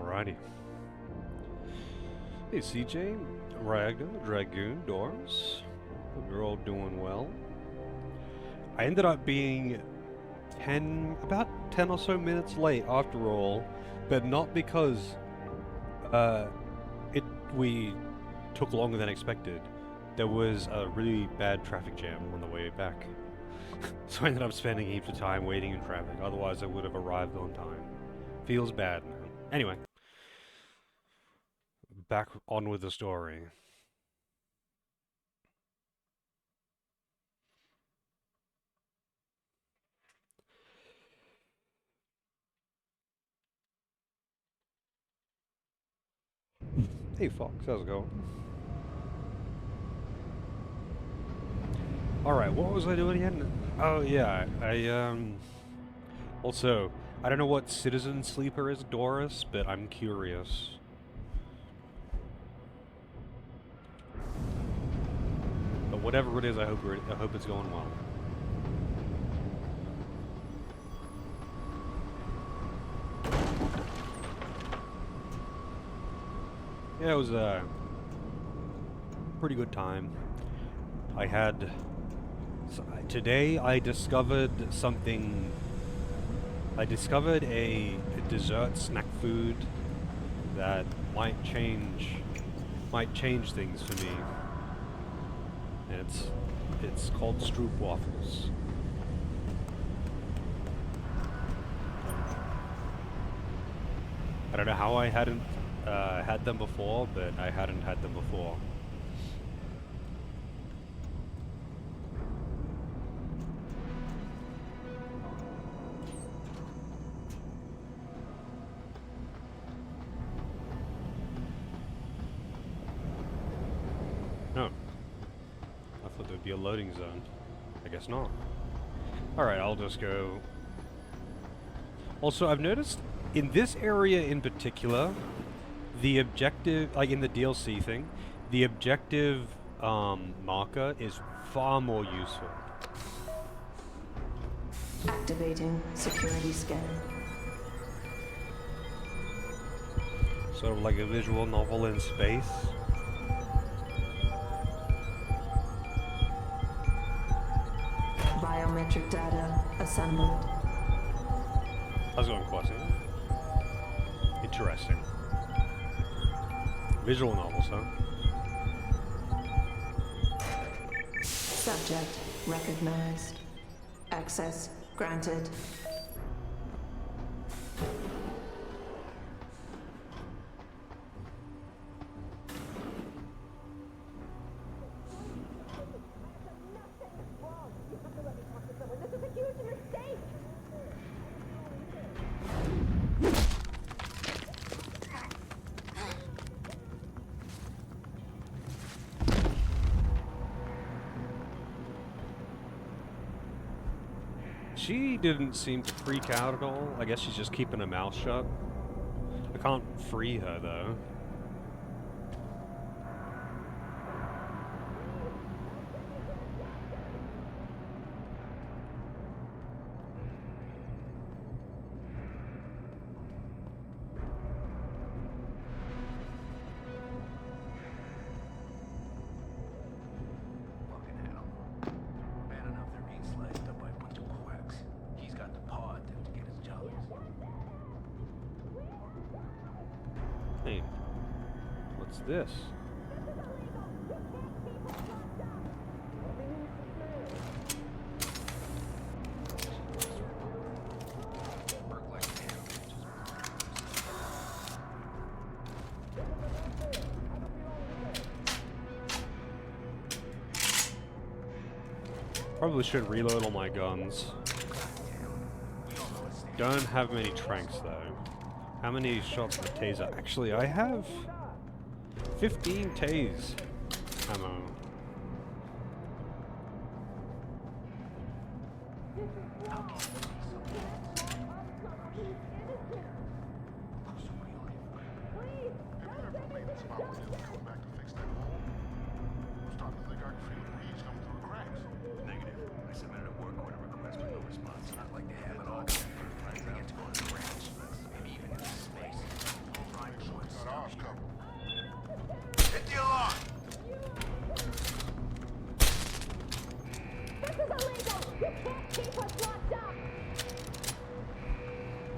Alrighty. Hey CJ, Ragnar, Dragoon, Doris. Hope you're all doing well. I ended up being about 10 or so minutes late after all, but not because we took longer than expected. There was a really bad traffic jam on the way back. So I ended up spending heaps of time waiting in traffic, otherwise I would have arrived on time. Feels bad, man. Anyway. Back on with the story. Hey Fox, how's it going? Alright, what was I doing again? Oh yeah, also, I don't know what Citizen Sleeper is, Doris, but I'm curious. But whatever it is, I hope it's going well. Yeah, it was a pretty good time. Today I discovered something. I discovered a dessert snack food that might change things for me. And it's called Stroop waffles. I don't know how I hadn't had them before, but I hadn't had them before. No. I thought there'd be a loading zone. I guess not. Alright, I'll just go. Also, I've noticed in this area in particular, the objective, like in the DLC thing, the objective marker is far more useful. Activating security scan. Sort of like a visual novel in space. Biometric data assembled. How's it going, Kwasi? Interesting. Visual novels, huh? Subject recognized. Access granted. She didn't seem to freak out at all. I guess she's just keeping her mouth shut. I can't free her, though. Hey, what's this? Probably should reload all my guns. Don't have many tranks though. How many shots of the taser? Actually, I have 15 tase ammo.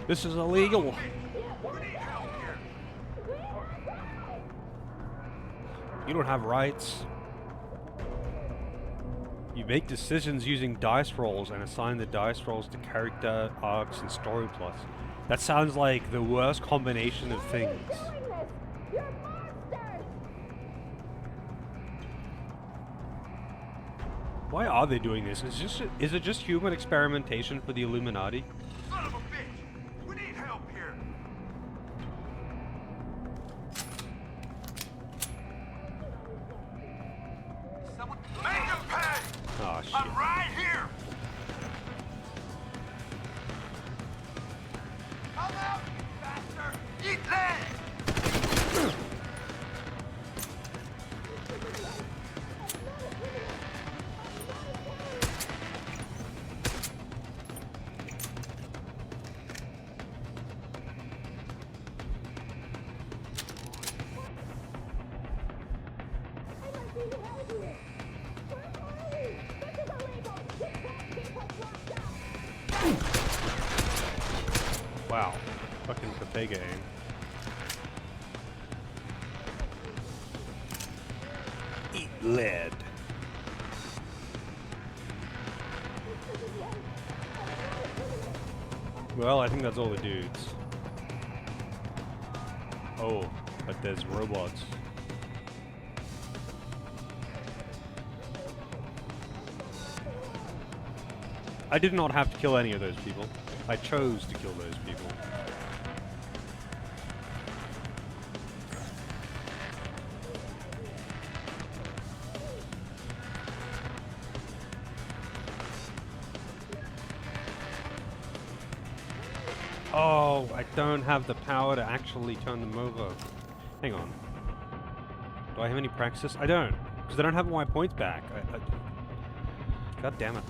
This is illegal. You don't have rights. You make decisions using dice rolls and assign the dice rolls to character arcs and story plots. That sounds like the worst combination of things. Why are they doing this? Is it just human experimentation for the Illuminati? Son of a bitch! We need help here! Someone make him pay! Oh shit. I'm right here! Come out, you bastard! Eat legs! Wow. Fucking Pepega aim. Eat lead. Well, I think that's all the dudes. Oh, but there's robots. I did not have to kill any of those people. I chose to kill those people. Oh, I don't have the power to actually turn them over. Hang on. Do I have any praxis? I don't, because I don't have my points back. God damn it.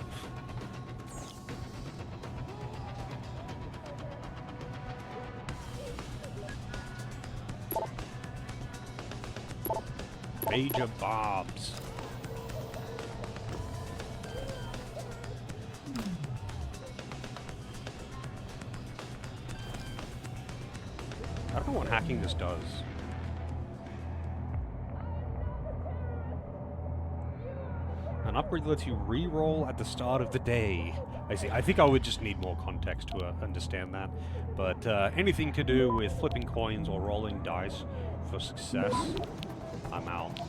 Major Bobs. I don't know what hacking this does. An upgrade lets you re-roll at the start of the day. I see. I think I would just need more context to understand that. But anything to do with flipping coins or rolling dice for success, I'm out.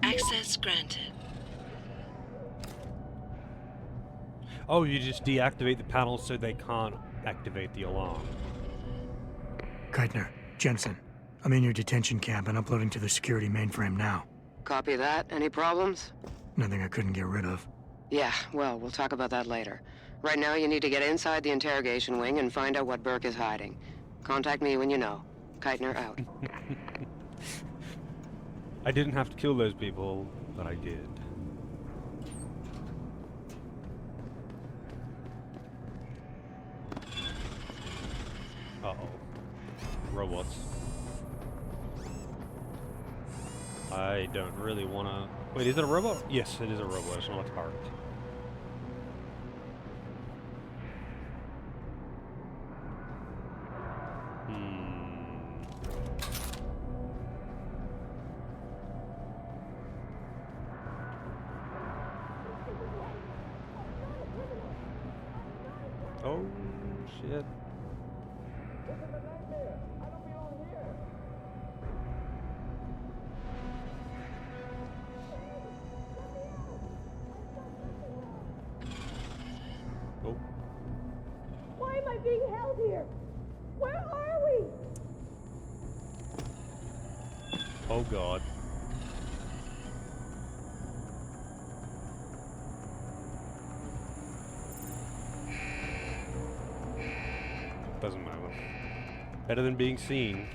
Access granted. Oh, you just deactivate the panel so they can't activate the alarm. Keitner, Jensen, I'm in your detention camp and uploading to the security mainframe now. Copy that. Any problems? Nothing I couldn't get rid of. Yeah, well, we'll talk about that later. Right now, you need to get inside the interrogation wing and find out what Burke is hiding. Contact me when you know. Keitner out. I didn't have to kill those people, but I did. Uh-oh. Robots. I don't really want to... Wait, is it a robot? Yes, it is a robot. It's not a turret. Oh, shit. Oh. Why am I being held here? Where are we? Oh, God. Doesn't matter. Better than being seen.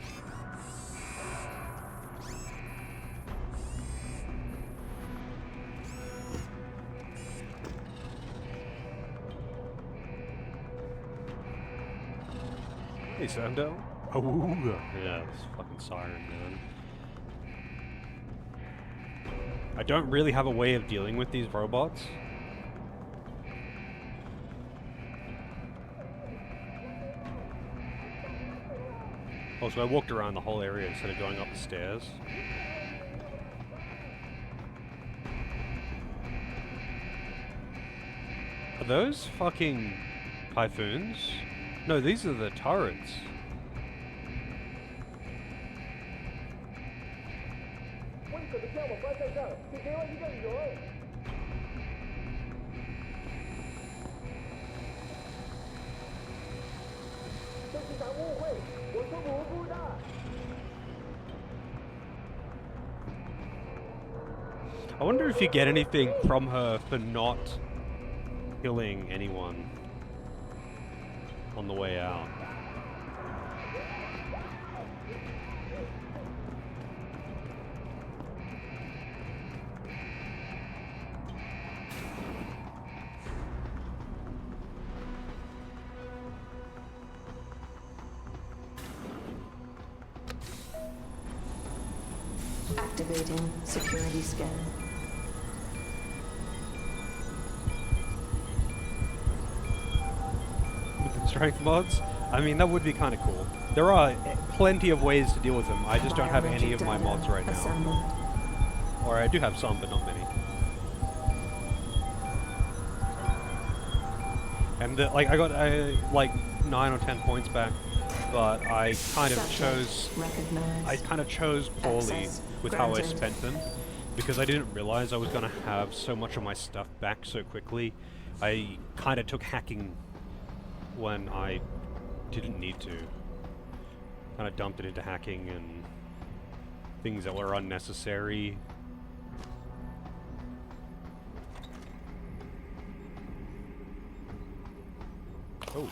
Hey, Sando. Oh, yeah, this fucking siren, man. I don't really have a way of dealing with these robots. Also, I walked around the whole area instead of going up the stairs. Are those fucking typhoons? No, these are the turrets. I wonder if you get anything from her for not killing anyone on the way out. Activating security scan. With the strength mods? I mean, that would be kind of cool. There are plenty of ways to deal with them. I just don't have any of my mods right now. Or I do have some, but not many. And like I got like 9 or 10 points back, but I kind of chose poorly with how I spent them, because I didn't realize I was gonna have so much of my stuff back so quickly. I kind of took hacking when I didn't need to. Kind of dumped it into hacking and things that were unnecessary. Oh.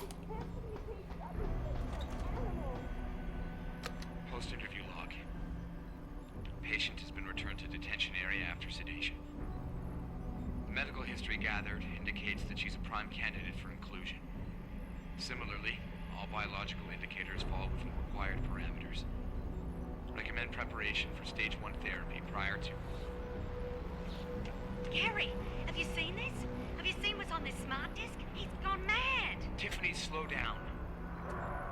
Post-interview log. Patient has been returned to detention area after sedation. The medical history gathered indicates that she's a prime candidate for inclusion. Similarly, all biological indicators fall within required parameters. Recommend preparation for stage 1 therapy prior to... Gary, have you seen this? Have you seen what's on this smart disk? He's gone mad! Tiffany, slow down.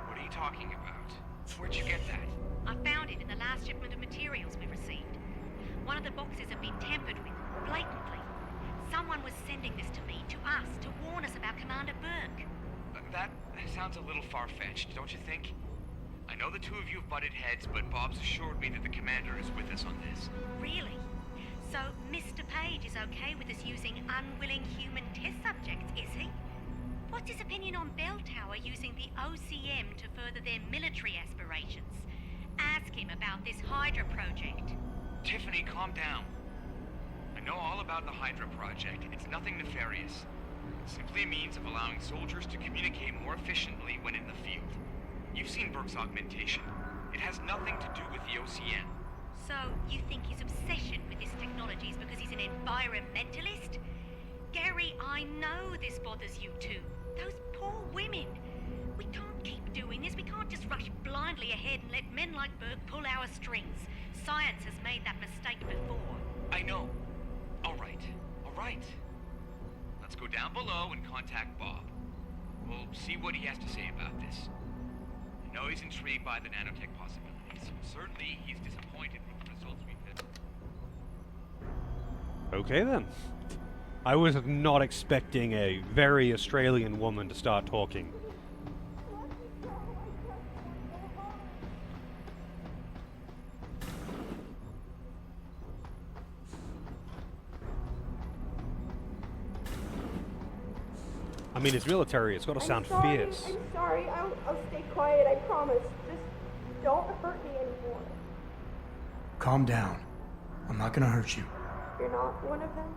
What are you talking about? Where'd you get that? I found it in the last shipment of materials we received. One of the boxes had been tampered with, blatantly. Someone was sending this to me, to us, to warn us about Commander Burke. That sounds a little far-fetched, don't you think? I know the two of you have butted heads, but Bob's assured me that the commander is with us on this. Really? So, Mr. Page is okay with us using unwilling human test subjects, is he? What's his opinion on Bell Tower using the OCM to further their military aspirations? Ask him about this Hydra project. Tiffany, calm down. I know all about the Hydra project. It's nothing nefarious. It's simply a means of allowing soldiers to communicate more efficiently when in the field. You've seen Burke's augmentation. It has nothing to do with the OCM. So, you think his obsession with this technology is because he's an environmentalist? Gary, I know this bothers you too. Those poor women. We can't keep doing this. We can't just rush blindly ahead and let men like Burke pull our strings. Science has made that mistake before. I know. All right. Let's go down below and contact Bob. We'll see what he has to say about this. I know he's intrigued by the nanotech possibilities. Certainly, he's disappointed with the results we've had. Okay then. I was not expecting a very Australian woman to start talking. I mean, it's military, it's got to sound fierce. I'm sorry. I'll stay quiet, I promise. Just don't hurt me anymore. Calm down. I'm not gonna hurt you. You're not one of them?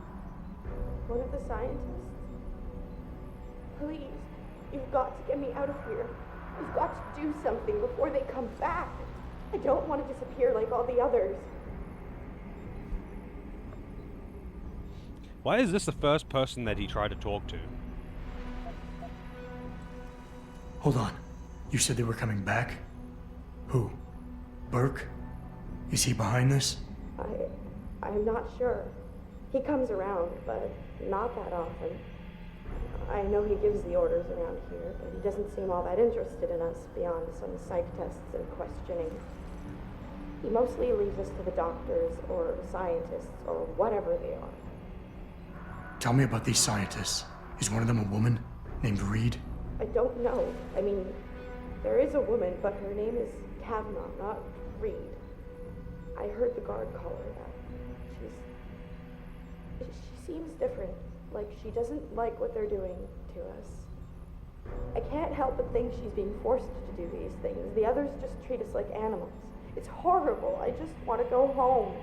One of the scientists? Please, you've got to get me out of here. You've got to do something before they come back. I don't want to disappear like all the others. Why is this the first person that he tried to talk to? Hold on. You said they were coming back? Who? Burke? Is he behind this? I'm not sure. He comes around, but not that often. I know he gives the orders around here, but he doesn't seem all that interested in us beyond some psych tests and questioning. He mostly leaves us to the doctors or scientists or whatever they are. Tell me about these scientists. Is one of them a woman named Reed? I don't know. I mean, there is a woman, but her name is Kavanaugh, not Reed. I heard the guard call her that. She seems different. Like she doesn't like what they're doing to us. I can't help but think she's being forced to do these things. The others just treat us like animals. It's horrible. I just want to go home.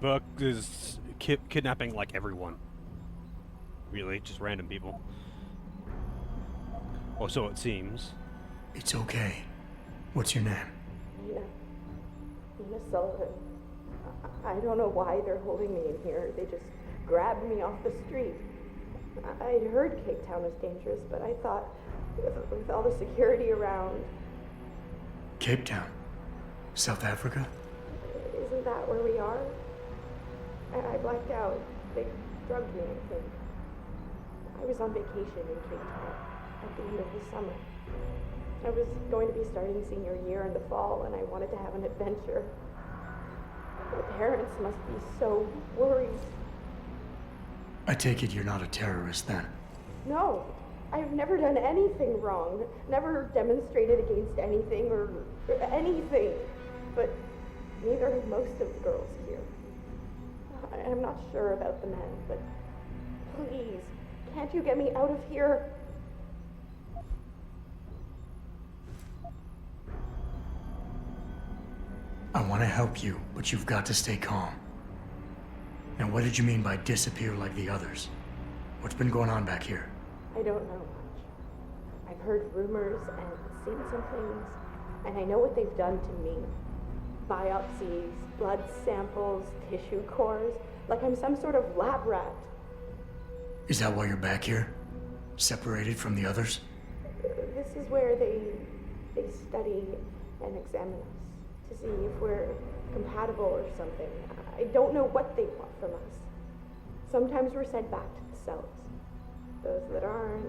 Burke is kidnapping like everyone. Really, just random people. Or so it seems. It's okay. What's your name? Nina Sullivan. I don't know why they're holding me in here. They just grabbed me off the street. I'd heard Cape Town was dangerous, but I thought with all the security around... Cape Town? South Africa? Isn't that where we are? I blacked out. They drugged me, I think. I was on vacation in Cape Town at the end of the summer. I was going to be starting senior year in the fall, and I wanted to have an adventure. The parents must be so worried. I take it you're not a terrorist then? No, I've never done anything wrong. Never demonstrated against anything or anything. But neither have most of the girls here. I'm not sure about the men, but please, can't you get me out of here? I want to help you, but you've got to stay calm. Now, what did you mean by disappear like the others? What's been going on back here? I don't know much. I've heard rumors and seen some things, and I know what they've done to me. Biopsies, blood samples, tissue cores, like I'm some sort of lab rat. Is that why you're back here? Separated from the others? This is where they study and examine us to see if we're compatible or something. I don't know what they want from us. Sometimes we're sent back to the cells. Those that aren't,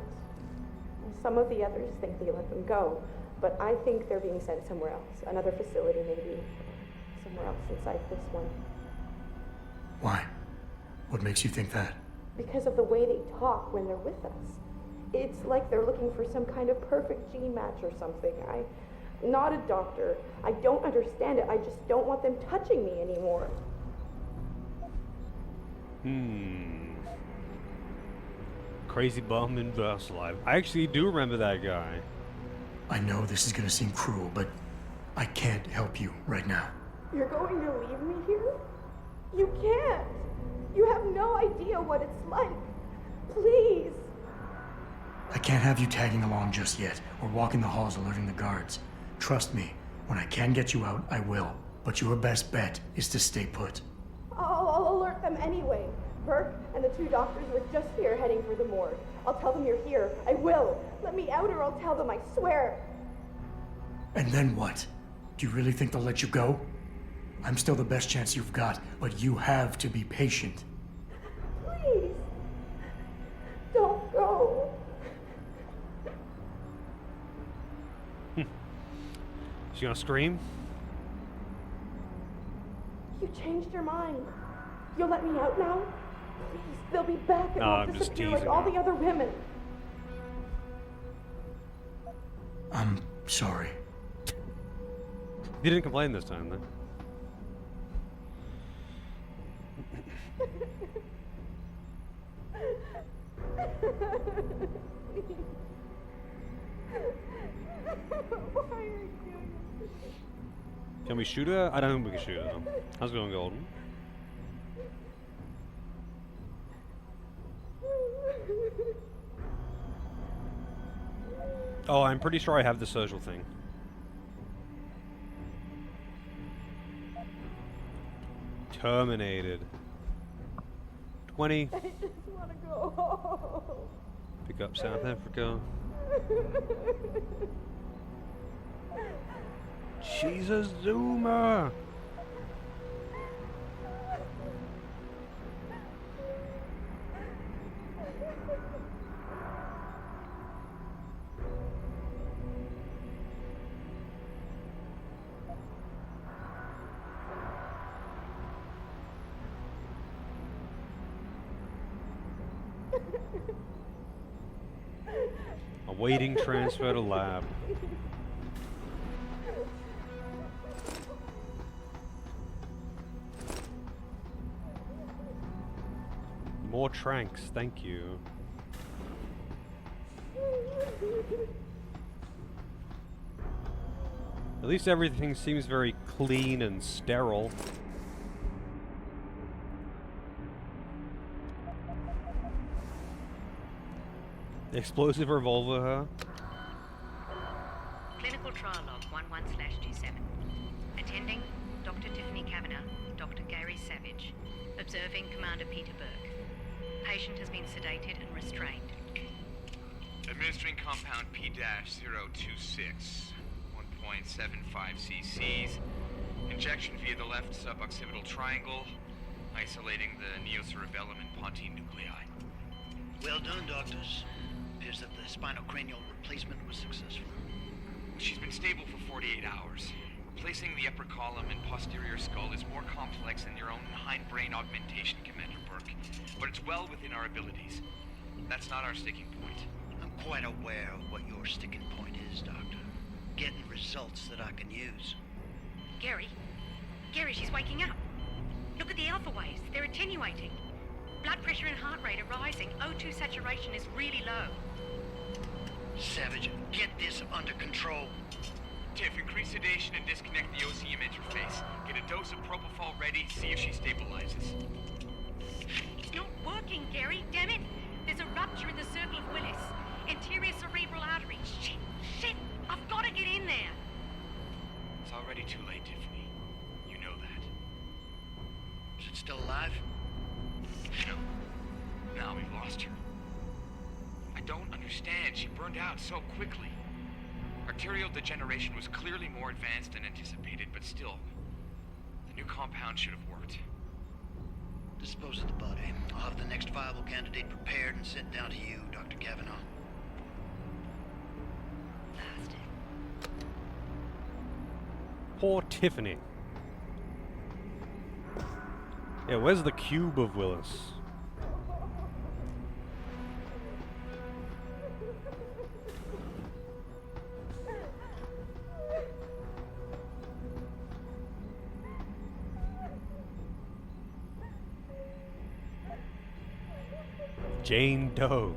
some of the others think they let them go, but I think they're being sent somewhere else, another facility maybe, somewhere else inside this one. Why? What makes you think that? Because of the way they talk when they're with us. It's like they're looking for some kind of perfect gene match or something. I'm not a doctor. I don't understand it. I just don't want them touching me anymore. Crazy bum in Burke's life. I actually do remember that guy. I know this is gonna seem cruel, but I can't help you right now. You're going to leave me here? You can't. You have no idea what it's like. Please. I can't have you tagging along just yet, or walking the halls alerting the guards. Trust me, when I can get you out, I will. But your best bet is to stay put. I'll alert them anyway. Burke and the two doctors were just here heading for the morgue. I'll tell them you're here. I will. Let me out or I'll tell them, I swear. And then what? Do you really think they'll let you go? I'm still the best chance you've got, but you have to be patient. Please. Don't go. She gonna scream? You changed your mind. You'll let me out now? Please, they'll be back and No, I'll I'm just disappear like teasing all her. the other women. I'm sorry. He didn't complain this time, though. Why are you doing this? Can we shoot her? I don't think we can shoot her. Though. How's it going, Golden? Oh, I'm pretty sure I have the social thing. Terminated. 20. I just want to go home. Pick up South Africa. She's a zoomer. Awaiting transfer to lab. More tranks, thank you. At least everything seems very clean and sterile. Explosive revolver, huh? Clinical trial log 11/27. Attending Dr. Tiffany Kavanagh, Dr. Gary Savage. Observing Commander Peter Burke. Patient has been sedated and restrained. Administering compound P-026, 1.75 cc's. Injection via the left suboccipital triangle, isolating the neocerebellum and pontine nuclei. Well done, doctors. Appears that the spinal cranial replacement was successful. She's been stable for 48 hours. Replacing the upper column and posterior skull is more complex than your own hindbrain augmentation, Commander Burke, but it's well within our abilities. That's not our sticking point. I'm quite aware of what your sticking point is, Doctor. Getting results that I can use. Gary? Gary, she's waking up. Look at the alpha waves. They're attenuating. Blood pressure and heart rate are rising. O2 saturation is really low. Savage, get this under control. Tiff, increase sedation and disconnect the OCM interface. Get a dose of propofol ready, see if she stabilizes. It's not working, Gary. Damn it. There's a rupture in the circle of Willis. Anterior cerebral artery. Shit. I've got to get in there. It's already too late, Tiffany. You know that. Is it still alive? No. Now we've lost her. I don't understand. She burned out so quickly. Arterial degeneration was clearly more advanced than anticipated, but still, the new compound should have worked. Dispose of the body. I'll have the next viable candidate prepared and sent down to you, Dr. Kavanaugh. Bastard. Poor Tiffany. Yeah, where's the cube of Willis? Jane Doe.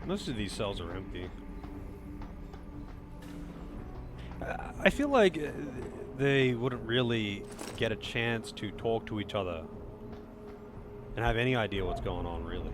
Most of these cells are empty. I feel like they wouldn't really get a chance to talk to each other and have any idea what's going on, really.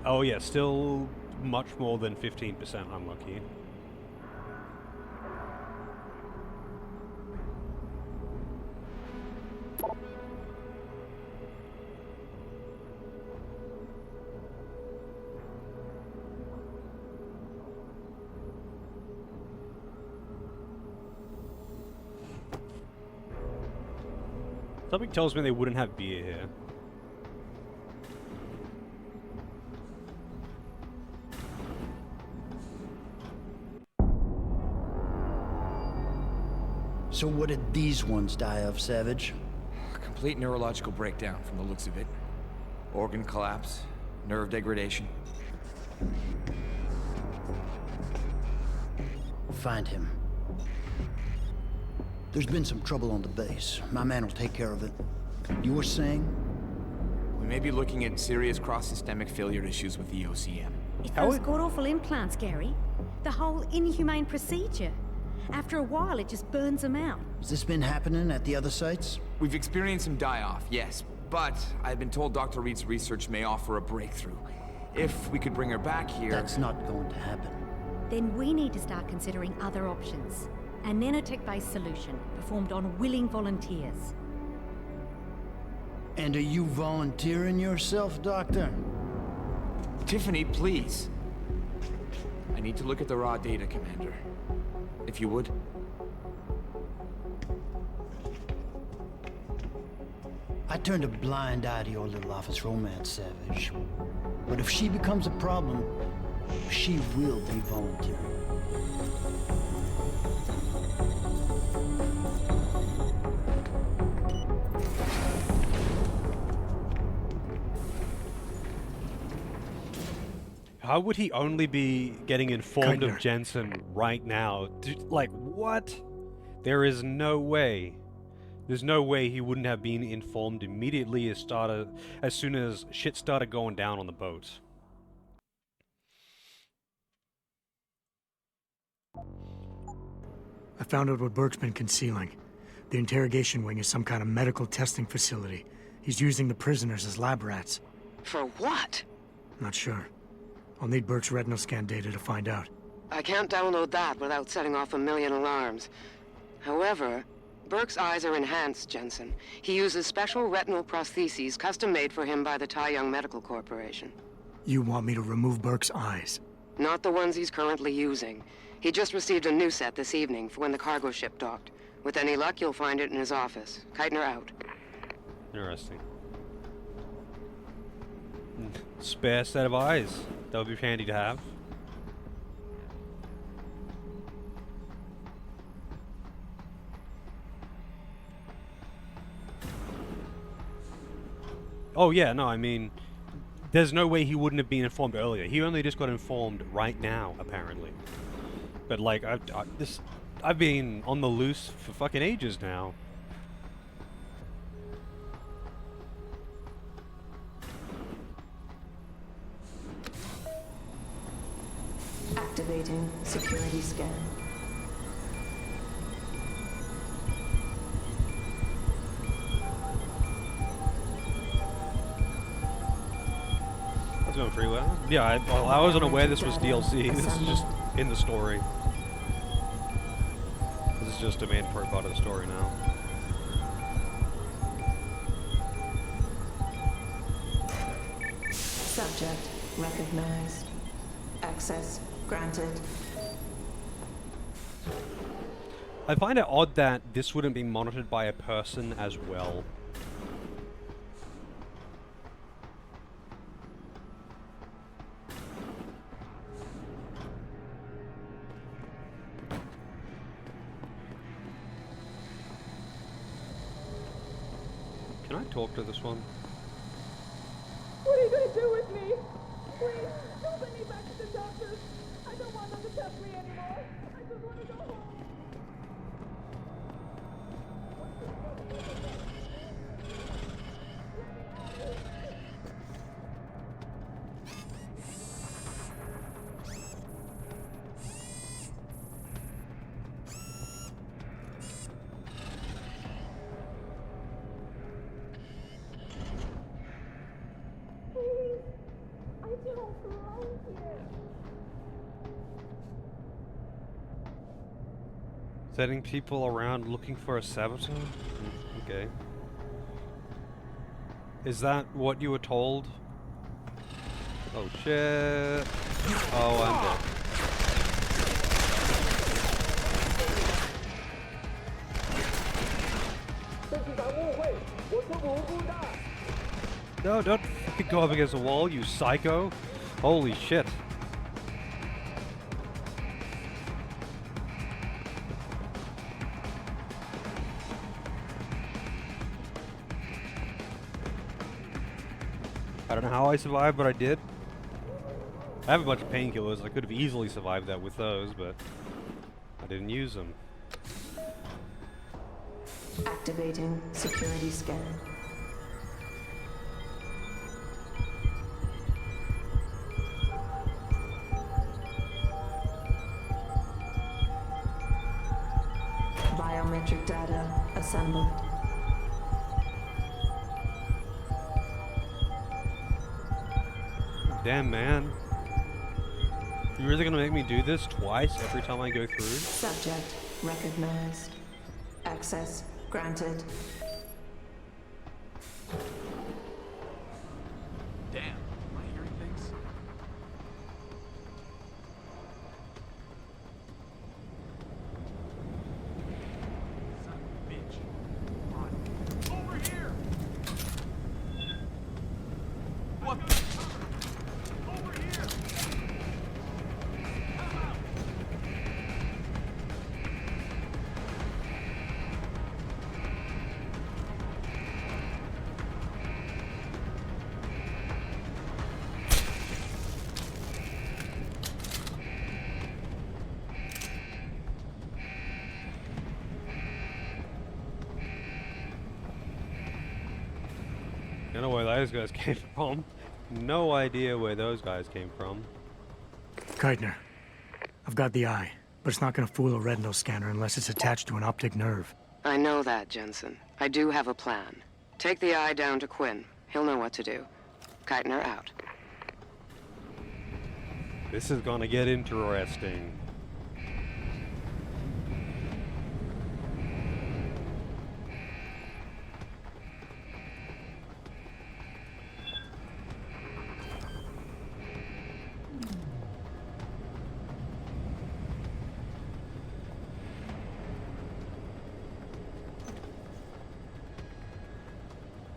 Oh yeah, still much more than 15% unlucky. Something tells me they wouldn't have beer here. So what did these ones die of, Savage? Complete neurological breakdown from the looks of it. Organ collapse, nerve degradation. find him. There's been some trouble on the base. My man will take care of it. You were saying? We may be looking at serious cross-systemic failure issues with the OCM. It's those god-awful implants, Gary. The whole inhumane procedure. After a while, it just burns them out. Has this been happening at the other sites? We've experienced some die-off, yes, but I've been told Dr. Reed's research may offer a breakthrough. If we could bring her back here... That's not going to happen. Then we need to start considering other options. A nanotech-based solution performed on willing volunteers. And are you volunteering yourself, Doctor? Tiffany, please. I need to look at the raw data, Commander. If you would. I turned a blind eye to your little office romance, Savage. But if she becomes a problem, she will be volunteering. How would he only be getting informed of Keitner. Jensen right now? Like, what? There is no way. There's no way he wouldn't have been informed immediately as soon as shit started going down on the boat. I found out what Burke's been concealing. The interrogation wing is some kind of medical testing facility. He's using the prisoners as lab rats. For what? Not sure. I'll need Burke's retinal scan data to find out. I can't download that without setting off a million alarms. However, Burke's eyes are enhanced, Jensen. He uses special retinal prostheses custom-made for him by the Tai Young Medical Corporation. You want me to remove Burke's eyes? Not the ones he's currently using. He just received a new set this evening for when the cargo ship docked. With any luck, you'll find it in his office. Keitner out. Interesting. Spare set of eyes. That would be handy to have. Oh yeah, no, I mean, there's no way he wouldn't have been informed earlier. He only just got informed right now, apparently. But like, I've been on the loose for fucking ages now. Activating security scan. That's going pretty well. Yeah, I wasn't aware this was DLC. This is just in the story. This is just a main part of the story now. Subject recognized. Access granted. I find it odd that this wouldn't be monitored by a person as well. Can I talk to this one? What are you gonna do with me? Please, don't send me back to the doctors. I don't want them to test me anymore. I just want to go home. Please, I don't belong here. Setting people around looking for a saboteur? Okay. Is that what you were told? Oh shit. Oh, I'm dead. No, don't fucking go up against the wall, you psycho. Holy shit. I don't know how I survived, but I did. I have a bunch of painkillers. I could have easily survived that with those, but didn't use them. Activating security scan. Biometric data assembled. Damn, man. You really gonna make me do this twice every time I go through? Subject recognized. Access granted. Damn, am I hearing things? Son of a bitch. Come on. Over here! What the? Over here! Come out! Don't know where those guys came from. No idea where those guys came from. Keitner, I've got the eye, but it's not gonna fool a retinal scanner unless it's attached to an optic nerve. I know that, Jensen. I do have a plan. Take the eye down to Quinn. He'll know what to do. Keitner out. This is gonna get interesting.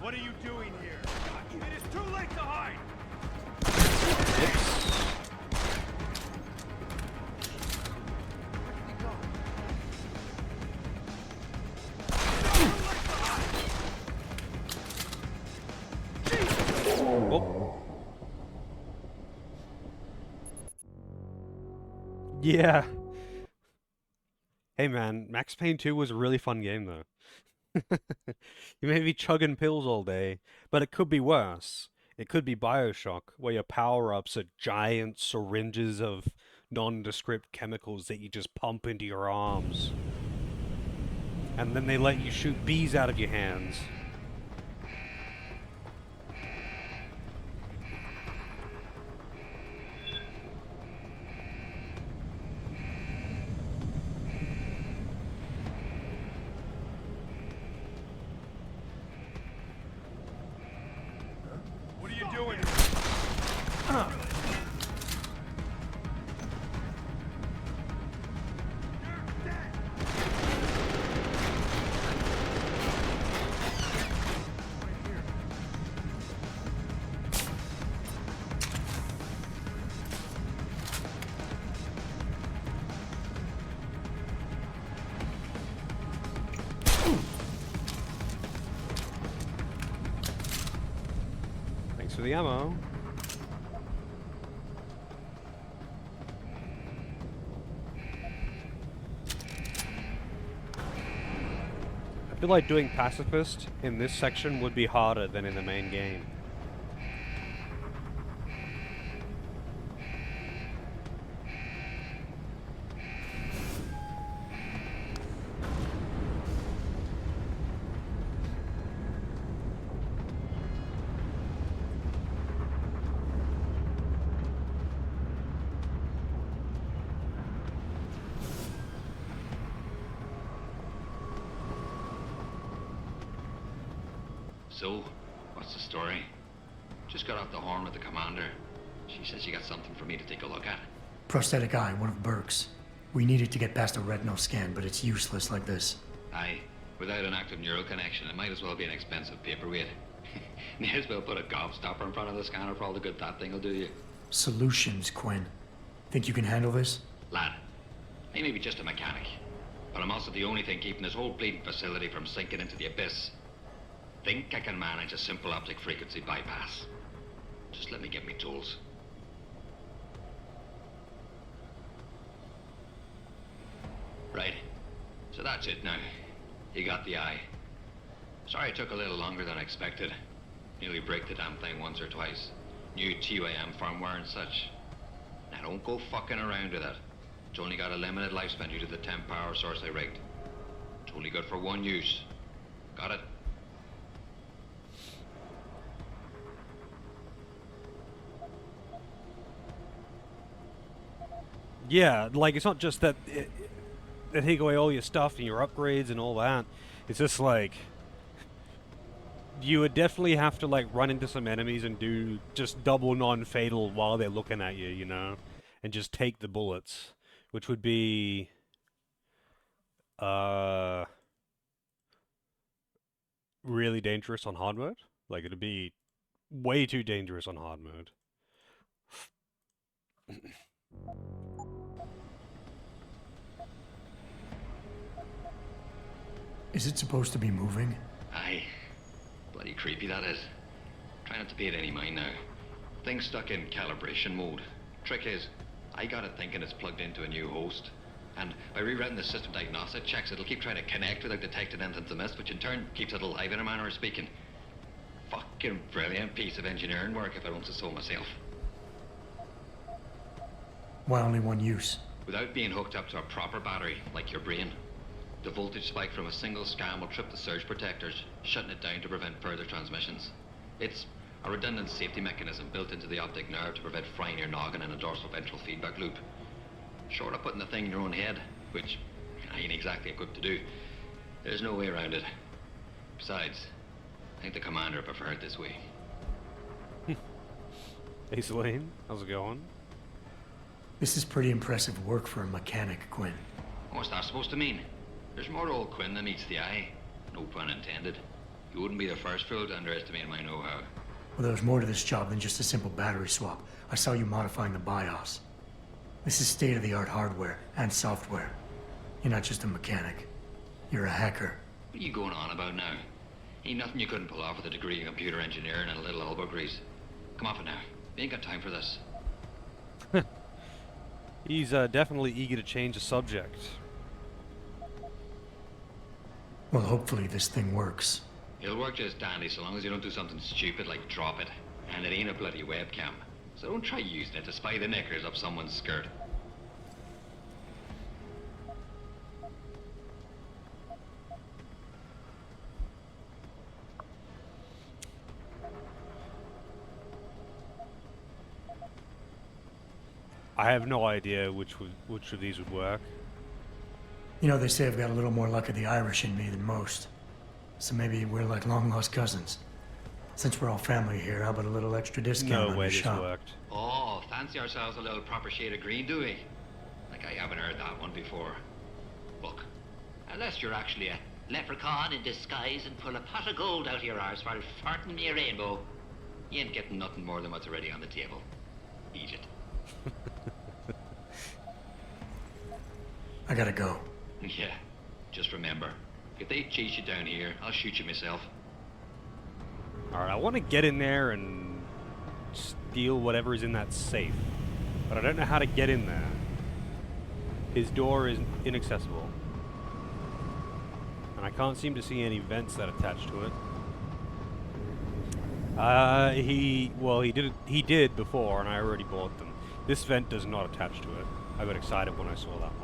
What are you doing here? It is too late to hide! Oh. Yeah. Hey man, Max Payne 2 was a really fun game though. You may be chugging pills all day, but it could be worse. It could be Bioshock, where your power-ups are giant syringes of nondescript chemicals that you just pump into your arms. And then they let you shoot bees out of your hands. What are you doing? Thanks for the ammo. I feel like doing pacifist in this section would be harder than in the main game. So, what's the story? Just got off the horn with the commander. She says she got something for me to take a look at. Prosthetic eye, one of Burke's. We needed to get past a retinal scan, but it's useless like this. Aye, without an active neural connection, it might as well be an expensive paperweight. May as well put a gobstopper in front of the scanner for all the good that thing will do you. Solutions, Quinn. Think you can handle this? Lad, I may be just a mechanic, but I'm also the only thing keeping this whole bleeding facility from sinking into the abyss. Think I can manage a simple optic frequency bypass. Just let me get me tools. Right. So that's it now. You got the eye. Sorry it took a little longer than I expected. Nearly break the damn thing once or twice. New TUAM firmware and such. Now don't go fucking around with it. It's only got a limited lifespan due to the temp power source I rigged. It's only good for one use. Got it? Yeah, like, it's not just that they take away all your stuff and your upgrades and all that. It's just like, you would definitely have to, like, run into some enemies and do just double non-fatal while they're looking at you, you know? And just take the bullets, which would be really dangerous on hard mode. Like, it'd be way too dangerous on hard mode. Is it supposed to be moving? Aye. Bloody creepy that is. Try not to pay it any mind now. Thing's stuck in calibration mode. Trick is, I got it thinking it's plugged into a new host. And by rewriting the system diagnostic checks, it'll keep trying to connect without detecting anything amiss, which in turn keeps it alive in a manner of speaking. Fucking brilliant piece of engineering work if I don't say so myself. Why only one use? Without being hooked up to a proper battery, like your brain. The voltage spike from a single scan will trip the surge protectors, shutting it down to prevent further transmissions. It's a redundant safety mechanism built into the optic nerve to prevent frying your noggin in a dorsal ventral feedback loop. Short of putting the thing in your own head, which I ain't exactly equipped to do, there's no way around it. Besides, I think the commander preferred it this way. Hey Celine, how's it going? This is pretty impressive work for a mechanic, Quinn. What's that supposed to mean? There's more to old Quinn than meets the eye. No pun intended. You wouldn't be the first fool to underestimate my know-how. Well, there's more to this job than just a simple battery swap. I saw you modifying the BIOS. This is state-of-the-art hardware and software. You're not just a mechanic. You're a hacker. What are you going on about now? Ain't nothing you couldn't pull off with a degree in computer engineering and a little elbow grease. Come off it now. We ain't got time for this. He's definitely eager to change the subject. Well, hopefully this thing works. It'll work just dandy so long as you don't do something stupid like drop it. And it ain't a bloody webcam. So don't try using it to spy the knickers up someone's skirt. I have no idea which of these would work. You know, they say I've got a little more luck of the Irish in me than most. So maybe we're like long-lost cousins. Since we're all family here, how about a little extra discount on No way your this shop? worked. Oh, fancy ourselves a little proper shade of green, do we? Like I haven't heard that one before. Look, unless you're actually a leprechaun in disguise and pull a pot of gold out of your arse while farting me a rainbow, you ain't getting nothing more than what's already on the table. Eat it. I gotta go. Yeah, just remember, if they chase you down here, I'll shoot you myself. Alright, I want to get in there and steal whatever's in that safe. But I don't know how to get in there. His door is inaccessible. And I can't seem to see any vents that attach to it. He did before, and I already bought them. This vent does not attach to it. I got excited when I saw that one.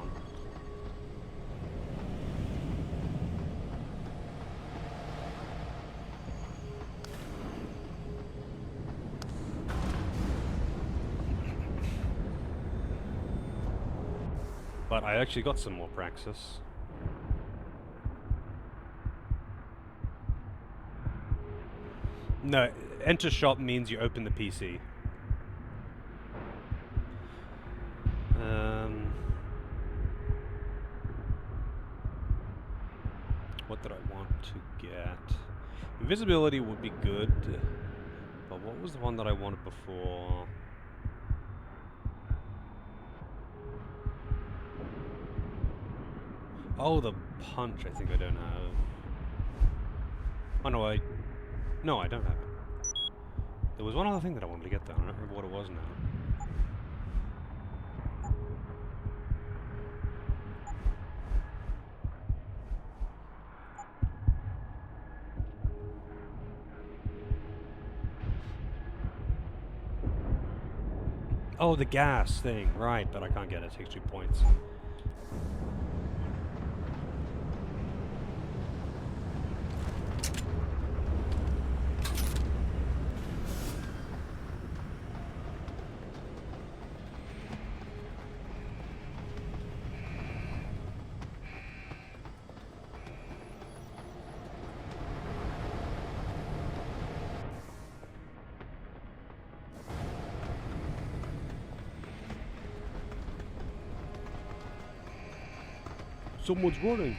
But I actually got some more praxis. No, enter shop means you open the PC. What did I want to get? Invisibility would be good, but what was the one that I wanted before? Oh, the punch I think I don't have. Oh no, I don't have it. There was one other thing that I wanted to get though, I don't remember what it was now. Oh, the gas thing. Right, but I can't get it. It takes 2 points. Someone's running.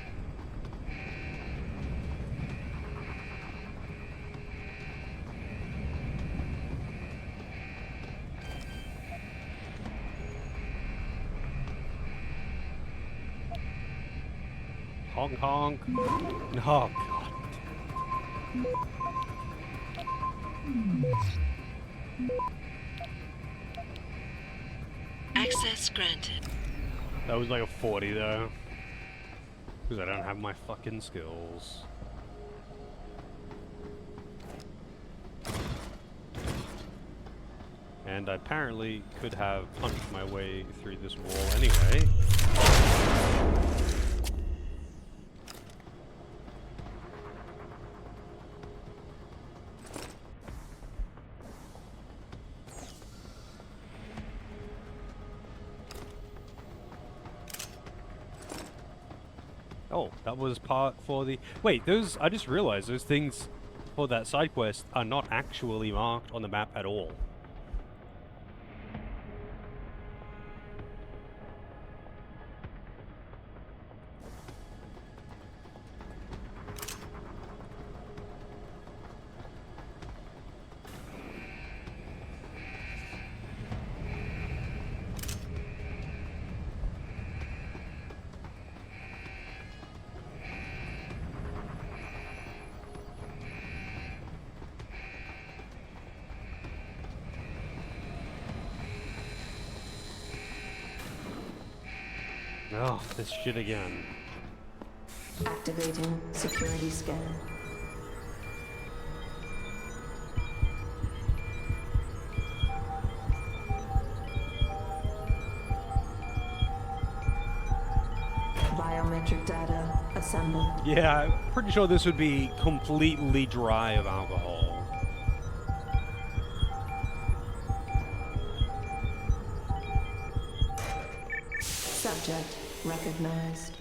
Honk honk. Oh god. Access granted. That was like a 40 though. Because I don't have my fucking skills. And I apparently could have punched my way through this wall anyway. Oh, that was part for the... Wait, those... I just realized those things for that side quest are not actually marked on the map at all. Oh, this shit again. Activating security scan. Biometric data assembled. Yeah, I'm pretty sure this would be completely dry of alcohol. Subject recognized.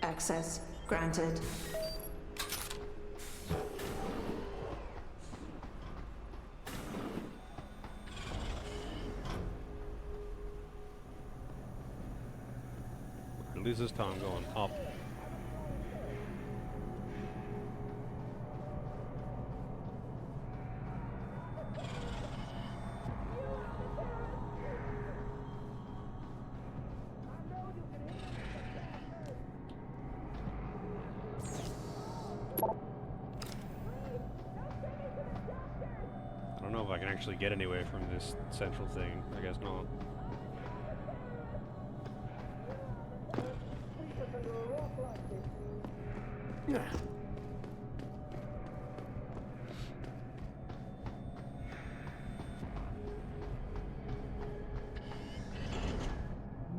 Access granted. At least this time going up. I don't know if I can actually get anywhere from this central thing. I guess not.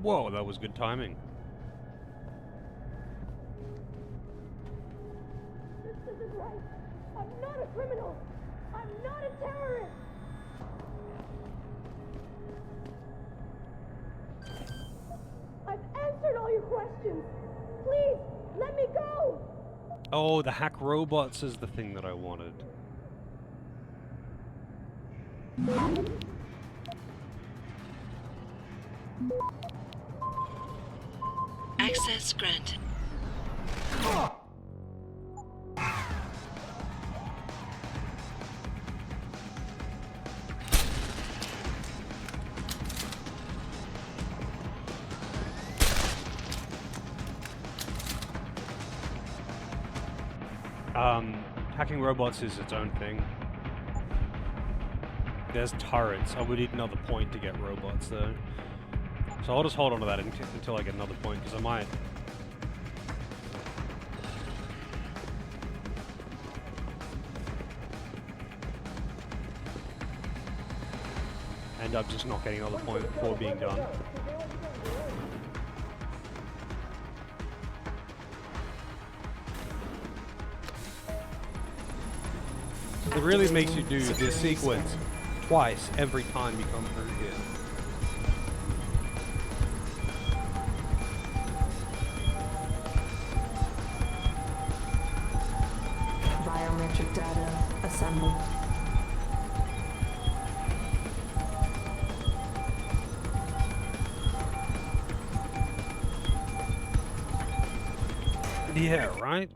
Whoa, that was good timing. This isn't right. I'm not a criminal. I'm not a terrorist. I've answered all your questions. Please, let me go. Oh, the hack robots is the thing that I wanted. Access granted. Hacking robots is its own thing. There's turrets. I would need another point to get robots though. So I'll just hold on to that until I get another point, because I might... end end up just not getting another point before being done. It really makes you do this sequence twice every time you come through here. Biometric data assembled. Yeah, right?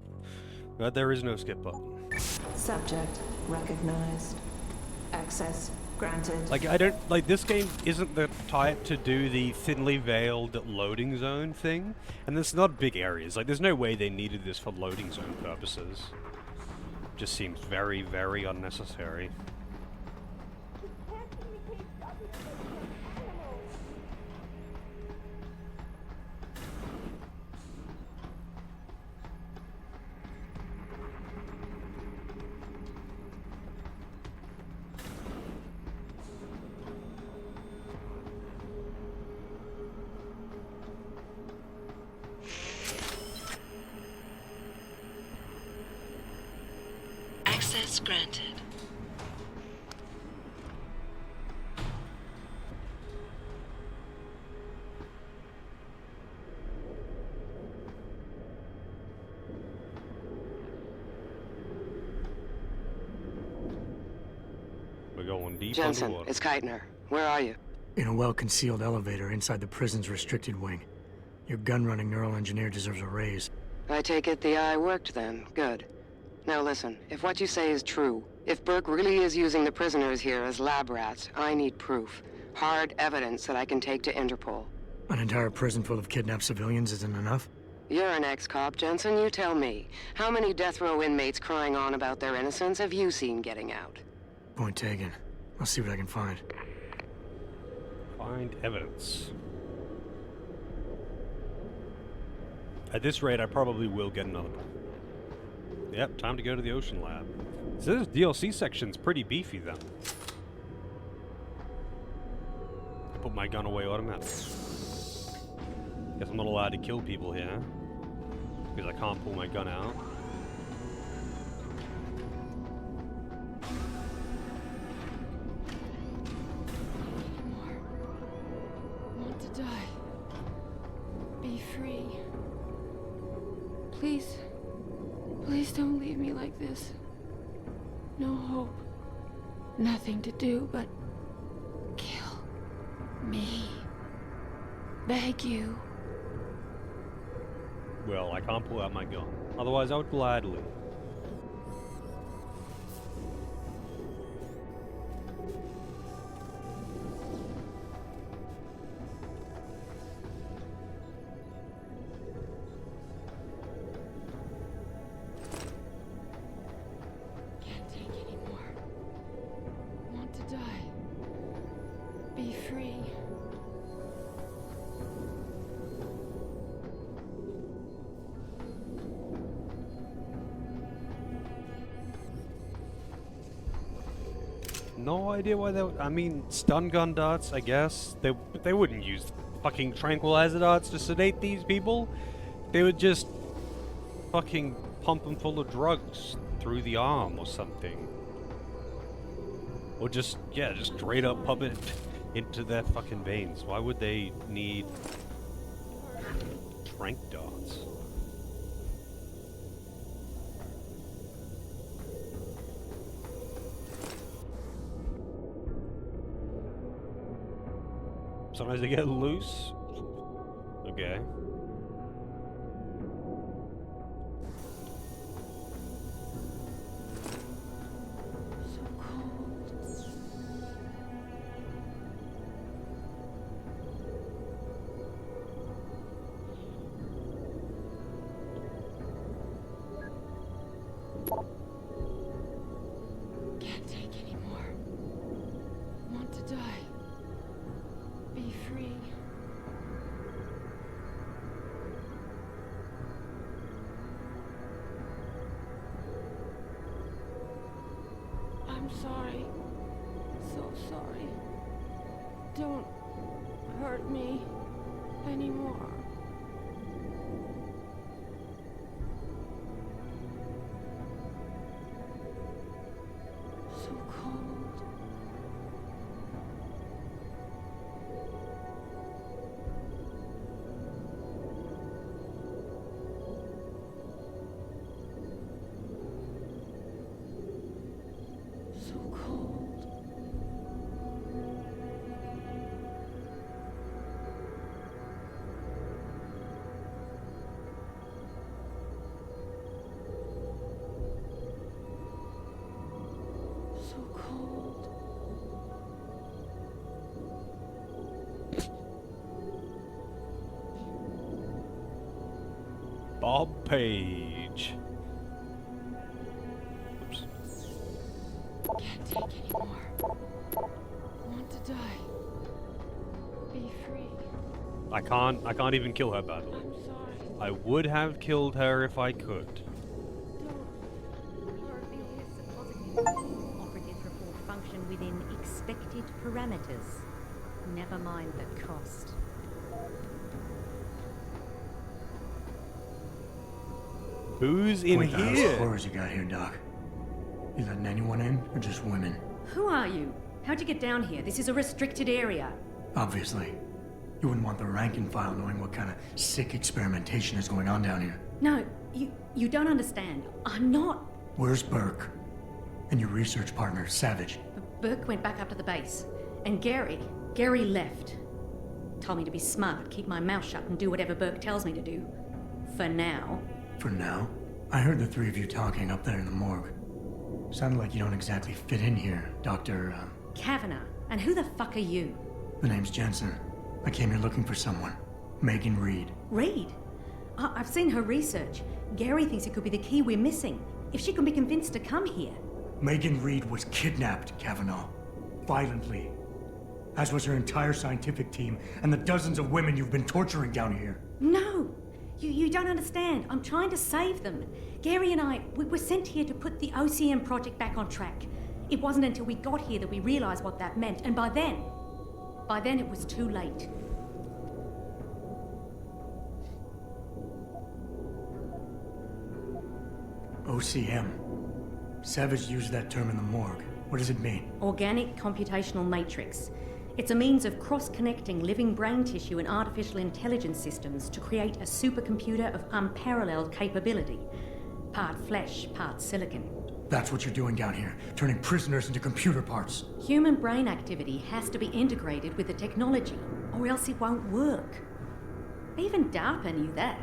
But there is no skip button. Subject recognized. Access granted. Like, I don't, like, this game isn't the type to do the thinly veiled loading zone thing, and there's not big areas. Like, there's no way they needed this for loading zone purposes. Just seems very, very unnecessary. Access granted. We're going deep Jensen, underwater. it's Keitner. Where are you? In a well-concealed elevator inside the prison's restricted wing. Your gun-running neural engineer deserves a raise. I take it the eye worked then. Good. Now listen, if what you say is true, if Burke really is using the prisoners here as lab rats, I need proof. Hard evidence that I can take to Interpol. An entire prison full of kidnapped civilians isn't enough? You're an ex-cop, Jensen. You tell me. How many death row inmates crying on about their innocence have you seen getting out? Point taken. I'll see what I can find. Find evidence. At this rate, I probably will get another one. Yep, time to go to the ocean lab. So this DLC section's pretty beefy then. Put my gun away automatically. Guess I'm not allowed to kill people here. Because I can't pull my gun out. Want to die. Be free. Please. Please don't leave me like this. No hope. Nothing to do but kill me. Beg you. Well, I can't pull out my gun. Otherwise, I would gladly. Can't take anymore. Want to die. Be free. No idea why they would. I mean, stun gun darts, I guess. They wouldn't use fucking tranquilizer darts to sedate these people. They would just fucking pump them full of drugs through the arm or something. Or just, yeah, just straight up pump it into their fucking veins. Why would they need tranq darts? Sometimes they get loose. Okay. So cold. Can't take anymore. Want to die. Be free. I'm sorry. So sorry. Don't hurt me anymore. So cold. So cold. So cold. Bob Page. Oops. Can't take anymore. I want to die. Be free. I can't even kill her badly. I'm sorry. I would have killed her if I could. Don't hurt me. Operatives report function within expected parameters. Never mind the cost. Who's in What the house of here? horrors you got here, Doc? You letting anyone in, or just women? Who are you? How'd you get down here? This is a restricted area. Obviously. You wouldn't want the rank and file knowing what kind of sick experimentation is going on down here. No, you don't understand. I'm not. Where's Burke? And your research partner, Savage? Burke went back up to the base. And Gary left. Told me to be smart, keep my mouth shut, and do whatever Burke tells me to do. For now. For now? I heard the three of you talking up there in the morgue. Sounded like you don't exactly fit in here, Dr. Kavanagh. And who the fuck are you? The name's Jensen. I came here looking for someone. Megan Reed. Reed? I've seen her research. Gary thinks it could be the key we're missing. If she can be convinced to come here. Megan Reed was kidnapped, Kavanaugh. Violently. As was her entire scientific team and the dozens of women you've been torturing down here. No! You don't understand. I'm trying to save them. Gary and we were sent here to put the OCM project back on track. It wasn't until we got here that we realized what that meant, and by then it was too late. OCM. Savage used that term in the morgue. What does it mean? Organic computational matrix. It's a means of cross-connecting living brain tissue and artificial intelligence systems to create a supercomputer of unparalleled capability. Part flesh, part silicon. That's what you're doing down here, turning prisoners into computer parts. Human brain activity has to be integrated with the technology, or else it won't work. Even DARPA knew that.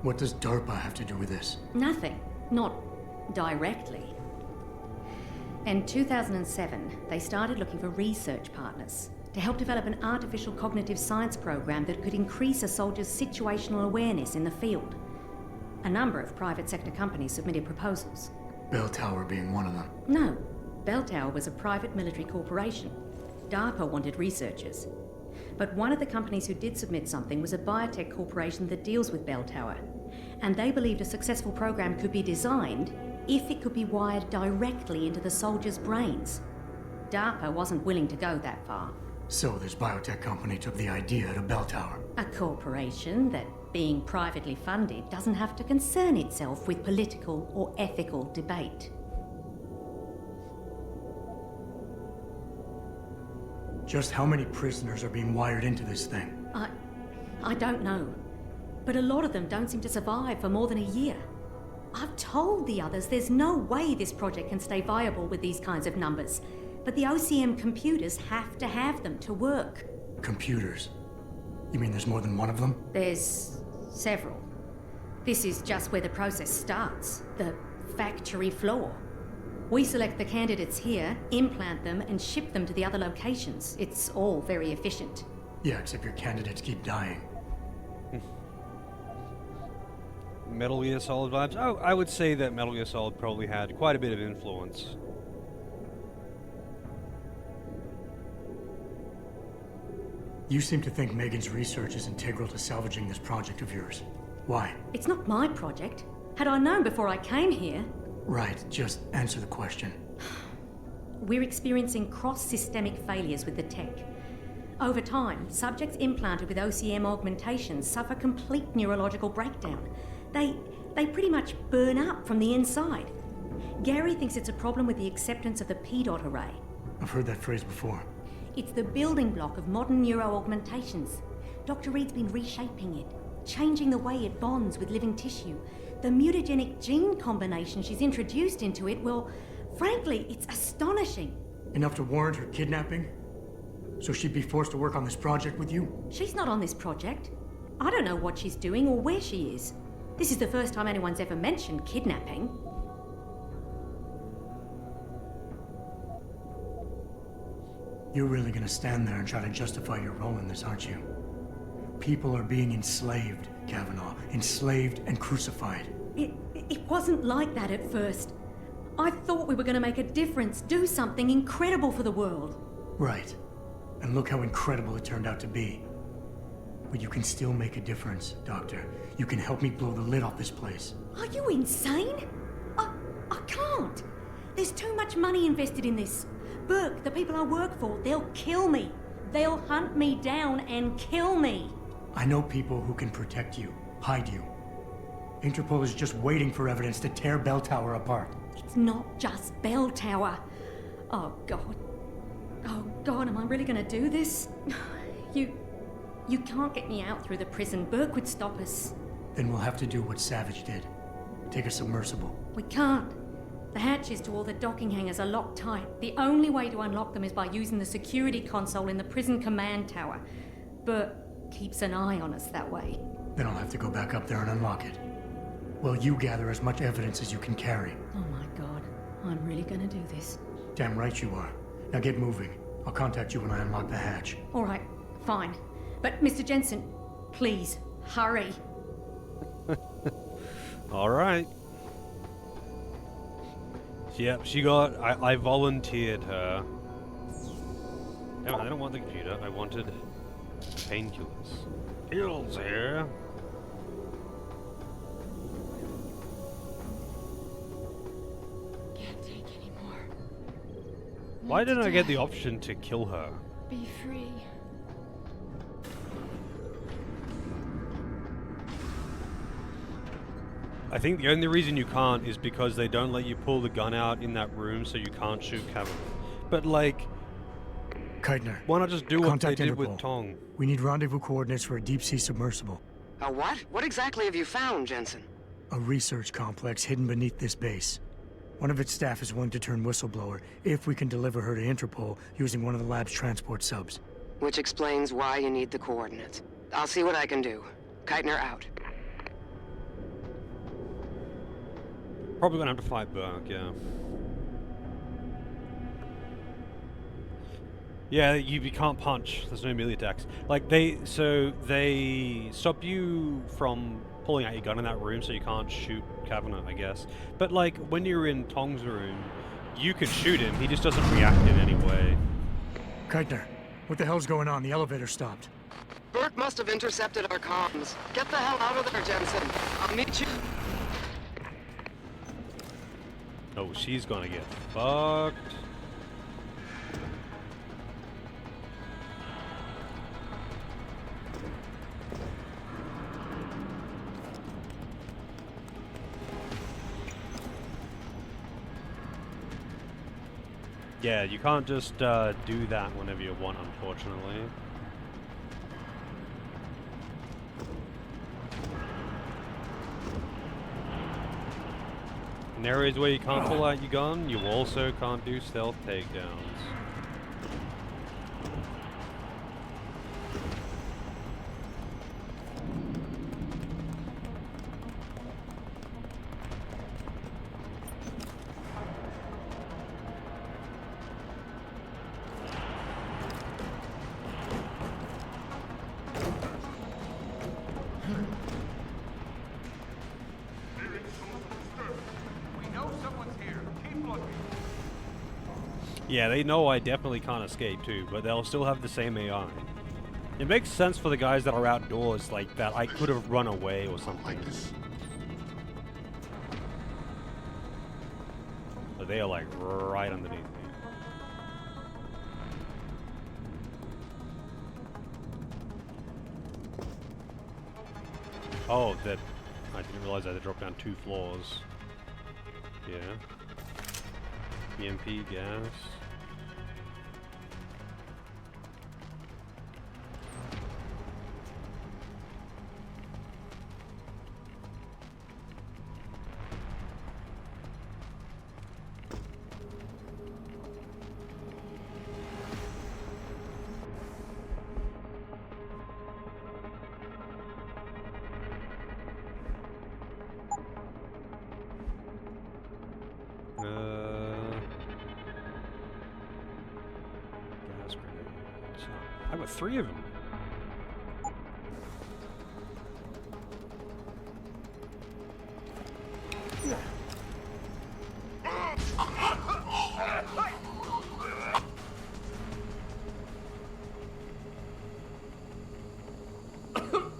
What does DARPA have to do with this? Nothing. Not directly. In 2007, they started looking for research partners to help develop an artificial cognitive science program that could increase a soldier's situational awareness in the field. A number of private sector companies submitted proposals. Bell Tower being one of them. No, Bell Tower was a private military corporation. DARPA wanted researchers. But one of the companies who did submit something was a biotech corporation that deals with Bell Tower. And they believed a successful program could be designed if it could be wired directly into the soldiers' brains. DARPA wasn't willing to go that far. So this biotech company took the idea to Bell Tower. A corporation that, being privately funded, doesn't have to concern itself with political or ethical debate. Just how many prisoners are being wired into this thing? I don't know. But a lot of them don't seem to survive for more than a year. I've told the others there's no way this project can stay viable with these kinds of numbers. But the OCM computers have to have them to work. Computers? You mean there's more than one of them? There's several. This is just where the process starts. The factory floor. We select the candidates here, implant them, and ship them to the other locations. It's all very efficient. Yeah, except your candidates keep dying. Metal Gear Solid vibes? Oh, I would say that Metal Gear Solid probably had quite a bit of influence. You seem to think Megan's research is integral to salvaging this project of yours. Why? It's not my project. Had I known before I came here... Right, just answer the question. we're experiencing cross-systemic failures with the tech. Over time, subjects implanted with OCM augmentations suffer complete neurological breakdown. They pretty much burn up from the inside. Gary thinks it's a problem with the acceptance of the P-dot array. I've heard that phrase before. It's the building block of modern neuro-augmentations. Dr. Reed's been reshaping it, changing the way it bonds with living tissue. The mutagenic gene combination she's introduced into it, well, frankly, it's astonishing. Enough to warrant her kidnapping? So she'd be forced to work on this project with you? She's not on this project. I don't know what she's doing or where she is. This is the first time anyone's ever mentioned kidnapping. You're really gonna stand there and try to justify your role in this, aren't you? People are being enslaved, Kavanaugh. Enslaved and crucified. It wasn't like that at first. I thought we were going to make a difference, do something incredible for the world. Right. And look how incredible it turned out to be. But you can still make a difference, Doctor. You can help me blow the lid off this place. Are you insane? I can't. There's too much money invested in this. Burke, the people I work for, they'll kill me. They'll hunt me down and kill me. I know people who can protect you, hide you. Interpol is just waiting for evidence to tear Bell Tower apart. It's not just Bell Tower. Oh, God. Oh, God, am I really going to do this? You can't get me out through the prison. Burke would stop us. Then we'll have to do what Savage did. Take a submersible. We can't. The hatches to all the docking hangars are locked tight. The only way to unlock them is by using the security console in the prison command tower. Burke keeps an eye on us that way. Then I'll have to go back up there and unlock it. Well, you gather as much evidence as you can carry. Oh my God, I'm really gonna do this. Damn right you are. Now get moving. I'll contact you when I unlock the hatch. All right, fine. But Mr. Jensen, please, hurry. All right. Yep, she got... I volunteered her. No, I don't want the computer. I wanted painkillers. Pills here. Can't take any more. Why didn't I get the option to kill her? Be free. I think the only reason you can't is because they don't let you pull the gun out in that room, so you can't shoot Kavanaugh. But like... Keitner. Why not just do what they Contact did Interpol. with Tong? We need rendezvous coordinates for a deep-sea submersible. A what? What exactly have you found, Jensen? A research complex hidden beneath this base. One of its staff is willing to turn whistleblower if we can deliver her to Interpol using one of the lab's transport subs. Which explains why you need the coordinates. I'll see what I can do. Keitner out. Probably gonna have to fight Burke, yeah. Yeah, you can't punch. There's no melee attacks. Like, they stop you from pulling out your gun in that room, so you can't shoot Kavanaugh, I guess. But, like, when you're in Tong's room, you could shoot him. He just doesn't react in any way. Keitner, what the hell's going on? The elevator stopped. Burke must have intercepted our comms. Get the hell out of there, Jensen. I'll meet you. Oh, she's gonna get fucked. Yeah, you can't just do that whenever you want, unfortunately. In areas where you can't pull out your gun, you also can't do stealth takedowns. Yeah, they know I definitely can't escape too, but they'll still have the same AI. It makes sense for the guys that are outdoors like that. I could have run away or something. But they are like right underneath me. Oh, that... I didn't realize I had to drop down 2 floors. Yeah. EMP, gas... gas grenades. I got 3 of them.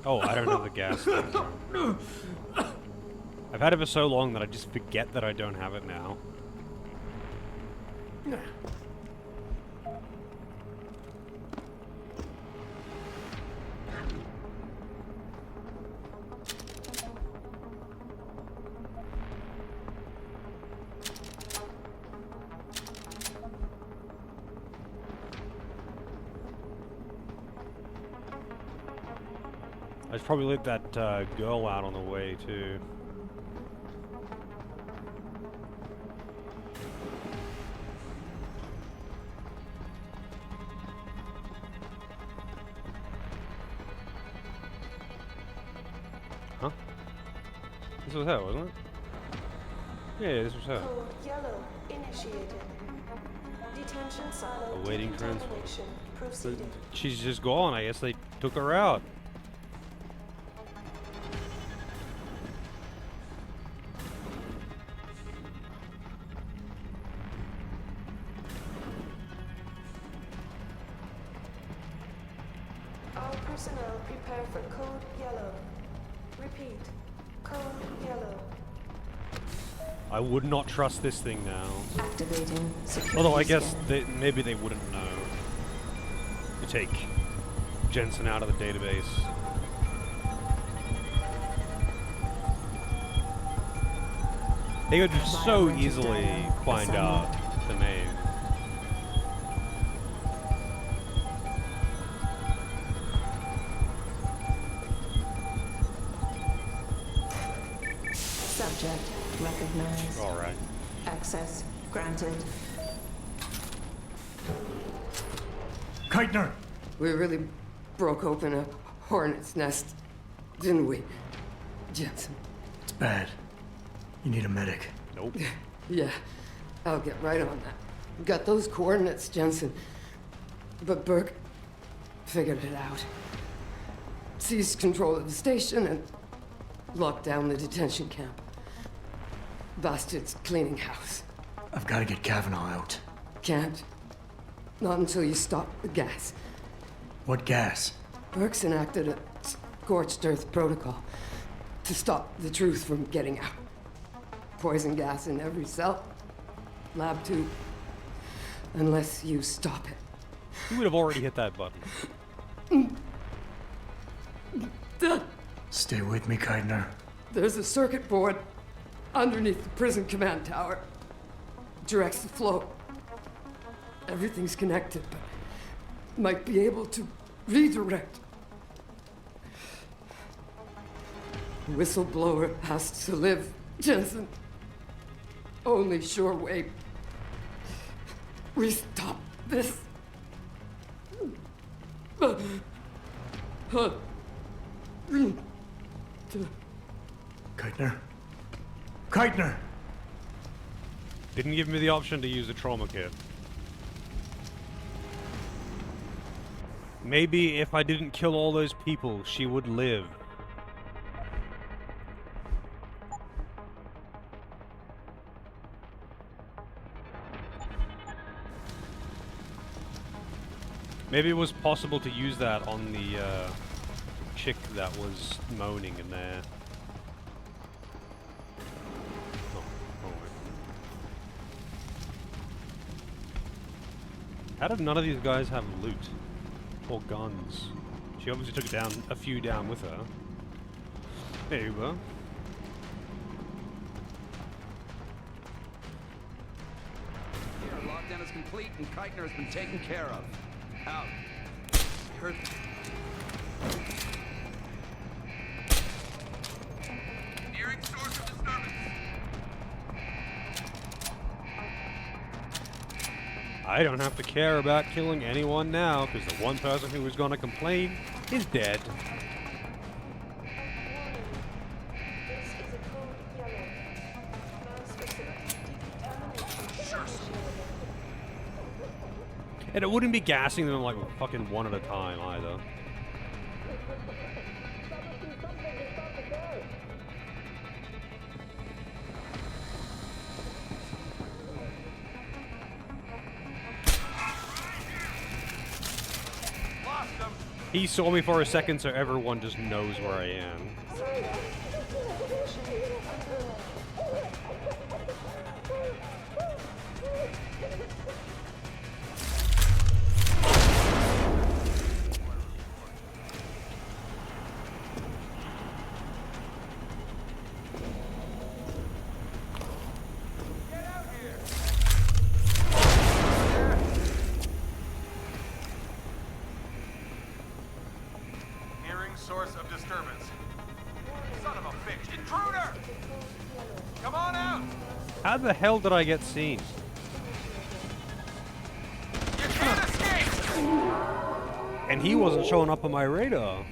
Oh, I don't have the gas thing. I've had it for so long that I just forget that I don't have it now. I should probably let that girl out on the way too. Huh? This was her, wasn't it? Yeah, this was her. Code yellow initiated. Detention silo Awaiting transfer. decontamination proceeding. She's just gone. I guess they took her out. All personnel prepare for code yellow. Repeat. Code yellow. I would not trust this thing now. Activating security Although I guess scan. maybe they wouldn't know to take Jensen out of the database. They could so easily find out the name. Subject recognized. All right. Access granted. Keitner! We really broke open a hornet's nest, didn't we, Jensen? It's bad. You need a medic. Nope. Yeah, I'll get right on that. Got those coordinates, Jensen. But Burke figured it out. Seized control of the station and locked down the detention camp. Bastard's cleaning house. I've got to get Kavanaugh out. Can't. Not until you stop the gas. What gas? Burke's enacted a scorched earth protocol to stop the truth from getting out. Poison gas in every cell. Lab tube. Unless you stop it. You would have already hit that button. Stay with me, Keitner. There's a circuit board underneath the prison command tower. Directs the flow. Everything's connected, but might be able to redirect. The whistleblower has to live, Jensen. Only sure way we stop this. Keitner? Keitner! Didn't give me the option to use a trauma kit. Maybe if I didn't kill all those people, she would live. Maybe it was possible to use that on the chick that was moaning in there. Oh, wrong way. How did none of these guys have loot? Or guns? She obviously took down a few down with her. There you go. Here, lockdown is complete and Keitner has been taken care of. Out. Heard. Nearing source of disturbance. I don't have to care about killing anyone now, because the one person who was gonna complain is dead. And it wouldn't be gassing them like fucking one at a time either. He saw me for a second, so everyone just knows where I am. Source of disturbance. Son of a bitch! Intruder! Come on out! How the hell did I get seen? You can't escape! And he wasn't showing up on my radar.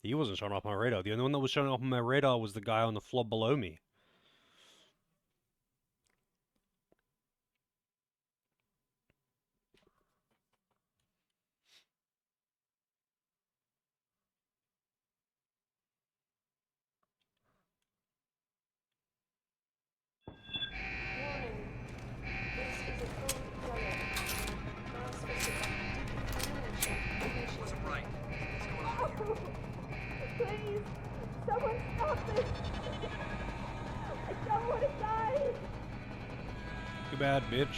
He wasn't showing up on my radar. The only one that was showing up on my radar was the guy on the floor below me. Please, someone stop this. I don't want to die. Too bad, bitch.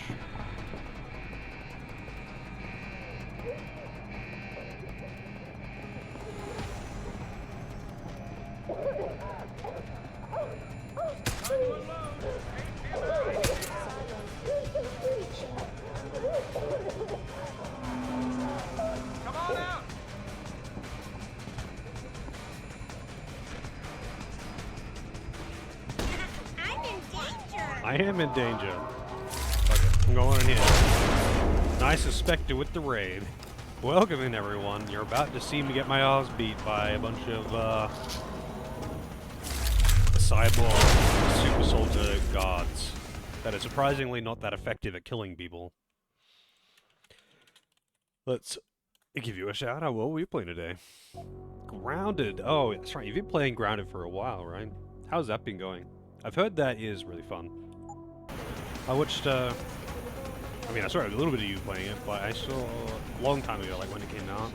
Come on out! I am in danger. Okay, I'm going in here. I suspected with the raid. Welcome in, everyone. You're about to see me get my ass beat by a bunch of, cyborg super soldier guards that are surprisingly not that effective at killing people. Let's give you a shout out. What were you playing today? Grounded. Oh, that's right. You've been playing Grounded for a while, right? How's that been going? I've heard that is really fun. I watched, I saw a little bit of you playing it, but I saw a long time ago, like when it came out,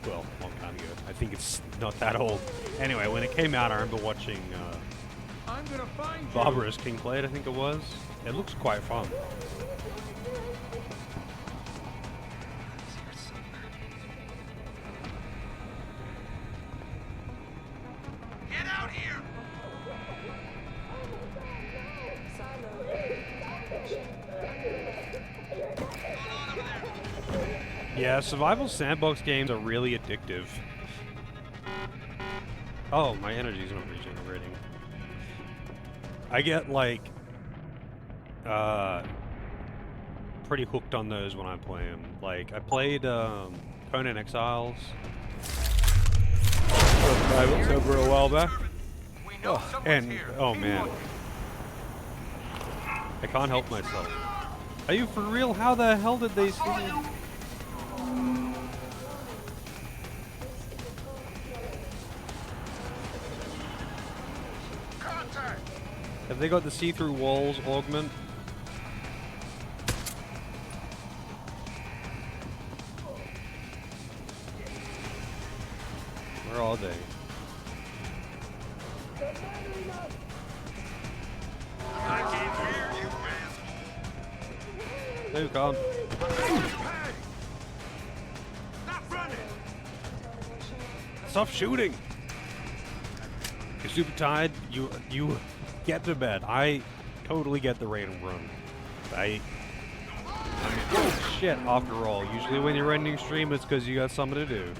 well, a long time ago. I think it's not that old. Anyway, when it came out, I remember watching, I'm gonna find you. Barbara's King played, I think it was. It looks quite fun. Get out here! Yeah, survival sandbox games are really addictive. Oh, my energy's not regenerating. I get, like, pretty hooked on those when I play them. Like, I played, Conan Exiles on a private server a while back. Oh, and, oh man. I can't help myself. Are you for real? How the hell did they see me? Have they got the see-through walls augment? Where are they? I can't hear you, man. Who can't? That's Stop shooting! You're super tired. You get to bed. I totally get the raid and run. I mean, oh shit, after all. Usually when you're ending stream, it's because you got something to do.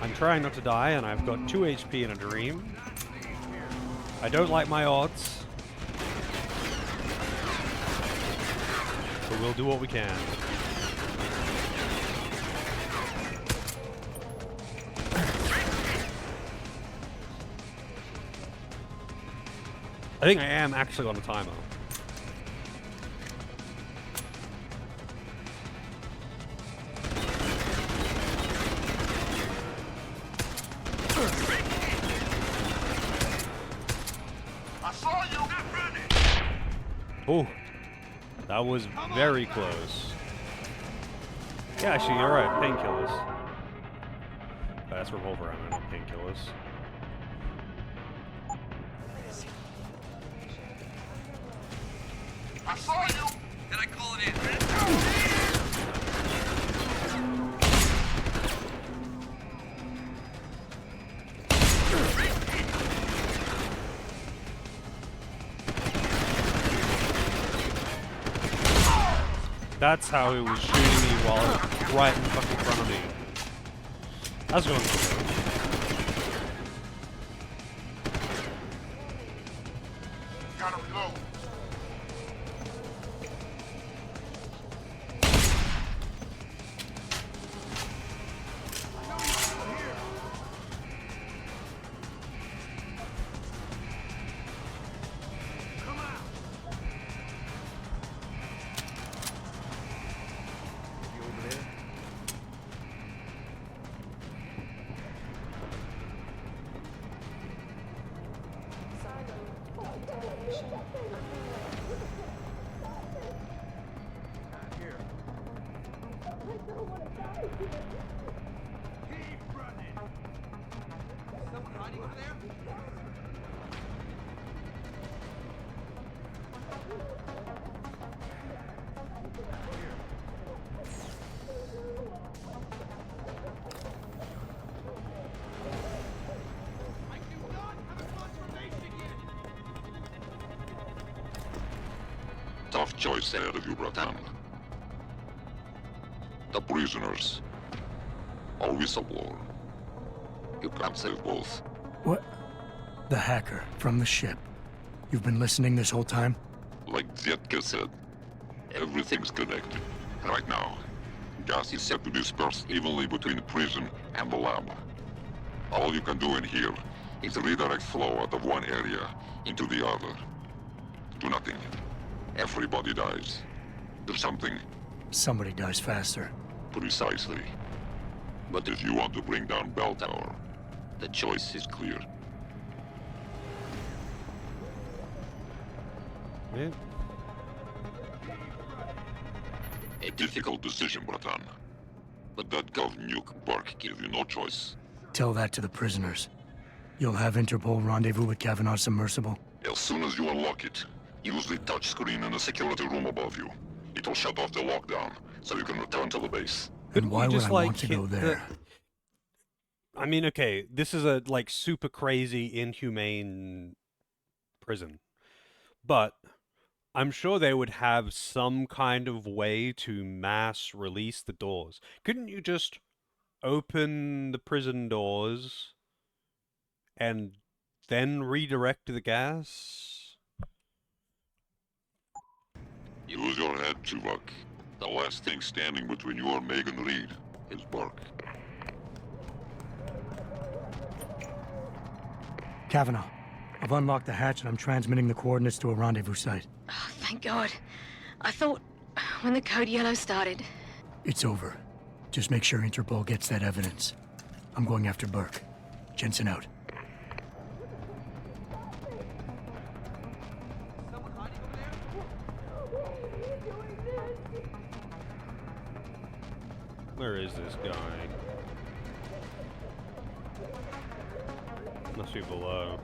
I'm trying not to die, and I've got 2 HP in a dream. I don't like my odds. But we'll do what we can. I think I am actually on a timer. I saw you. Oh, that was very close. Yeah, actually, you're right. Painkillers. That's revolver ammo, not painkillers. I saw you. Then I call it in. That's how he was shooting me while right in fucking front of me. That's going good. Gotta reload. Tough choice ahead of you, Bratan. The prisoners. Or whistleblower. You can't save both. What? The hacker from the ship. You've been listening this whole time? Like Zetka said, everything's connected. Right now, gas is set to disperse evenly between the prison and the lab. All you can do in here is redirect flow out of one area into the other. Do nothing. Everybody dies. Do something. Somebody dies faster. Precisely. But if you want to bring down Bell Tower, the choice is clear. Yeah. A difficult decision, Bratan. But that Gov Nuke Bark gave you no choice. Tell that to the prisoners. You'll have Interpol rendezvous with Kavanaugh's submersible? As soon as you unlock it, use the touchscreen in the security room above you. It'll shut off the lockdown, so you can return to the base. And why would I like want to go there? I mean, okay, this is a, like, super crazy, inhumane prison. But I'm sure they would have some kind of way to mass release the doors. Couldn't you just open the prison doors and then redirect the gas? Use your head, Chuvak. The last thing standing between you and Megan Reed is Bark. Kavanaugh, I've unlocked the hatch and I'm transmitting the coordinates to a rendezvous site. Oh, thank God. I thought when the code yellow started... It's over. Just make sure Interpol gets that evidence. I'm going after Burke. Jensen out. Where is this guy? Must be below.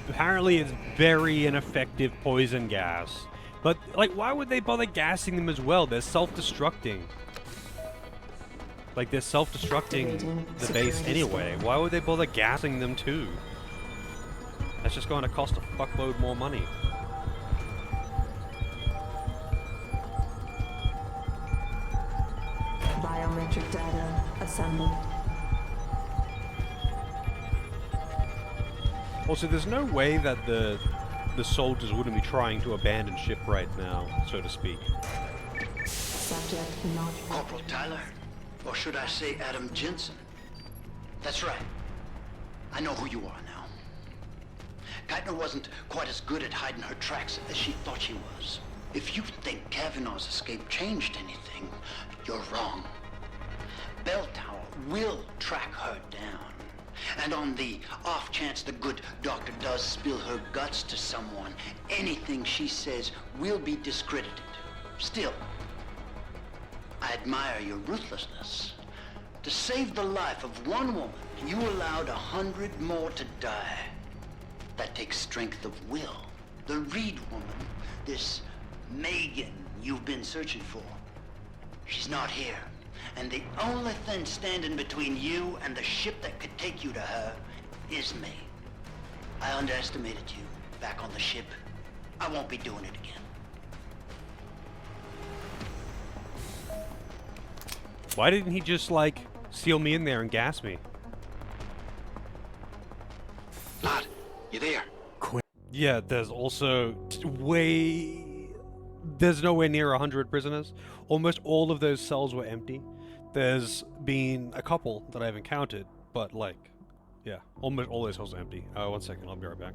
apparently it's very ineffective poison gas. But, like, why would they bother gassing them as well? They're self-destructing. Like, they're self-destructing the base anyway. Why would they bother gassing them too? That's just going to cost a fuckload more money. Biometric data assembled. Also, there's no way that the soldiers wouldn't be trying to abandon ship right now, so to speak. Subject not. Corporal Tyler? Or should I say Adam Jensen? That's right. I know who you are now. Keitner wasn't quite as good at hiding her tracks as she thought she was. If you think Kavanaugh's escape changed anything, you're wrong. Bell Tower will track her down. And on the off chance the good doctor does spill her guts to someone, anything she says will be discredited. Still, I admire your ruthlessness. To save the life of one woman, you allowed 100 more to die. That takes strength of will. The Reed woman, this Megan you've been searching for, she's not here. And the only thing standing between you and the ship that could take you to her is me. I underestimated you back on the ship. I won't be doing it again. Why didn't he just, like, seal me in there and gas me? Lad, you there? Yeah, there's also there's nowhere near 100 prisoners. Almost all of those cells were empty. There's been a couple that I've encountered, but, like, yeah, almost all those cells are empty. 1 second, I'll be right back.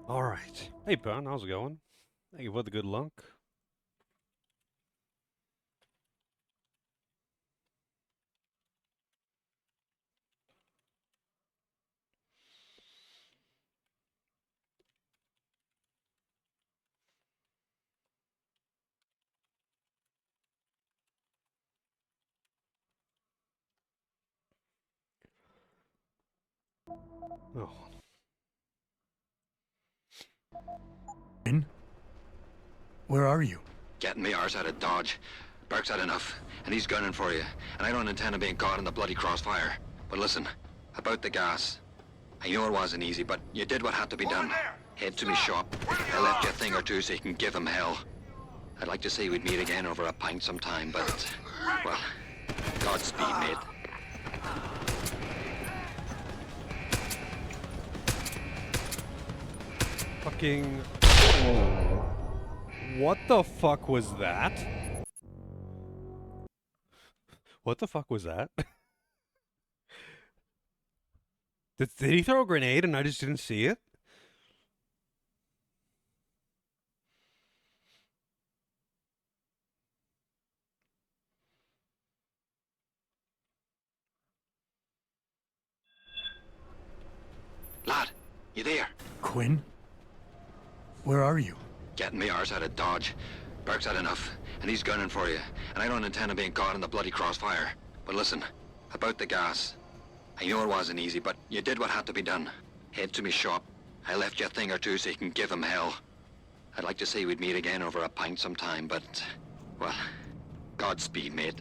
Alright. Hey, Bun, how's it going? Thank you for the good luck. Oh. Where are you? Getting me arse out of Dodge. Burke's had enough, and he's gunning for you. And I don't intend on being caught in the bloody crossfire. But listen, about the gas. I know it wasn't easy, but you did what had to be done. Head to me shop. I left you a thing or two so you can give him hell. I'd like to say we'd meet again over a pint sometime, but, well, Godspeed, mate. Fucking... What the fuck was that? What the fuck was that? Did he throw a grenade and I just didn't see it? You there? Quinn? Where are you? Getting me arse out of Dodge. Burke's had enough, and he's gunning for you. And I don't intend on being caught in the bloody crossfire. But listen, about the gas. I know it wasn't easy, but you did what had to be done. Head to me shop. I left you a thing or two so you can give him hell. I'd like to say we'd meet again over a pint sometime, but... well, Godspeed, mate.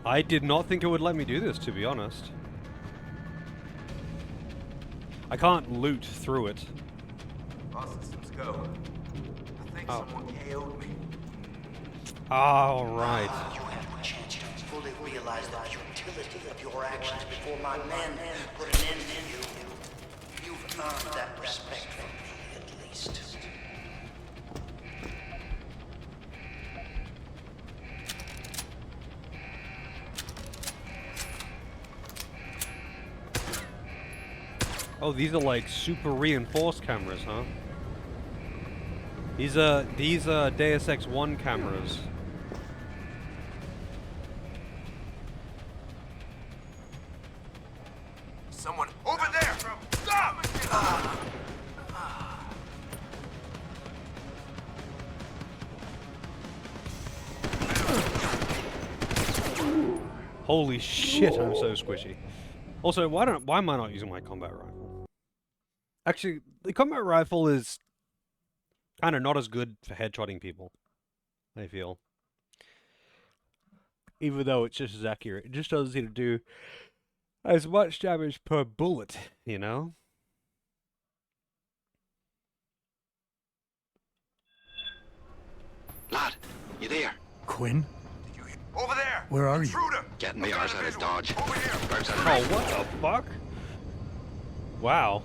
I did not think it would let me do this, to be honest. I can't loot through it. All systems go. I think someone KO'd me. Oh, right. You have the chance to fully realize the futility of your actions before my men put an end to you. You've earned that respect from me, at least. Oh, these are like super reinforced cameras, huh? These are Deus Ex 1 cameras. Someone over there! Stop! Holy shit, I'm so squishy. Also, why am I not using my combat rifle? Actually, the combat rifle is kind of not as good for headshotting people, I feel. Even though it's just as accurate. It just doesn't seem to do as much damage per bullet, you know? Lad, you there? Quinn? Over there! Where are you? Intruder! Getting me arse out of Dodge. Burke's had Oh, enough. what the fuck? Wow.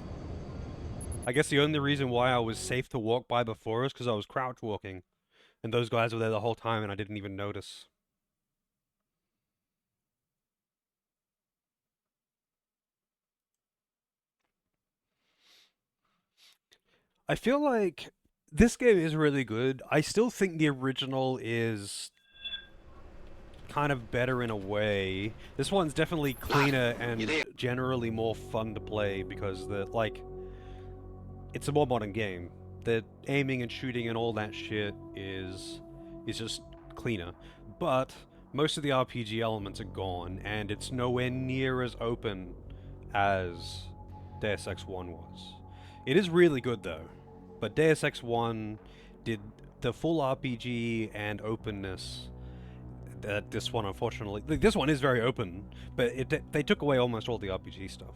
I guess the only reason why I was safe to walk by before is because I was crouch walking. And those guys were there the whole time and I didn't even notice. I feel like this game is really good. I still think the original is kind of better in a way. This one's definitely cleaner and generally more fun to play because it's a more modern game. The aiming and shooting and all that shit is just cleaner. But most of the RPG elements are gone and it's nowhere near as open as Deus Ex 1 was. It is really good though. But Deus Ex 1 did the full RPG and openness that this one, unfortunately... this one is very open, but they took away almost all the RPG stuff.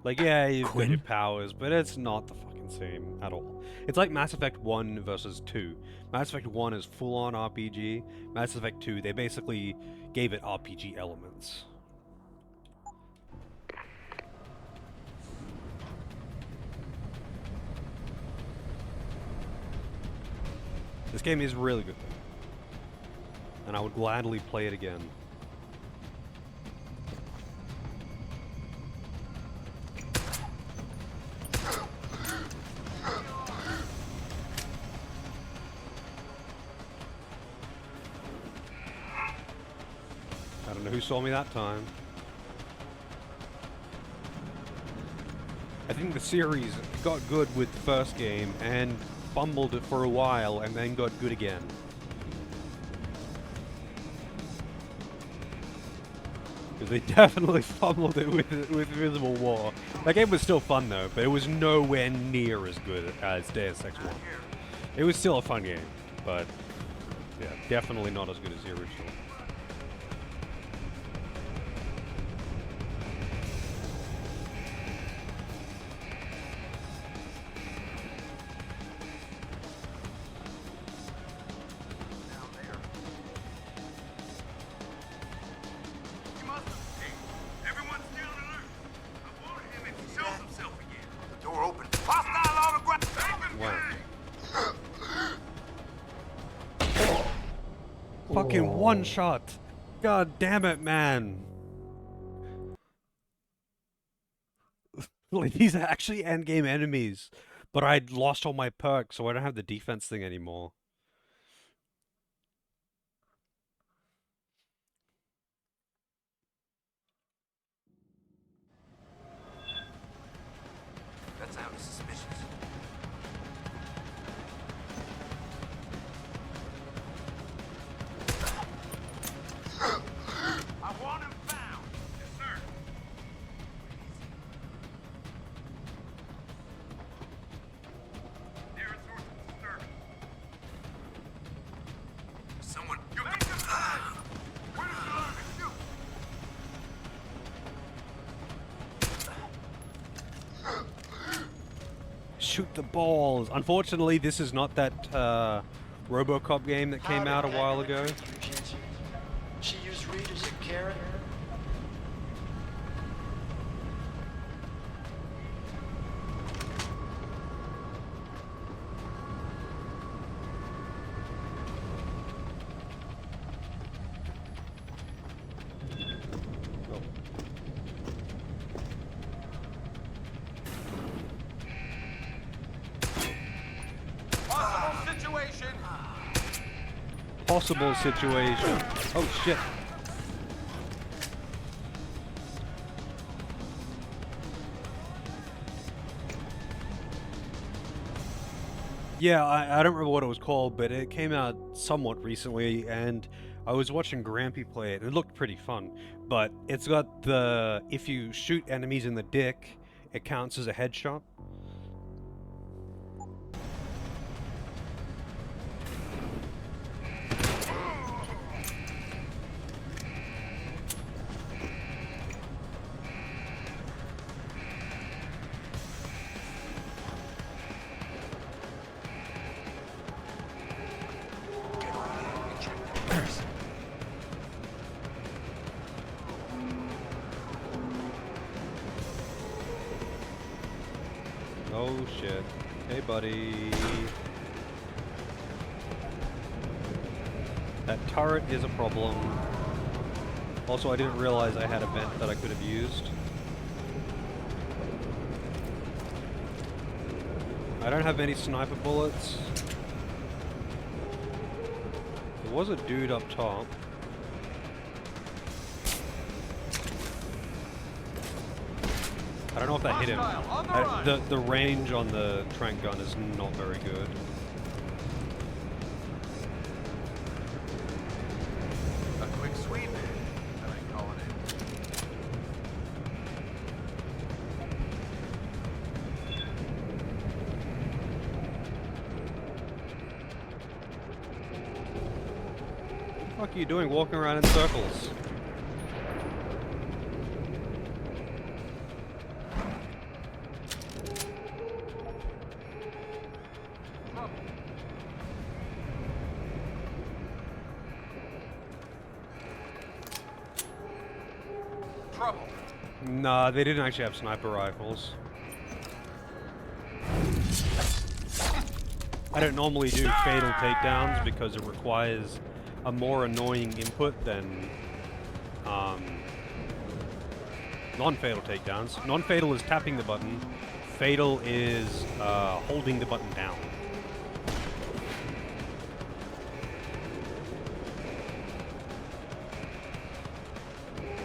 Like, yeah, you've got your powers, but it's not the fucking same at all. It's like Mass Effect 1 versus 2. Mass Effect 1 is full-on RPG. Mass Effect 2, they basically gave it RPG elements. This game is really good, though. And I would gladly play it again. I don't know who saw me that time. I think the series got good with the first game and fumbled it for a while and then got good again. Because they definitely fumbled it with Invisible War. That game was still fun though, but it was nowhere near as good as Deus Ex 1. It was still a fun game, but yeah, definitely not as good as the original. Fucking one shot. God damn it, man. Like, these are actually endgame enemies. But I'd lost all my perks, so I don't have the defense thing anymore. That sounded suspicious. I want him found. Yes, sir. Nearest source of disturbance. Someone. You make them fast. Where did you learn to shoot? Shoot the balls. Unfortunately, this is not that RoboCop game that came out a while ago. She used Reed as a carrot. Possible situation. Possible situation. Oh shit. Yeah, I don't remember what it was called, but it came out somewhat recently, and I was watching Grampy play it, and it looked pretty fun. But it's got the... if you shoot enemies in the dick, it counts as a headshot. Oh shit. Hey buddy. That turret is a problem. Also, I didn't realize I had a vent that I could have used. I don't have any sniper bullets. There was a dude up top. I don't know if that hit him. The range on the tranq gun is not very good. A quick sweep. I ain't calling it. What the fuck are you doing walking around in circles? Trouble. Nah, they didn't actually have sniper rifles. I don't normally do fatal takedowns because it requires a more annoying input than non-fatal takedowns. Non-fatal is tapping the button. Fatal is holding the button down.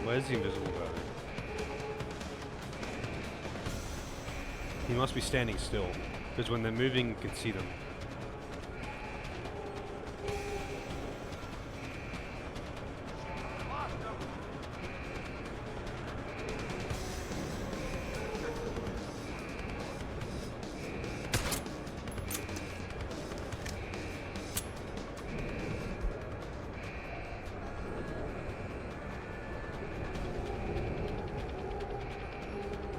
Where's the invisible guy? He must be standing still, because when they're moving, you can see them.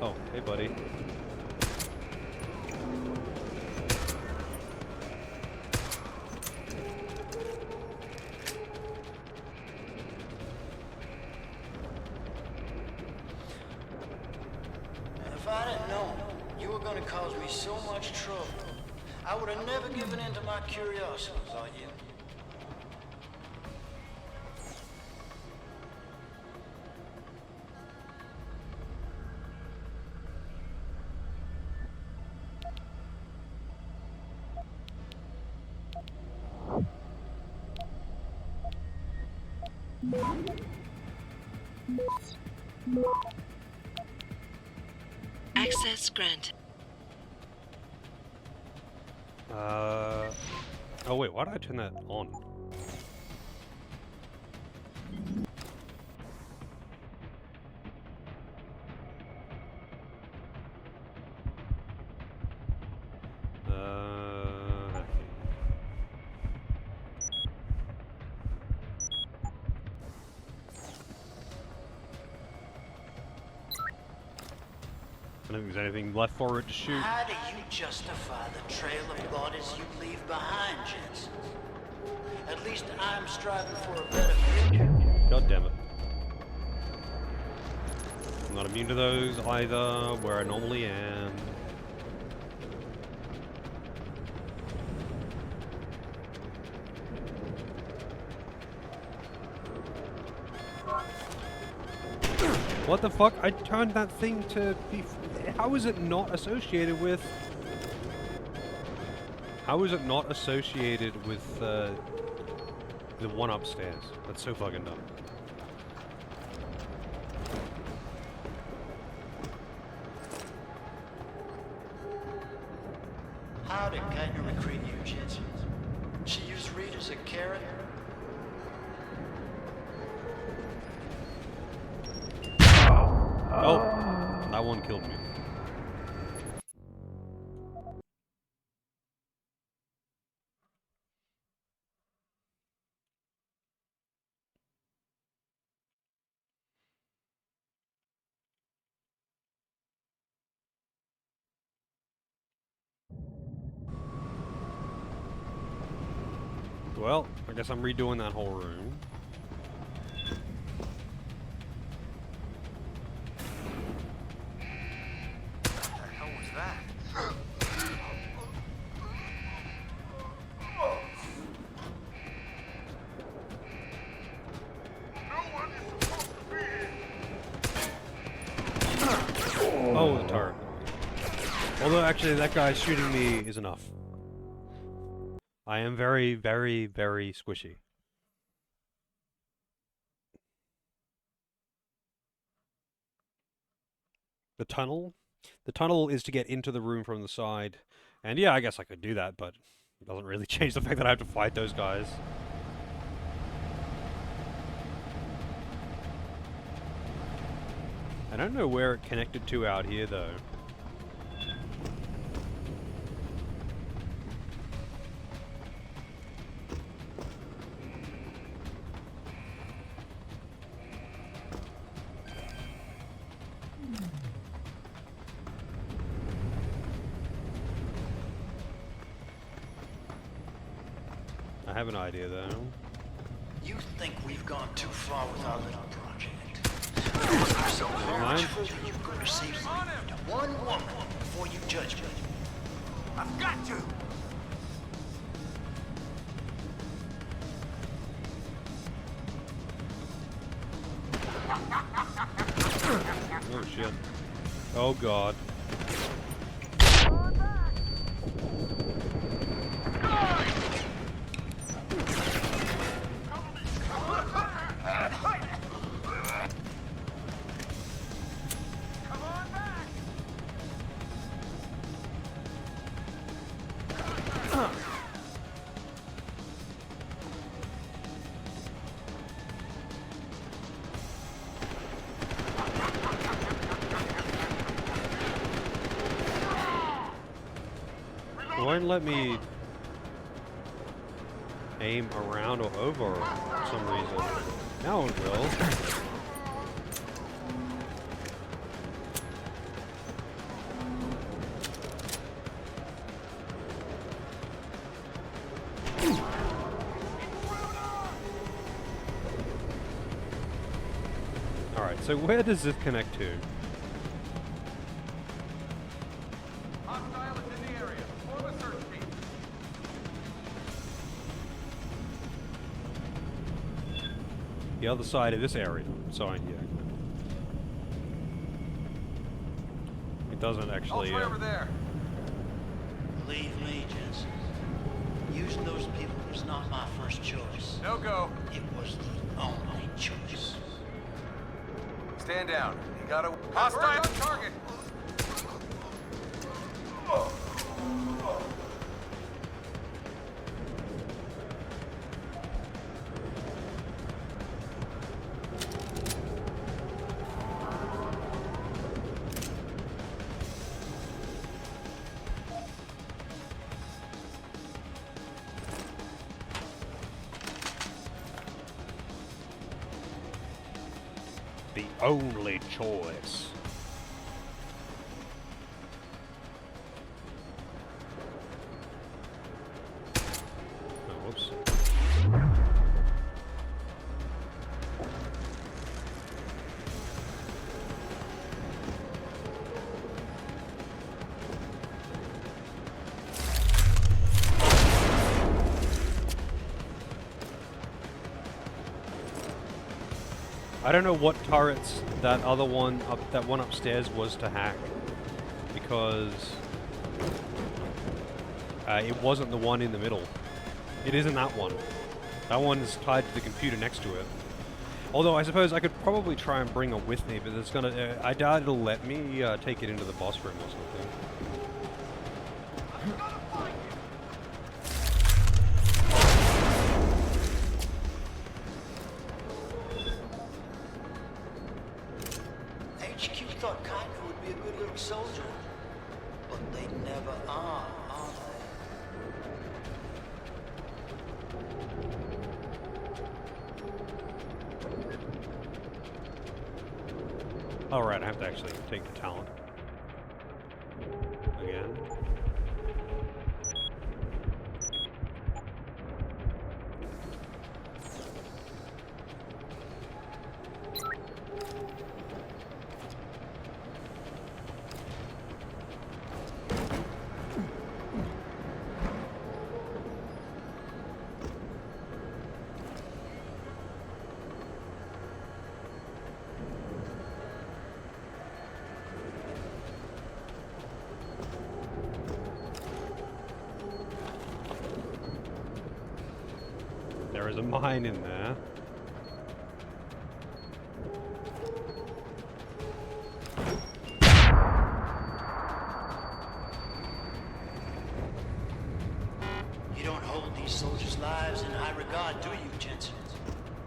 Oh, hey buddy. If I didn't know you were going to cause me so much trouble, I would have never given in to my curiosity about you. Access granted. Oh wait, why did I turn that on? I don't think there's anything left for it to shoot. How do you justify the trail of bodies you leave behind, Jensen? At least I'm striving for a better future. God damn it. I'm not immune to those either, where I normally am. What the fuck? I turned that thing to be... How is it not associated with... How is it not associated with, the one upstairs? That's so fucking dumb. How did Keitner recruit you, Jensen? She used Reed as a carrot? Oh, that one killed me. Well, I guess I'm redoing that whole room. Oh, the turret. Although, actually, that guy shooting me is enough. I am very, very, very squishy. The tunnel? The tunnel is to get into the room from the side. And yeah, I guess I could do that, but it doesn't really change the fact that I have to fight those guys. I don't know where it connected to out here, though. I have an idea, though. You think we've gone too far with our little project? So Never how much mind. further you gonna save one woman before you judge me? I've got to! Oh shit. Oh god. It won't let me aim around or over for some reason. Now it will. Alright, so where does this connect to? Hostile is in the area. Form a search team. The other side of this area. So yeah. It doesn't actually. Over there. Believe me, Jensen. Using those people was was not my first choice. No go. It was the only choice. Stand down. You gotta... Hostile on target! The only choice. Oh, whoops. I don't know what turrets that other one that one upstairs was to hack, because it wasn't the one in the middle. It isn't that one. That one is tied to the computer next to it. Although I suppose I could probably try and bring it with me, but it's gonna. I doubt it'll let me take it into the boss room or something. HQ thought Kaito would be a good little soldier, but they never are they? Alright, I have to actually take the talent. Again. There is a mine in there. You don't hold these soldiers' lives in high regard, do you, Jensen?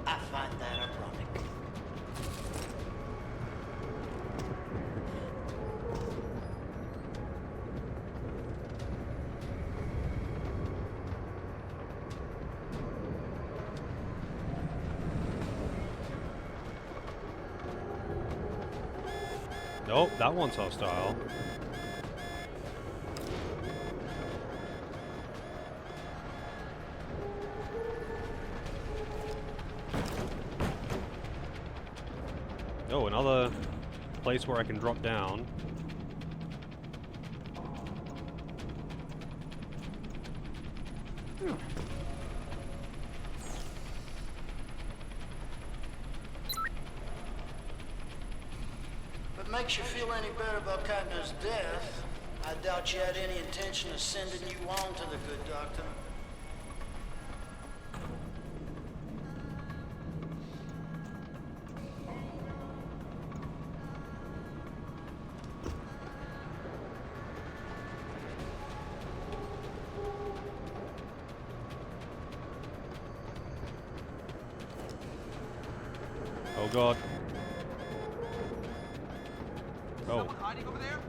I find that ironic. Nope, that one's hostile. Oh, another place where I can drop down. If it makes you feel any better about Kaitner's death, I doubt you had any intention of sending you on to the good doctor. Oh god. Oh. Someone hiding over there?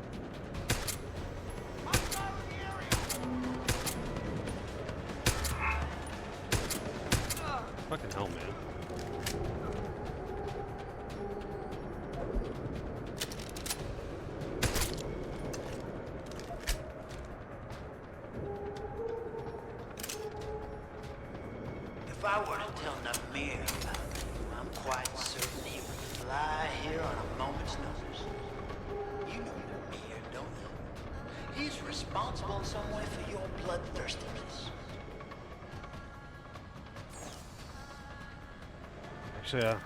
Fucking hell, man. If I were to tell Namir about it, I'm quite certain he would fly here on a moment's notice. You know Namir, don't you? He's responsible in some way for your bloodthirstiness. Actually, I'm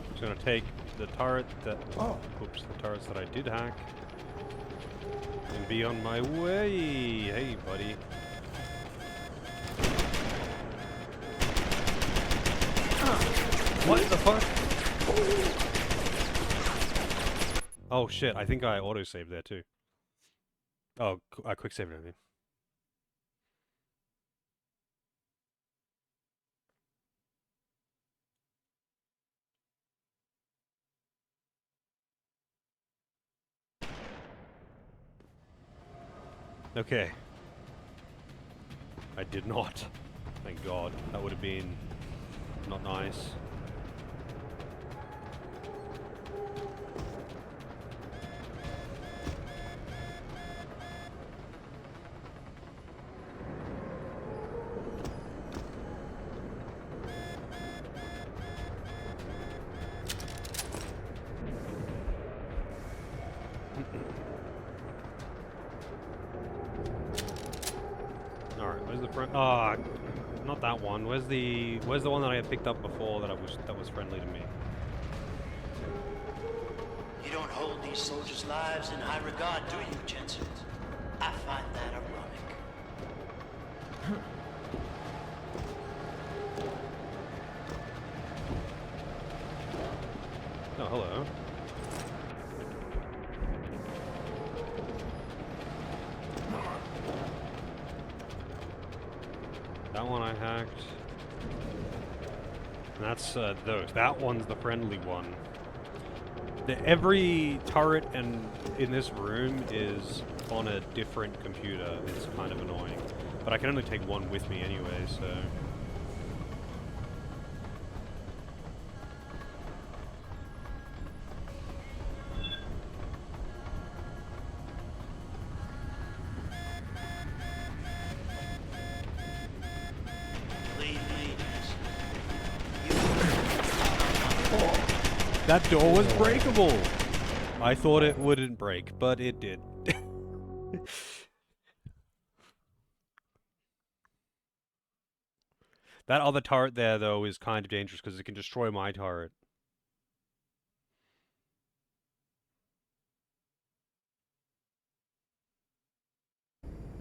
just gonna take the turret that, oops, the turrets that I did hack, and be on my way. Hey, buddy. What the fuck? Oh shit, I think I auto-saved there too. Oh, I quick-saved everything. Okay. I did not. Thank God. That would have been not nice. Alright, where's the friend? Ah, not that one. Where's the one that I had picked up before that was friendly to me? You don't hold these soldiers' lives in high regard, do you, Jensen? I find that ironic. Oh, hello. That one I hacked. And that's those. That one's the friendly one. Every turret in this room is on a different computer. It's kind of annoying. But I can only take one with me anyway, so... That door was breakable! I thought it wouldn't break, but it did. That other turret there, though, is kind of dangerous because it can destroy my turret.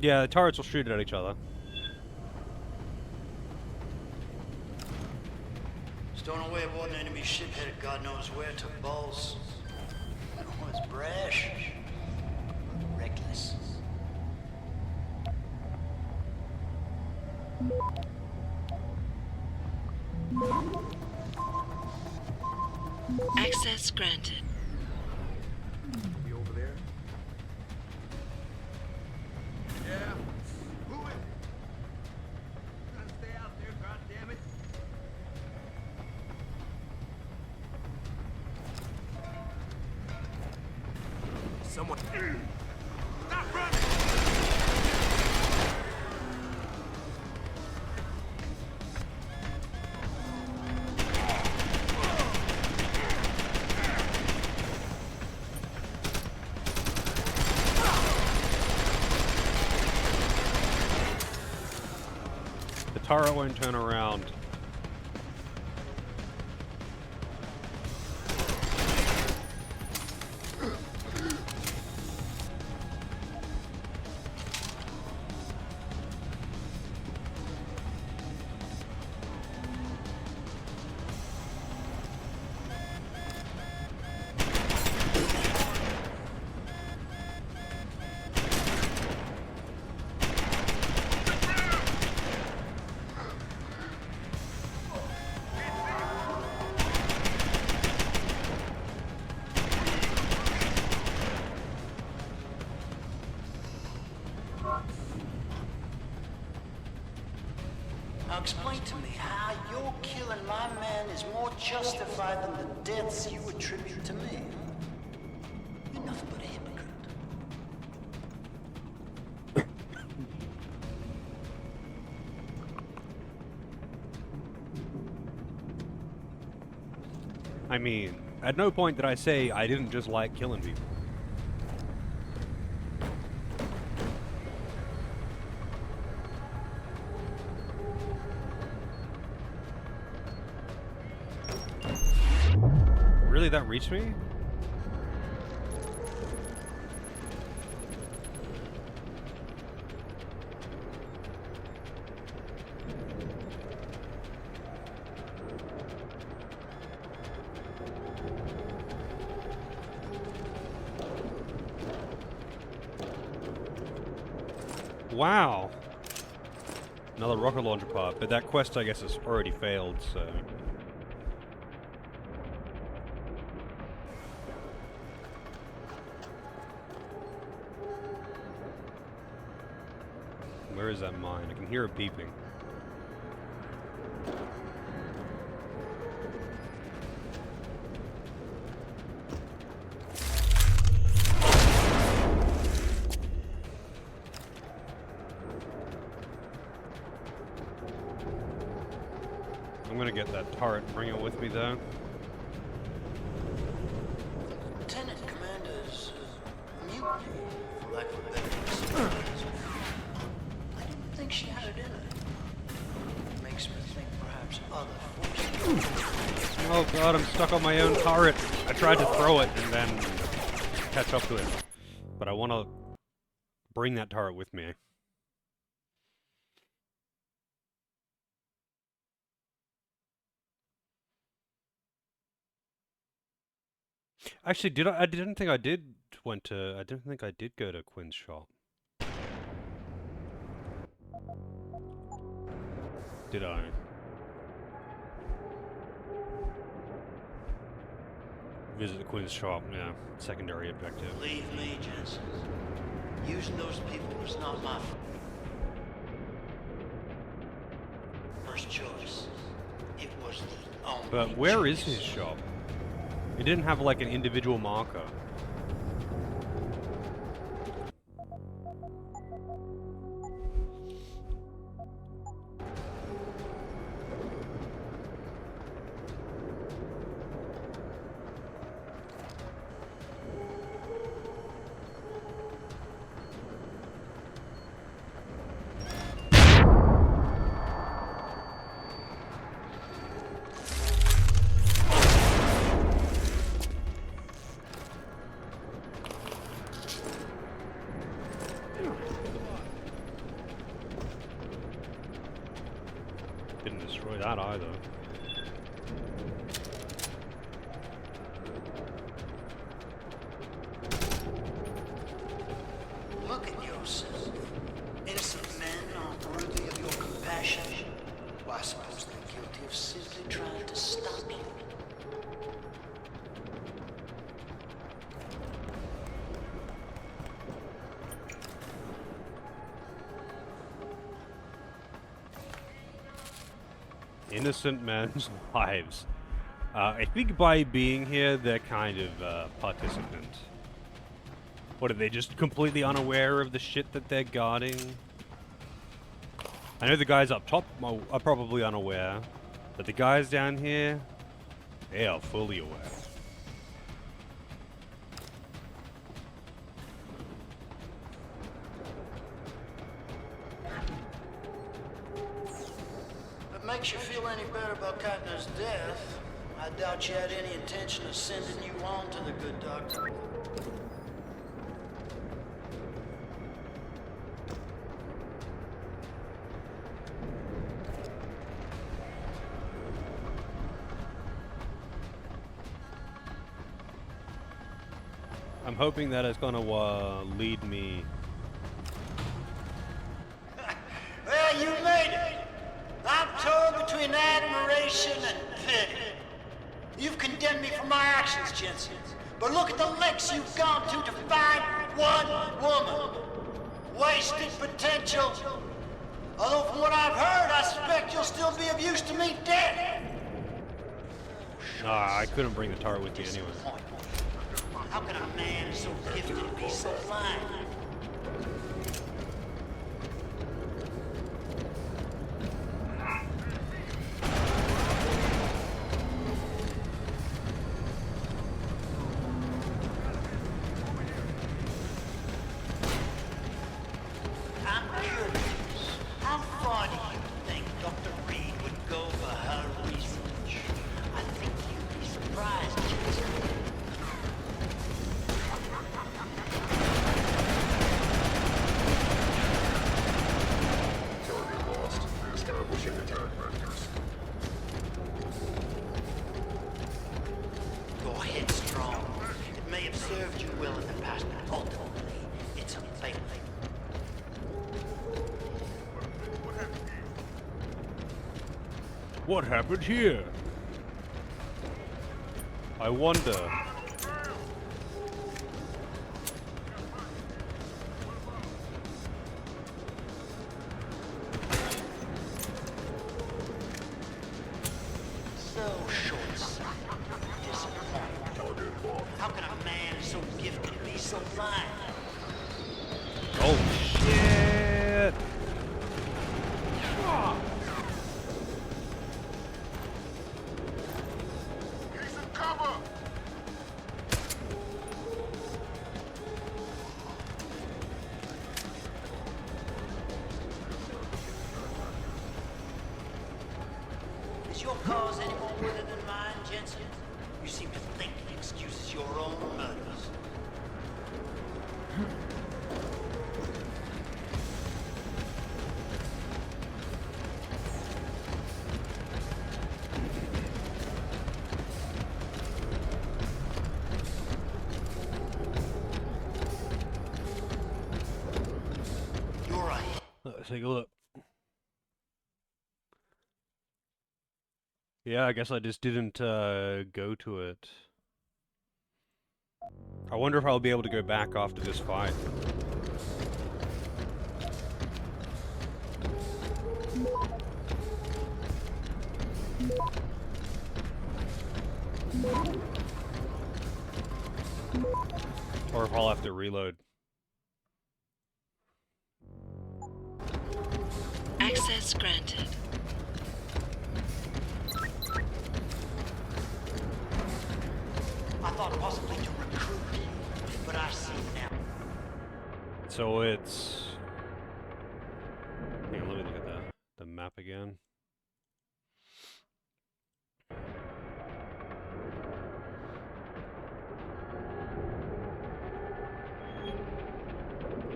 Yeah, the turrets will shoot at each other. Stowing away aboard an enemy ship headed God knows where took balls. It was brash, but reckless. Access granted. You over there? Yeah. Move it. Gotta stay out there, goddammit. Someone. Stop running! The turret won't turn around. Now explain to me how your killing my man is more justified than the deaths you attribute to me. You're nothing but a hypocrite. I mean, at no point did I say I didn't just like killing people. Really, that reached me? Wow. Another rocket launcher part, but that quest I guess has already failed, so... Where is that mine? I can hear it beeping. I'm gonna get that turret and bring it with me though. Lieutenant Commander's mutiny, for lack of a better explanation. I didn't think she had it in her. Makes me think perhaps other forces. Oh god, I'm stuck on my own turret. I tried to throw it and then catch up to it. But I want to bring that turret with me. Actually, I didn't think I did go to Quinn's shop. Did I? Visit the Quinn's shop, yeah. Secondary objective. Believe me, Jensen. Using those people was not my first choice. It was the only But where is choice. his shop? It didn't have like an individual marker. Didn't destroy that either. Look at yourself. Innocent men aren't worthy of your compassion. Well, I suppose they're guilty of simply trying to stop you. Innocent men's lives. I think by being here, they're kind of participant. What, are they just completely unaware of the shit that they're guarding? I know the guys up top are probably unaware, but the guys down here, they are fully aware. If it makes you feel any better about Keitner's death, I doubt you had any intention of sending you on to the good doctor. I'm hoping that it's gonna lead me. Well, you made it. I'm torn between admiration and pity. You've condemned me for my actions, Jensen. But look at the lengths you've gone to find one woman. Wasted potential. Although from what I've heard, I suspect you'll still be of use to me dead. Nah, I couldn't bring the turret with me anyway. How can a man so gifted be so blind? I'm curious. How far do you think Dr. Reed would go for her research? I think you'd be surprised, Jason. What happened here? I wonder. So short-sighted, disappointed. How can a man so gifted be so blind? Oh shit! He's in cover! Is your cause any more worthy than mine, Jensen? You seem to think it excuses your own murders. You're right. Let's take a look. Yeah, I guess I just didn't go to it. I wonder if I'll be able to go back after this fight. Or if I'll have to reload. Access granted. I thought possibly to recruit you, but I see now. So it's... Hang on, let me look at the map again.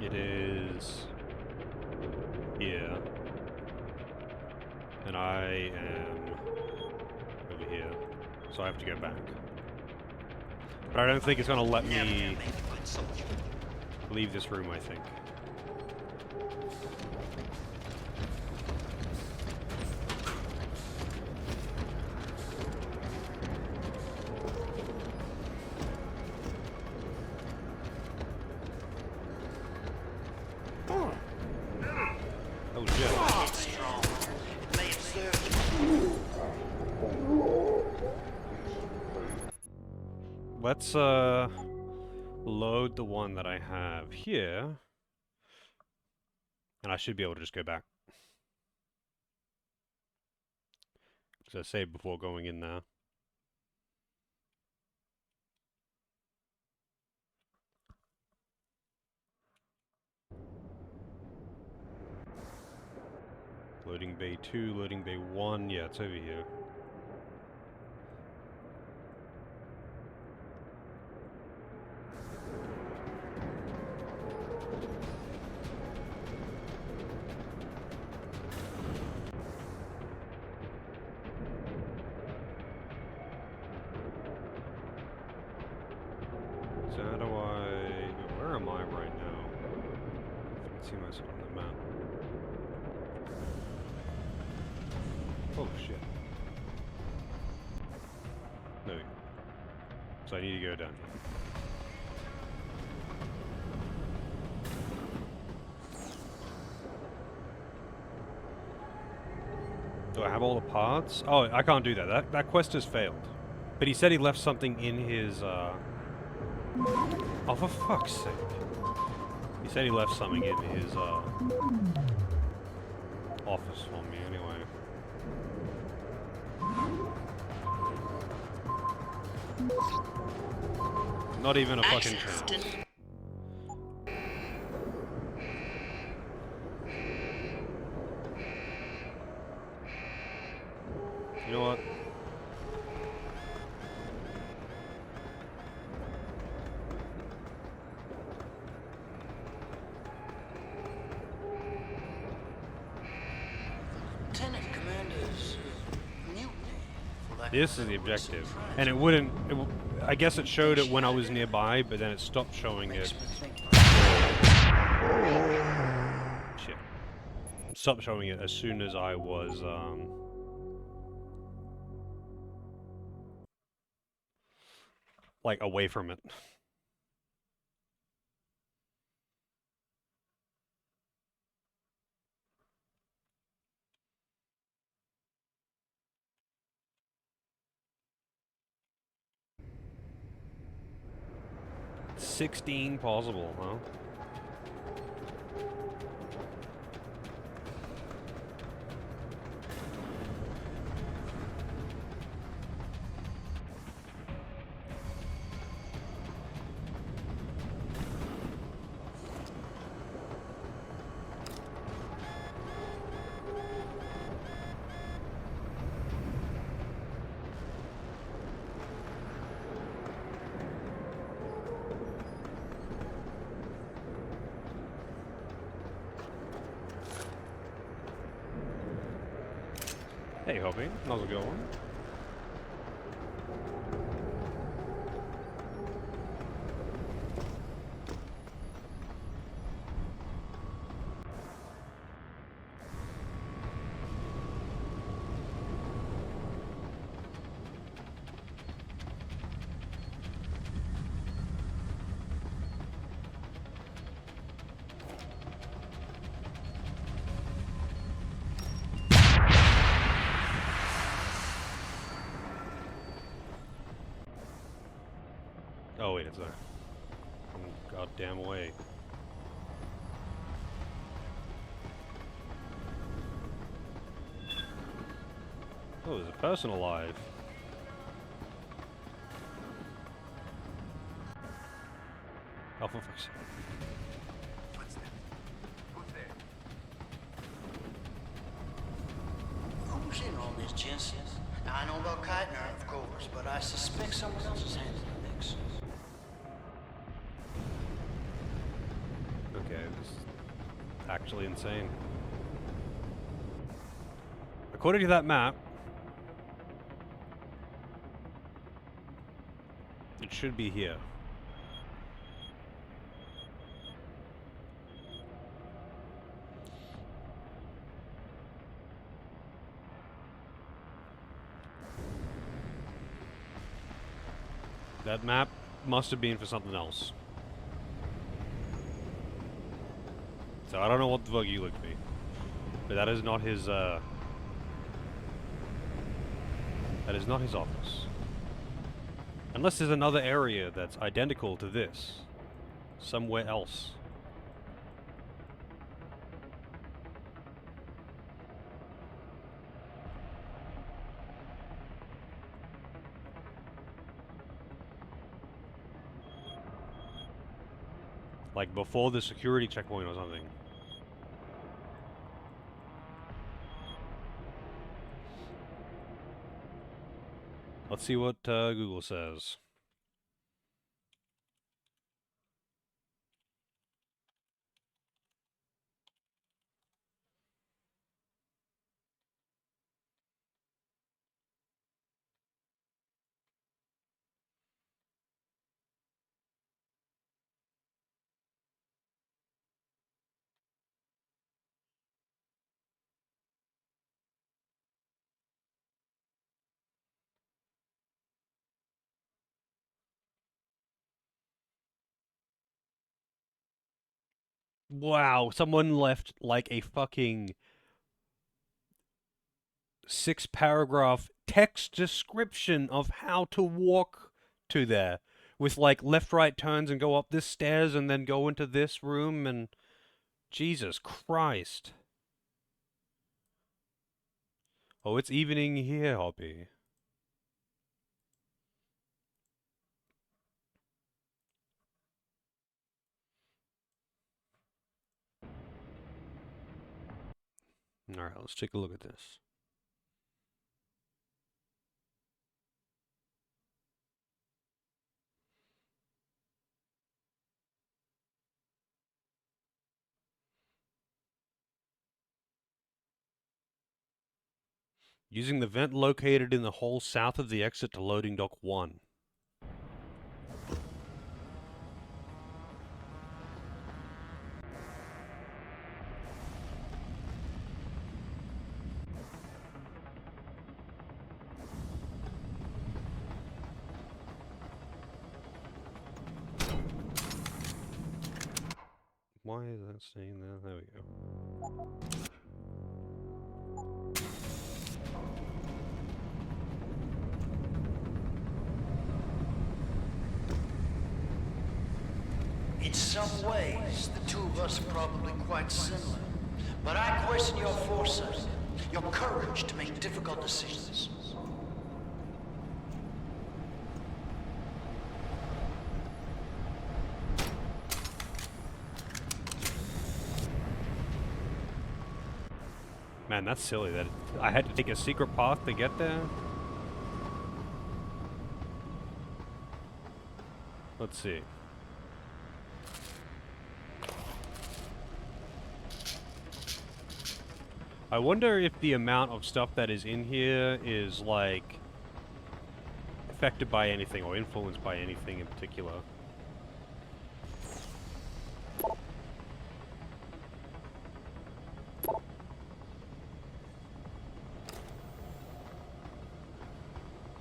It is here, and I am over here, so I have to go back. But I don't think it's going to let me leave this room, I think. Oh shit. Let's load the one that I have here, and I should be able to just go back. Because I saved before going in there. Loading bay 2, loading bay 1, yeah, it's over here. So how do I... Where am I right now? I can see myself on the map. Oh shit. There we go. So I need to go down here. Do I have all the parts? Oh, I can't do that. That quest has failed. But he said he left something in his, Oh, for fuck's sake. He said he left something in his, office for me, anyway. Not even a fucking chance. You know what? Lieutenant Commander's mutiny. This is the objective. And it wouldn't... I guess it showed it when I was nearby, but then it stopped showing it. Shit. Stopped showing it as soon as I was, like, away from it. $16 possible, huh? Hey, Hobby. How's it going? Oh, wait, it's there. Oh, goddamn way. Oh, there's a person alive. Oh, for fuck's sake. What's that? Who's there? Who's in all this, Jensen? Now, I know about Keitner, of course, but I suspect someone else is handling the mix. Okay, this is actually insane. According to that map, it should be here. That map must have been for something else. So I don't know what the fuck you look to be. But that is not his, that is not his office. Unless there's another area that's identical to this. Somewhere else. Like before the security checkpoint or something. Let's see what Google says. Wow, someone left like a fucking 6-paragraph text description of how to walk to there. With like left right turns and go up this stairs and then go into this room and Jesus Christ. Oh, it's evening here, Hoppy. Alright, let's take a look at this. Using the vent located in the hole south of the exit to loading dock 1. Why is that staying there? There we go. In some ways, the two of us are probably quite similar. But I question your foresight, your courage to make difficult decisions. Man, that's silly that I had to take a secret path to get there. Let's see. I wonder if the amount of stuff that is in here is, like, affected by anything or influenced by anything in particular.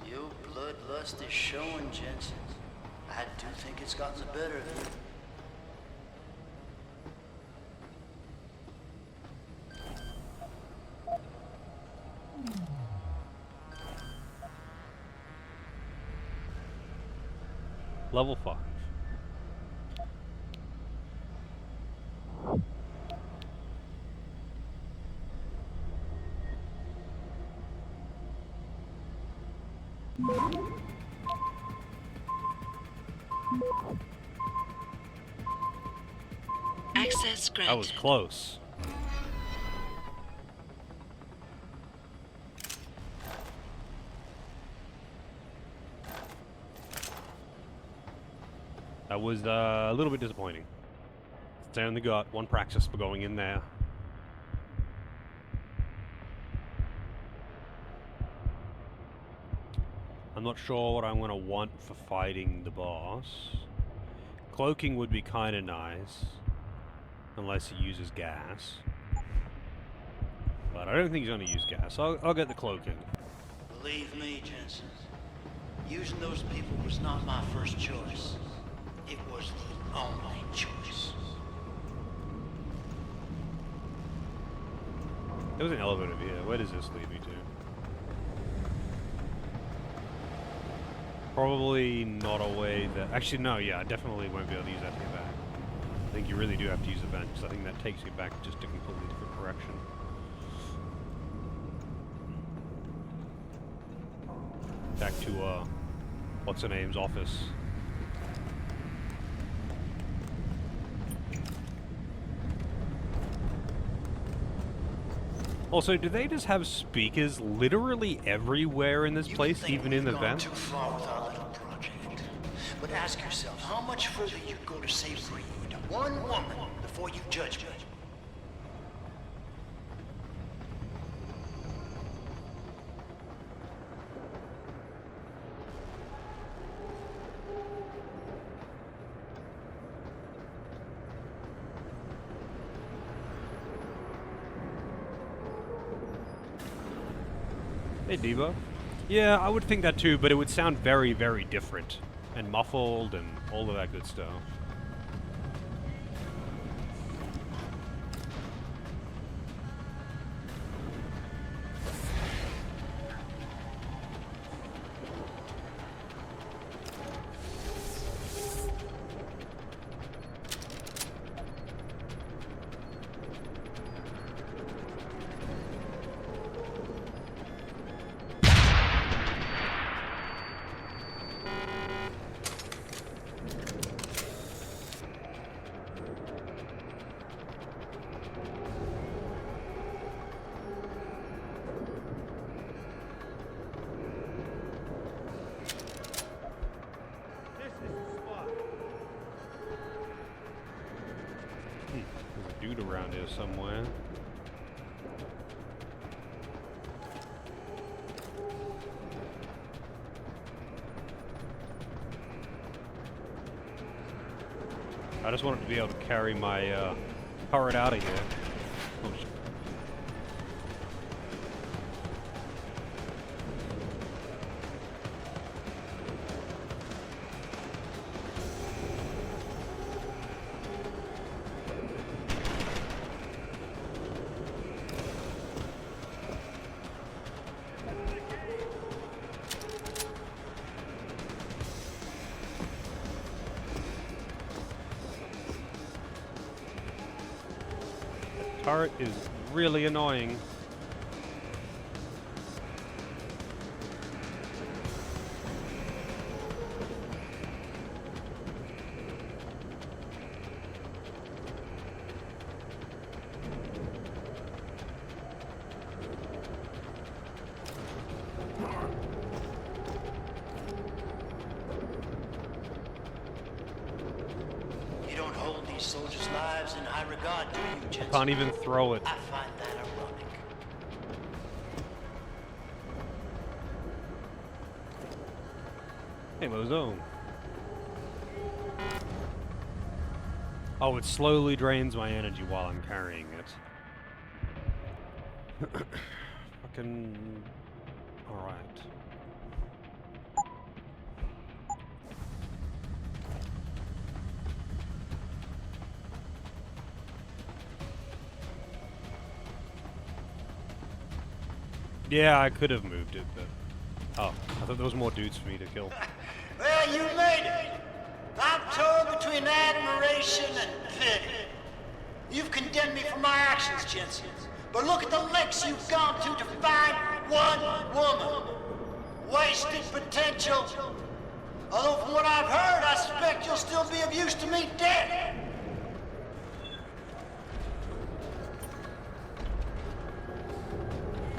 Your bloodlust is showing, Jensen. I do think it's gotten the better of you. Level 5. Access granted. That was close. That was a little bit disappointing. I only got one praxis for going in there. I'm not sure what I'm going to want for fighting the boss. Cloaking would be kind of nice. Unless he uses gas. But I don't think he's going to use gas. I'll get the cloaking. Believe me, Jensen, using those people was not my first choice. It was the only choice. There was an elevator over here. Where does this lead me to? Probably not a way that... Actually, no, yeah, I definitely won't be able to use that to get back. I think you really do have to use the vent, because I think that takes you back just a completely different direction. Back to, what's-her-name's office. Also, do they just have speakers literally everywhere in this place, even in the vent? Too far with our little project. But ask yourself, how much further you'd go to save Reed, one woman, before you judge me? Hey, Diva. Yeah, I would think that too, but it would sound very, very different. And muffled and all of that good stuff. There's a dude around here somewhere. I just wanted to be able to carry my turret out of here. Oh, shit. turret is really annoying. You don't hold these soldiers' lives in high regard, do you, Jensen? Can't even throw it. I find that ironic. Hey, Mozone. Oh, it slowly drains my energy while I'm carrying it. Fucking... Alright. Yeah, I could have moved it, but... Oh, I thought there was more dudes for me to kill. Well, you made it. I'm torn between admiration and pity. You've condemned me for my actions, Jensen. But look at the lengths you've gone to find one woman. Wasted potential. Although from what I've heard, I suspect you'll still be of use to me dead.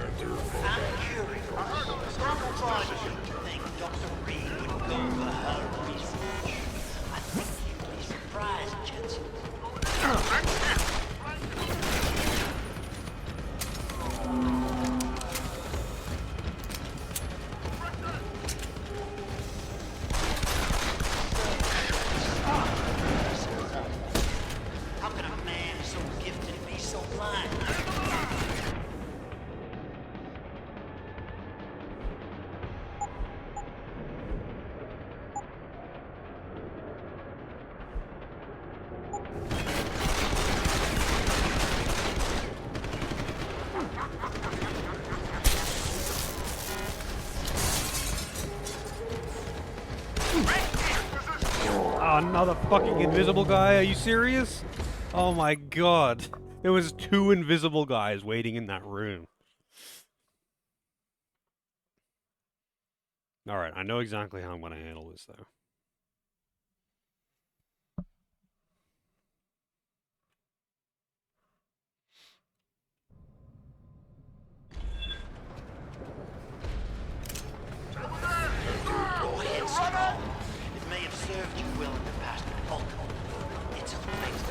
I'm curious. How far do you think Dr. Reed would go for her research? I think you'd be surprised, Jensen. How can a man so gifted be so blind? Oh, another fucking invisible guy? Are you serious? Oh my god. There was 2 invisible guys waiting in that room. Alright, I know exactly how I'm going to handle this, though. Go ahead, Strong. It may have served you well in the past, but ultimately, it's a waste.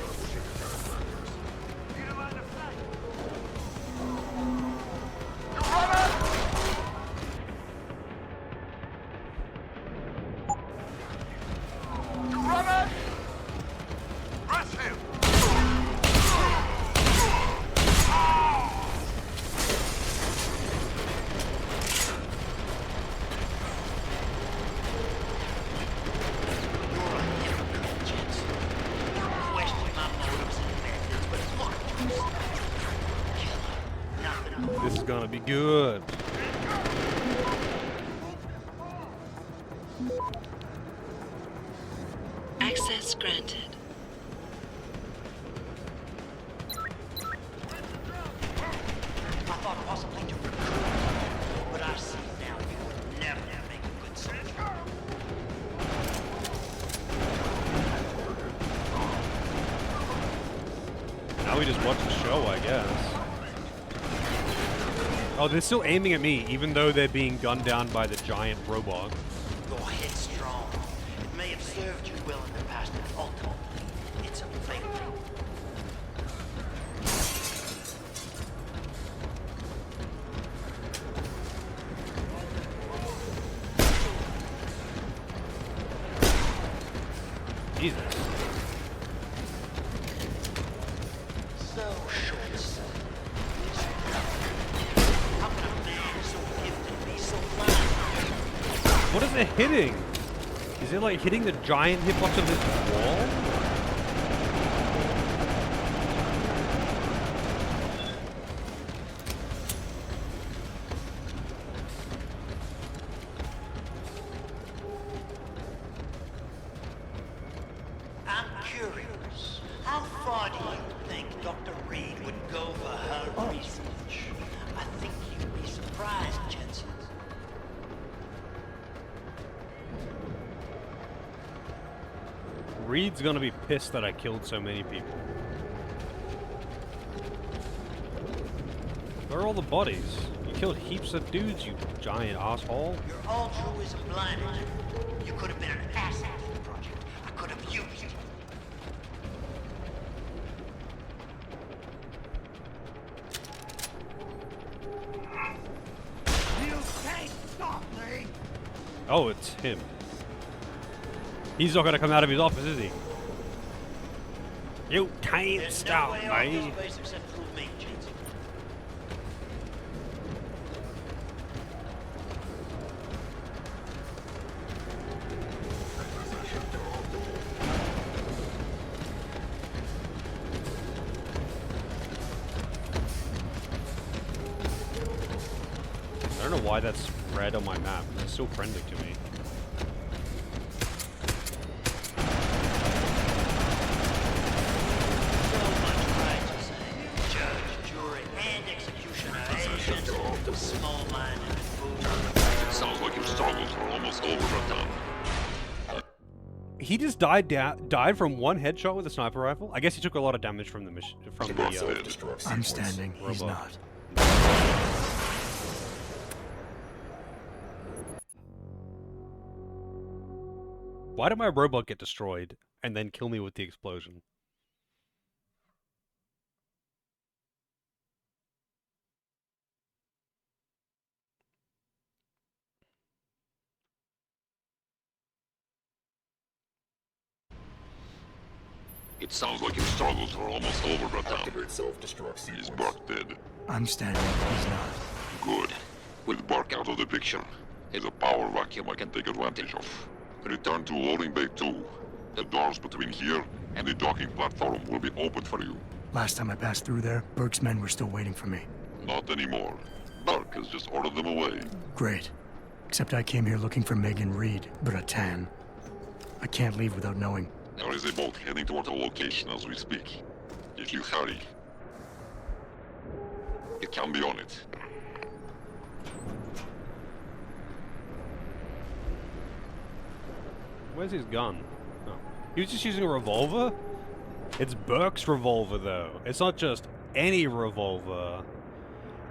Press him! This is gonna be good. Access granted. I thought possibly to recruit, but I see now you would never make a good soldier. Now we just watch the show, I guess. Oh, they're still aiming at me, even though they're being gunned down by the giant robot. Go ahead, Strong. It may have served you well in the past, but ultimately, it's a fake. Jesus. So short-sighted. How can a man so gifted be so blind? What is it hitting? Is it like hitting the giant hitbox of this wall? I'm curious. How far do you think Dr. Reed would go Reed's gonna be pissed that I killed so many people. Where are all the bodies? You killed heaps of dudes, you giant asshole. Your altruism blinded you. You could have been an asset for the project. I could have used you. You can't stop me! Oh, it's him. He's not gonna come out of his office, is he? You can't stop me. Except through me, Jensen. I don't know why that's red on my map. It's still friendly to me. Sounds like your struggles are almost over, Ratan. He just died from one headshot with a sniper rifle. I guess he took a lot of damage from the mission. From the. I'm standing. He's not. Why did my robot get destroyed and then kill me with the explosion? It sounds like your struggles are almost over, Ratan. Activate self-destruct sequence. Is Burke dead? I'm standing. He's not. Good. With Burke out of the picture, there's a power vacuum I can take advantage of. Return to loading bay 2. The doors between here and the docking platform will be open for you. Last time I passed through there, Burke's men were still waiting for me. Not anymore. Burke has just ordered them away. Great. Except I came here looking for Megan Reed, Ratan. I can't leave without knowing. There is a boat heading toward our location as we speak. If you hurry, you can be on it. Where's his gun? Oh. He was just using a revolver? It's Burke's revolver, though. It's not just any revolver.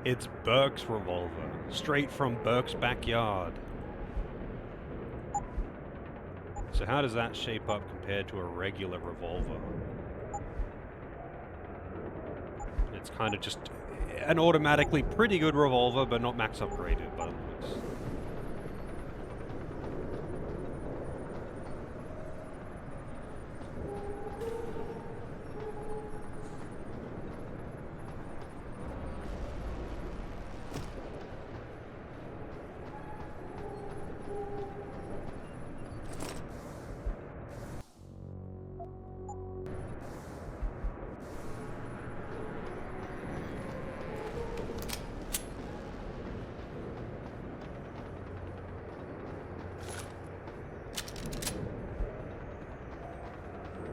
It's Burke's revolver. Straight from Burke's backyard. So how does that shape up compared to a regular revolver? It's kind of just an automatically pretty good revolver, but not max upgraded by the looks.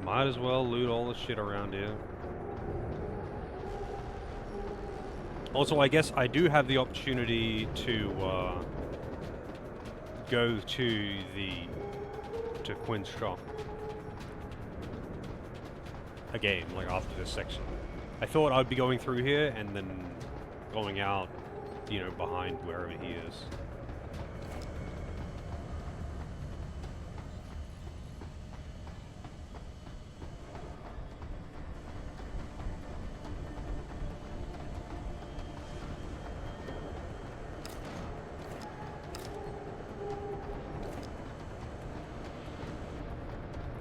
Might as well loot all the shit around here. Also, I guess I do have the opportunity to go to Quinn's shop again, like after this section. I thought I'd be going through here and then going out, you know, behind wherever he is.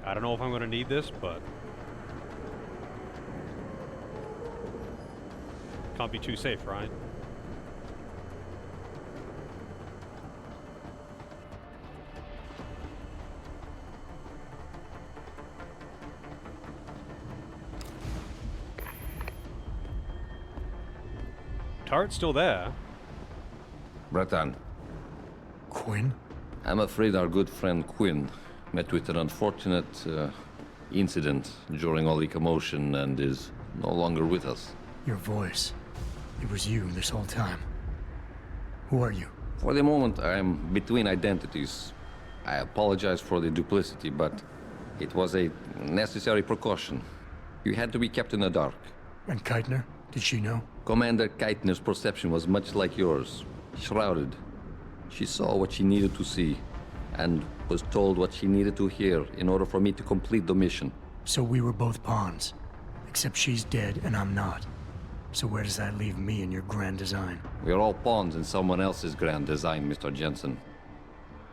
I don't know if I'm going to need this, but can't be too safe, right? Turret's still there. Ratan. Quinn? I'm afraid our good friend Quinn met with an unfortunate incident during all the commotion and is no longer with us. Your voice. It was you this whole time. Who are you? For the moment, I am between identities. I apologize for the duplicity, but It was a necessary precaution. You had to be kept in the dark. And Keitner? Did she know? Commander Keitner's perception was much like yours. Shrouded. She saw what she needed to see, and was told what she needed to hear in order for me to complete the mission. So we were both pawns. Except she's dead and I'm not. So where does that leave me in your grand design? We're all pawns in someone else's grand design, Mr. Jensen.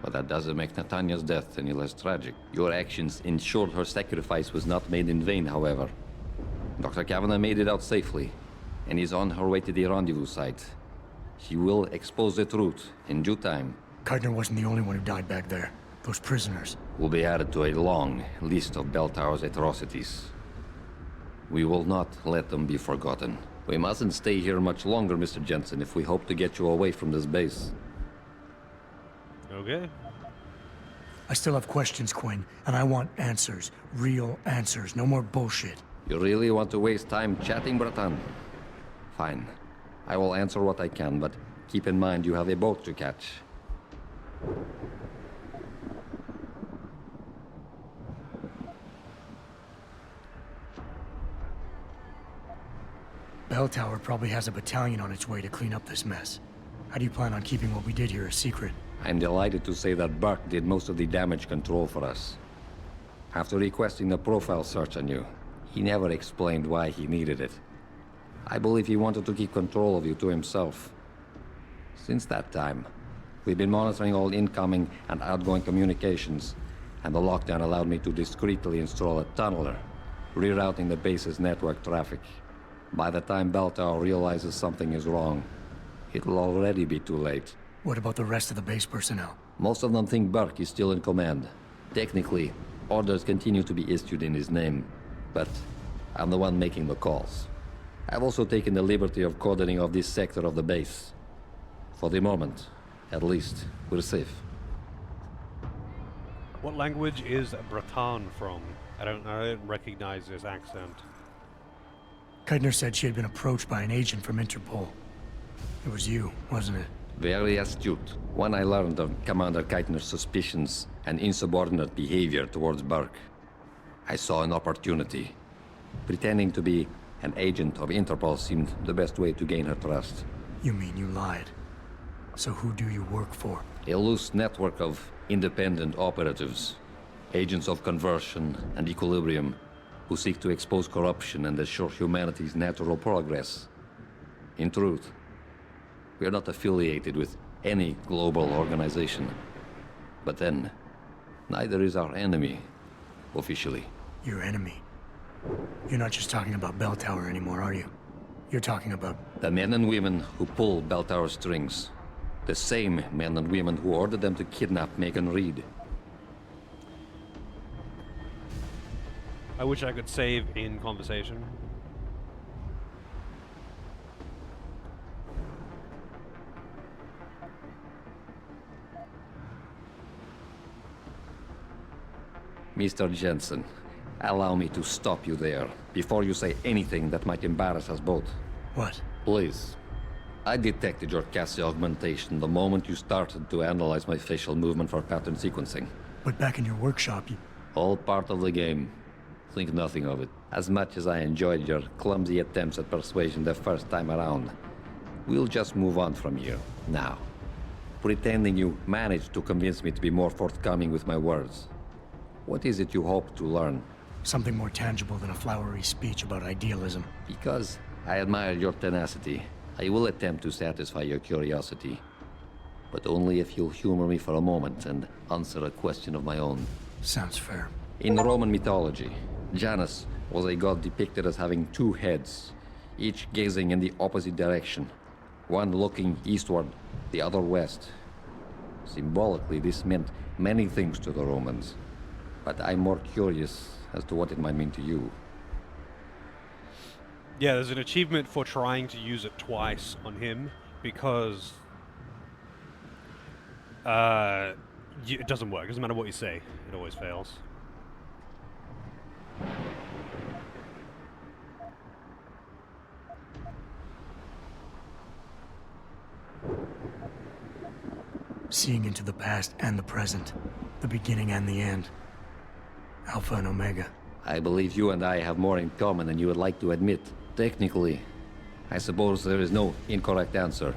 But that doesn't make Natanya's death any less tragic. Your actions ensured her sacrifice was not made in vain, however. Dr. Kavanagh made it out safely, and is on her way to the rendezvous site. She will expose the truth in due time. Keitner wasn't the only one who died back there. Those prisoners will be added to a long list of Bell Tower's atrocities. We will not let them be forgotten. We mustn't stay here much longer, Mr. Jensen, if we hope to get you away from this base. Okay. I still have questions, Quinn, and I want answers. Real answers, no more bullshit. You really want to waste time chatting, Bratan? Fine. I will answer what I can, but keep in mind you have a boat to catch. Bell Tower probably has a battalion on its way to clean up this mess. How do you plan on keeping what we did here a secret? I'm delighted to say that Burke did most of the damage control for us. After requesting the profile search on you, he never explained why he needed it. I believe he wanted to keep control of you to himself. Since that time, we've been monitoring all incoming and outgoing communications, and the lockdown allowed me to discreetly install a tunneler, rerouting the base's network traffic. By the time Bell Tower realizes something is wrong, it'll already be too late. What about the rest of the base personnel? Most of them think Burke is still in command. Technically, orders continue to be issued in his name, but I'm the one making the calls. I've also taken the liberty of coordinating of this sector of the base. For the moment, at least, we're safe. What language is Bratan from? I don't recognize this accent. Keitner said she had been approached by an agent from Interpol. It was you, wasn't it? Very astute. When I learned of Commander Keitner's suspicions and insubordinate behavior towards Burke, I saw an opportunity. Pretending to be an agent of Interpol seemed the best way to gain her trust. You mean you lied? So who do you work for? A loose network of independent operatives, agents of conversion and equilibrium, who seek to expose corruption and assure humanity's natural progress. In truth, we are not affiliated with any global organization. But then, neither is our enemy, officially. Your enemy? You're not just talking about Bell Tower anymore, are you? You're talking about... the men and women who pull Bell Tower strings. The same men and women who ordered them to kidnap Megan Reed. I wish I could save in conversation. Mr. Jensen, allow me to stop you there, before you say anything that might embarrass us both. What? Please. I detected your Cassie augmentation the moment you started to analyze my facial movement for pattern sequencing. But back in your workshop, you... All part of the game. Think nothing of it. As much as I enjoyed your clumsy attempts at persuasion the first time around, we'll just move on from here, now. Pretending you managed to convince me to be more forthcoming with my words. What is it you hope to learn? Something more tangible than a flowery speech about idealism. Because I admire your tenacity, I will attempt to satisfy your curiosity. But only if you'll humor me for a moment and answer a question of my own. Sounds fair. In Roman mythology, Janus was a god depicted as having two heads, each gazing in the opposite direction, one looking eastward, the other west. Symbolically, this meant many things to the Romans, but I'm more curious as to what it might mean to you. Yeah, there's an achievement for trying to use it twice on him, because it doesn't work. It doesn't matter what you say, it always fails. Seeing into the past and the present, the beginning and the end. Alpha and Omega. I believe you and I have more in common than you would like to admit. Technically, I suppose there is no incorrect answer.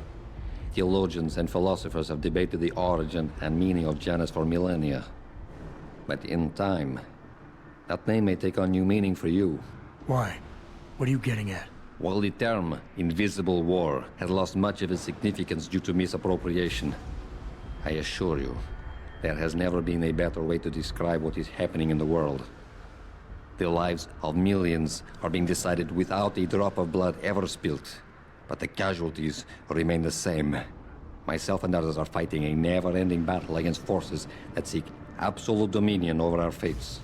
Theologians and philosophers have debated the origin and meaning of Janus for millennia. But in time, that name may take on new meaning for you. Why? What are you getting at? While the term invisible war has lost much of its significance due to misappropriation, I assure you, there has never been a better way to describe what is happening in the world. The lives of millions are being decided without a drop of blood ever spilt, but the casualties remain the same. Myself and others are fighting a never-ending battle against forces that seek absolute dominion over our fates.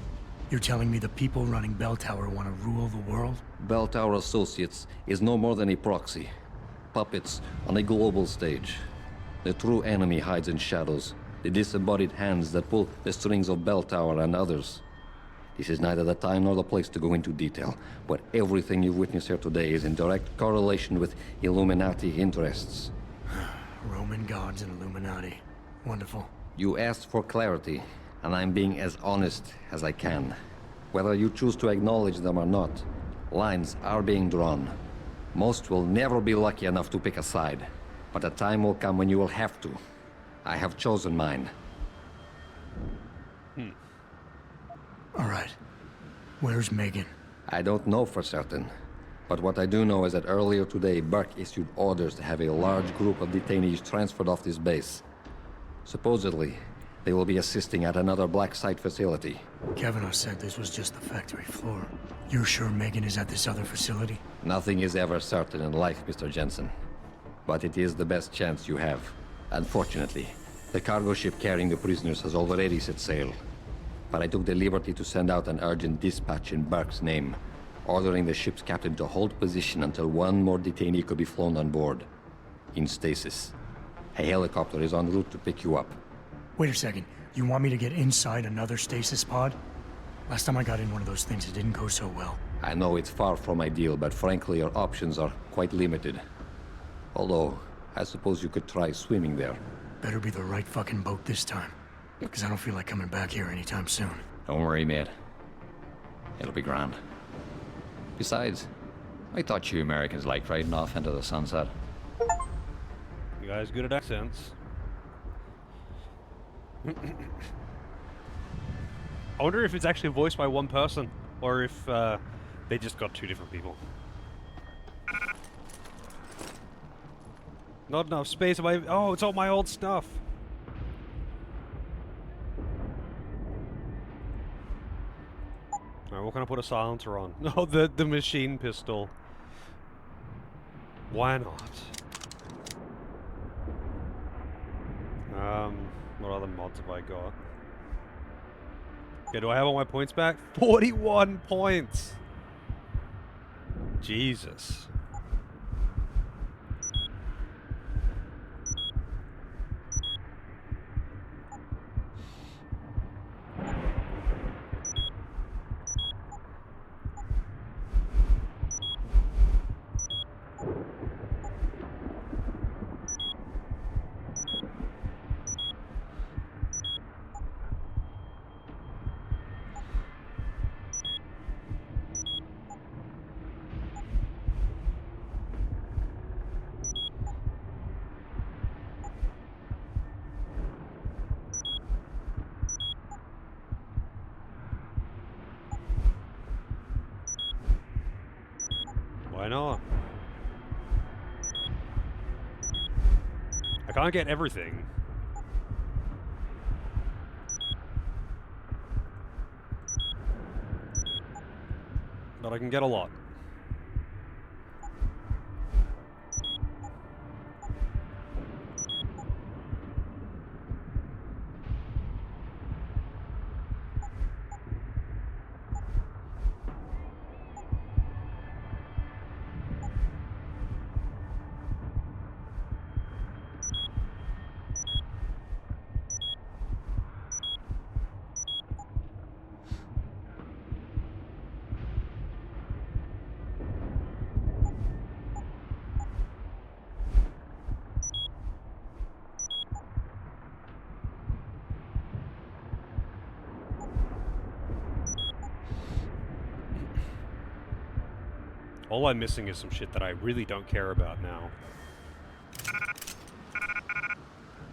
You're telling me the people running Bell Tower want to rule the world? Bell Tower Associates is no more than a proxy. Puppets on a global stage. The true enemy hides in shadows. The disembodied hands that pull the strings of Bell Tower and others. This is neither the time nor the place to go into detail, but everything you've witnessed here today is in direct correlation with Illuminati interests. Roman gods and Illuminati. Wonderful. You asked for clarity, and I'm being as honest as I can. Whether you choose to acknowledge them or not, lines are being drawn. Most will never be lucky enough to pick a side, but a time will come when you will have to. I have chosen mine. All right. Where's Megan? I don't know for certain. But what I do know is that earlier today, Burke issued orders to have a large group of detainees transferred off this base. Supposedly, they will be assisting at another black site facility. Kavanaugh said this was just the factory floor. You're sure Megan is at this other facility? Nothing is ever certain in life, Mr. Jensen. But it is the best chance you have. Unfortunately, the cargo ship carrying the prisoners has already set sail. But I took the liberty to send out an urgent dispatch in Burke's name, ordering the ship's captain to hold position until one more detainee could be flown on board. In stasis. A helicopter is en route to pick you up. Wait a second. You want me to get inside another stasis pod? Last time I got in one of those things, it didn't go so well. I know it's far from ideal, but frankly, your options are quite limited. Although, I suppose you could try swimming there. Better be the right fucking boat this time. Because I don't feel like coming back here anytime soon. Don't worry, mate. It'll be grand. Besides, I thought you Americans liked riding off into the sunset. You guys good at accents. I wonder if it's actually voiced by one person, or if they just got two different people. Not enough space in my... Oh, it's all my old stuff. Alright, what can I put a silencer on? No, the machine pistol. Why not? What other mods have I got? Okay, do I have all my points back? 41 points! Jesus. Why not? I can't get everything. But I can get a lot. All I'm missing is some shit that I really don't care about now.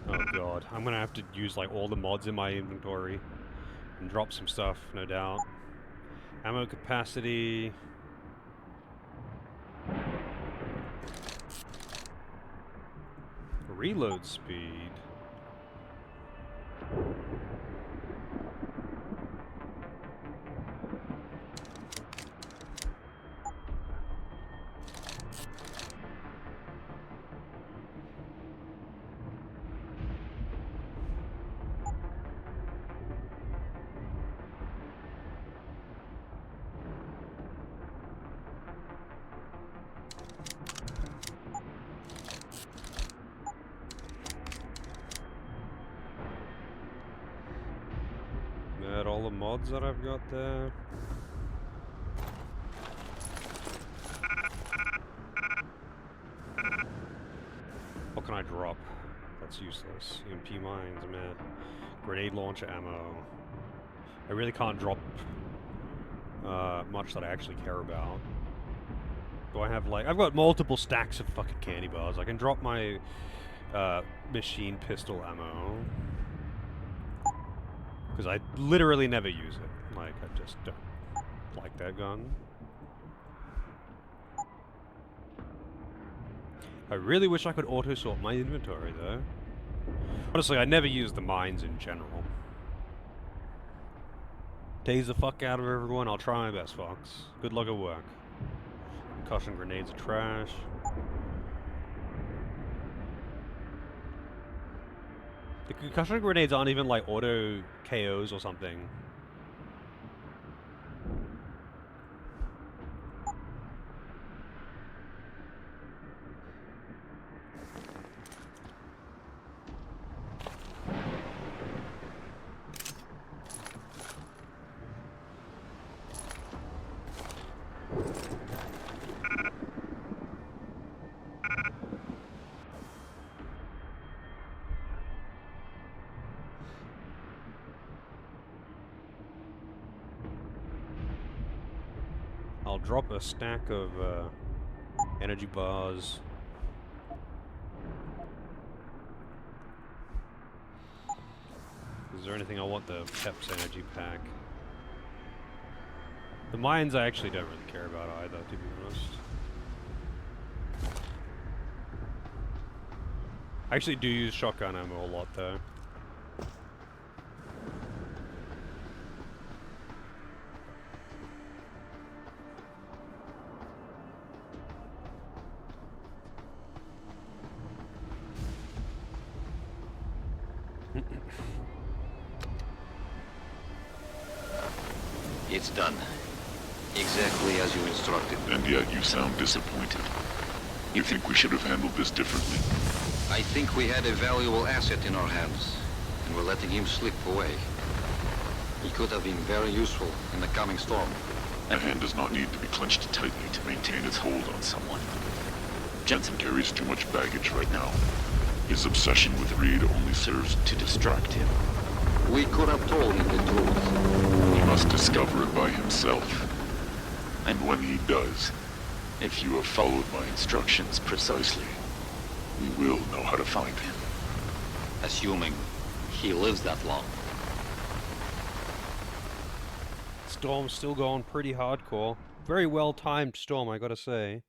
Oh god, I'm gonna have to use like all the mods in my inventory and drop some stuff, no doubt. Ammo capacity. Reload speed. Add all the mods that I've got there. What can I drop? That's useless. EMP mines, man. Grenade launcher ammo. I really can't drop much that I actually care about. Do I have like... I've got multiple stacks of fucking candy bars. I can drop my machine pistol ammo. Because I literally never use it. Like, I just don't like that gun. I really wish I could auto-sort my inventory, though. Honestly, I never use the mines in general. Tase the fuck out of everyone. I'll try my best, Fox. Good luck at work. Concussion grenades are trash. The concussion grenades aren't even like auto KOs or something. I'll drop a stack of energy bars. Is there anything I want? The Peps energy pack. The mines I actually don't really care about either, to be honest. I actually do use shotgun ammo a lot though. It's done. Exactly as you instructed. And yet you sound disappointed. You think we should have handled this differently? I think we had a valuable asset in our hands, and we're letting him slip away. He could have been very useful in the coming storm. A hand does not need to be clenched tightly to maintain its hold on someone. Jensen carries too much baggage right now. His obsession with Reed only serves to distract him. We could have told him the truth. He must discover it by himself. And when he does, if you have followed my instructions precisely, we will know how to find him. Assuming he lives that long. Storm's still going pretty hardcore. Very well timed storm, I gotta say.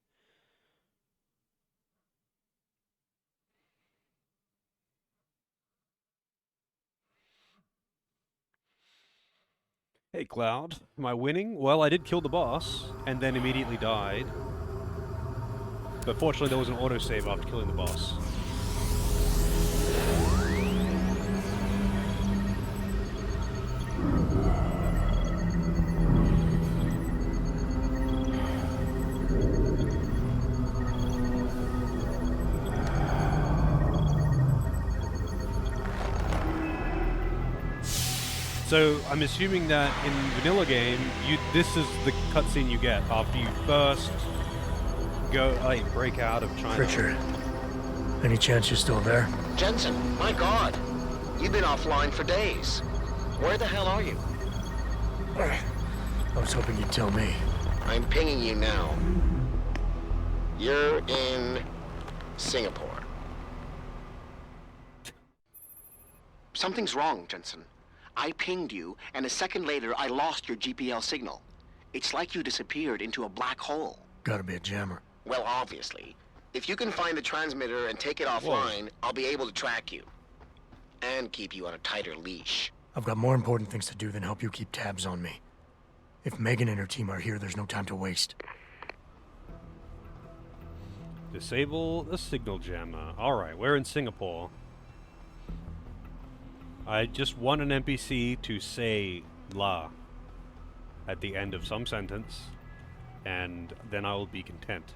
Hey Cloud, am I winning? Well, I did kill the boss, and then immediately died. But fortunately there was an autosave after killing the boss. So I'm assuming that in vanilla game, this is the cutscene you get after you first go break out of China. Pritchard, any chance you're still there? Jensen, my God, you've been offline for days. Where the hell are you? I was hoping you'd tell me. I'm pinging you now. You're in Singapore. Something's wrong, Jensen. I pinged you, and a second later, I lost your GPL signal. It's like you disappeared into a black hole. Gotta be a jammer. Well, obviously. If you can find the transmitter and take it offline, I'll be able to track you. And keep you on a tighter leash. I've got more important things to do than help you keep tabs on me. If Megan and her team are here, there's no time to waste. Disable the signal jammer. Alright, we're in Singapore. I just want an NPC to say la at the end of some sentence, and then I will be content.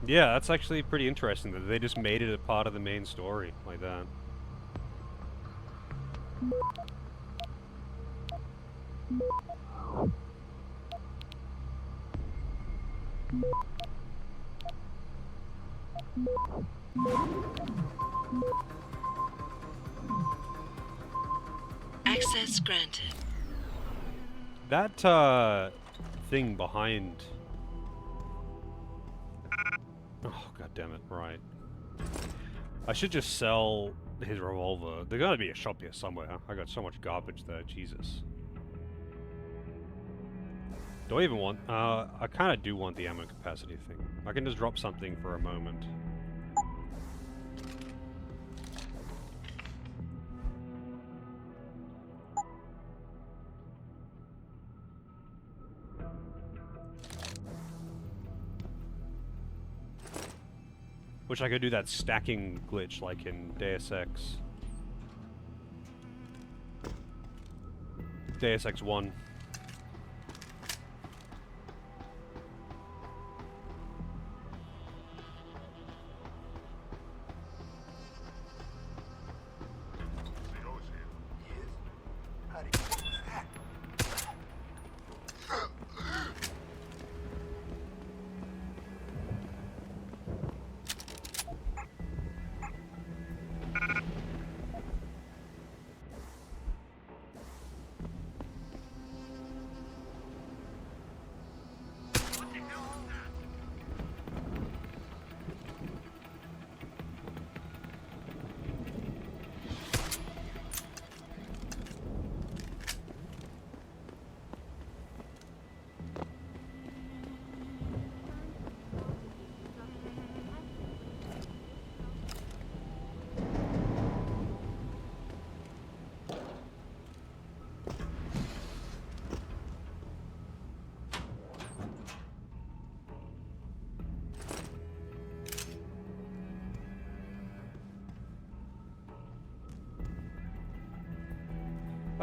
Yeah, that's actually pretty interesting that they just made it a part of the main story like that. Access granted. That thing behind. Oh, god damn it, right. I should just sell his revolver. There's gotta be a shop here somewhere. I got so much garbage there, Jesus. Do I even want... I kinda do want the ammo capacity thing. I can just drop something for a moment. Wish I could do that stacking glitch like in Deus Ex. Deus Ex 1.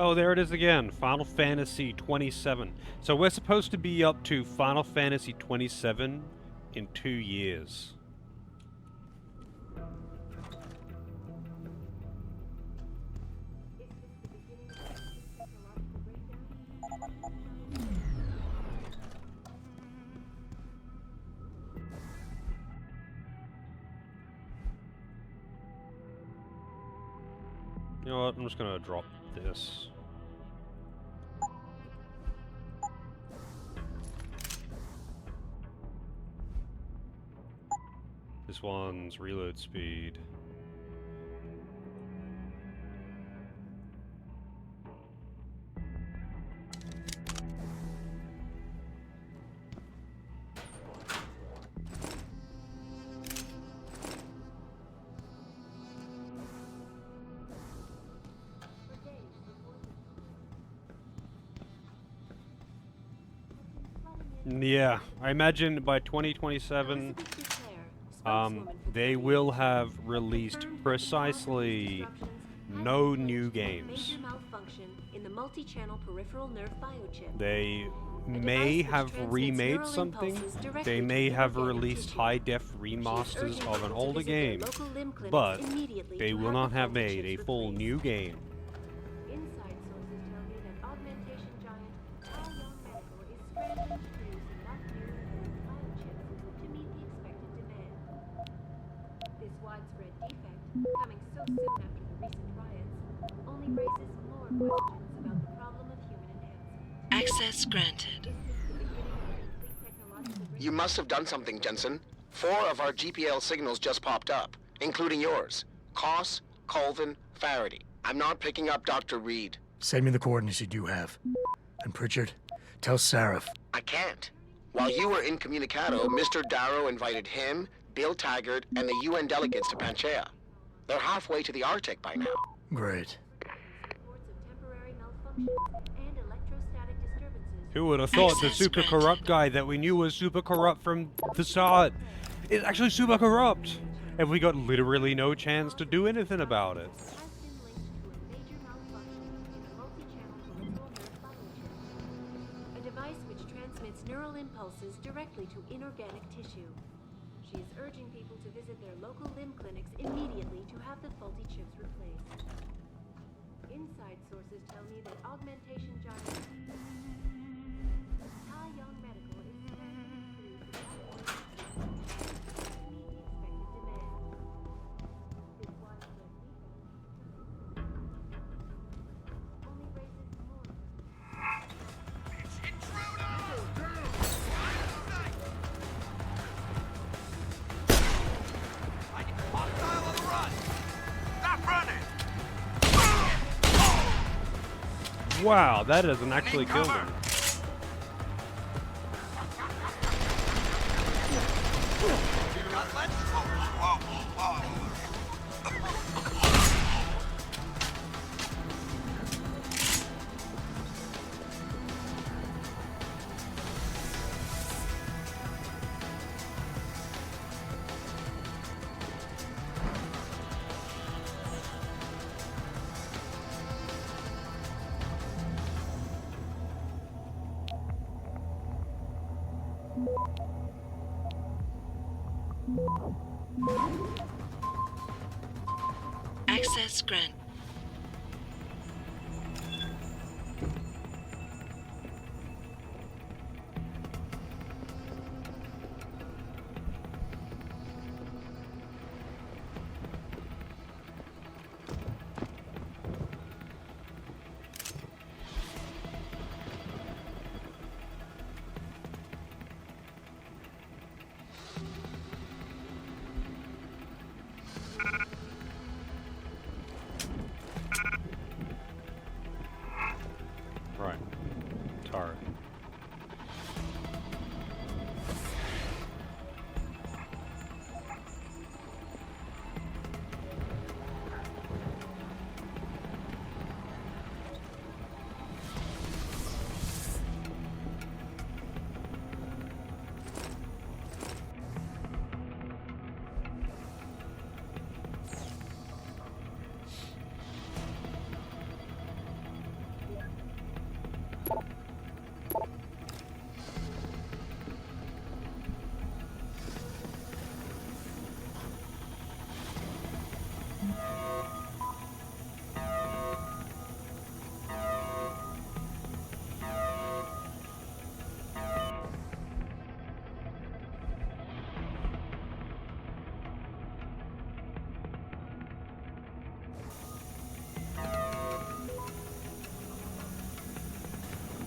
Oh, there it is again. Final Fantasy 27. So we're supposed to be up to Final Fantasy 27 in 2 years. You know what? I'm just gonna drop this. This one's reload speed. Yeah, I imagine by 2027, they will have released precisely no new games. They may have remade something, they may have released high-def remasters of an older game, but they will not have made a full new game coming so soon after the recent riots, only raises more questions about the problem of human enhancement. Access granted. You must have done something, Jensen. 4 of our GPL signals just popped up, including yours. Koss, Colvin, Faraday. I'm not picking up Dr. Reed. Send me the coordinates you do have. And Pritchard, tell Sarif. I can't. While you were incommunicado, Mr. Darrow invited him, Bill Taggart, and the UN delegates to Panchea. They're halfway to the Arctic by now. Great. Who would have thought the super corrupt guy that we knew was super corrupt from the start is actually super corrupt? And we got literally no chance to do anything about it. A device which transmits neural impulses directly to inorganic tissue. She is urging people to visit their local limb clinics immediately to have the faulty chips replaced. Inside sources tell me that augmentation giant Tai Young Medical is currently producing to meet the expected demand. This widespread only raises more. Wow, that doesn't actually kill them. Access grant. Right. Tar.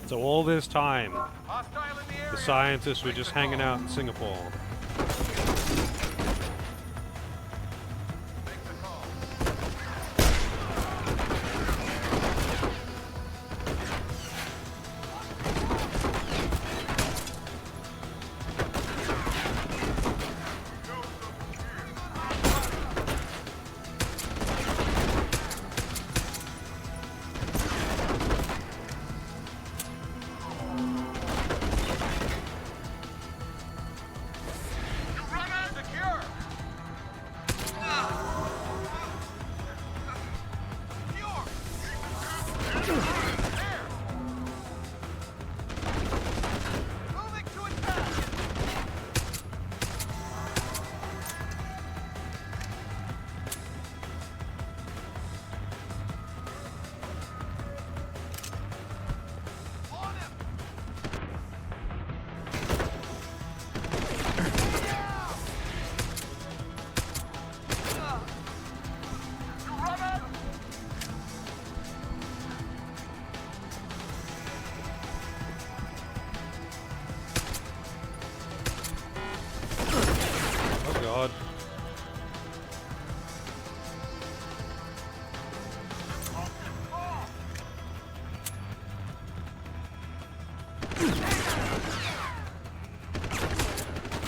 So all this time, the scientists were just hanging out in Singapore.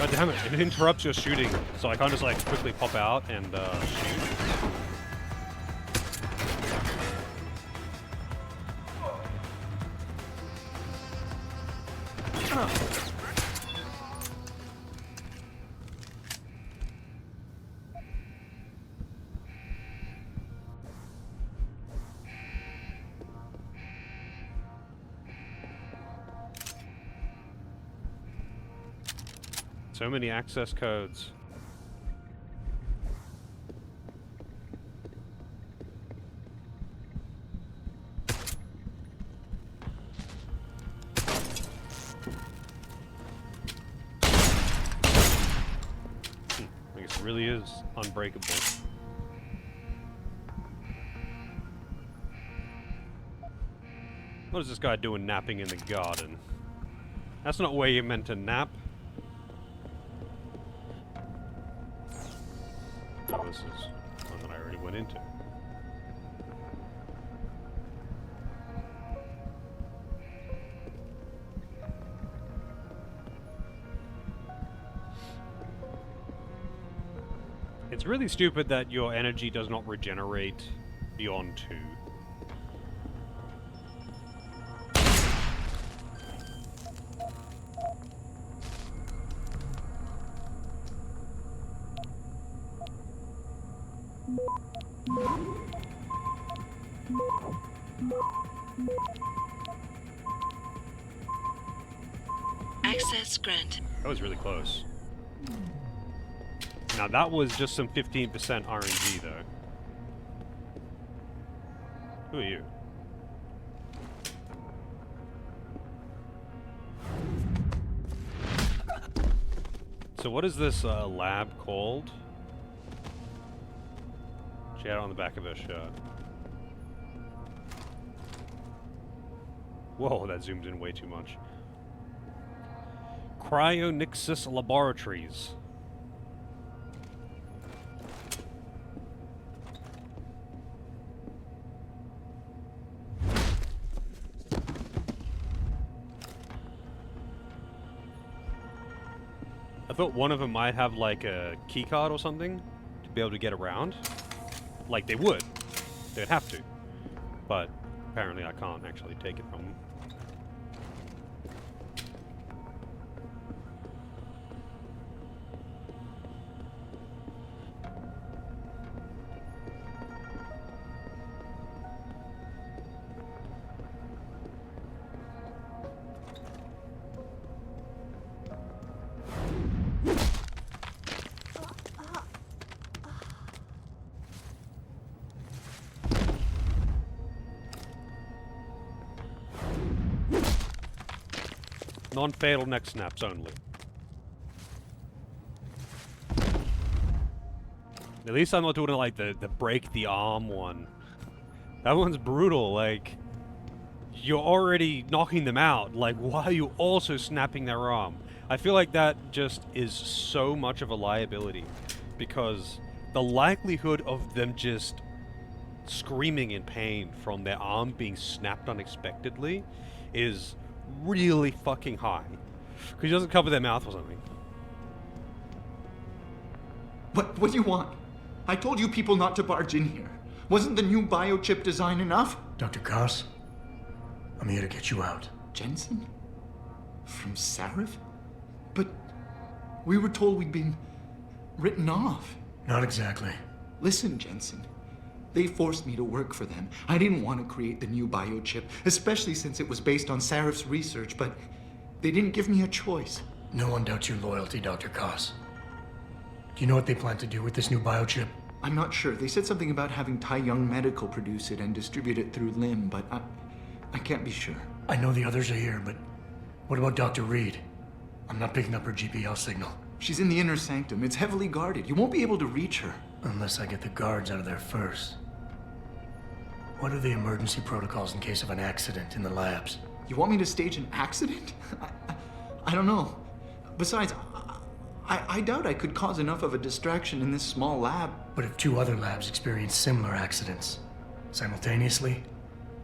God damn it, it interrupts your shooting, so I can't just like quickly pop out and shoot. So many access codes. I guess it really is unbreakable. What is this guy doing napping in the garden? That's not where you're meant to nap. Oh, this is one that I already went into. It's really stupid that your energy does not regenerate beyond 2. Access granted. That was really close. Now that was just some 15% RNG though. Who are you? So what is this lab called? She had it on the back of her shirt. Whoa, that zoomed in way too much. Cryonixus Laboratories. I thought one of them might have like a key card or something to be able to get around. Like they would. They'd have to. But apparently I can't actually take it from them. Non-fatal neck snaps only. At least I'm not doing it like the break the arm one. That one's brutal, like, you're already knocking them out, like, why are you also snapping their arm? I feel like that just is so much of a liability, because the likelihood of them just screaming in pain from their arm being snapped unexpectedly is really fucking high. Because he doesn't cover their mouth or something. What do you want? I told you people not to barge in here. Wasn't the new biochip design enough? Dr. Koss, I'm here to get you out. Jensen? From Sarif? But we were told we'd been written off. Not exactly. Listen, Jensen. They forced me to work for them. I didn't want to create the new biochip, especially since it was based on Sarif's research, but they didn't give me a choice. No one doubts your loyalty, Dr. Koss. Do you know what they plan to do with this new biochip? I'm not sure. They said something about having Tai Young Medical produce it and distribute it through LIM, but I can't be sure. I know the others are here, but what about Dr. Reed? I'm not picking up her GPL signal. She's in the inner sanctum. It's heavily guarded. You won't be able to reach her. Unless I get the guards out of there first. What are the emergency protocols in case of an accident in the labs? You want me to stage an accident? I don't know. Besides, I doubt I could cause enough of a distraction in this small lab. But if 2 other labs experience similar accidents simultaneously,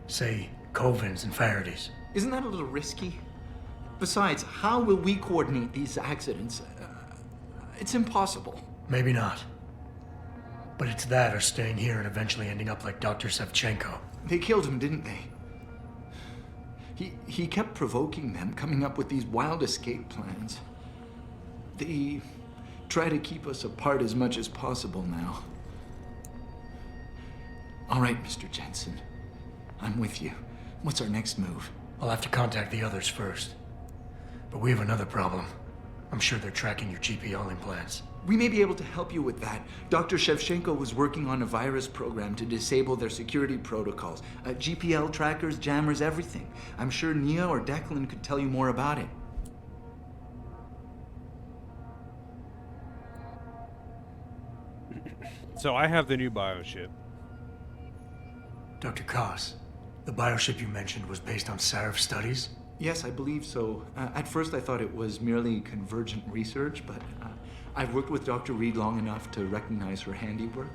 say Covens and Faraday's. Isn't that a little risky? Besides, how will we coordinate these accidents? It's impossible. Maybe not. But it's that or staying here and eventually ending up like Dr. Shevchenko. They killed him, didn't they? He kept provoking them, coming up with these wild escape plans. They try to keep us apart as much as possible now. All right, Mr. Jensen. I'm with you. What's our next move? I'll have to contact the others first. But we have another problem. I'm sure they're tracking your GPL implants. We may be able to help you with that. Dr. Shevchenko was working on a virus program to disable their security protocols. GPL trackers, jammers, everything. I'm sure Nia or Declan could tell you more about it. So I have the new biochip. Dr. Koss, the biochip you mentioned was based on Sarif's studies? Yes, I believe so. At first I thought it was merely convergent research, but I've worked with Dr. Reed long enough to recognize her handiwork.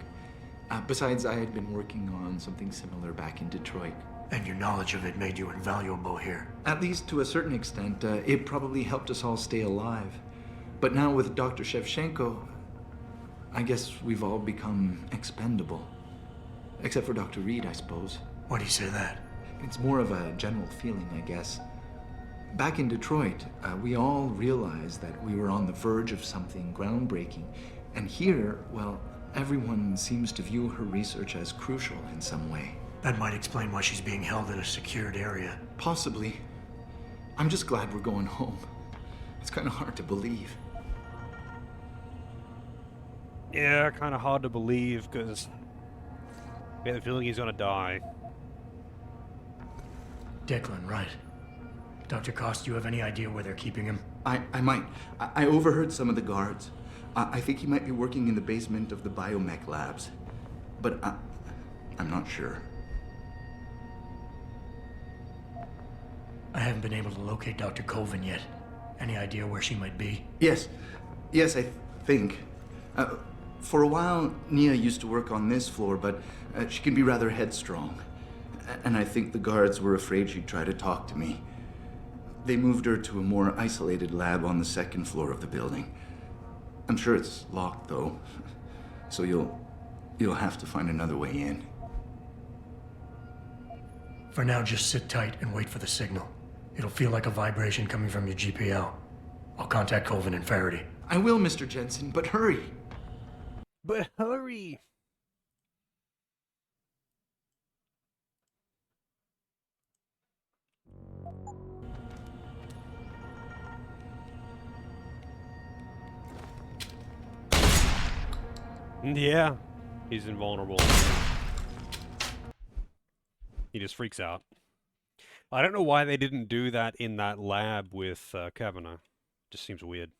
Besides, I had been working on something similar back in Detroit. And your knowledge of it made you invaluable here. At least to a certain extent, it probably helped us all stay alive. But now with Dr. Shevchenko, I guess we've all become expendable. Except for Dr. Reed, I suppose. Why do you say that? It's more of a general feeling, I guess. Back in Detroit, we all realized that we were on the verge of something groundbreaking. And here, well, everyone seems to view her research as crucial in some way. That might explain why she's being held in a secured area. Possibly. I'm just glad we're going home. It's kind of hard to believe. Yeah, kind of hard to believe, because I have the feeling he's gonna die. Declan, right. Dr. Koss, do you have any idea where they're keeping him? I might. I overheard some of the guards. I think he might be working in the basement of the biomech labs. But I'm not sure. I haven't been able to locate Dr. Colvin yet. Any idea where she might be? Yes, I think. For a while, Nia used to work on this floor, but she can be rather headstrong. And I think the guards were afraid she'd try to talk to me. They moved her to a more isolated lab on the second floor of the building. I'm sure it's locked, though. So you'll have to find another way in. For now, just sit tight and wait for the signal. It'll feel like a vibration coming from your GPL. I'll contact Colvin and Faraday. I will, Mr. Jensen, but hurry. But hurry! Yeah, he's invulnerable. He just freaks out. I don't know why they didn't do that in that lab with Kavanaugh. Just seems weird.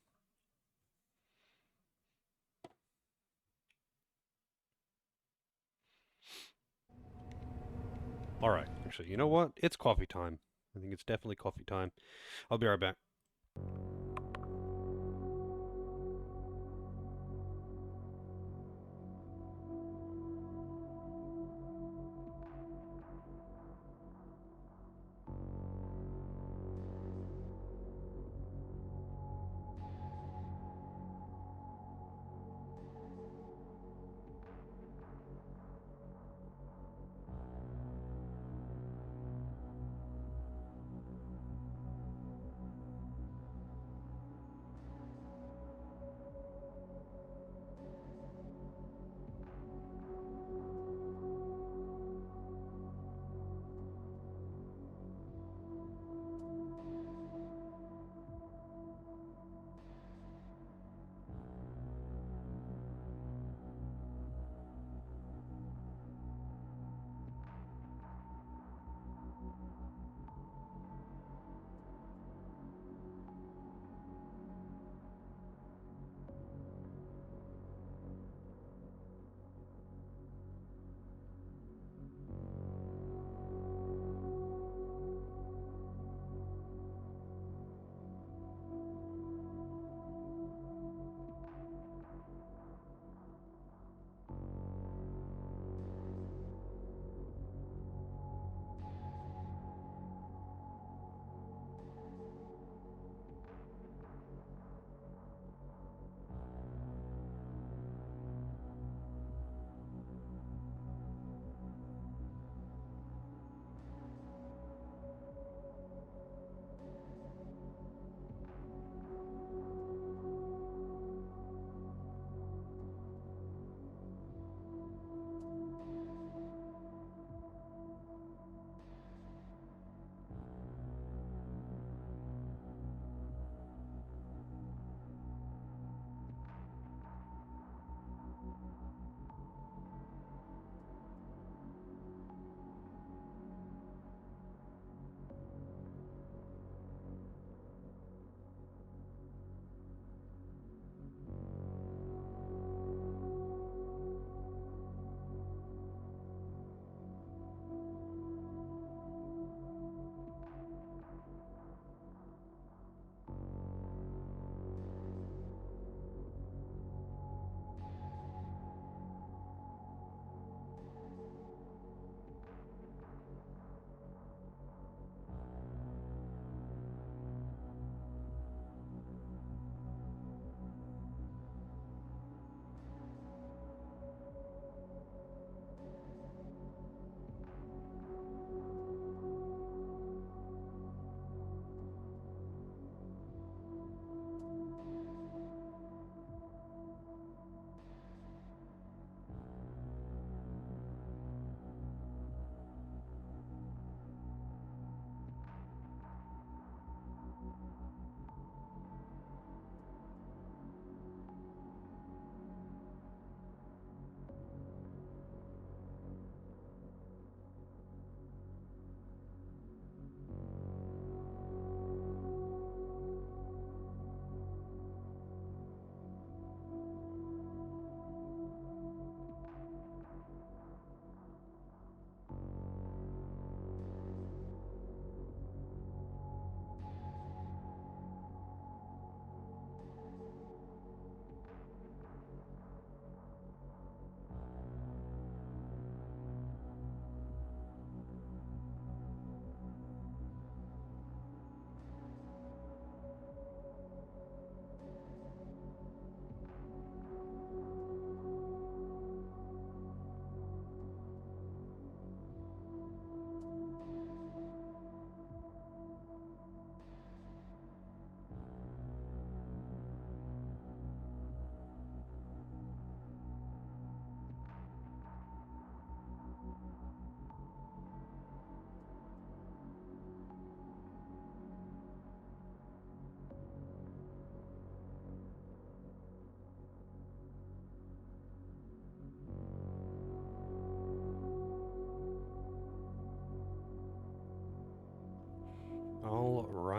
Alright, actually, you know what? It's coffee time. I think it's definitely coffee time. I'll be right back.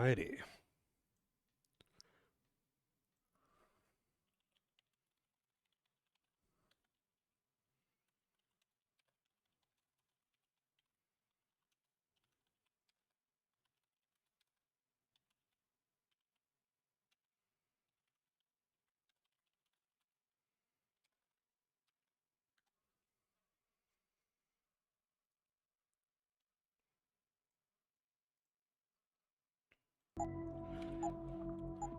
Alrighty.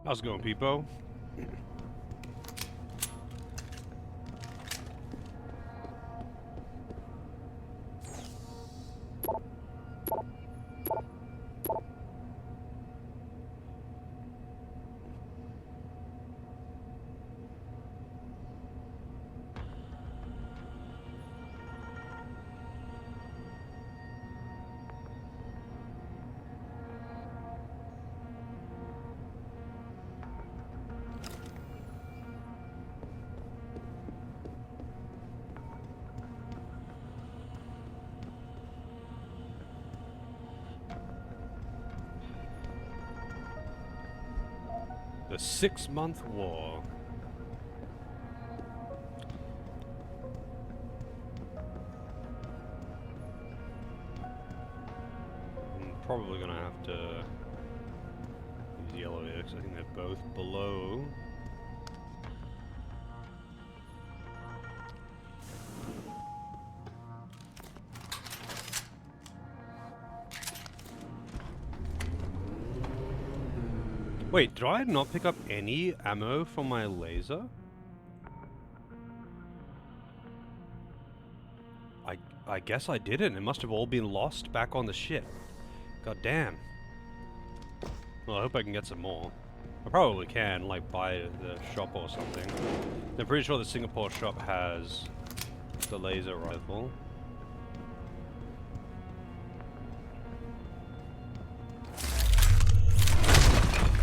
How's it going, Peepo? The 6-month war. I'm probably gonna have to use the elevator because I think they're both below. Wait, did I not pick up any ammo from my laser? I guess I didn't. It must have all been lost back on the ship. God damn. Well, I hope I can get some more. I probably can, like, buy the shop or something. I'm pretty sure the Singapore shop has the laser rifle.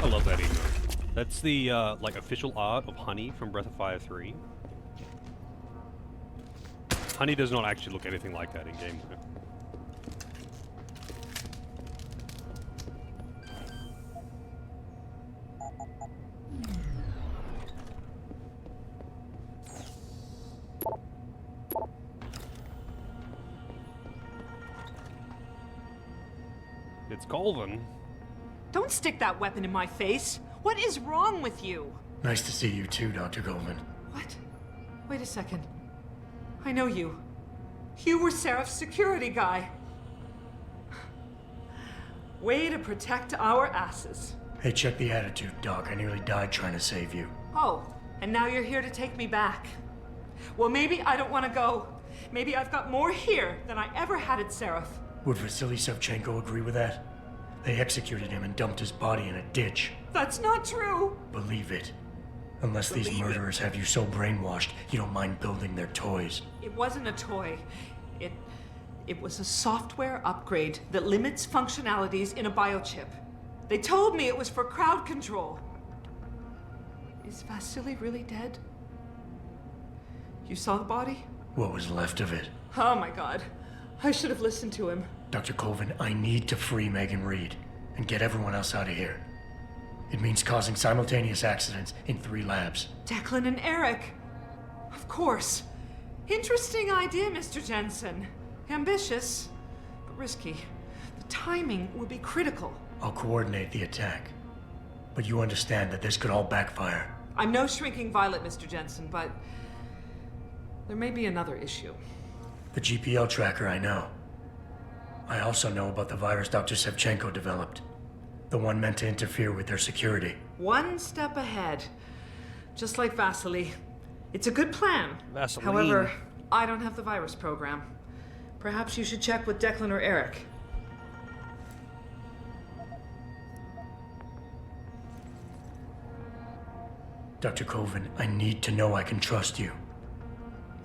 I love that emote. That's the, like, official art of Honey from Breath of Fire 3. Honey does not actually look anything like that in game, though. It's Colvin. Don't stick that weapon in my face. What is wrong with you? Nice to see you too, Dr. Goldman. What? Wait a second. I know you. You were Seraph's security guy. Way to protect our asses. Hey, check the attitude, Doc. I nearly died trying to save you. Oh, and now you're here to take me back. Well, maybe I don't want to go. Maybe I've got more here than I ever had at Seraph. Would Vasily Savchenko agree with that? They executed him and dumped his body in a ditch. That's not true. Believe it. Unless these murderers have you so brainwashed, you don't mind building their toys. It wasn't a toy. It was a software upgrade that limits functionalities in a biochip. They told me it was for crowd control. Is Vasily really dead? You saw the body? What was left of it? Oh my god. I should have listened to him. Dr. Colvin, I need to free Megan Reed and get everyone else out of here. It means causing simultaneous accidents in 3 labs. Declan and Eric. Of course. Interesting idea, Mr. Jensen. Ambitious, but risky. The timing will be critical. I'll coordinate the attack. But you understand that this could all backfire. I'm no shrinking violet, Mr. Jensen, but there may be another issue. The GPL tracker, I know. I also know about the virus Dr. Savchenko developed. The one meant to interfere with their security. One step ahead. Just like Vasily. It's a good plan. Vaseline. However, I don't have the virus program. Perhaps you should check with Declan or Eric. Dr. Colvin, I need to know I can trust you.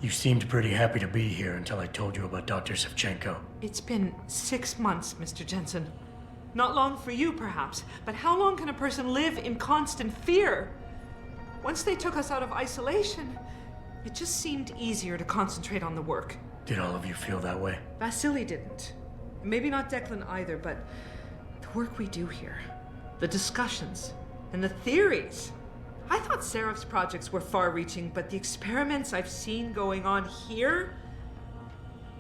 You seemed pretty happy to be here until I told you about Dr. Savchenko. It's been 6 months, Mr. Jensen. Not long for you, perhaps, but how long can a person live in constant fear? Once they took us out of isolation, it just seemed easier to concentrate on the work. Did all of you feel that way? Vasily didn't. Maybe not Declan either, but the work we do here, The discussions and the theories. I thought Seraph's projects were far-reaching, but the experiments I've seen going on here,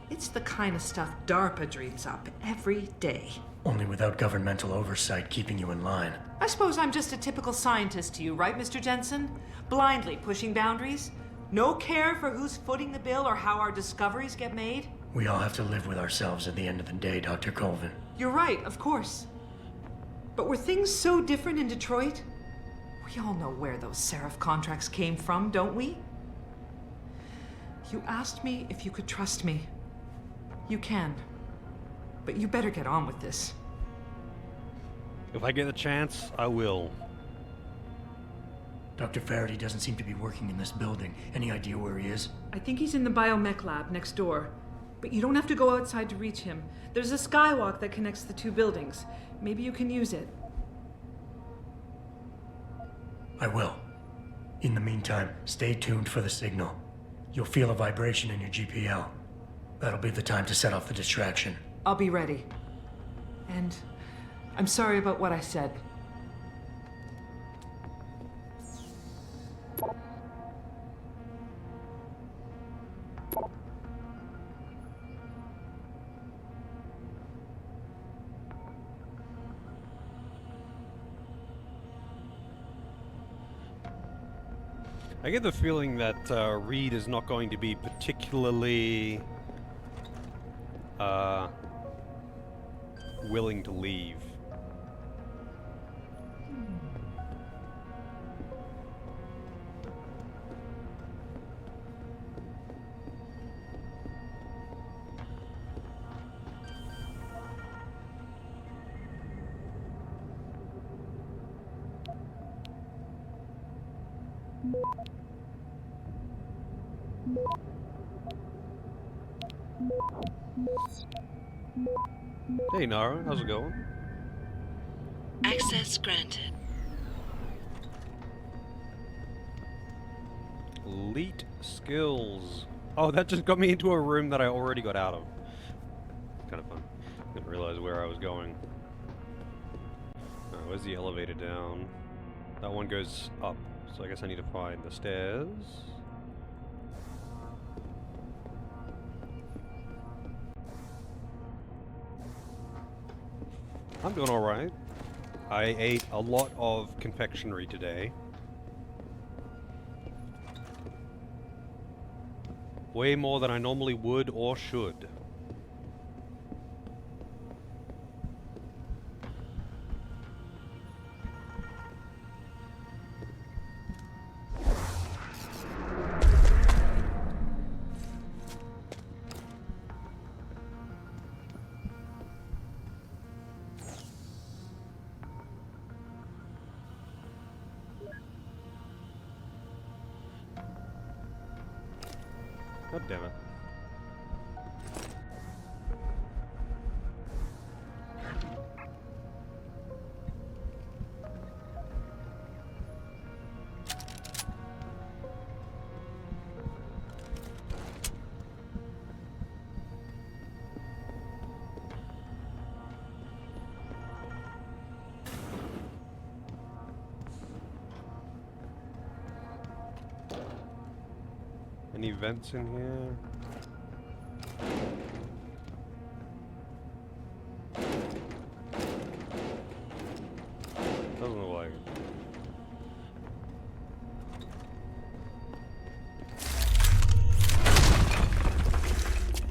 it's the kind of stuff DARPA dreams up every day. Only without governmental oversight keeping you in line. I suppose I'm just a typical scientist to you, right, Mr. Jensen? Blindly pushing boundaries? No care for who's footing the bill or how our discoveries get made? We all have to live with ourselves at the end of the day, Dr. Colvin. You're right, of course. But were things so different in Detroit? We all know where those Seraph contracts came from, don't we? You asked me if you could trust me. You can. But you better get on with this. If I get the chance, I will. Dr. Faraday doesn't seem to be working in this building. Any idea where he is? I think he's in the biomech lab next door. But you don't have to go outside to reach him. There's a skywalk that connects the two buildings. Maybe you can use it. I will. In the meantime, stay tuned for the signal. You'll feel a vibration in your GPL. That'll be the time to set off the distraction. I'll be ready. And I'm sorry about what I said. I get the feeling that Reed is not going to be particularly willing to leave. Hey Nara, how's it going? Access granted. Elite skills. Oh, that just got me into a room that I already got out of. Kind of fun. Didn't realize where I was going. Oh, where's the elevator down? That one goes up, so I guess I need to find the stairs. I'm doing alright. I ate a lot of confectionery today. Way more than I normally would or should. God damn it. Any vents in here? Doesn't look like it.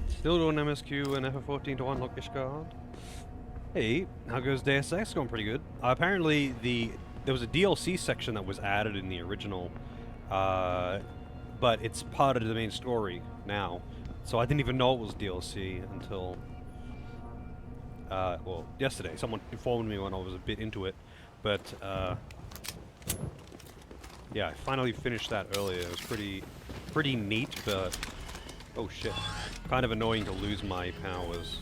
Still doing MSQ and FF14 to unlock this card. Hey, how goes Deus Ex? Going pretty good. Apparently there was a DLC section that was added in the original, but it's part of the main story now. So I didn't even know it was DLC until, well, yesterday. Someone informed me when I was a bit into it, but yeah, I finally finished that earlier. It was pretty neat, but oh shit, kind of annoying to lose my powers.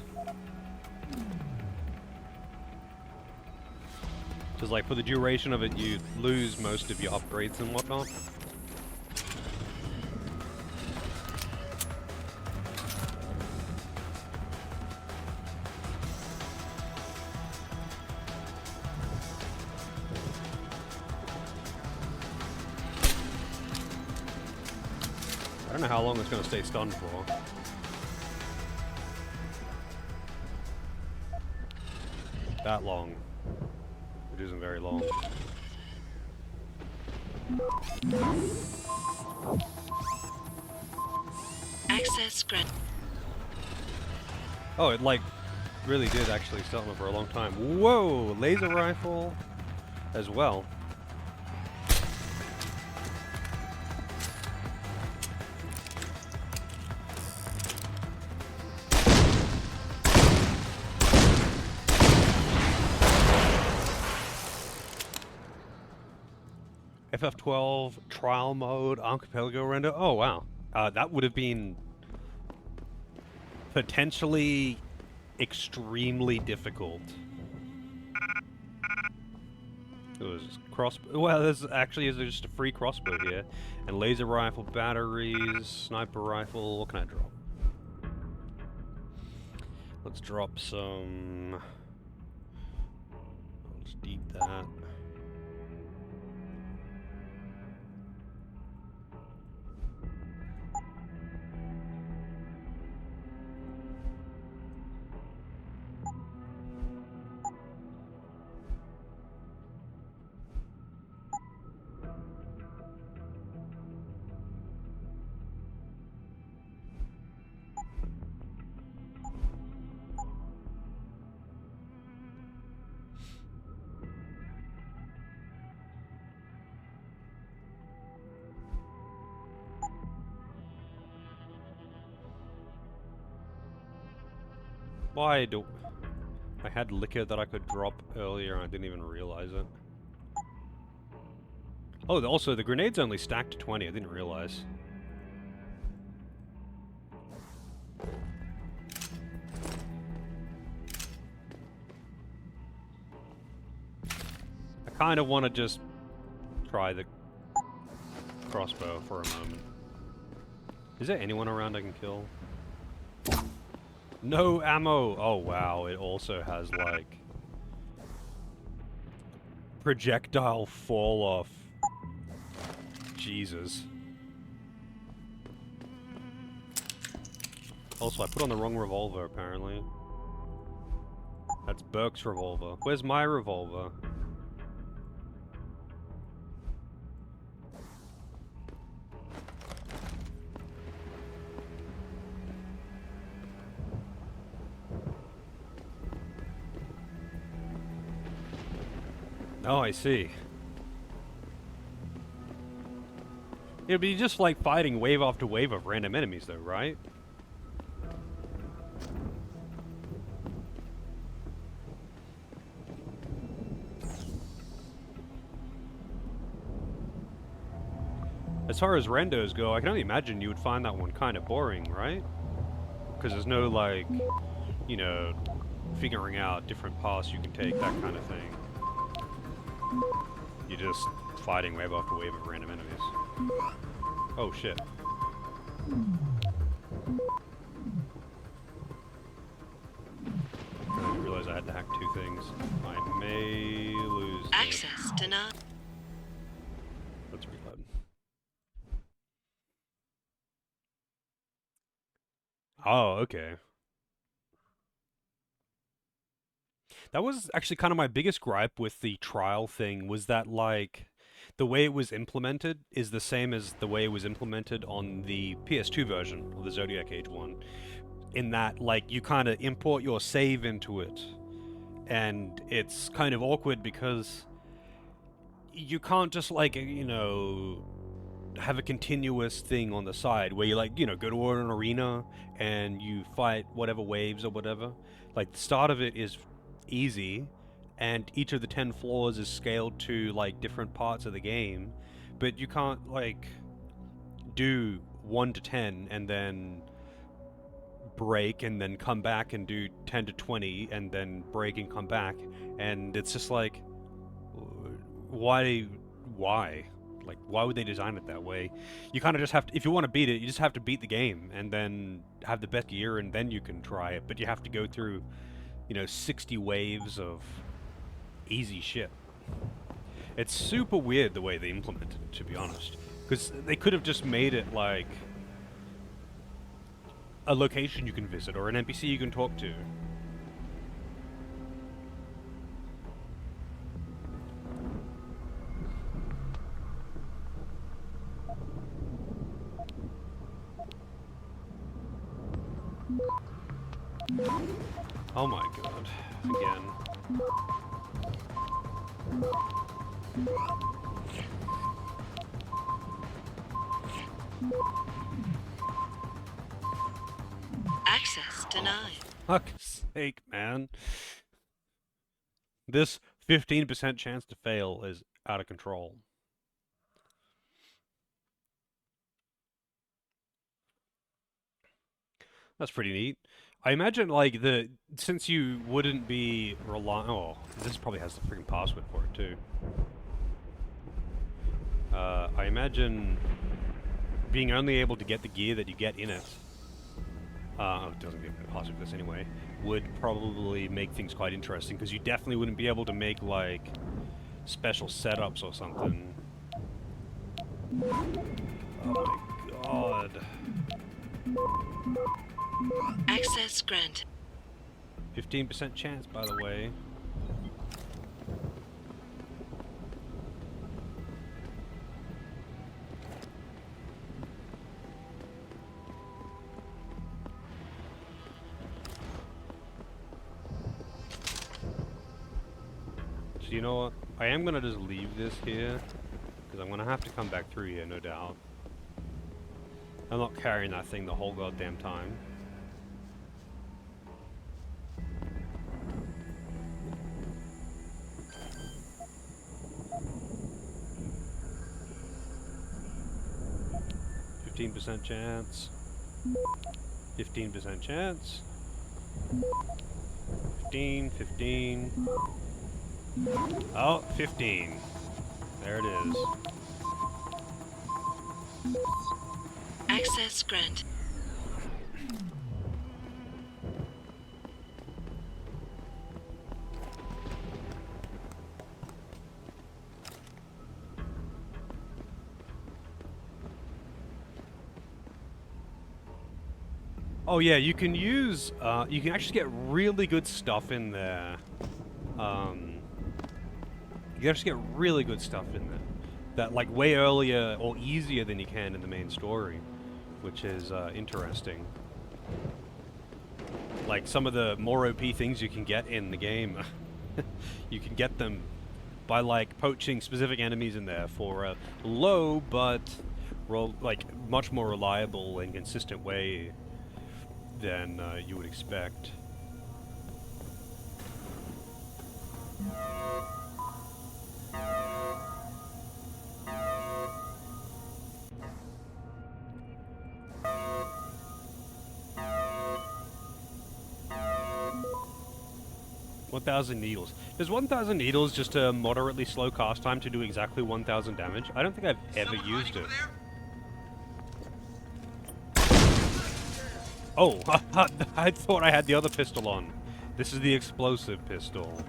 Because like for the duration of it, you lose most of your upgrades and whatnot. don't know how long it's going to stay stunned for. That long. It isn't very long. Access granted. Oh, it like really did actually stun them for a long time. Whoa! Laser rifle as well. FF12 trial mode archipelago render. Oh wow, that would have been potentially extremely difficult. It was crossbow. Well, there's actually just a free crossbow here, and laser rifle batteries, sniper rifle. What can I drop? Let's drop some. I'll just eat that. Why do... I had liquor that I could drop earlier and I didn't even realize it. Oh, also the grenade's only stacked to 20, I didn't realize. I kind of want to just try the crossbow for a moment. Is there anyone around I can kill? No ammo! Oh wow, it also has like projectile fall off. Jesus. Also, I put on the wrong revolver apparently. That's Burke's revolver. Where's my revolver? Oh, I see. It'd be just like fighting wave after wave of random enemies though, right? As far as randos go, I can only imagine you would find that one kind of boring, right? Because there's no, like, you know, figuring out different paths you can take, that kind of thing. You're just fighting wave after wave of random enemies. Oh shit. I didn't realize I had to hack two things. I may lose access denied. Let's reload. Oh, okay. That was actually kind of my biggest gripe with the trial thing, was that, like, the way it was implemented is the same as the way it was implemented on the PS2 version of the Zodiac Age one. In that, like, you kind of import your save into it, and it's kind of awkward because you can't just, like, you know, have a continuous thing on the side where you, like, you know, go to an arena and you fight whatever waves or whatever. Like, the start of it is easy, and each of the 10 floors is scaled to, like, different parts of the game, but you can't, like, do 1 to 10 and then break and then come back and do 10 to 20 and then break and come back, and it's just like, why? Like, why would they design it that way? You kind of just have to, if you want to beat it, you just have to beat the game and then have the best gear and then you can try it, but you have to go through, you know, 60 waves of easy shit. It's super weird the way they implemented it, to be honest. Because they could have just made it like, a location you can visit or an NPC you can talk to. Oh my god. Again. Access denied. Fuck's sake, man. This 15% chance to fail is out of control. That's pretty neat. I imagine, like, since you wouldn't be relying... Oh, this probably has the freaking password for it, too. I imagine being only able to get the gear that you get in it, it doesn't give me a password for this anyway, would probably make things quite interesting, because you definitely wouldn't be able to make, like, special setups or something. Oh my god. Access granted. 15% chance, by the way. So you know what? I am gonna just leave this here, because I'm gonna have to come back through here, no doubt. I'm not carrying that thing the whole goddamn time. %15 chance. 15% chance. 15. Oh, 15. There it is. Access granted. Oh yeah, you can use, you can actually get really good stuff in there. You can actually get really good stuff in there. That, like, way earlier or easier than you can in the main story, which is, interesting. Like, some of the more OP things you can get in the game, you can get them by, like, poaching specific enemies in there for a low but, like, much more reliable and consistent way than you would expect. $1,000 needles. Does 1,000 needles just a moderately slow cast time to do exactly 1,000 damage? I don't think I've ever used it. Oh, I thought I had the other pistol on. This is the explosive pistol.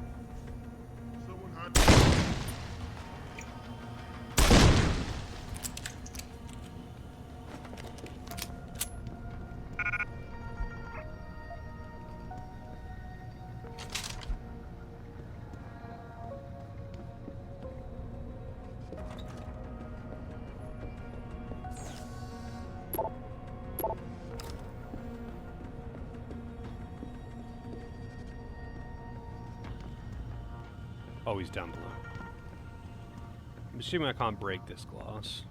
Oh, he's down below. I'm assuming I can't break this glass.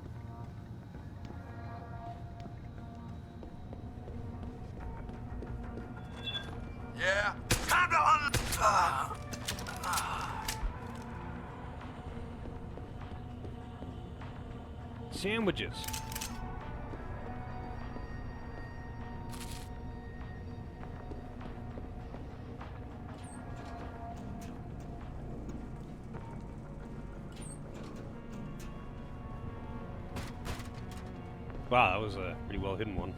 Yeah. Time to Sandwiches. Wow, that was a pretty well hidden one.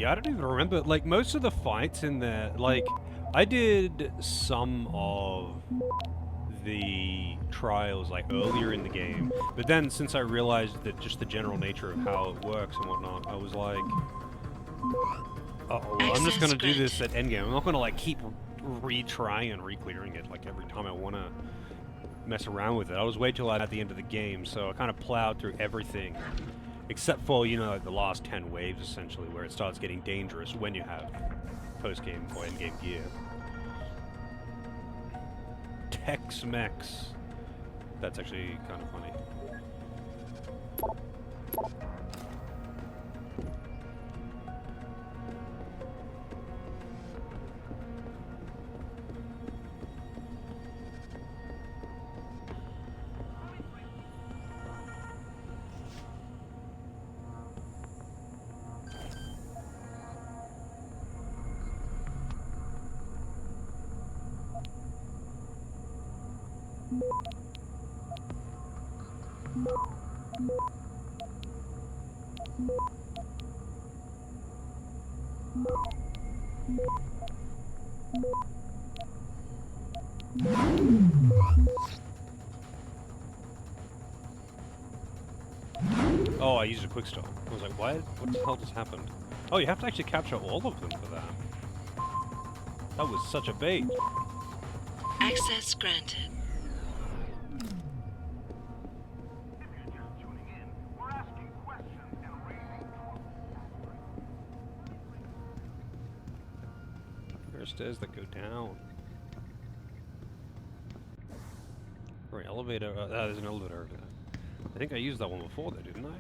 Yeah, I don't even remember. Like, most of the fights in there, like, I did some of the trials, like, earlier in the game. But then, since I realized that just the general nature of how it works and whatnot, I was like, oh, well, I'm just gonna do this at endgame. I'm not gonna, like, keep retrying and re-clearing it, like, every time I wanna mess around with it. I was way till at the end of the game, so I kind of plowed through everything. Except for, you know, like the last 10 waves, essentially, where it starts getting dangerous when you have post-game or end-game gear. Tex-Mex. That's actually kind of funny. Oh, I used a quick stop. I was like, what? What the hell just happened? Oh, you have to actually capture all of them for that. That was such a bait. Access granted. There are stairs that go down. Or an elevator. There's an elevator over there. I think I used that one before though, didn't I?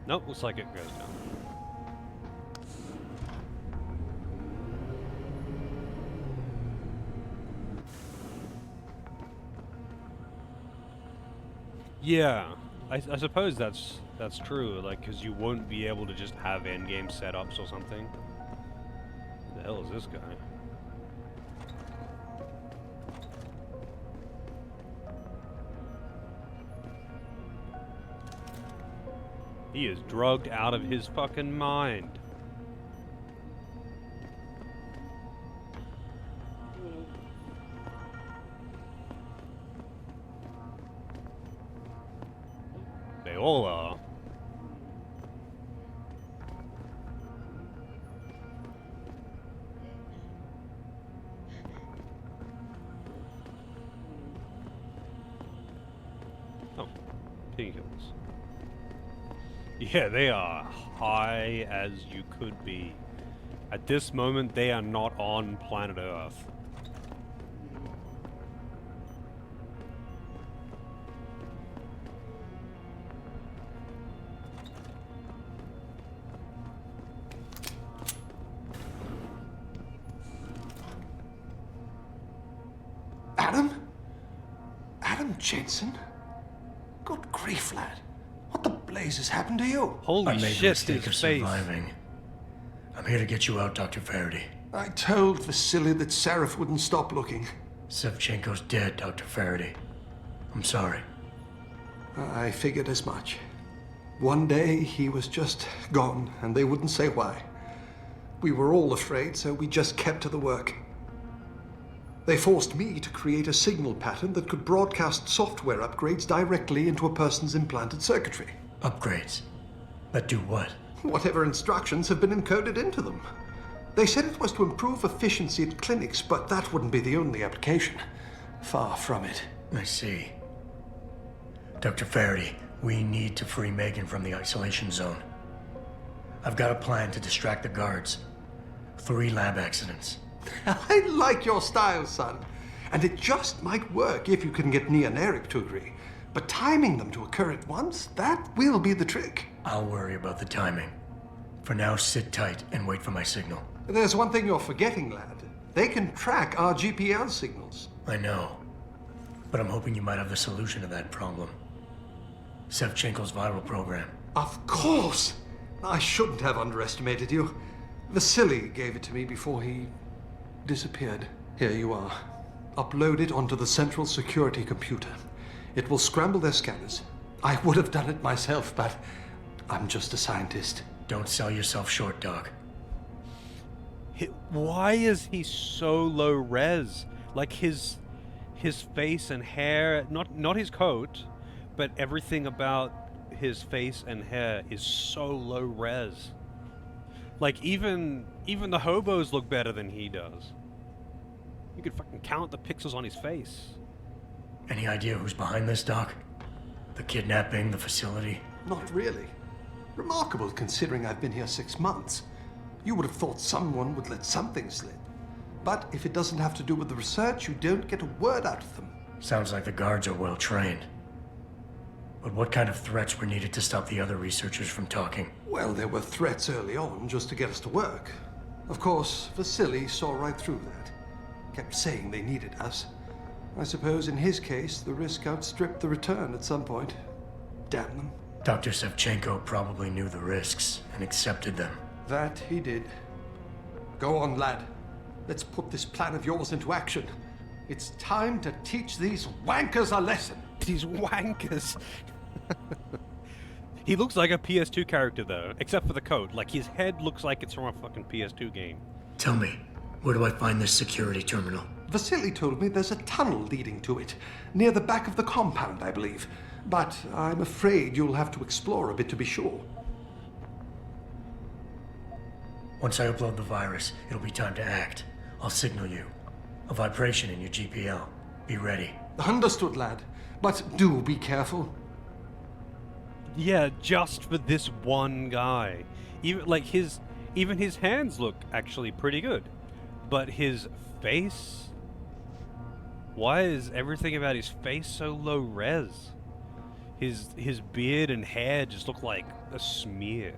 Nope, looks like it goes down. Yeah, I suppose that's true, like, because you won't be able to just have endgame setups or something. Who the hell is this guy? He is drugged out of his fucking mind. They all are. Oh, painkillers. Yeah, they are high as you could be. At this moment, they are not on planet Earth. Adam? Adam Jensen? Good grief, lad. What the blazes happened to you? Holy I made the shit, mistake of surviving. I'm here to get you out, Dr. Faraday. I told Vasily that Seraph wouldn't stop looking. Sevchenko's dead, Dr. Faraday. I'm sorry. I figured as much. One day he was just gone, and they wouldn't say why. We were all afraid, so we just kept to the work. They forced me to create a signal pattern that could broadcast software upgrades directly into a person's implanted circuitry. Upgrades? That do what? Whatever instructions have been encoded into them. They said it was to improve efficiency at clinics, but that wouldn't be the only application. Far from it. I see. Dr. Faraday, we need to free Megan from the isolation zone. I've got a plan to distract the guards. 3 lab accidents. I like your style, son. And it just might work if you can get Nia and Eric to agree. But timing them to occur at once, that will be the trick. I'll worry about the timing. For now, sit tight and wait for my signal. There's one thing you're forgetting, lad. They can track our GPL signals. I know. But I'm hoping you might have the solution to that problem. Sevchenko's viral program. Of course! I shouldn't have underestimated you. Vasily gave it to me before he disappeared. Here you are. Upload it onto the central security computer. It will scramble their scanners. I would have done it myself, but I'm just a scientist. Don't sell yourself short, Doc. Why is he so low res? Like his face and hair, not his coat, but everything about his face and hair is so low res. Like even the hobos look better than he does. You could fucking count the pixels on his face. Any idea who's behind this, Doc? The kidnapping, the facility? Not really. Remarkable considering I've been here 6 months. You would have thought someone would let something slip. But if it doesn't have to do with the research, you don't get a word out of them. Sounds like the guards are well trained. But what kind of threats were needed to stop the other researchers from talking? Well, there were threats early on just to get us to work. Of course, Vasily saw right through that. Kept saying they needed us. I suppose in his case, the risk outstripped the return at some point. Damn them. Dr. Sevchenko probably knew the risks and accepted them. That he did. Go on, lad. Let's put this plan of yours into action. It's time to teach these wankers a lesson. These wankers. He looks like a PS2 character though, except for the coat. Like his head looks like it's from a fucking PS2 game. Tell me, where do I find this security terminal? Vasily told me there's a tunnel leading to it, near the back of the compound, I believe. But I'm afraid you'll have to explore a bit to be sure. Once I upload the virus, it'll be time to act. I'll signal you. A vibration in your GPL. Be ready. Understood, lad. But do be careful. Yeah, just for this one guy. Even his hands look actually pretty good. But his face? Why is everything about his face so low res? His beard and hair just look like a smear.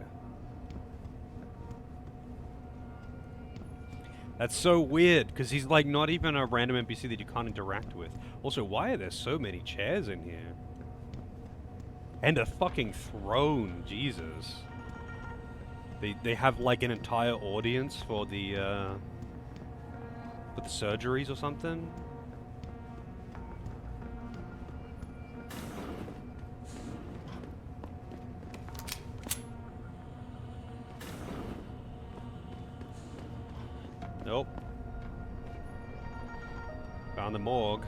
That's so weird, because he's like not even a random NPC that you can't interact with. Also, why are there so many chairs in here? And a fucking throne, Jesus. They have like an entire audience for the surgeries or something. Nope. Found the morgue.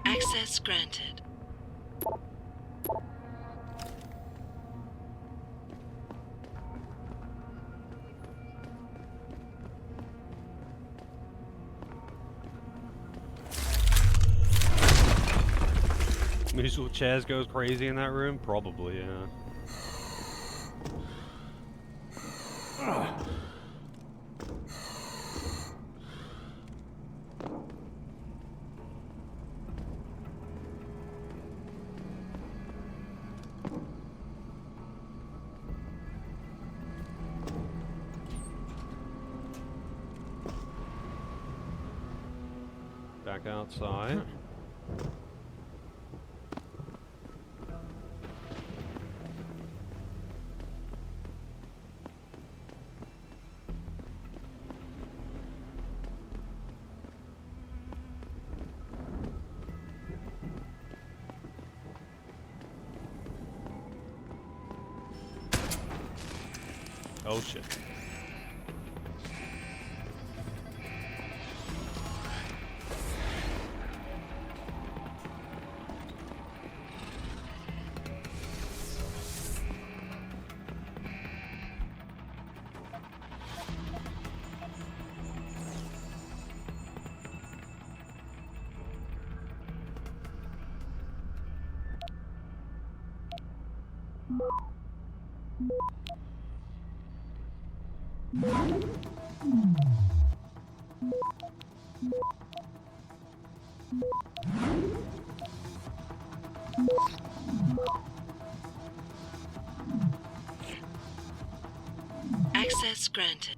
Access granted. Musical chairs goes crazy in that room? Probably, yeah. Back outside. Oh shit. Access granted.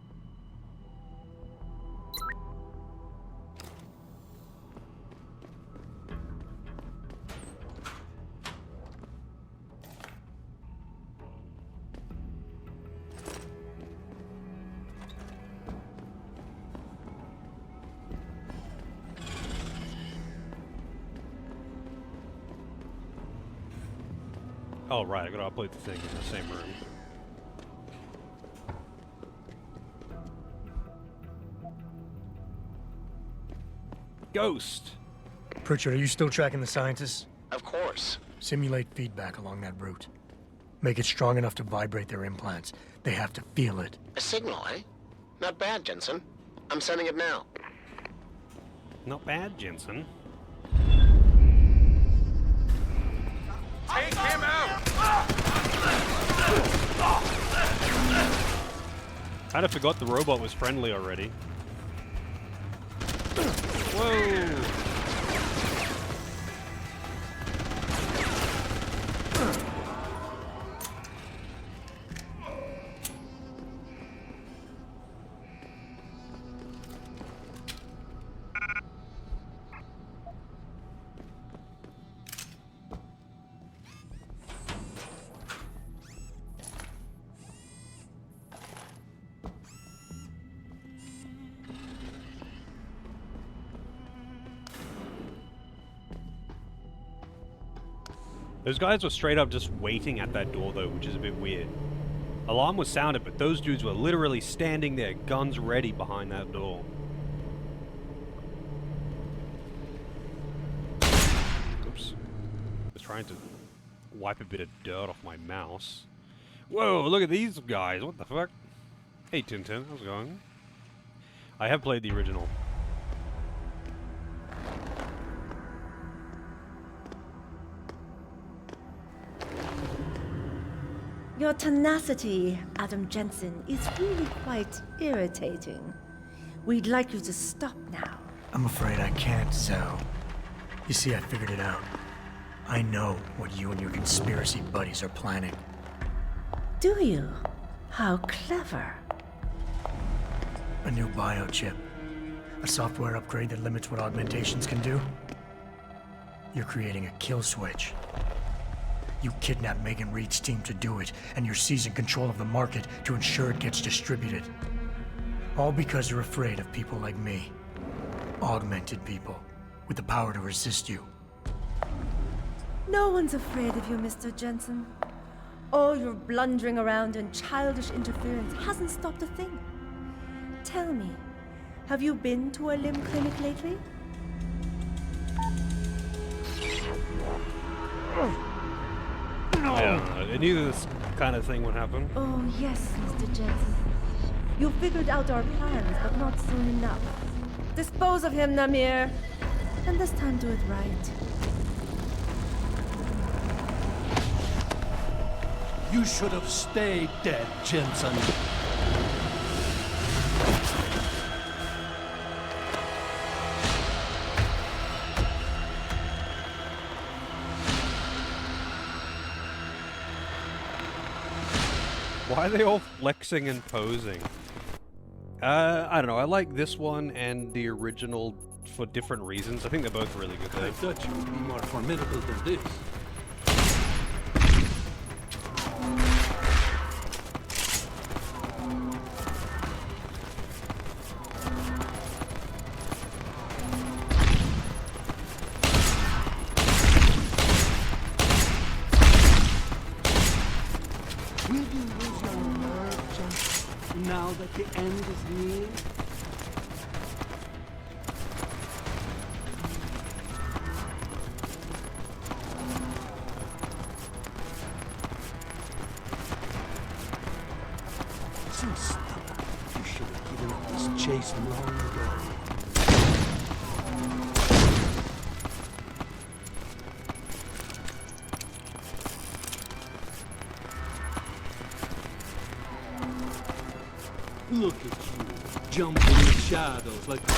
Oh, right, I gotta upload the thing in the same room. Ghost! Pritchard, are you still tracking the scientists? Of course. Simulate feedback along that route. Make it strong enough to vibrate their implants. They have to feel it. A signal, eh? Not bad, Jensen. I'm sending it now. Not bad, Jensen. Take him out! Kind of forgot the robot was friendly already. Whoa! Those guys were straight up just waiting at that door though, which is a bit weird. Alarm was sounded, but those dudes were literally standing there, guns ready behind that door. Oops. I was trying to wipe a bit of dirt off my mouse. Whoa, look at these guys, what the fuck? Hey Tintin, how's it going? I have played the original. Your tenacity, Adam Jensen, is really quite irritating. We'd like you to stop now. I'm afraid I can't, Zoe. You see, I figured it out. I know what you and your conspiracy buddies are planning. Do you? How clever. A new biochip. A software upgrade that limits what augmentations can do. You're creating a kill switch. You kidnapped Megan Reed's team to do it, and you're seizing control of the market to ensure it gets distributed. All because you're afraid of people like me. Augmented people, with the power to resist you. No one's afraid of you, Mr. Jensen. All your blundering around and childish interference hasn't stopped a thing. Tell me, have you been to a limb clinic lately? I knew this kind of thing would happen. Oh, yes, Mr. Jensen. You figured out our plans, but not soon enough. Dispose of him, Namir. And this time do it right. You should have stayed dead, Jensen. Why are they all flexing and posing? I don't know. I like this one and the original for different reasons. I think they're both really good though. I thought you would be more formidable than this. Will you lose your nerve, Jensen, now that the end is near? So stubborn. You should have given up this chase long ago. Look at you, jumping in the shadows like a dog.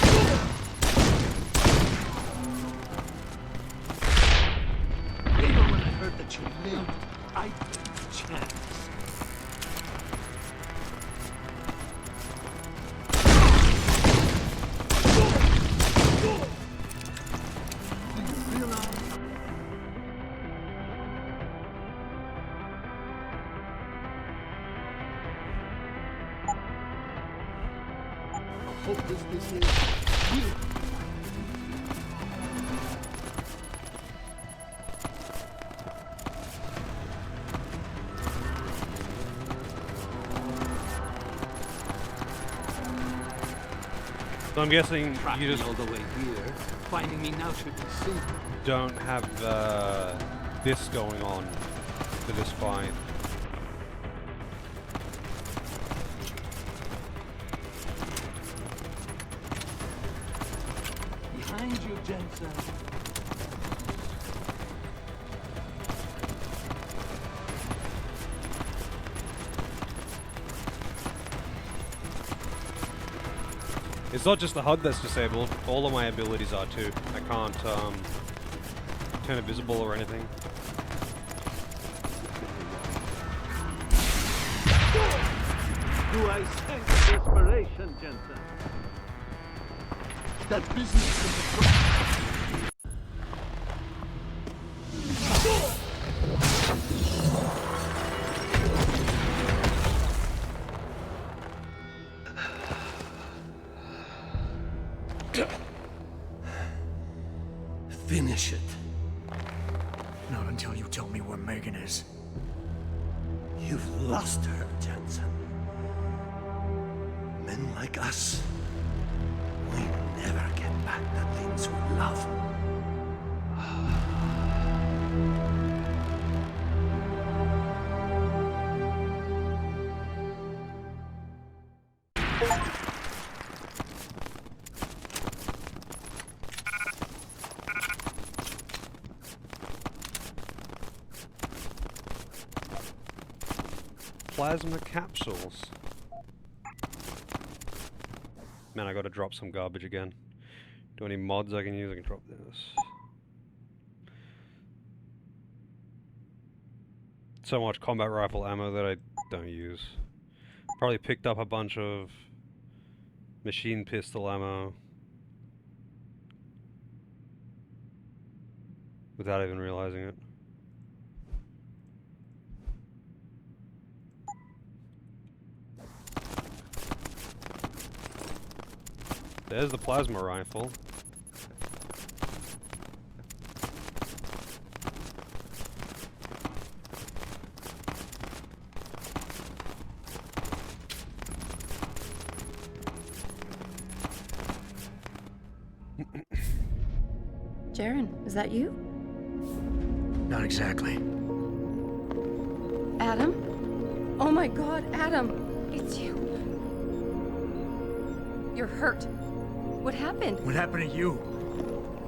Even when I heard that you lived, I took a chance. Hope this is you. So I'm guessing Tracked you me just all the way here. Finding me now should be simple. don't have this going on for this fight. Behind you, Jensen. It's not just the HUD that's disabled, all of my abilities are too. I can't turn it visible or anything. Do I sense desperation, Jensen? That business is Finish it. Not until you tell me where Megan is. You've lost her, Jensen. Men like us, we never get back the things we love. Plasma capsules. Man, I gotta drop some garbage again. Do any mods I can use? I can drop this. So much combat rifle ammo that I don't use. Probably picked up a bunch of machine pistol ammo without even realizing it. There's the plasma rifle. Jaren, is that you? Not exactly. Adam? Oh my god, Adam! It's you. You're hurt. What happened? What happened to you?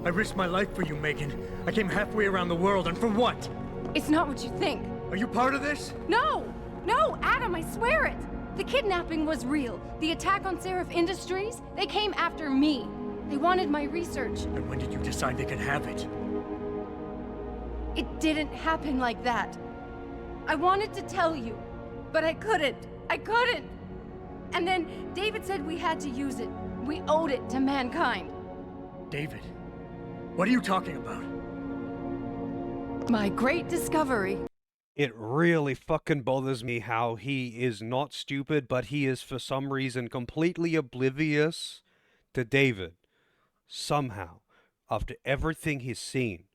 I risked my life for you, Megan. I came halfway around the world, and for what? It's not what you think. Are you part of this? No! No, Adam, I swear it! The kidnapping was real. The attack on Seraph Industries, they came after me. They wanted my research. And when did you decide they could have it? It didn't happen like that. I wanted to tell you, but I couldn't. I couldn't! And then David said we had to use it. We owed it to mankind. David? What are you talking about? My great discovery. It really fucking bothers me how he is not stupid, but he is for some reason completely oblivious to David. Somehow, after everything he's seen,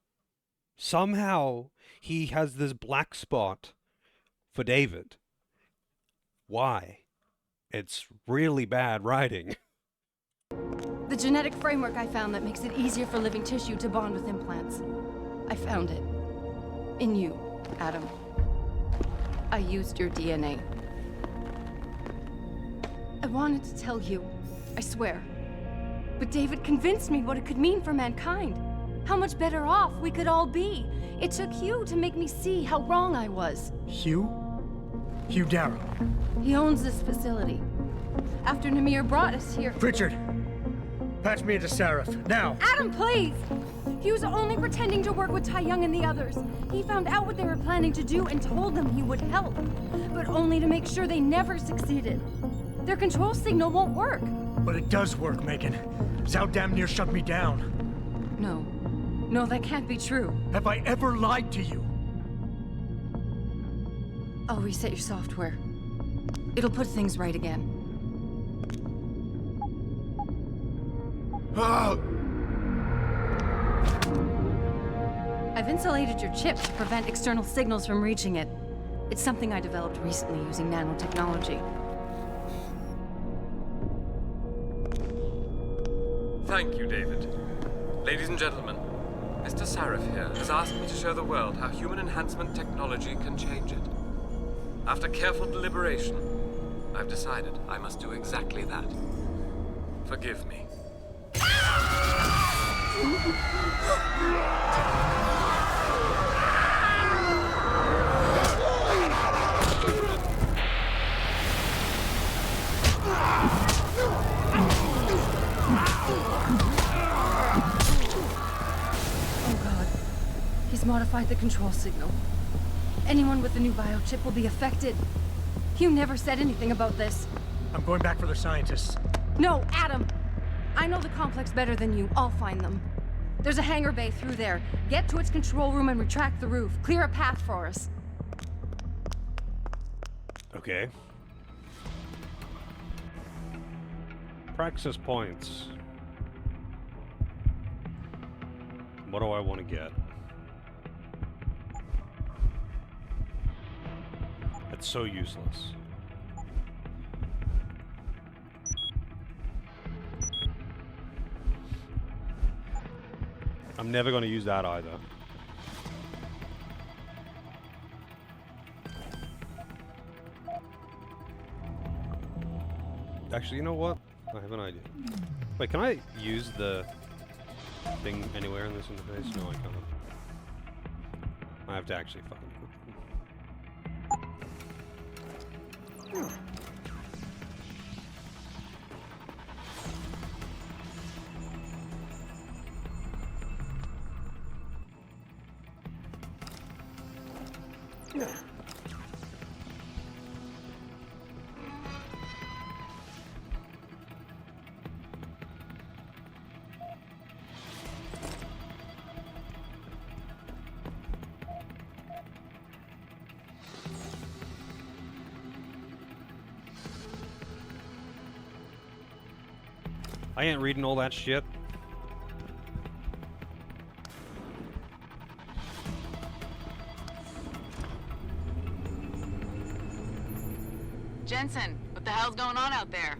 somehow he has this black spot for David. Why? It's really bad writing. The genetic framework I found that makes it easier for living tissue to bond with implants. I found it. In you, Adam. I used your DNA. I wanted to tell you, I swear. But David convinced me what it could mean for mankind. How much better off we could all be. It took Hugh to make me see how wrong I was. Hugh? Hugh Darrow. He owns this facility. After Namir brought us here... Pritchard! Patch me into Seraph, now! Adam, please! He was only pretending to work with Tai Young and the others. He found out what they were planning to do and told them he would help. But only to make sure they never succeeded. Their control signal won't work. But it does work, Megan. Zhao damn near shut me down. No. No, that can't be true. Have I ever lied to you? I'll reset your software. It'll put things right again. I've insulated your chip to prevent external signals from reaching it. It's something I developed recently using nanotechnology. Thank you, David. Ladies and gentlemen, Mr. Sarif here has asked me to show the world how human enhancement technology can change it. After careful deliberation, I've decided I must do exactly that. Forgive me. Oh God. He's modified the control signal. Anyone with the new biochip will be affected. You never said anything about this. I'm going back for the scientists. No, Adam! I know the complex better than you. I'll find them. There's a hangar bay through there. Get to its control room and retract the roof. Clear a path for us. Okay. Praxis points. What do I want to get? That's so useless. I'm never going to use that either. Actually, you know what? I have an idea. Wait, can I use the thing anywhere in this interface? No, I can't. I have to actually fucking... I ain't reading all that shit. Jensen, what the hell's going on out there?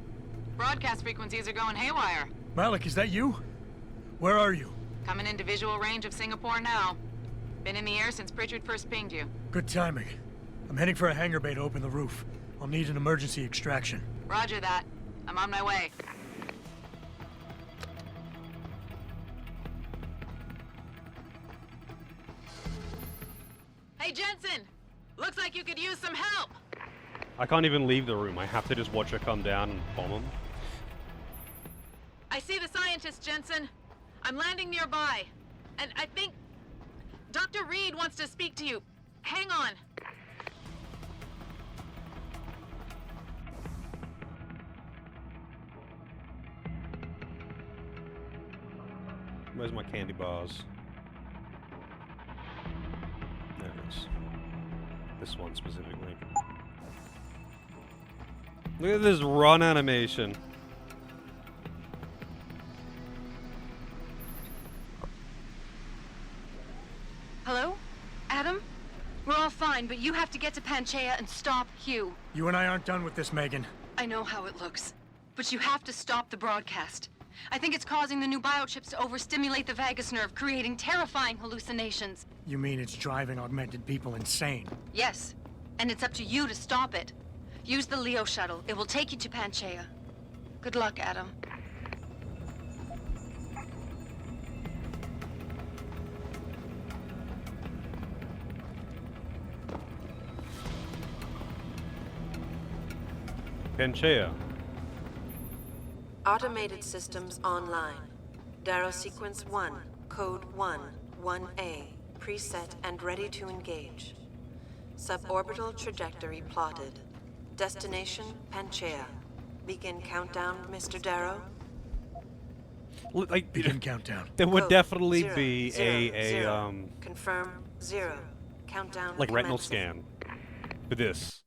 Broadcast frequencies are going haywire. Malik, is that you? Where are you? Coming into visual range of Singapore now. Been in the air since Pritchard first pinged you. Good timing. I'm heading for a hangar bay to open the roof. I'll need an emergency extraction. Roger that. I'm on my way. Hey, Jensen! Looks like you could use some help! I can't even leave the room. I have to just watch her come down and bomb him. I see the scientist, Jensen. I'm landing nearby. And I think... Dr. Reed wants to speak to you. Hang on. Where's my candy bars? There it is. This one specifically. Look at this run animation. Hello? Adam? We're all fine, but you have to get to Panchaea and stop Hugh. You and I aren't done with this, Megan. I know how it looks, but you have to stop the broadcast. I think it's causing the new biochips to overstimulate the vagus nerve, creating terrifying hallucinations. You mean it's driving augmented people insane? Yes, and it's up to you to stop it. Use the Leo shuttle. It will take you to Panchaea. Good luck, Adam. Panchaea. Automated systems online. Darrow sequence 1, code 1, 1A, preset and ready to engage. Suborbital trajectory plotted. Destination, Panchaea. Begin countdown, Mr. Darrow. Like, begin countdown. There would Code definitely 0, be 0, Confirm 0. Countdown. like retinal commencing. scan for this.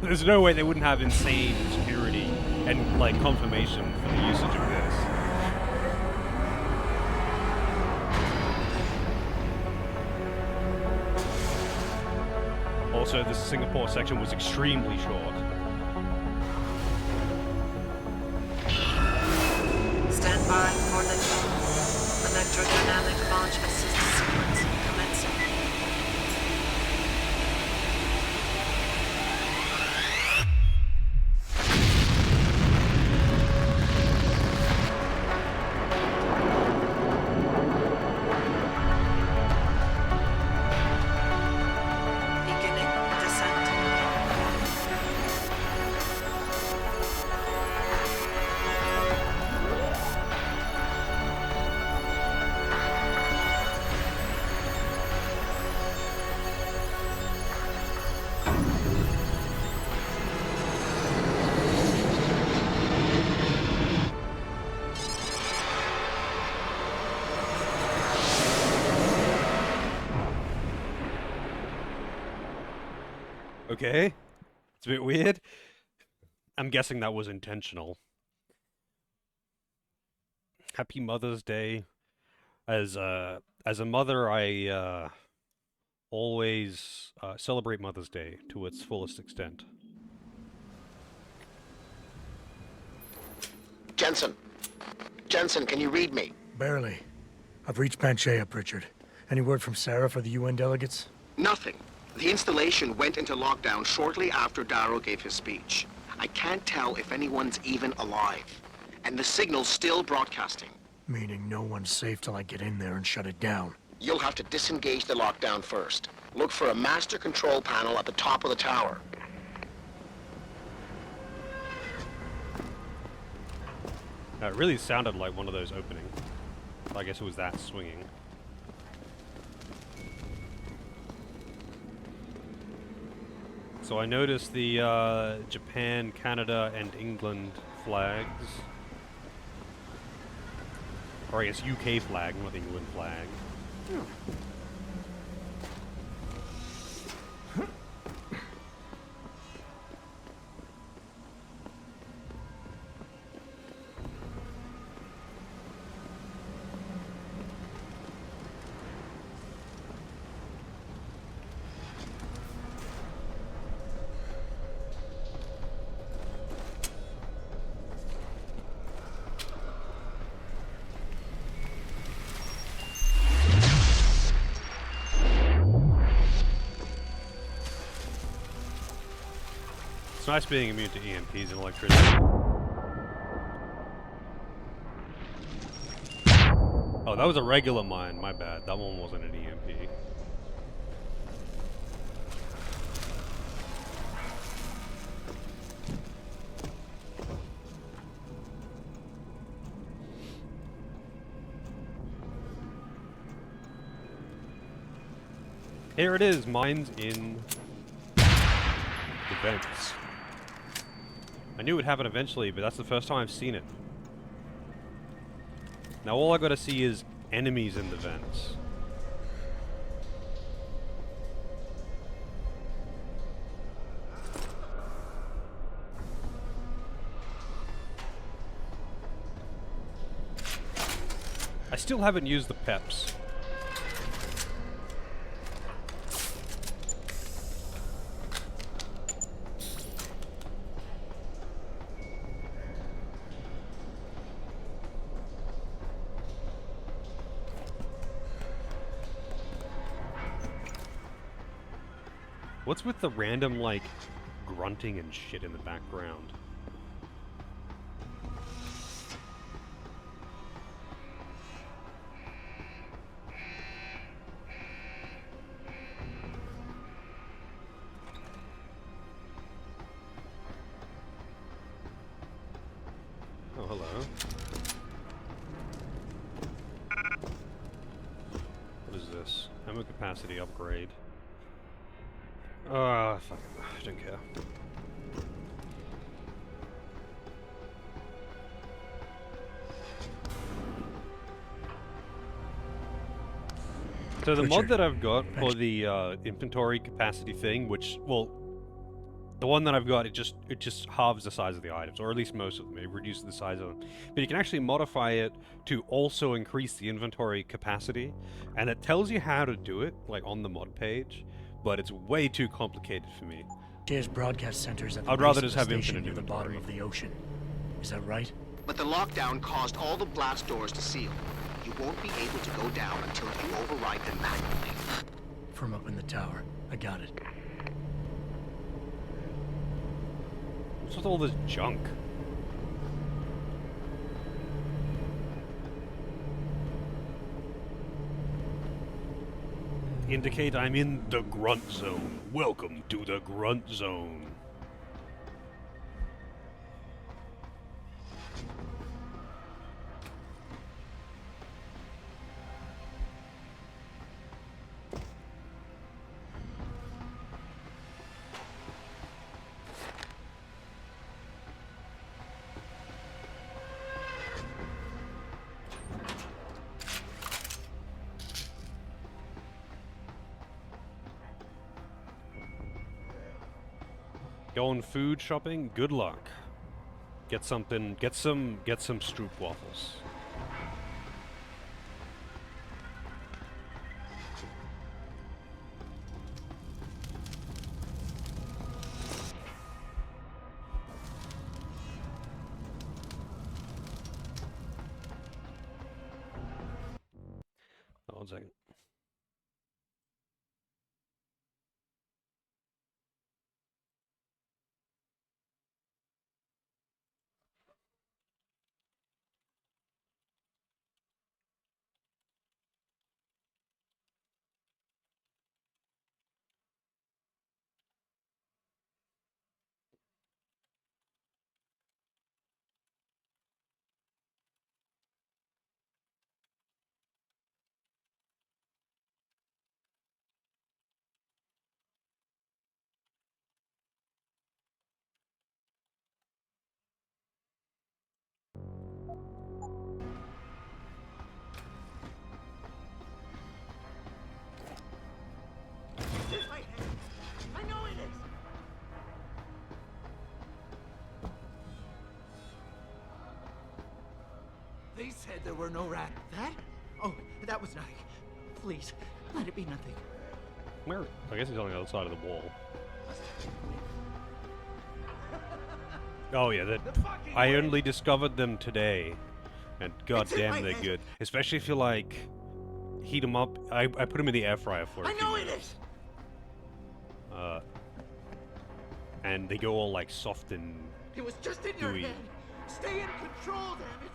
There's no way they wouldn't have insane security and like confirmation for the usage of this. Also, this Singapore section was extremely short. Stand Bar for the electrodynamic launch assist sequence commencing. Okay, it's a bit weird. I'm guessing that was intentional. Happy Mother's Day. As a mother, I always celebrate Mother's Day to its fullest extent. Jensen, can you read me? Barely. I've reached Panchea, Pritchard. Any word from Sarah for the UN delegates? Nothing. The installation went into lockdown shortly after Darrow gave his speech. I can't tell if anyone's even alive. And the signal's still broadcasting. Meaning no one's safe till I get in there and shut it down. You'll have to disengage the lockdown first. Look for a master control panel at the top of the tower. It really sounded like one of those openings. I guess it was that swinging. So I noticed the Japan, Canada, and England flags. Or I guess UK flag, not England flag. It's nice being immune to EMPs and electricity. Oh, that was a regular mine, my bad. That one wasn't an EMP. Here it is, mines in the vents. I knew it would happen eventually, but that's the first time I've seen it. Now all I gotta see is enemies in the vents. I still haven't used the PEPs. What's with the random, like, grunting and shit in the background? Oh, hello. What is this? Ammo capacity upgrade. Fuck it. I don't care. So the mod that I've got for the inventory capacity thing, which, well, the one that I've got, it just halves the size of the items, or at least most of them. It reduces the size of them. But you can actually modify it to also increase the inventory capacity, and it tells you how to do it, like on the mod page. But it's way too complicated for me. There's broadcast centers at the I'd rather base just of have the station infinite near the inventory. bottom of the ocean. Is that right? but the lockdown caused all the blast doors to seal. You won't be able to go down until you override them manually. From up in the tower. I got it. What's with all this junk? Indicate I'm in the grunt zone. Welcome to the grunt zone. Going food shopping? Good luck. Get some Stroop waffles. Oh, 1 second. I know it is! They said there were no rats. That? Oh, that was Nike. Please, let it be nothing. Where? I guess he's on the other side of the wall. Oh yeah, that I only discovered them today, and goddamn they're good. Especially if you like heat them up. I put them in the air fryer for a few minutes. And they go all like soft and It was just in your gooey. head. Stay in control, damn it.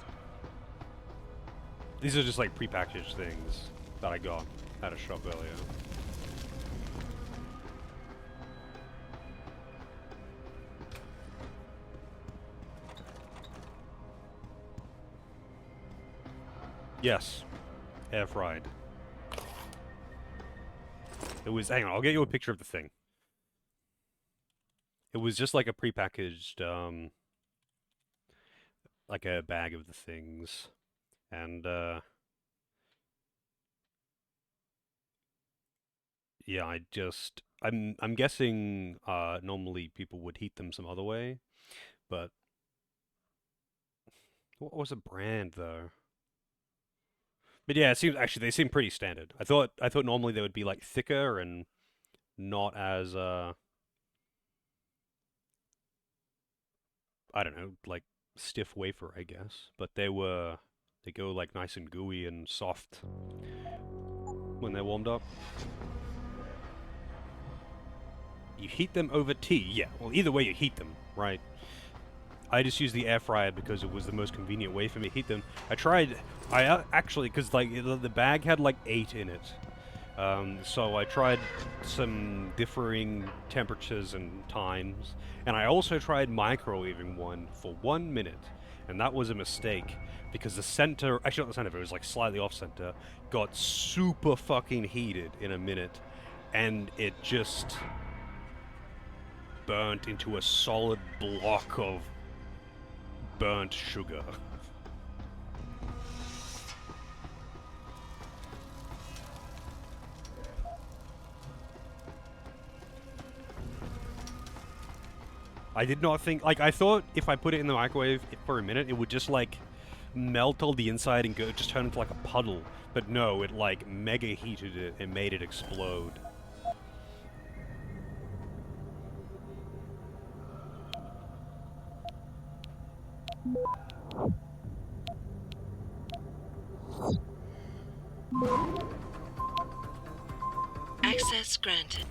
These are just like prepackaged things that I got at a shop earlier. Yes, air fried. It was. Hang on, I'll get you a picture of the thing. It was just like a prepackaged, like a bag of the things, and yeah, I'm guessing normally people would heat them some other way, but what was the brand though? But yeah, it seems actually they seem pretty standard. I thought normally they would be like thicker and not as I don't know, like stiff wafer, I guess. But they go like nice and gooey and soft when they're warmed up. You heat them over tea. Yeah, well either way you heat them, right? I just used the air fryer because it was the most convenient way for me to heat them. I actually, because like the bag had like 8 in it. So I tried some differing temperatures and times, and I also tried microwaving one for 1 minute, and that was a mistake because the center, actually not the center, it was like slightly off center, got super fucking heated in a minute, and it just burnt into a solid block of burnt sugar. I did not think, like, I thought if I put it in the microwave for a minute, it would just, like, melt all the inside and just turn into, like, a puddle. But no, it, like, mega heated it and made it explode. Access granted.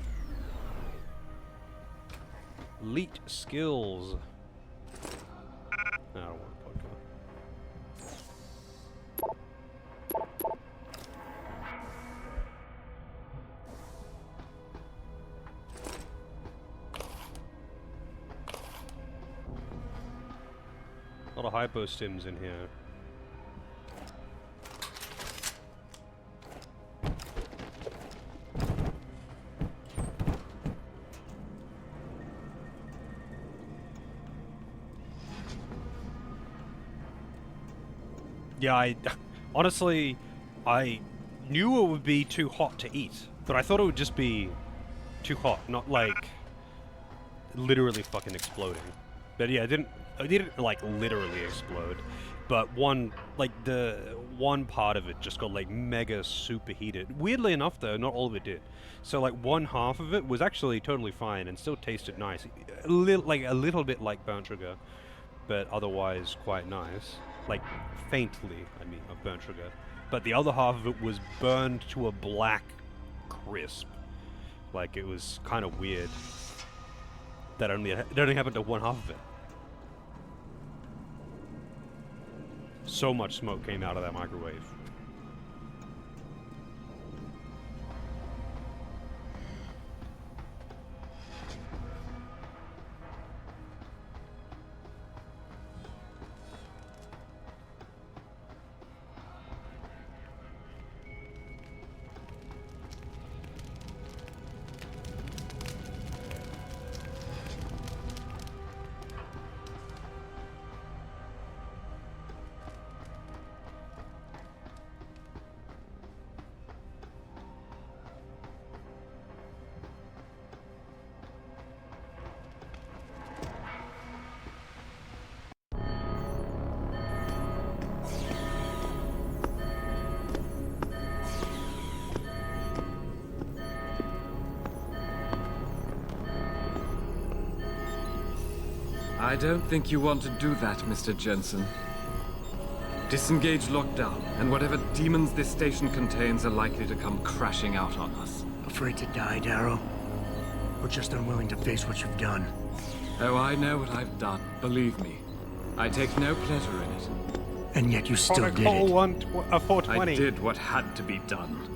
Elite skills. No, I don't want a podcast. A lot of hypo stims in here. Yeah, honestly, I knew it would be too hot to eat, but I thought it would just be too hot, not like literally fucking exploding. But yeah, it didn't like literally explode, but the one part of it just got like mega superheated. Weirdly enough though, not all of it did. So like one half of it was actually totally fine and still tasted nice. A little bit like burnt sugar, but otherwise quite nice. Like, faintly, I mean, of burnt sugar. But the other half of it was burned to a black crisp. Like, it was kind of weird. It only happened to one half of it. So much smoke came out of that microwave. I don't think you want to do that, Mr. Jensen. Disengage lockdown, and whatever demons this station contains are likely to come crashing out on us. Afraid to die, Darrow? Or just unwilling to face what you've done? Oh, I know what I've done. Believe me. I take no pleasure in it. And yet you still did it. 420. I did what had to be done.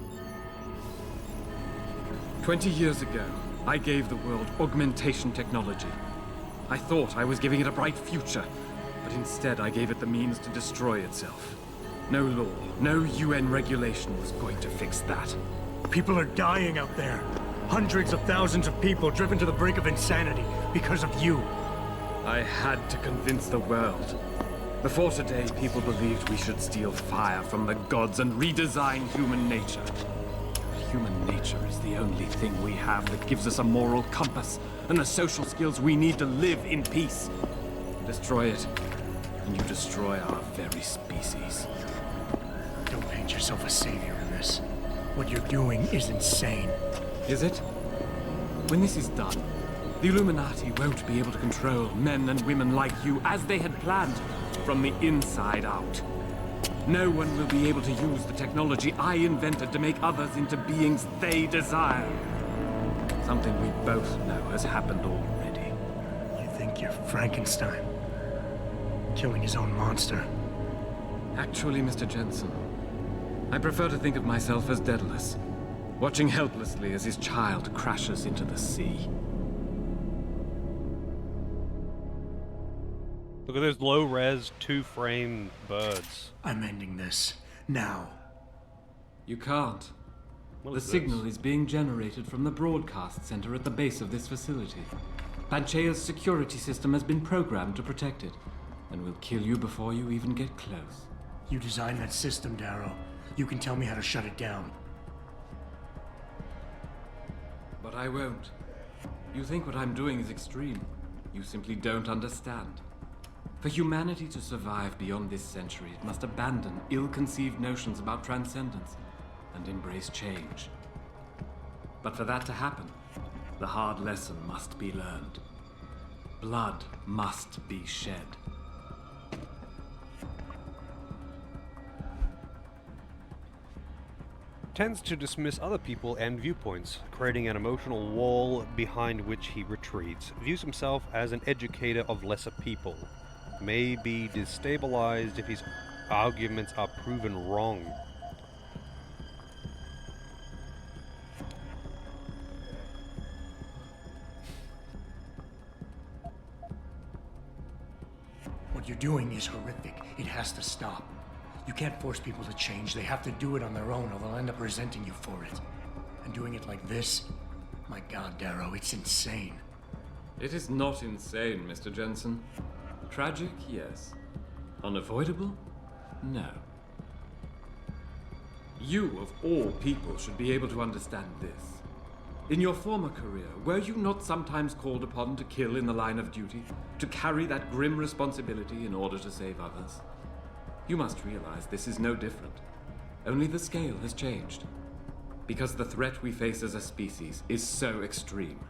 20 years ago, I gave the world augmentation technology. I thought I was giving it a bright future, but instead I gave it the means to destroy itself. No law, no UN regulation was going to fix that. People are dying out there. Hundreds of thousands of people driven to the brink of insanity because of you. I had to convince the world. Before today, people believed we should steal fire from the gods and redesign human nature. But human nature is the only thing we have that gives us a moral compass and the social skills we need to live in peace. Destroy it, and you destroy our very species. Don't paint yourself a savior in this. What you're doing is insane. Is it? When this is done, the Illuminati won't be able to control men and women like you as they had planned, from the inside out. No one will be able to use the technology I invented to make others into beings they desire. Something we both know has happened already. You think you're Frankenstein? Killing his own monster? Actually, Mr. Jensen, I prefer to think of myself as Daedalus, watching helplessly as his child crashes into the sea. Look at those low-res, 2-frame birds. I'm ending this. Now. You can't. The signal is being generated from the broadcast center at the base of this facility. Panchea's security system has been programmed to protect it, and will kill you before you even get close. You designed that system, Darrow. You can tell me how to shut it down. But I won't. You think what I'm doing is extreme. You simply don't understand. For humanity to survive beyond this century, it must abandon ill-conceived notions about transcendence and embrace change. But for that to happen, the hard lesson must be learned. Blood must be shed. tends to dismiss other people and viewpoints, creating an emotional wall behind which he retreats, views himself as an educator of lesser people, may be destabilized if his arguments are proven wrong. What you're doing is horrific. It has to stop. You can't force people to change. They have to do it on their own, or they'll end up resenting you for it. And doing it like this? My God, Darrow, it's insane. It is not insane, Mr. Jensen. Tragic, yes. Unavoidable? No. You, of all people, should be able to understand this. In your former career, were you not sometimes called upon to kill in the line of duty? To carry that grim responsibility in order to save others? You must realize this is no different. Only the scale has changed. Because the threat we face as a species is so extreme.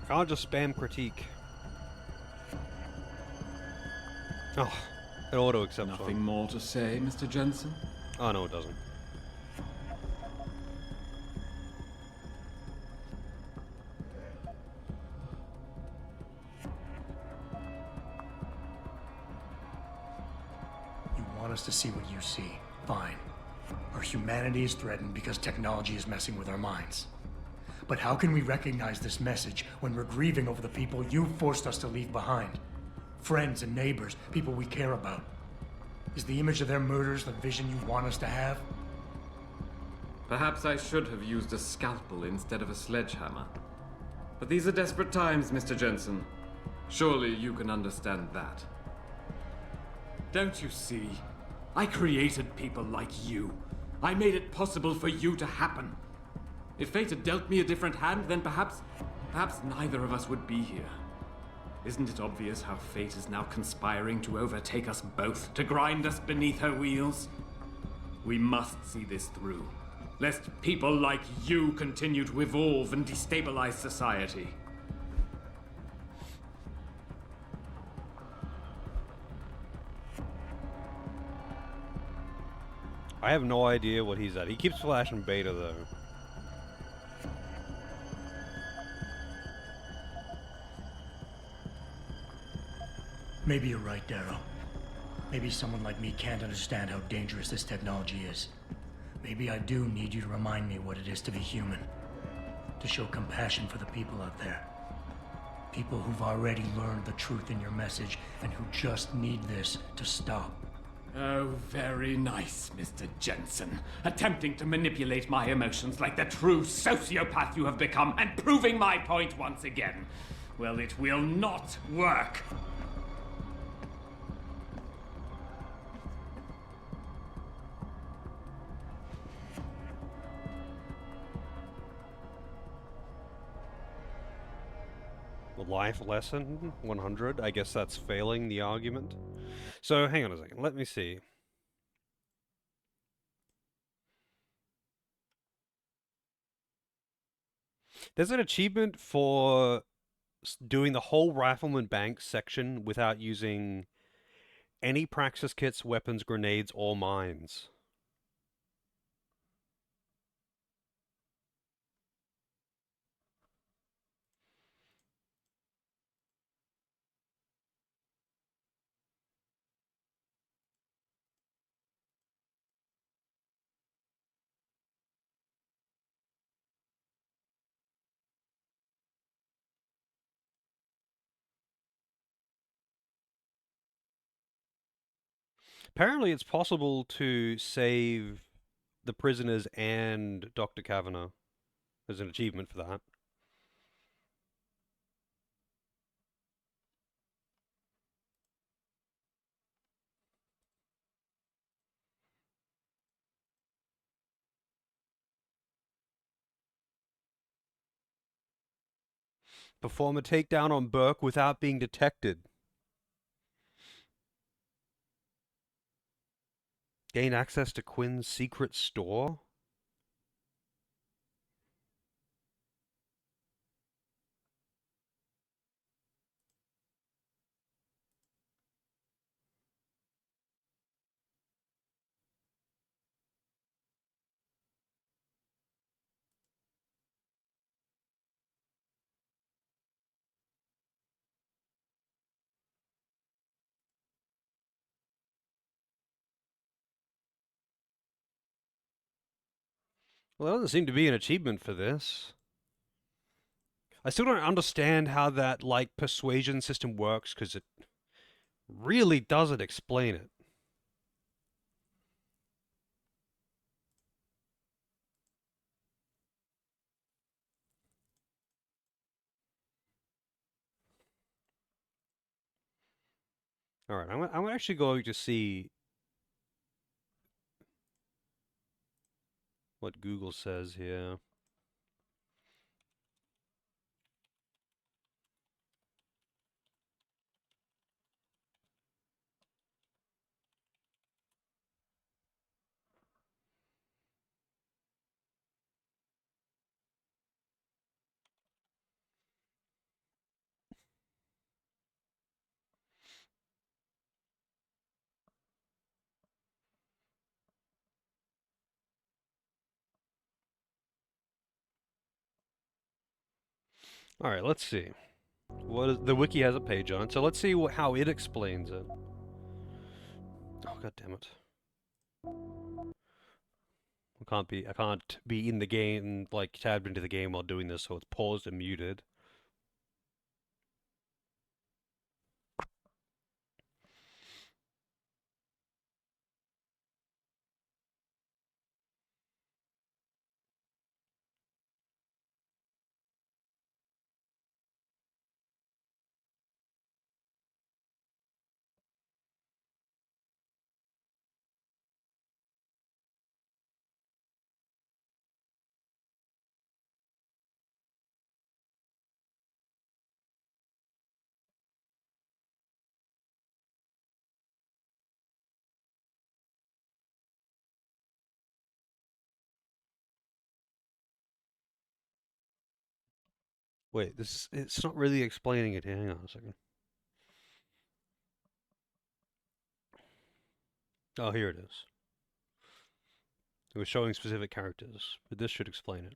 Can't just spam critique. Oh, it auto accepts Nothing one. more to say, Mr. Jensen? Oh, no, it doesn't. You want us to see what you see. Fine. Our humanity is threatened because technology is messing with our minds. But how can we recognize this message when we're grieving over the people you forced us to leave behind? Friends and neighbors, people we care about. Is the image of their murders the vision you want us to have? Perhaps I should have used a scalpel instead of a sledgehammer. But these are desperate times, Mr. Jensen. Surely you can understand that. Don't you see? I created people like you. I made it possible for you to happen. If fate had dealt me a different hand, then perhaps neither of us would be here. Isn't it obvious how fate is now conspiring to overtake us both, to grind us beneath her wheels? We must see this through, lest people like you continue to evolve and destabilize society. I have no idea what he's at. He keeps flashing beta, though. Maybe you're right, Darrow. Maybe someone like me can't understand how dangerous this technology is. Maybe I do need you to remind me what it is to be human. To show compassion for the people out there. People who've already learned the truth in your message and who just need this to stop. Oh, very nice, Mr. Jensen. Attempting to manipulate my emotions like the true sociopath you have become and proving my point once again. Well, it will not work. Life lesson 100. I guess that's failing the argument. So hang on a second. Let me see. There's an achievement for doing the whole Rifleman Bank section without using any praxis kits, weapons, grenades, or mines. Apparently, it's possible to save the prisoners and Dr. Kavanagh. There's an achievement for that. Perform a takedown on Burke without being detected. Gain access to Quinn's secret store? Well, there doesn't seem to be an achievement for this. I still don't understand how that, like, persuasion system works, because it really doesn't explain it. Alright, I'm actually going to see what Google says here. Alright, let's see. The wiki has a page on it, so let's see how it explains it. Oh, god damn it. I can't be in the game, like, tabbed into the game while doing this, so it's paused and muted. Wait, it's not really explaining it here. Hang on a second. Oh, here it is. It was showing specific characters, but this should explain it.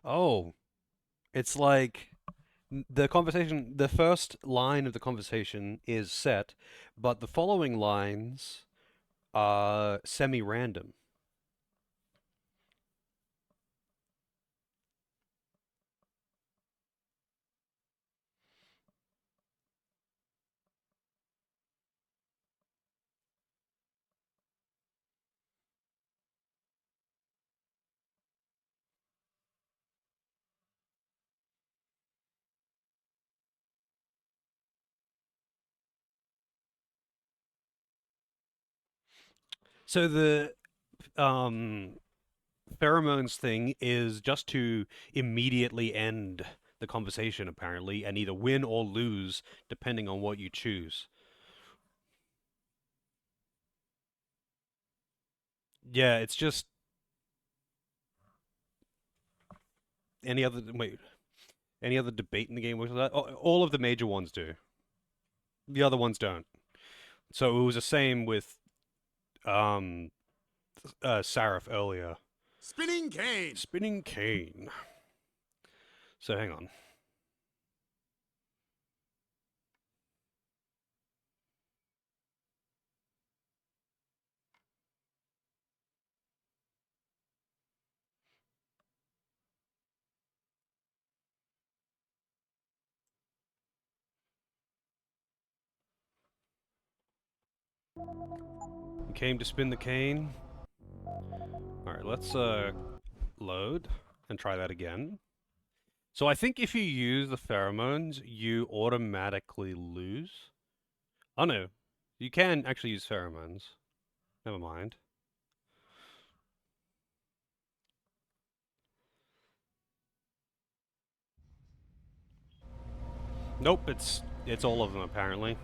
Oh, it's like the first line of the conversation is set, but the following lines are semi-random. So the pheromones thing is just to immediately end the conversation, apparently, and either win or lose depending on what you choose. Yeah, it's just any other debate in the game works like that. All of the major ones do. The other ones don't. So it was the same with Sarif earlier. Spinning cane. Spinning cane. So hang on. You came to spin the cane. Alright, let's load and try that again. So I think if you use the pheromones, you automatically lose. Oh no, you can actually use pheromones. Never mind. Nope, it's all of them apparently.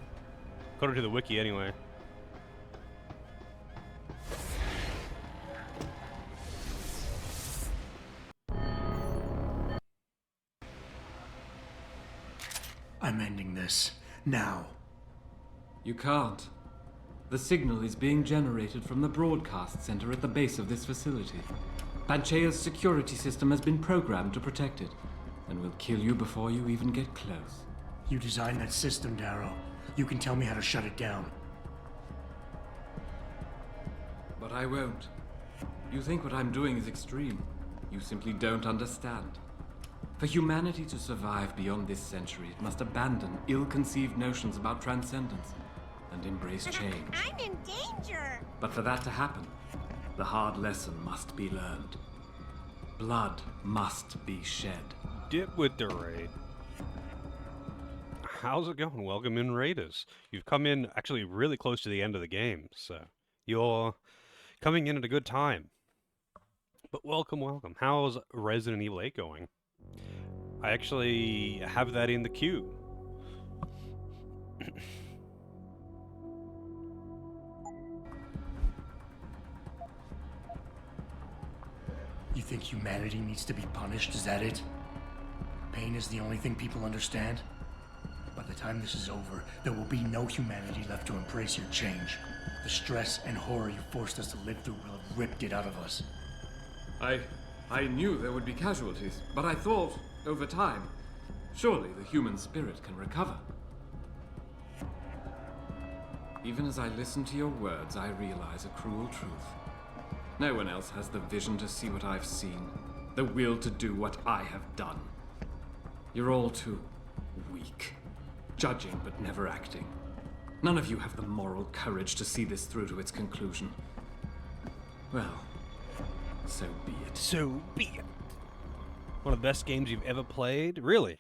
According to the wiki anyway. I'm ending this. Now. You can't. The signal is being generated from the broadcast center at the base of this facility. Panchea's security system has been programmed to protect it, and will kill you before you even get close. You designed that system, Darrow. You can tell me how to shut it down. But I won't. You think what I'm doing is extreme. You simply don't understand. For humanity to survive beyond this century, it must abandon ill-conceived notions about transcendence and embrace change. I'm in danger! But for that to happen, the hard lesson must be learned. Blood must be shed. Dip with the raid. How's it going? Welcome in, Raiders. You've come in actually really close to the end of the game, so you're coming in at a good time. But welcome, welcome. How's Resident Evil 8 going? I actually have that in the queue. You think humanity needs to be punished? Is that it? Pain is the only thing people understand? By the time this is over, there will be no humanity left to embrace your change. The stress and horror you forced us to live through will have ripped it out of us. I knew there would be casualties, but I thought, over time, surely the human spirit can recover. Even as I listen to your words, I realize a cruel truth. No one else has the vision to see what I've seen, the will to do what I have done. You're all too weak, judging but never acting. None of you have the moral courage to see this through to its conclusion. Well, so be it. So be it. One of the best games you've ever played? Really?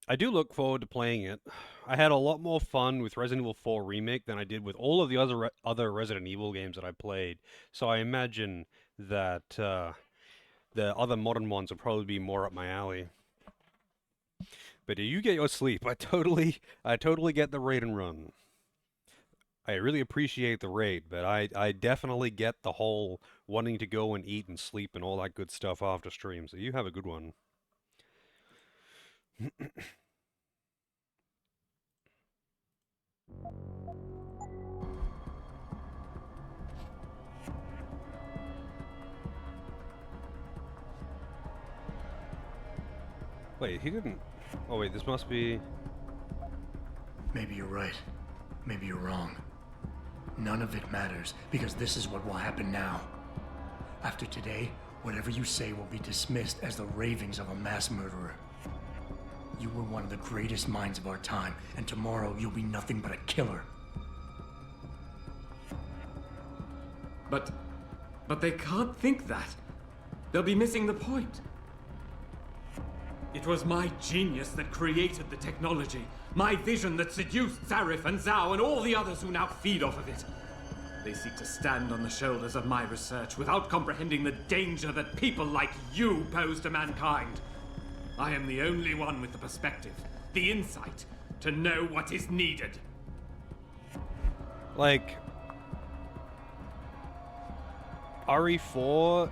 I do look forward to playing it. I had a lot more fun with Resident Evil 4 Remake than I did with all of the other Resident Evil games that I played. So I imagine that the other modern ones will probably be more up my alley. But you get your sleep. I totally get the raid and run. I really appreciate the raid, but I definitely get the whole wanting to go and eat and sleep and all that good stuff after stream. So you have a good one. Wait, he didn't... Oh wait, this must be... Maybe you're right. Maybe you're wrong. None of it matters, because this is what will happen now. After today, whatever you say will be dismissed as the ravings of a mass murderer. You were one of the greatest minds of our time, and tomorrow you'll be nothing but a killer. But they can't think that. They'll be missing the point. It was my genius that created the technology. My vision that seduced Zarif and Zhao and all the others who now feed off of it. They seek to stand on the shoulders of my research without comprehending the danger that people like you pose to mankind. I am the only one with the perspective, the insight, to know what is needed. Like... RE4...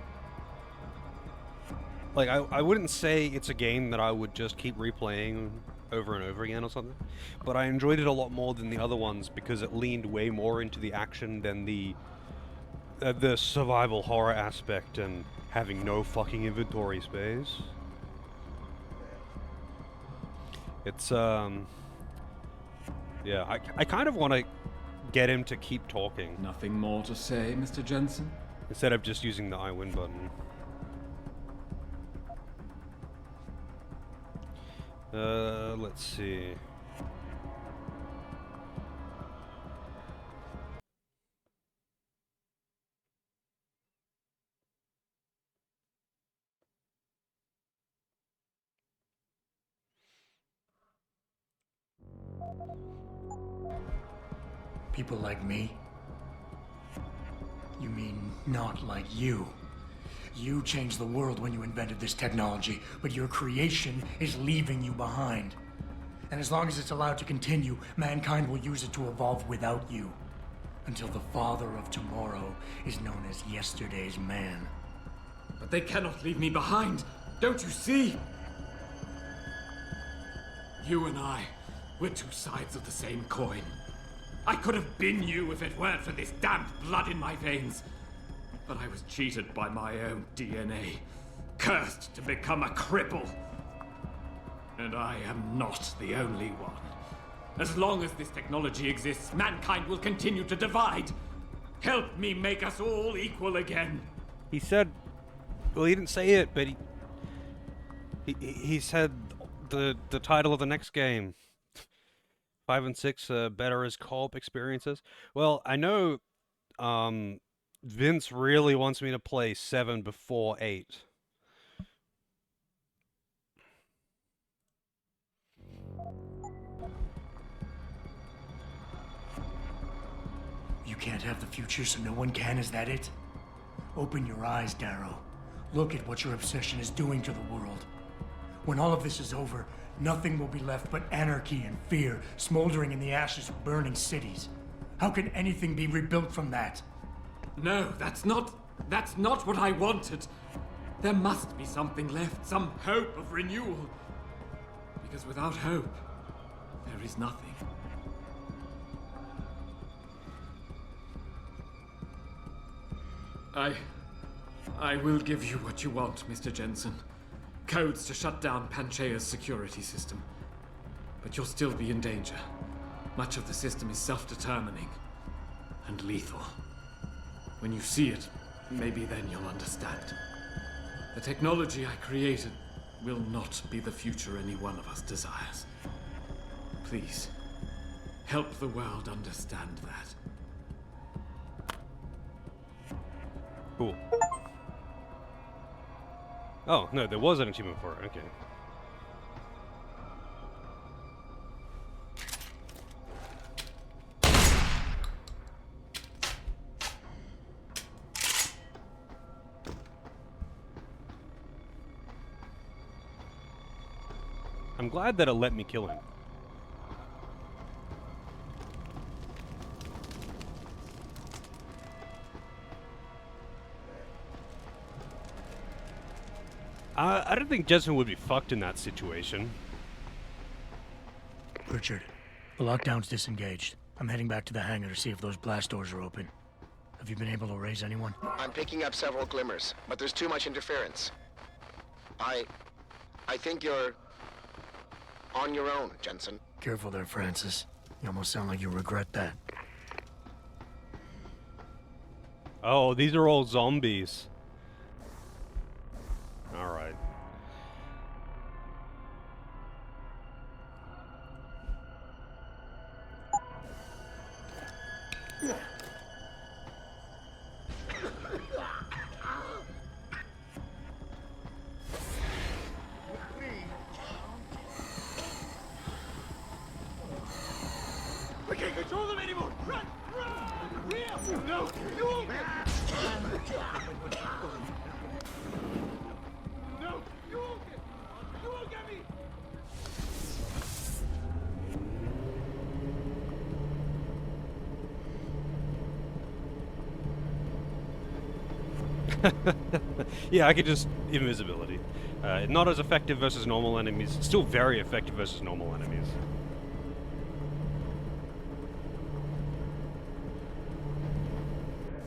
Like, I wouldn't say it's a game that I would just keep replaying over and over again or something, but I enjoyed it a lot more than the other ones because it leaned way more into the action than the survival horror aspect and having no fucking inventory space. It's, yeah, I kind of want to get him to keep talking. Nothing more to say, Mr. Jensen? Instead of just using the I win button. Let's see. People like me? You mean not like you? You changed the world when you invented this technology, but your creation is leaving you behind. And as long as it's allowed to continue, mankind will use it to evolve without you. Until the father of tomorrow is known as yesterday's man. But they cannot leave me behind. Don't you see? You and I, we're two sides of the same coin. I could have been you if it weren't for this damned blood in my veins. But I was cheated by my own DNA, cursed to become a cripple. And I am not the only one. As long as this technology exists, mankind will continue to divide. Help me make us all equal again. He said, well, he didn't say it, but he said the title of the next game. 5 and 6 better as co-op experiences. Well, I know Vince really wants me to play 7 before 8. You can't have the future, so no one can, is that it? Open your eyes, Darrow. Look at what your obsession is doing to the world. When all of this is over, nothing will be left but anarchy and fear, smoldering in the ashes of burning cities. How can anything be rebuilt from that? No, that's not what I wanted. There must be something left, some hope of renewal. Because without hope, there is nothing. I will give you what you want, Mr. Jensen. Codes to shut down Panchaea's security system. But you'll still be in danger. Much of the system is self-determining and lethal. When you see it, maybe then you'll understand. The technology I created will not be the future any one of us desires. Please, help the world understand that. Cool. Oh, no, there was an achievement for it. Okay. I'm glad that it let me kill him. I don't think Jensen would be fucked in that situation. Richard, the lockdown's disengaged. I'm heading back to the hangar to see if those blast doors are open. Have you been able to raise anyone? I'm picking up several glimmers, but there's too much interference. I think you're on your own, Jensen. Careful there, Francis. You almost sound like you regret that. Oh, these are all zombies. Alright. We can't control them anymore! Run! Run! Real! No! You won't get... No! You won't get... You won't get me! Yeah, I could just... invisibility. Not as effective versus normal enemies. Still very effective versus normal enemies.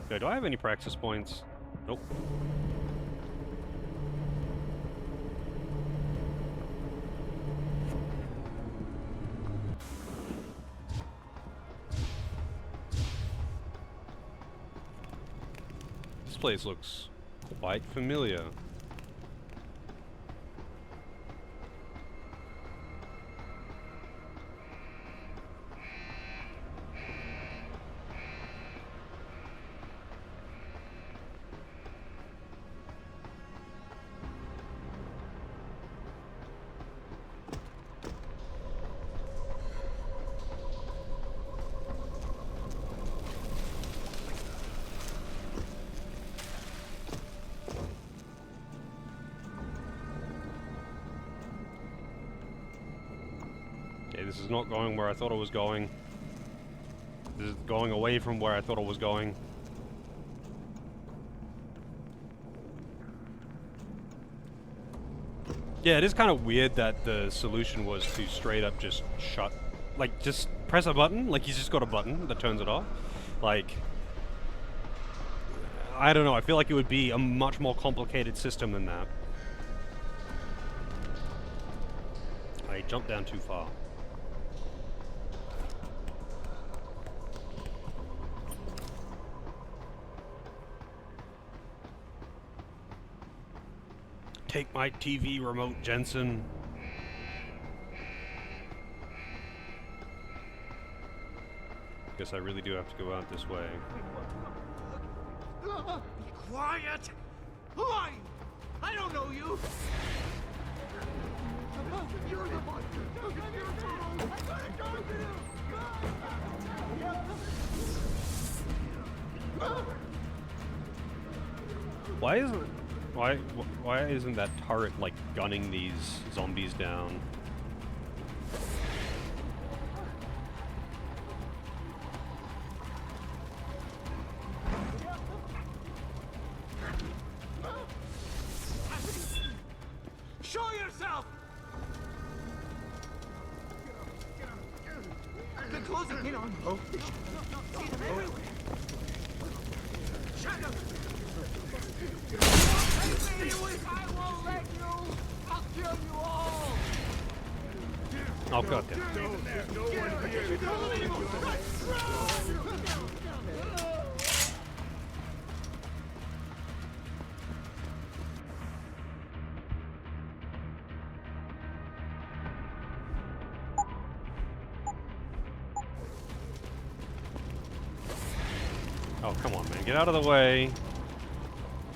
Okay, do I have any praxis points? Nope. This place looks quite familiar. Okay, this is not going where I thought it was going. This is going away from where I thought it was going. Yeah, it is kind of weird that the solution was to straight up just shut. Like, just press a button. Like, he's just got a button that turns it off. Like, I don't know. I feel like it would be a much more complicated system than that. I jumped down too far. Take my TV remote, Jensen. Guess I really do have to go out this way. Be quiet! Who are you? I don't know you! You're the one! Why isn't that turret like gunning these zombies down? Show yourself! They're closing in on you. See them everywhere. Shut up! I won't let you! I'll kill you all! Oh god damn. Oh, come on, man. Get out of the way.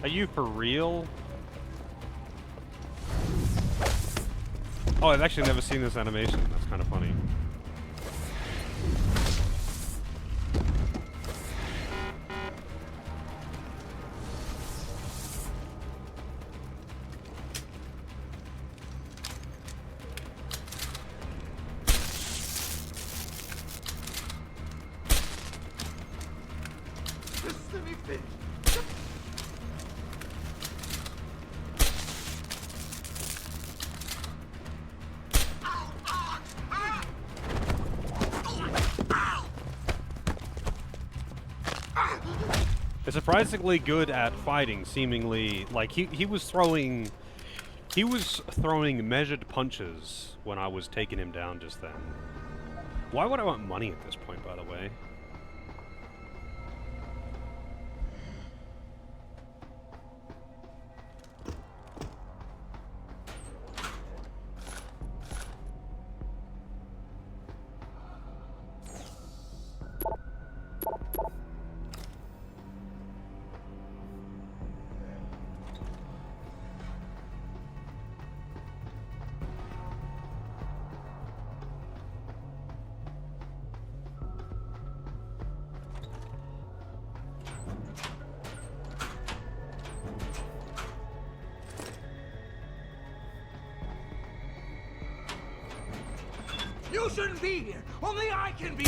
Are you for real? Oh, I've actually never seen this animation. That's kind of funny. They're surprisingly good at fighting, seemingly. Like, he was throwing measured punches when I was taking him down just then. Why would I want money at this point, by the way? You shouldn't be here! Only I can be!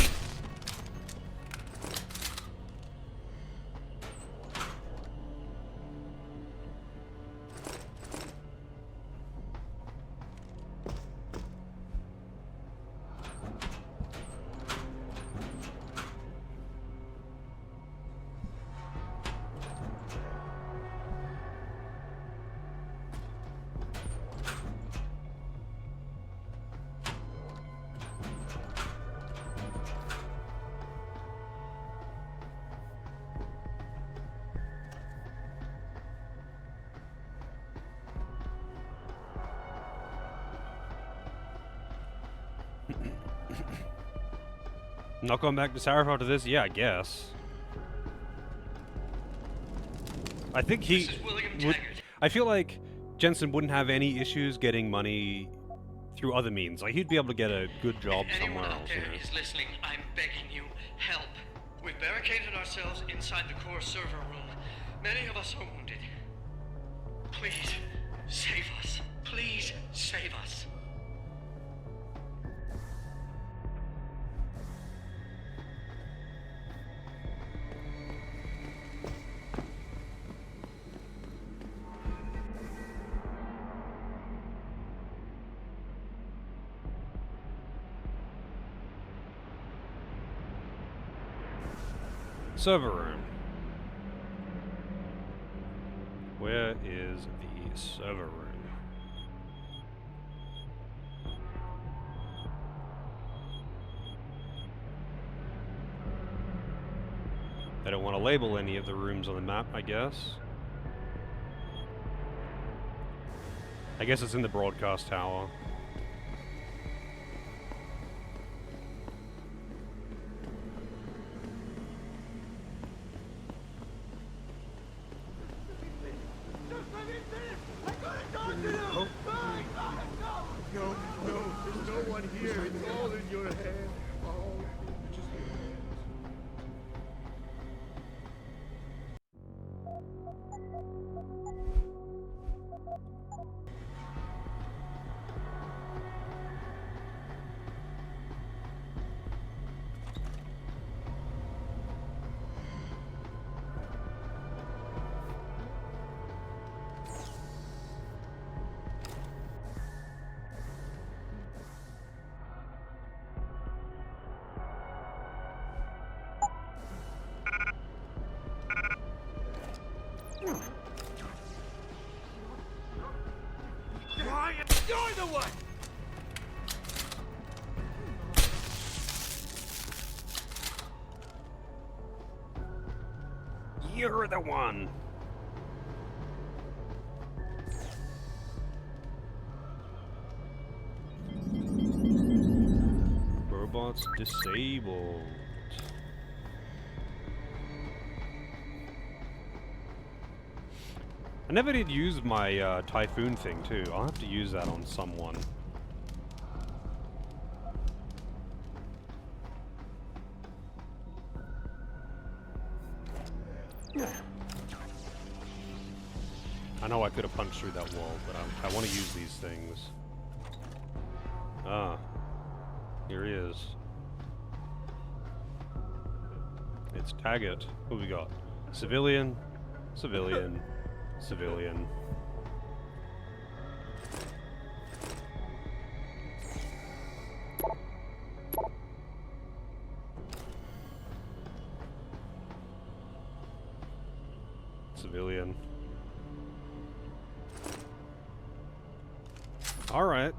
Not going back to Sarif after this? Yeah, I guess. I think he would, I feel like Jensen wouldn't have any issues getting money through other means. Like, he'd be able to get a good job somewhere else. Anyone out there is listening, I'm begging you, help. We've barricaded ourselves inside the core server room. Many of us are wounded. Please, save us. Please, save us. Server room. Where is the server room? I don't want to label any of the rooms on the map, I guess. I guess it's in the broadcast tower. No, there's no one here. It's all in your head. Quiet! You're the one! You're the one! Robots disabled. I never did use my Typhoon thing too. I'll have to use that on someone. I know I could have punched through that wall, but I want to use these things. Ah. Here he is. It's Taggart. What we got? Civilian, civilian, civilian. Civilian. All right.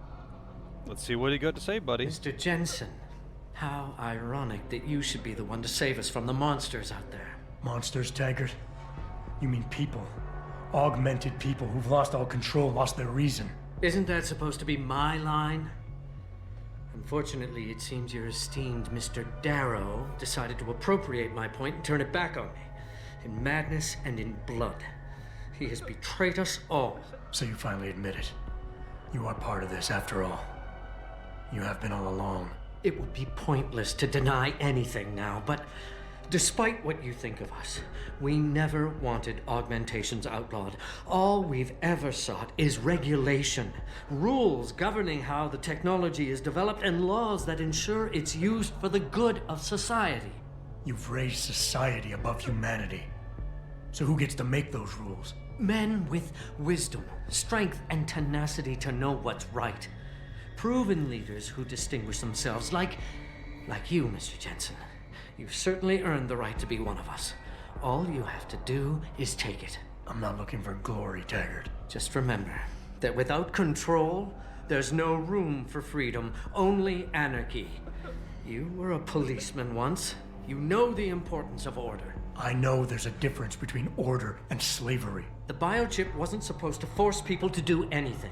Let's see what you got to say, buddy. Mr. Jensen, how ironic that you should be the one to save us from the monsters out there. Monsters, Taggart? You mean people. Augmented people who've lost all control, lost their reason. Isn't that supposed to be my line? Unfortunately, it seems your esteemed Mr. Darrow decided to appropriate my point and turn it back on me. In madness and in blood. He has betrayed us all. So you finally admit it. You are part of this, after all. You have been all along. It would be pointless to deny anything now, but despite what you think of us, we never wanted augmentations outlawed. All we've ever sought is regulation, rules governing how the technology is developed, and laws that ensure it's used for the good of society. You've raised society above humanity. So who gets to make those rules? Men with wisdom, strength, and tenacity to know what's right. Proven leaders who distinguish themselves, like you, Mr. Jensen. You've certainly earned the right to be one of us. All you have to do is take it. I'm not looking for glory, Taggart. Just remember that without control, there's no room for freedom, only anarchy. You were a policeman once. You know the importance of order. I know there's a difference between order and slavery. The biochip wasn't supposed to force people to do anything.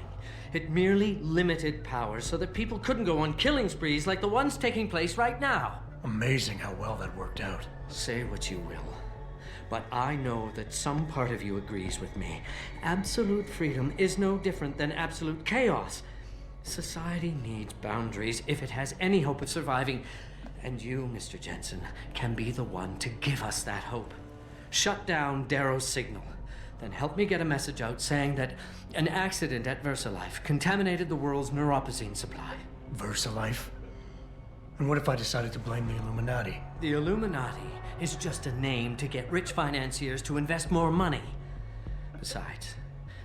It merely limited powers so that people couldn't go on killing sprees like the ones taking place right now. Amazing how well that worked out. Say what you will, but I know that some part of you agrees with me. Absolute freedom is no different than absolute chaos. Society needs boundaries if it has any hope of surviving. And you, Mr. Jensen, can be the one to give us that hope. Shut down Darrow's signal. Then help me get a message out saying that an accident at VersaLife contaminated the world's neuropozyne supply. VersaLife? And what if I decided to blame the Illuminati? The Illuminati is just a name to get rich financiers to invest more money. Besides,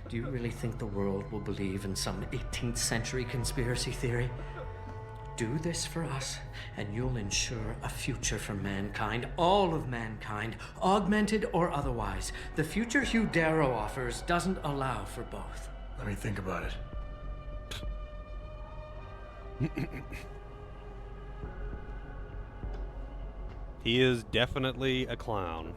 do you really think the world will believe in some 18th century conspiracy theory? Do this for us, and you'll ensure a future for mankind, all of mankind, augmented or otherwise. The future Hugh Darrow offers doesn't allow for both. Let me think about it. He is definitely a clown.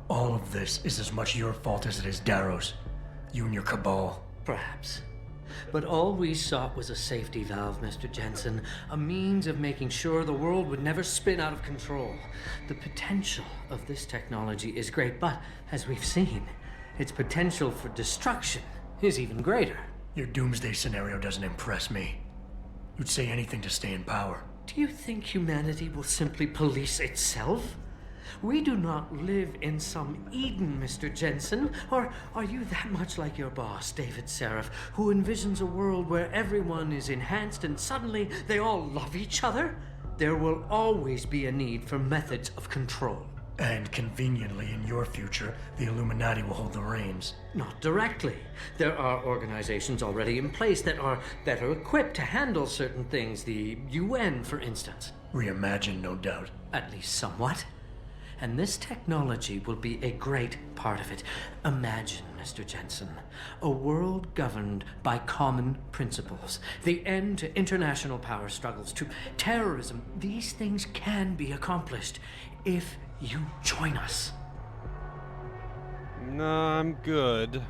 All of this is as much your fault as it is Darrow's. You and your cabal. Perhaps. But all we sought was a safety valve, Mr. Jensen. A means of making sure the world would never spin out of control. The potential of this technology is great, but as we've seen, its potential for destruction is even greater. Your doomsday scenario doesn't impress me. You'd say anything to stay in power. Do you think humanity will simply police itself? We do not live in some Eden, Mr. Jensen. Or are you that much like your boss, David Seraph, who envisions a world where everyone is enhanced and suddenly they all love each other? There will always be a need for methods of control. And conveniently, in your future, the Illuminati will hold the reins. Not directly. There are organizations already in place that are better equipped to handle certain things. The UN, for instance. Reimagined, no doubt. At least somewhat. And this technology will be a great part of it. Imagine, Mr. Jensen, a world governed by common principles. The end to international power struggles, to terrorism. These things can be accomplished if you join us. No, I'm good.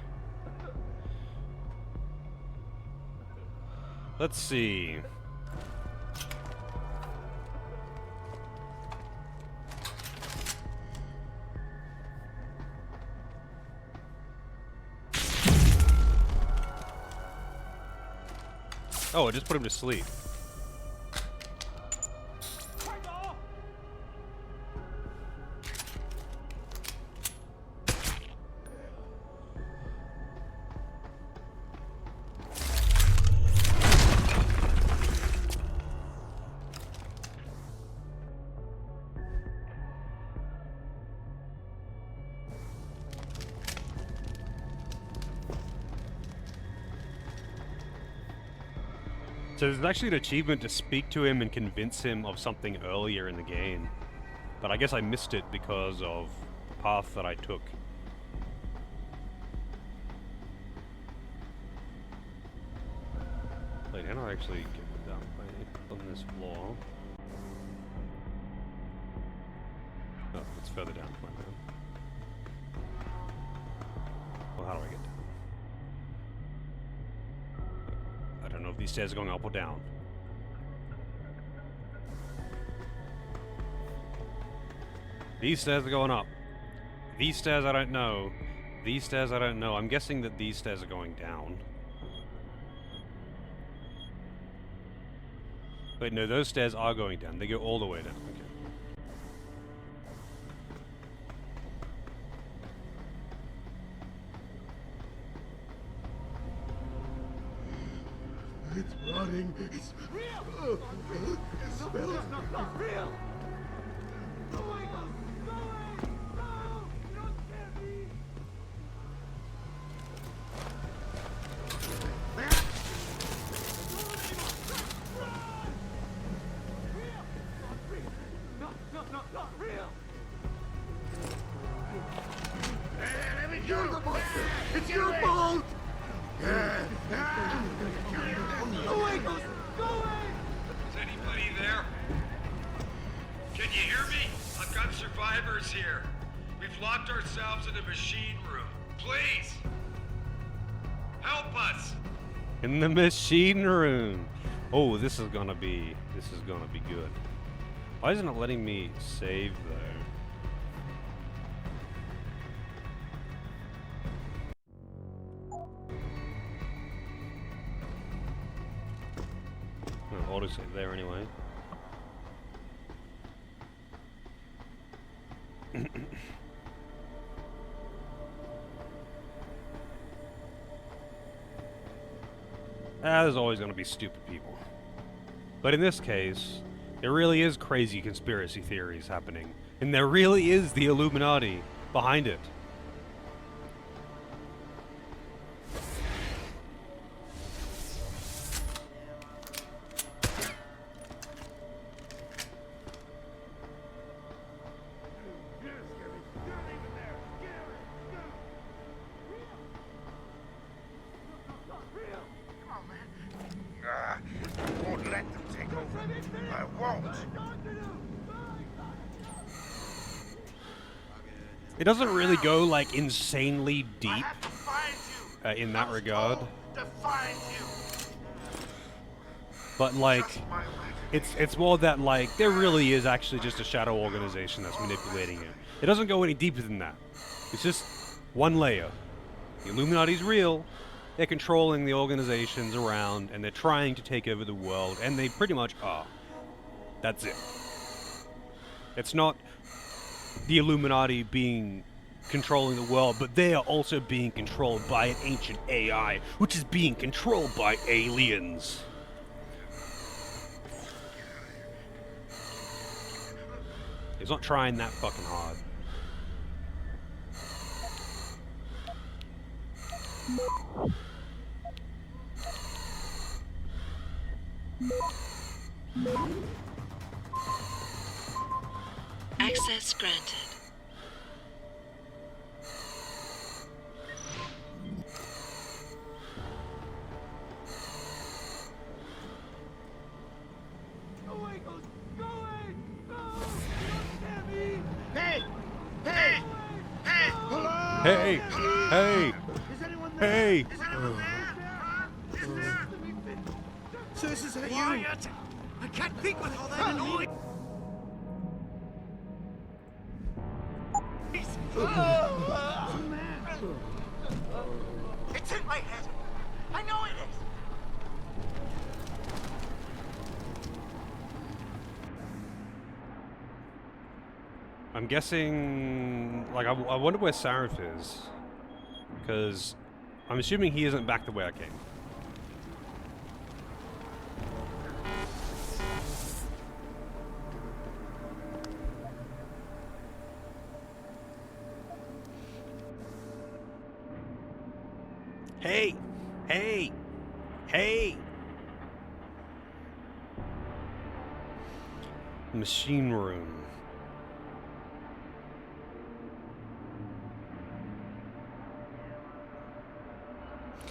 Let's see. Oh, I just put him to sleep. So there's actually an achievement to speak to him and convince him of something earlier in the game. But I guess I missed it because of the path that I took. Wait, how do I actually get down on this floor? Oh, it's further down. My bad. Well, how do I get down? I don't know if these stairs are going up or down. These stairs are going up. These stairs I don't know. These stairs I don't know. I'm guessing that these stairs are going down. Wait, no, those stairs are going down. They go all the way down. Okay. It's running. It's real. It smells not real. Go away, go away. No, don't scare me. Not real. Let me You're the monster. It's your fault. Go away, Ghost! Go away! Is anybody there? Can you hear me? I've got survivors here. We've locked ourselves in a machine room. Please! Help us! In the machine room! Oh, this is gonna be good. Why isn't it letting me save, though? autosave there anyway. There's always going to be stupid people. But in this case, there really is crazy conspiracy theories happening. And there really is the Illuminati behind it. Won't let them take over. I won't. It doesn't really go like insanely deep in that regard. But like, it's more that like there really is actually just a shadow organization that's manipulating it. It doesn't go any deeper than that. It's just one layer. The Illuminati's real. They're controlling the organizations around, and they're trying to take over the world, and they pretty much are. That's it. It's not the Illuminati controlling the world, but they are also being controlled by an ancient AI, which is being controlled by aliens. He's not trying that fucking hard. Access granted. Hey! Hey! Hey! Hello! Hey! Hey! Is anyone there? Hey! Is anyone there? Is there? So this is you. Quiet! I can't think with all that noise. It's in my head. I know it is. I'm guessing, like, I wonder where Sarif is, because I'm assuming he isn't back the way I came. Hey! Hey! Hey! Machine room.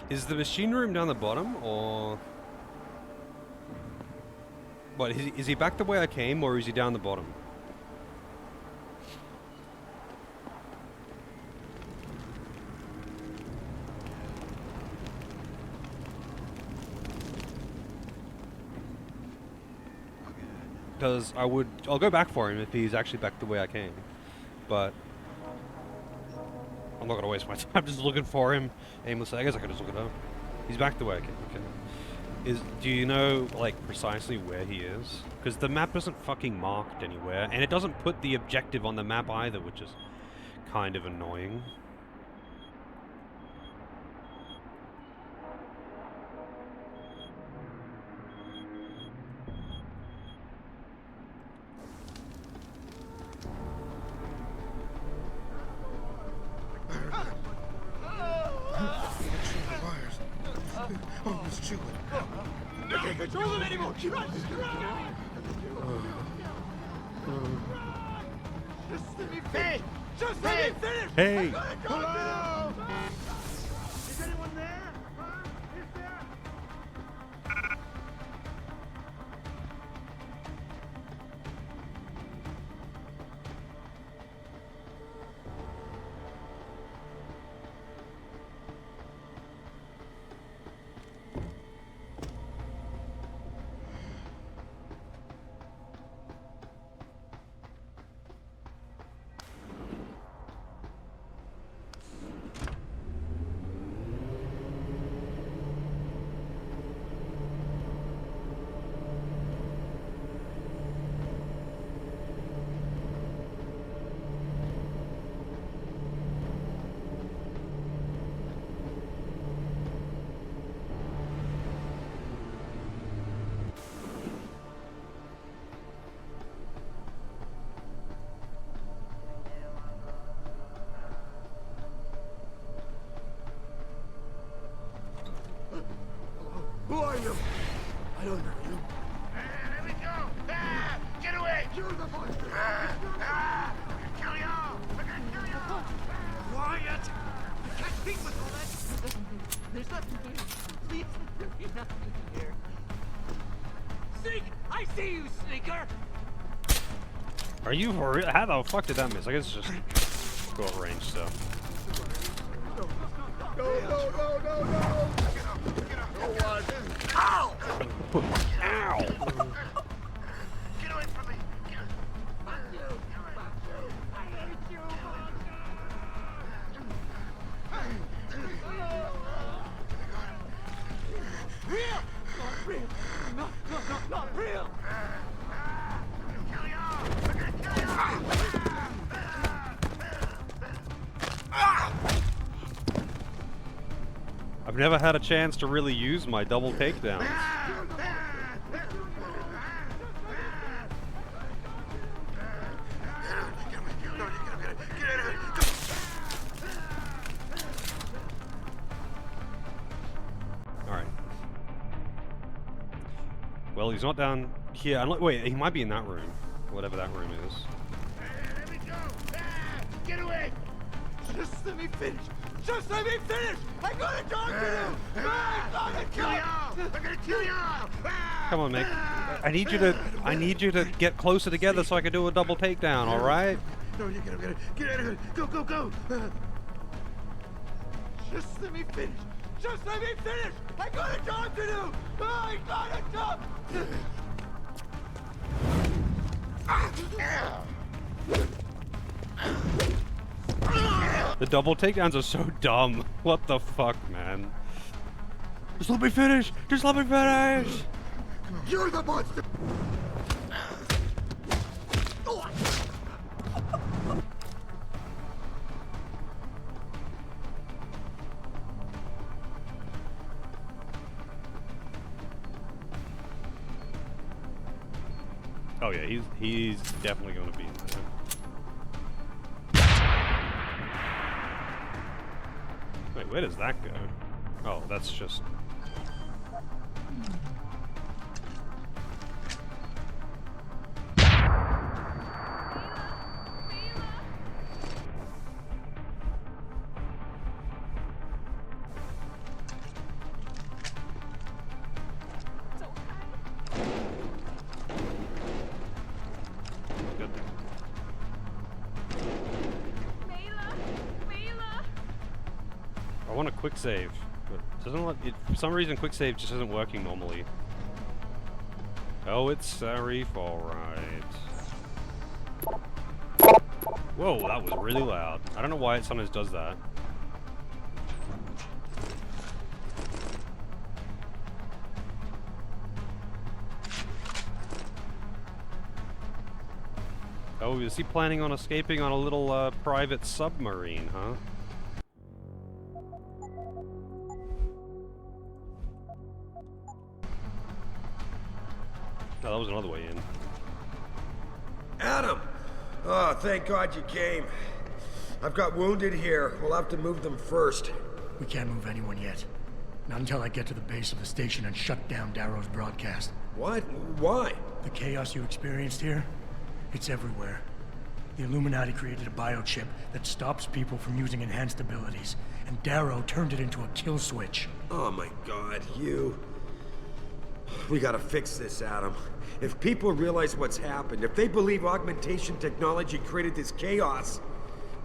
Is the machine room down the bottom, or... What, is he back the way I came, or is he down the bottom? Because I'll go back for him if he's actually back the way I came. But I'm not gonna waste my time just looking for him aimlessly. I guess I could just look it up. He's back the way I came, okay. Do you know, like, precisely where he is? Because the map isn't fucking marked anywhere, and it doesn't put the objective on the map either, which is kind of annoying. Oh, it's chewing. I can't control them anymore. Run! Just let me finish. Just let me finish. Hey. Hello. Is anyone there? Is there? Are you for real? How the fuck did that miss? I guess it's just go at range stuff. No, no, no, no, no! Get up. Ow! Ow! Get away from me! Fuck you! I hate you! Real! Not real! Not real! I've never had a chance to really use my double takedowns. Alright. Well, he's not down here. Wait, he might be in that room. Whatever that room is. Let me go! Get away! Just let me finish! Just let me finish! I got a dog to do! I'm gonna kill you! I'm gonna kill you! Come on, Mick. I need you to get closer together so I can do a double takedown, alright? No, you get out of here! Go, go, go! Just let me finish! Just let me finish! I got a job to do! I got a job! The double takedowns are so dumb. What the fuck, man? Just let me finish! Just let me finish! You're the monster! Oh yeah, he's definitely gonna be in there. Wait, where does that go? Oh, that's just... I want a quick save, but for some reason quick save just isn't working normally. Oh, it's Sarif, alright. Whoa, that was really loud. I don't know why it sometimes does that. Oh, is he planning on escaping on a little private submarine, huh? Oh, that was another way in. Adam! Oh, thank God you came. I've got wounded here. We'll have to move them first. We can't move anyone yet. Not until I get to the base of the station and shut down Darrow's broadcast. What? Why? The chaos you experienced here, it's everywhere. The Illuminati created a biochip that stops people from using enhanced abilities, and Darrow turned it into a kill switch. Oh my God, you... We gotta fix this, Adam. If people realize what's happened, if they believe augmentation technology created this chaos,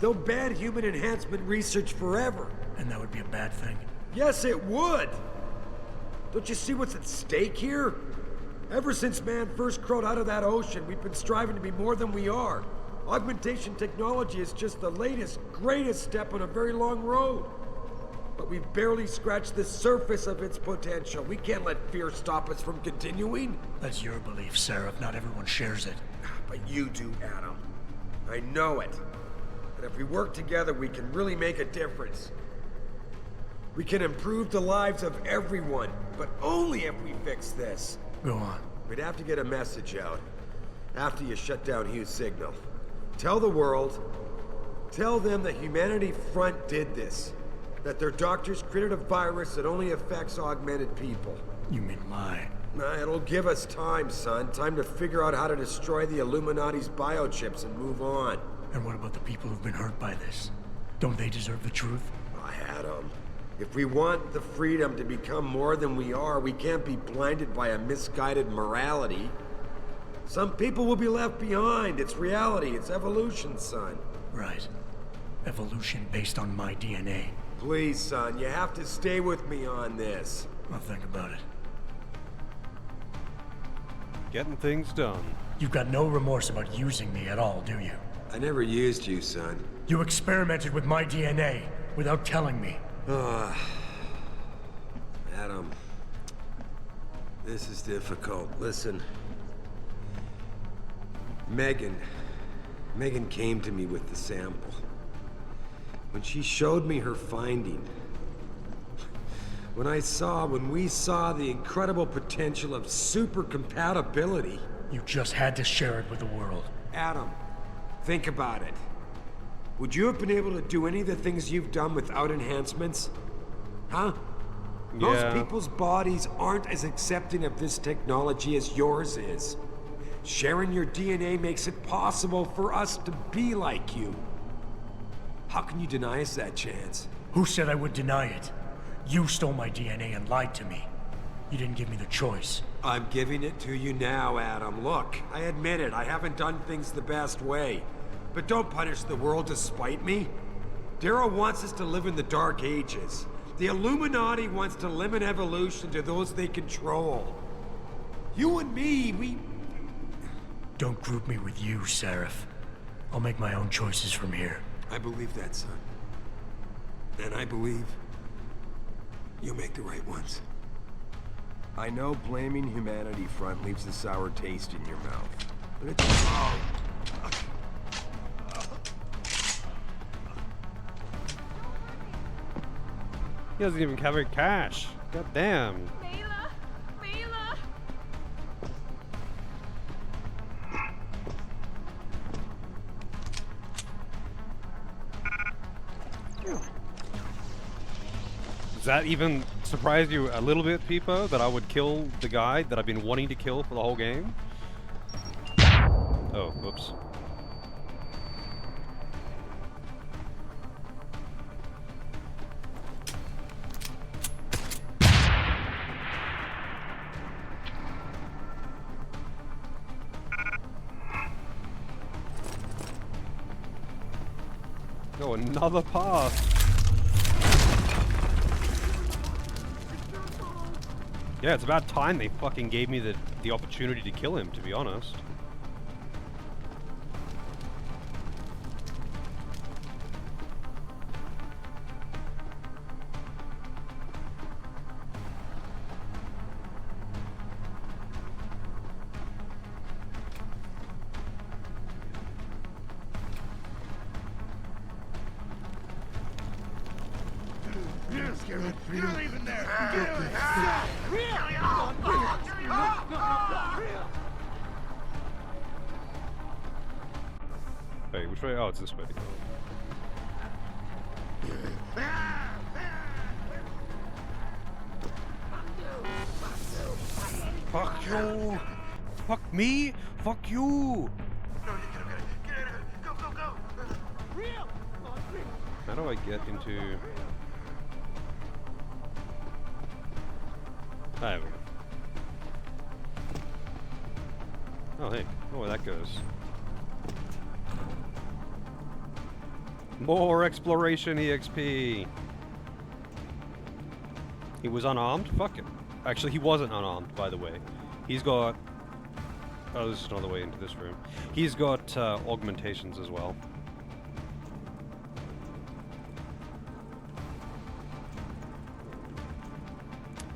they'll ban human enhancement research forever. And that would be a bad thing. Yes, it would! Don't you see what's at stake here? Ever since man first crawled out of that ocean, we've been striving to be more than we are. Augmentation technology is just the latest, greatest step on a very long road. But we've barely scratched the surface of its potential. We can't let fear stop us from continuing. That's your belief, Sarah. Not everyone shares it. But you do, Adam. I know it. And if we work together, we can really make a difference. We can improve the lives of everyone, but only if we fix this. Go on. We'd have to get a message out after you shut down Hugh's signal. Tell the world, tell them that Humanity Front did this. That their doctors created a virus that only affects augmented people. You mean lie? Nah, it'll give us time, son. Time to figure out how to destroy the Illuminati's biochips and move on. And what about the people who've been hurt by this? Don't they deserve the truth? Adam, if we want the freedom to become more than we are, we can't be blinded by a misguided morality. Some people will be left behind. It's reality. It's evolution, son. Right. Evolution based on my DNA. Please, son, you have to stay with me on this. I'll think about it. Getting things done. You've got no remorse about using me at all, do you? I never used you, son. You experimented with my DNA without telling me. Adam. This is difficult. Listen. Megan came to me with the sample. When she showed me her finding, when we saw the incredible potential of super compatibility. You just had to share it with the world. Adam, think about it. Would you have been able to do any of the things you've done without enhancements? Huh? Yeah. Most people's bodies aren't as accepting of this technology as yours is. Sharing your DNA makes it possible for us to be like you. How can you deny us that chance? Who said I would deny it? You stole my DNA and lied to me. You didn't give me the choice. I'm giving it to you now, Adam. Look, I admit it, I haven't done things the best way. But don't punish the world to spite me. Darrow wants us to live in the Dark Ages. The Illuminati wants to limit evolution to those they control. You and me, we... Don't group me with you, Seraph. I'll make my own choices from here. I believe that, son. And I believe you'll make the right ones. I know blaming humanity front leaves a sour taste in your mouth, but it's... He doesn't even carry cash. God damn. Mila! Mila! Does that even surprise you a little bit, Peepo, that I would kill the guy that I've been wanting to kill for the whole game? Oh, whoops. Oh, another path. Yeah, it's about time they fucking gave me the opportunity to kill him, to be honest. You're leaving there. Wait, which way? Oh, it's this way. Fuck you! Fuck me! Fuck you! How do I get into... There we go. Oh, hey. Oh, where that goes. More exploration EXP! He was unarmed? Fuck him. Actually, he wasn't unarmed, by the way. He's got... Oh, this is another way into this room. He's got augmentations as well.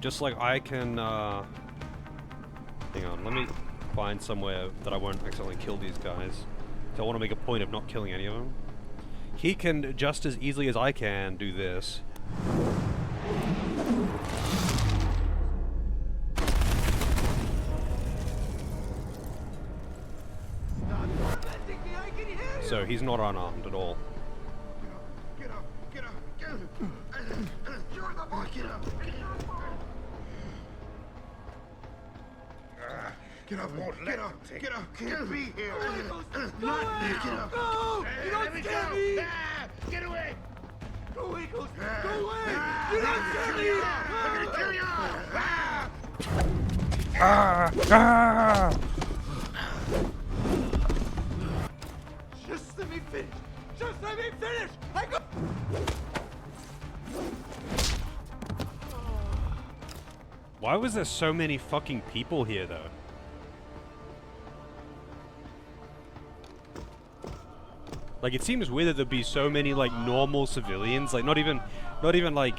Just like I can, hang on, let me find somewhere that I won't accidentally kill these guys. So I want to make a point of not killing any of them. He can, just as easily as I can, do this. So he's not unarmed at all. Get up! Get up! Get up! You're the boy! Get up! Get up! Get up! Get up! Can't be here! Not get up! Go! You don't scare me! Get away! Go away, Ghost! Go away! You don't scare me! I'm gonna kill you! Let me finish! I go. Why was there so many fucking people here, though? Like, it seems weird that there'd be so many, like, normal civilians. Like, not even, like,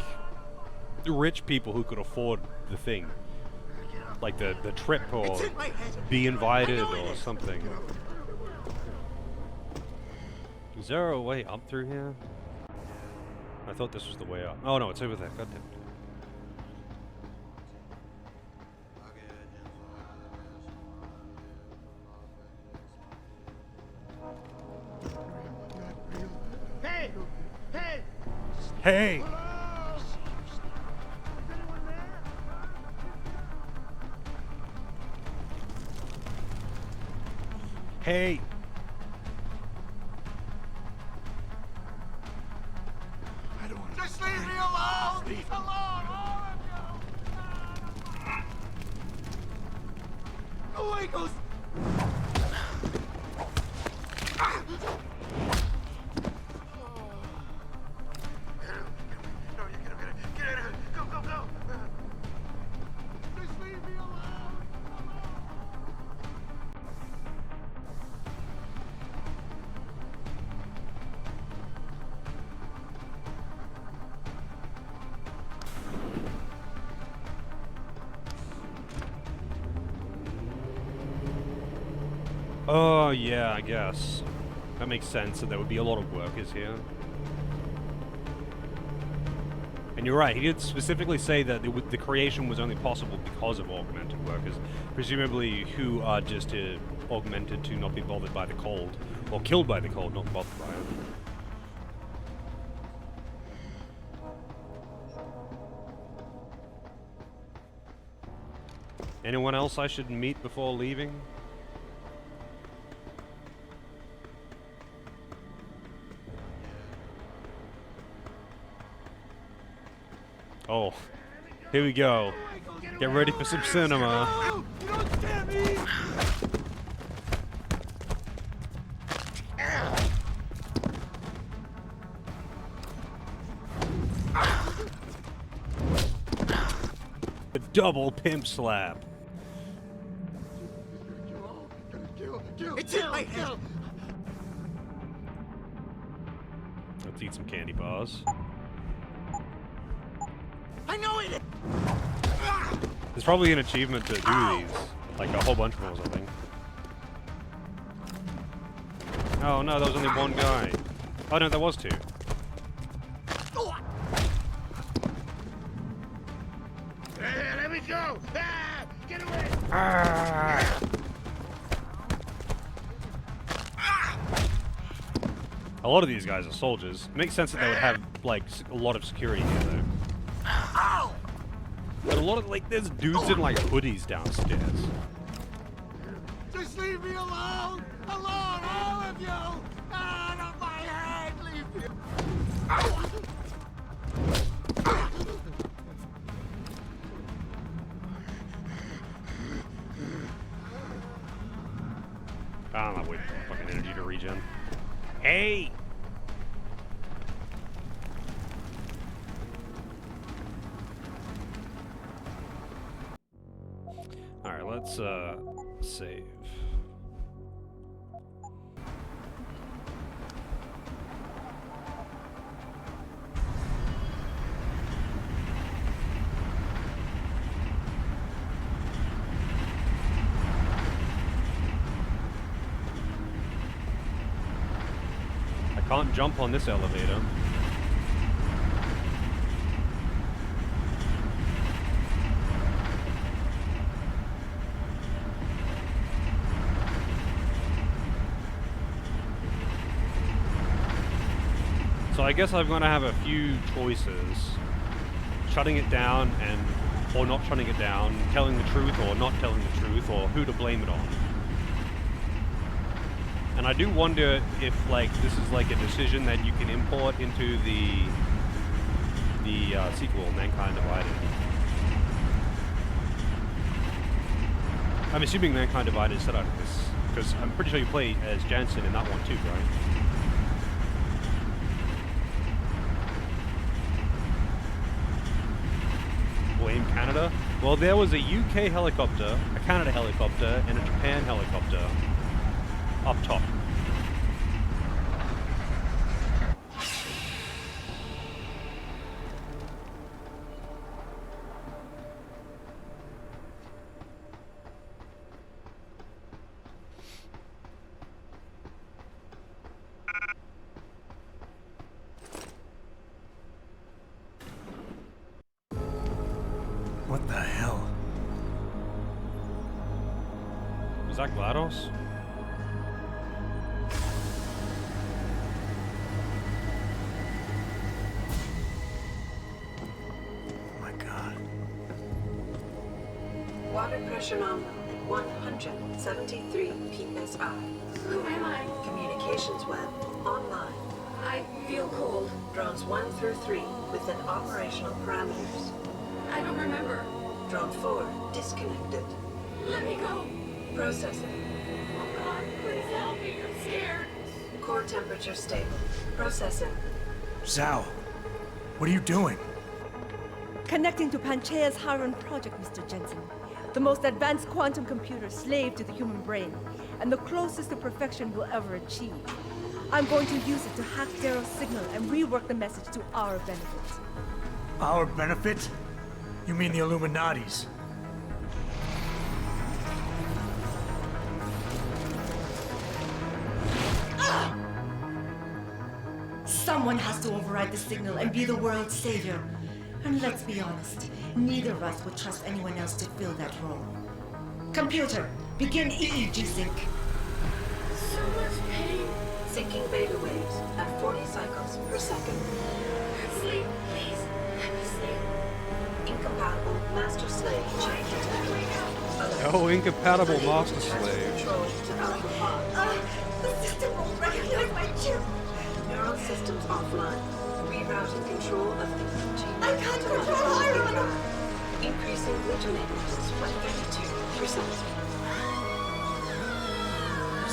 rich people who could afford the thing. Like, the trip, or be invited, or something. Is there a way up through here? I thought this was the way up. Oh, no, it's over there. God damn it. Hey! Hey! Hey! Hey! Just leave me alone! Leave alone, all of you! Away goes. Oh, yeah, I guess. That makes sense, that there would be a lot of workers here. And you're right, he did specifically say that the creation was only possible because of augmented workers, presumably who are just augmented to not be bothered by the cold, or killed by the cold, not bothered by it. Anyone else I should meet before leaving? Oh, here we go. Get ready for some cinema. You don't scare me! A double pimp slap. It's in my head! Let's eat some candy bars. I know it! There's probably an achievement to do these. Like a whole bunch of them or something. Oh no, there was only one guy. Oh no, there was two. Let me go! Ah, get away! Ah. A lot of these guys are soldiers. It makes sense that they would have, like, a lot of security here, though. Ow! But a lot of, like, there's dudes in, like, hoodies downstairs. Just leave me alone! Alone, all of you! Out of my head! Leave me! I'm not waiting for fucking energy to regen. Hey! Alright, let's, save. I can't jump on this elevator. So I guess I'm going to have a few choices. Shutting it down or not shutting it down, telling the truth or not telling the truth, or who to blame it on. And I do wonder if, like, this is like a decision that you can import into the sequel, Mankind Divided. I'm assuming Mankind Divided is set out of this, because I'm pretty sure you play as Jansen in that one too, right? in Canada? Well, there was a UK helicopter, a Canada helicopter, and a Japan helicopter up top. What the hell? Was that GLaDOS? Oh my god. Water pressure nominal at 173 psi. Who am I? Communications web online. I feel cold. Drones 1 through 3 within operational parameters. I don't remember. Drone 4 disconnected. Let me go. Processing. Oh God, please help me. I'm scared. Core temperature stable. Processing. Zhao, what are you doing? Connecting to Panchaea's Hiron project, Mr. Jensen. The most advanced quantum computer slave to the human brain, and the closest to perfection we'll ever achieve. I'm going to use it to hack Darrow's signal and rework the message to our benefit. Our benefit? You mean the Illuminati's? Someone has to override the signal and be the world's savior. And let's be honest, neither of us would trust anyone else to fill that role. Computer, begin EEG sync. So much pain. Syncing beta waves at 40 cycles per second. Sleep, please. Let me sleep. Incompatible master slave chain detected. Oh, incompatible master slave. Control to Alpha Pod. The system won't recognize my chip. Neural systems offline. Rerouting control of the chain. I can't control Hiron. Increasing glitternations by 52%.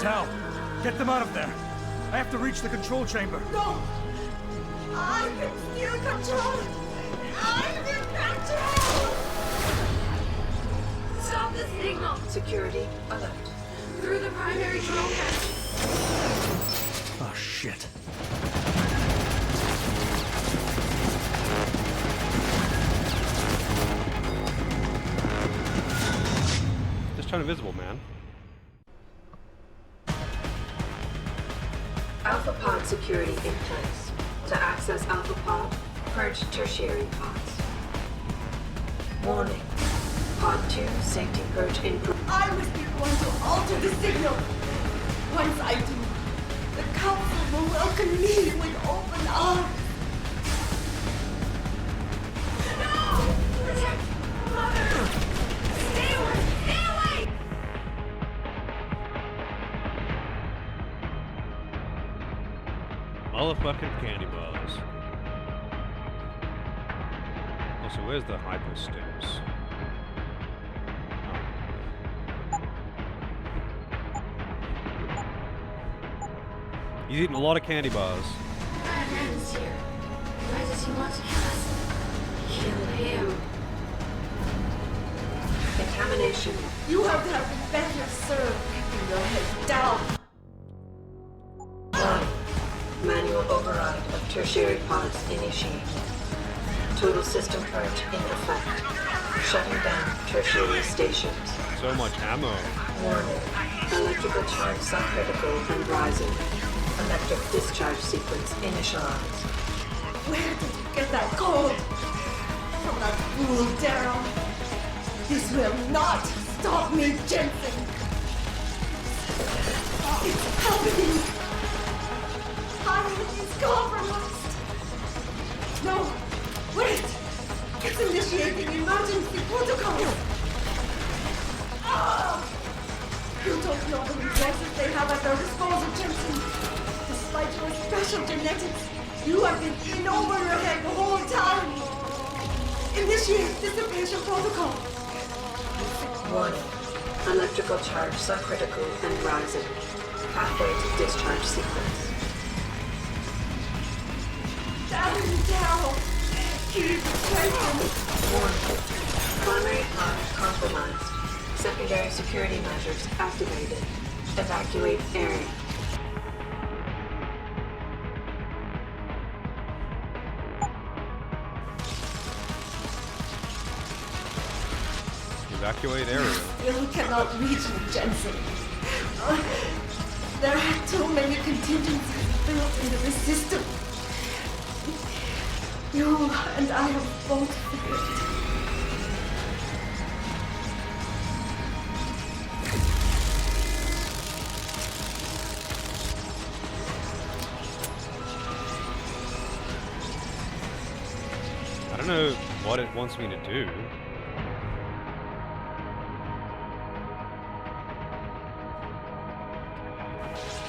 Zhao, get them out of there. I have to reach the control chamber. No! I can still control it! I'm in control! Stop the signal. Security alert. Through the primary drone hatch. Oh, shit. Just turn invisible, man. Alpha Pod security in place. To access Alpha Pod, purge tertiary pods. Warning. Pod 2 safety purge in I must be the one to alter the signal. Once I do, the Council will welcome me with open arms. No! Protect Mother! Stay away! Stay away! Motherfucking candy bars. Also, where's the hyper stims? He's eating a lot of candy bars. My friend is here. Why does he want to kill us? Kill him. Contamination. You have to have been better served keeping your head down. Manual override of tertiary pods initiated. Total system purge in effect. Shutting down tertiary stations. So much ammo. Warning. Electrical charge subcritical and rising. Electric discharge sequence initialized. Where did you get that code? From that fool Darrow. This will not stop me, Jensen. It's happening. Hiron is compromised. No, wait. It's initiating emergency protocol. Ah! You don't know the resources they have at their disposal, Jensen. Despite your special genetics, you have been in over your head the whole time. Initiate dissipation protocol. Warning. Electrical charge subcritical and rising. Pathway to discharge sequence. Damn you, Darrow. Keep fighting. Warning. Primary part compromised. Secondary security measures activated. Evacuate area. Evacuate area. You cannot reach me, Jensen. There are too many contingencies built into the system. You and I have both failed. I don't know what it wants me to do.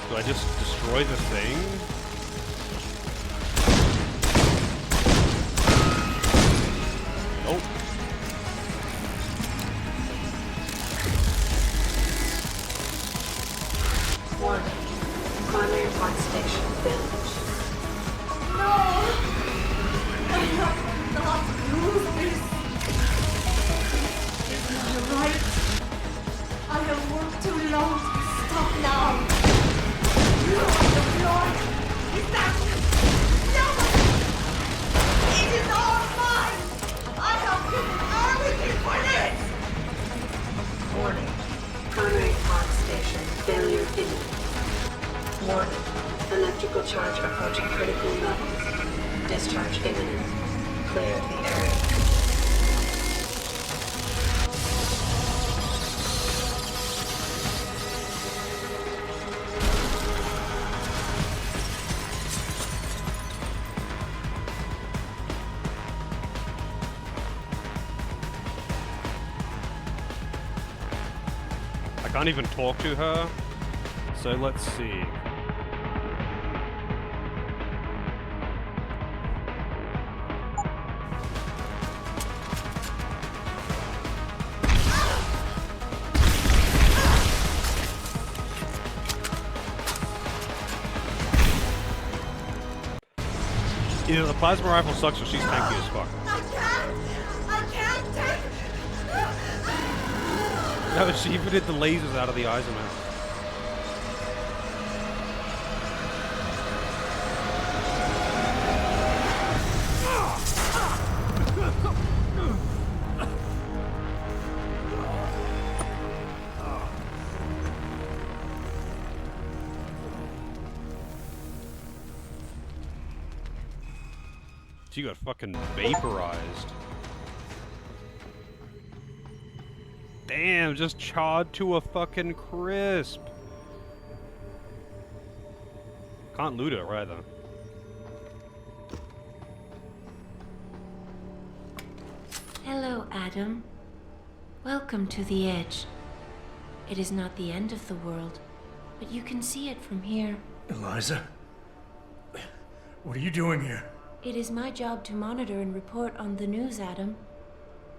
Do I just destroy the thing? Nope. Warning. Primary part station failed. No! I have not lose this. It's not right. I have worked too long. Stop now. You on the floor. Is that? No! It is all mine. I have given everything for this. Warning. Primary part station failure imminent. Warning. Electrical charge approaching critical levels. Discharge imminent. Clear the area. I can't even talk to her. So let's see. Either the plasma rifle sucks or she's tanky as fuck. I can't take. No, she even did the lasers out of the eyes of her. She got fucking vaporized. Damn, just charred to a fucking crisp. Can't loot it either. Hello, Adam. Welcome to the Edge. It is not the end of the world, but you can see it from here. Eliza? What are you doing here? It is my job to monitor and report on the news, Adam.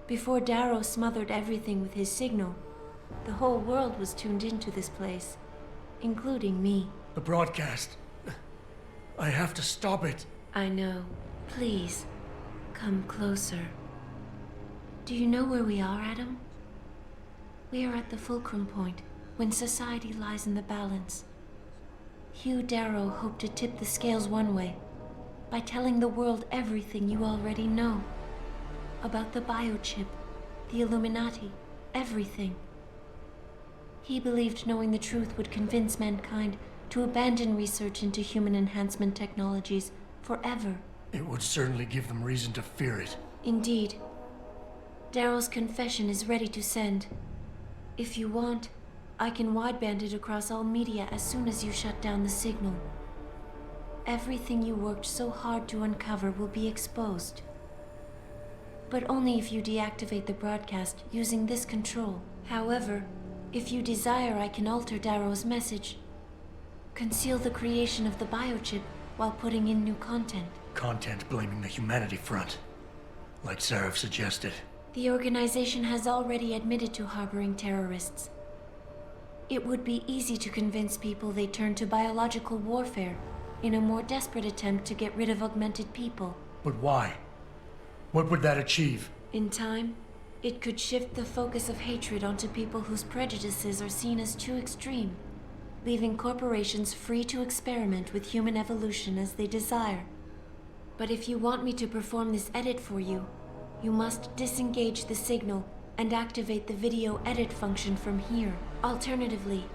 Before Darrow smothered everything with his signal, the whole world was tuned into this place, including me. The broadcast. I have to stop it. I know. Please, come closer. Do you know where we are, Adam? We are at the fulcrum point, when society lies in the balance. Hugh Darrow hoped to tip the scales one way, by telling the world everything you already know. About the biochip, the Illuminati, everything. He believed knowing the truth would convince mankind to abandon research into human enhancement technologies forever. It would certainly give them reason to fear it. Indeed. Darrow's confession is ready to send. If you want, I can wideband it across all media as soon as you shut down the signal. Everything you worked so hard to uncover will be exposed. But only if you deactivate the broadcast using this control. However, if you desire, I can alter Darrow's message. Conceal the creation of the biochip while putting in new content. Content blaming the humanity front, like Sarah suggested. The organization has already admitted to harboring terrorists. It would be easy to convince people they turn to biological warfare in a more desperate attempt to get rid of augmented people. But why? What would that achieve? In time, It could shift the focus of hatred onto people whose prejudices are seen as too extreme, leaving corporations free to experiment with human evolution as they desire. But if you want me to perform this edit for you, you must disengage the signal and activate the video edit function from here. Alternatively,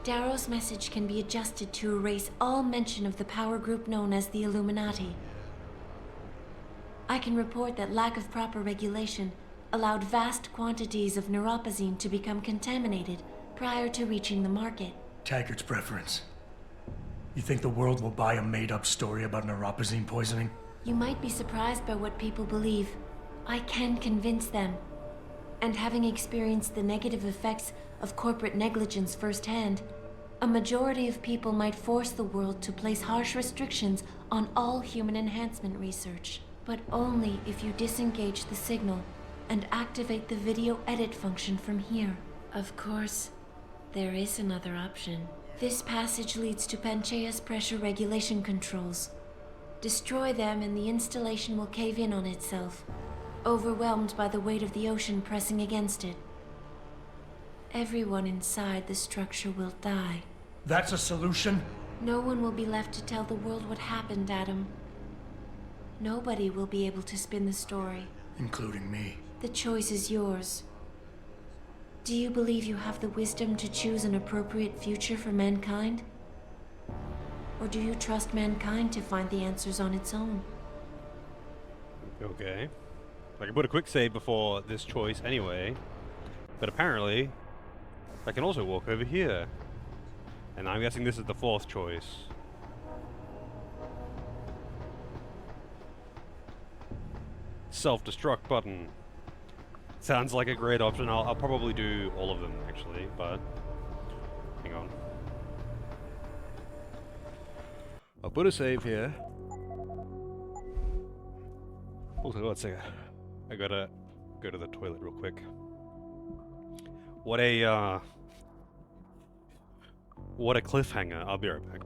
Darrow's message can be adjusted to erase all mention of the power group known as the Illuminati. I can report that lack of proper regulation allowed vast quantities of neuropozyne to become contaminated prior to reaching the market. Taggart's preference. You think the world will buy a made-up story about neuropozyne poisoning? You might be surprised by what people believe. I can convince them. And having experienced the negative effects of corporate negligence firsthand, a majority of people might force the world to place harsh restrictions on all human enhancement research. But only if you disengage the signal and activate the video edit function from here. Of course, there is another option. This passage leads to Panchaea's pressure regulation controls. Destroy them and the installation will cave in on itself, overwhelmed by the weight of the ocean pressing against it. Everyone inside the structure will die. That's a solution? No one will be left to tell the world what happened, Adam. Nobody will be able to spin the story. Including me. The choice is yours. Do you believe you have the wisdom to choose an appropriate future for mankind? Or do you trust mankind to find the answers on its own? Okay. I can put a quick save before this choice anyway. But apparently, I can also walk over here. And I'm guessing this is the fourth choice. Self-destruct button. Sounds like a great option. I'll probably do all of them, actually, but... hang on. I'll put a save here. Also, one second. I gotta go to the toilet real quick. What a cliffhanger. I'll be right back.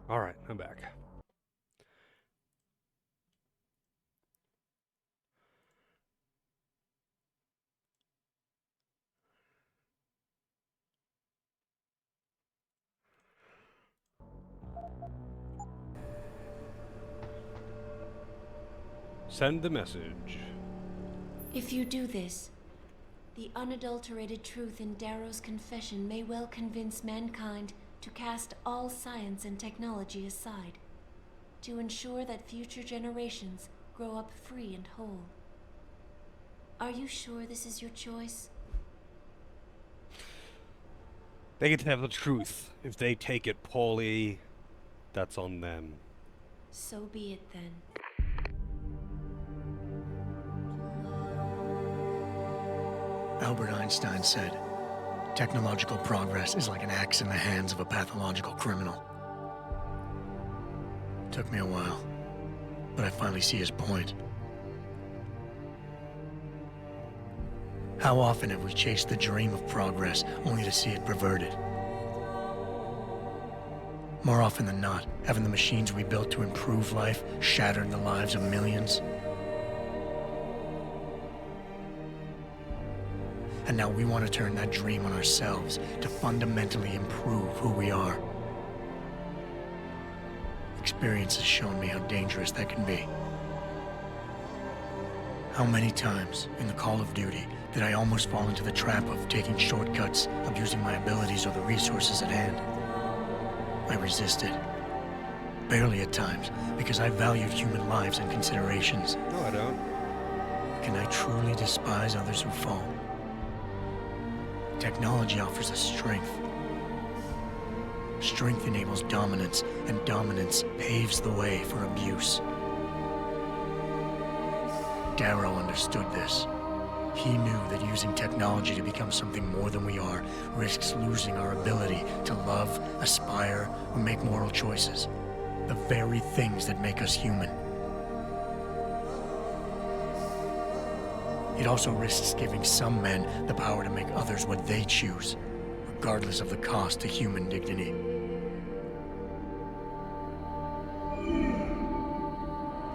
Alright, I'm back. Send the message. If you do this, the unadulterated truth in Darrow's confession may well convince mankind to cast all science and technology aside, to ensure that future generations grow up free and whole. Are you sure this is your choice? They get to have the truth. If they take it poorly, that's on them. So be it then. Albert Einstein said, technological progress is like an axe in the hands of a pathological criminal. Took me a while, but I finally see his point. How often have we chased the dream of progress only to see it perverted? More often than not, haven't the machines we built to improve life shattered the lives of millions? And now we want to turn that dream on ourselves to fundamentally improve who we are. Experience has shown me how dangerous that can be. How many times in the Call of Duty did I almost fall into the trap of taking shortcuts, abusing my abilities or the resources at hand? I resisted. Barely at times, because I valued human lives and considerations. No, I don't. Can I truly despise others who fall? Technology offers us strength. Strength enables dominance, and dominance paves the way for abuse. Darrow understood this. He knew that using technology to become something more than we are risks losing our ability to love, aspire, or make moral choices. The very things that make us human. It also risks giving some men the power to make others what they choose, regardless of the cost to human dignity.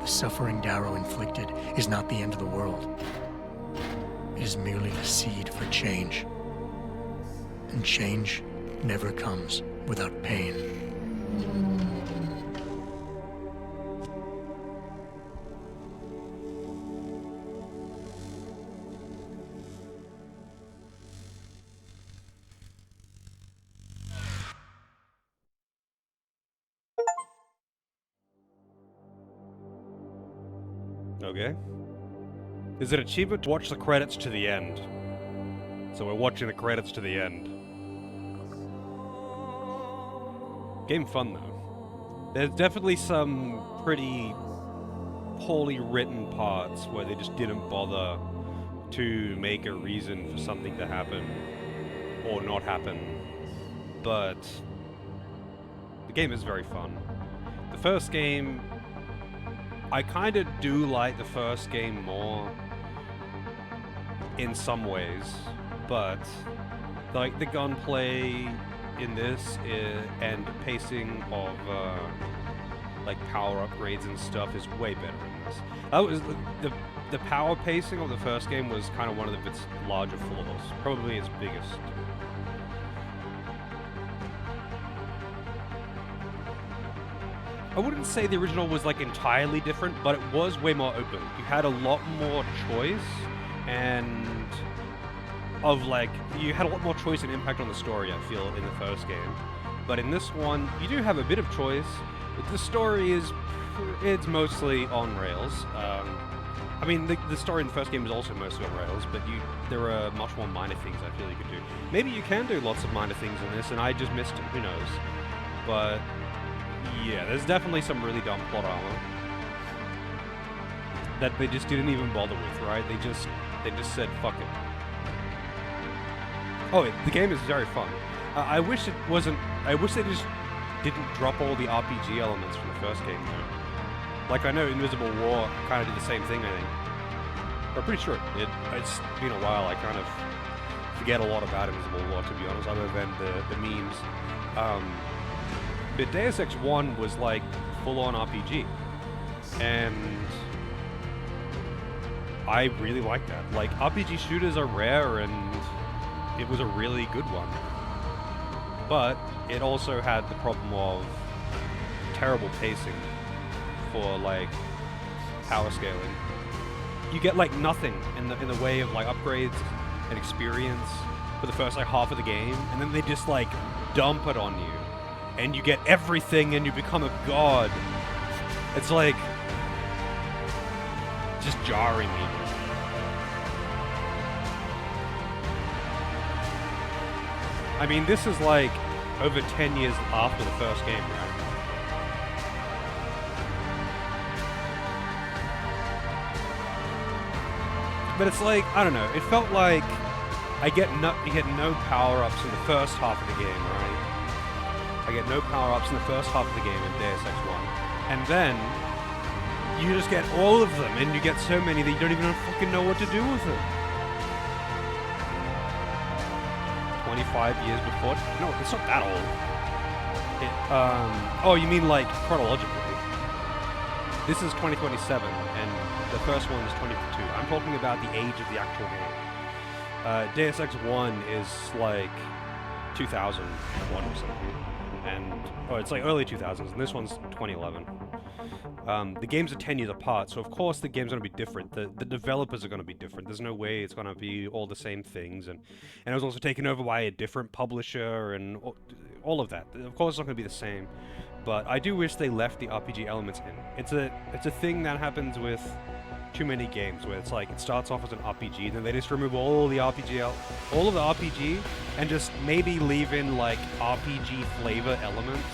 The suffering Darrow inflicted is not the end of the world. It is merely the seed for change. And change never comes without pain. Okay. Is it achievement to watch the credits to the end? So we're watching the credits to the end. Game fun though. There's definitely some pretty poorly written parts where they just didn't bother to make a reason for something to happen or not happen. But the game is very fun. The first game, I kind of do like the first game more in some ways, but like the gunplay in this and pacing of like power upgrades and stuff is way better in this. That was the power pacing of the first game was kind of one of its larger flaws, probably its biggest. I wouldn't say the original was like entirely different, but it was way more open. You had a lot more choice, and you had a lot more choice and impact on the story, I feel, in the first game. But in this one, you do have a bit of choice. The story it's mostly on rails. I mean, the story in the first game is also mostly on rails, but there are much more minor things I feel you could do. Maybe you can do lots of minor things in this, and I just missed them, who knows. But yeah, there's definitely some really dumb plot armor that they just didn't even bother with, right? They just said, fuck it. Oh, the game is very fun. I wish it wasn't... I wish they just didn't drop all the RPG elements from the first game, though. Like, I know Invisible War kind of did the same thing, I think. I'm pretty sure it's been a while. I kind of forget a lot about Invisible War, to be honest, other than the memes. But Deus Ex 1 was like full-on RPG, and I really like that. Like, RPG shooters are rare, and it was a really good one. But it also had the problem of terrible pacing for like power scaling. You get like nothing in the way of like upgrades and experience for the first like half of the game, and then they just like dump it on you, and you get everything, and you become a god. It's like just jarring me. I mean, this is like over 10 years after the first game, right? But it's like, I don't know, it felt like you get no power-ups in the first half of the game, right? I get no power-ups in the first half of the game in Deus Ex 1. And then, you just get all of them, and you get so many that you don't even fucking know what to do with them. 25 years before? No, it's not that old. Oh, you mean like chronologically? This is 2027, and the first one is 2022. I'm talking about the age of the actual game. Deus Ex 1 is like 2001 or something, and it's like early 2000s, and this one's 2011. The games are 10 years apart, so of course the game's going to be different. The developers are going to be different. There's no way it's going to be all the same things, and it was also taken over by a different publisher, and all of that. Of course it's not going to be the same, but I do wish they left the RPG elements in. It's a thing that happens with too many games, where it's like it starts off as an RPG, then they just remove all of the RPG, and just maybe leave in like RPG flavor elements.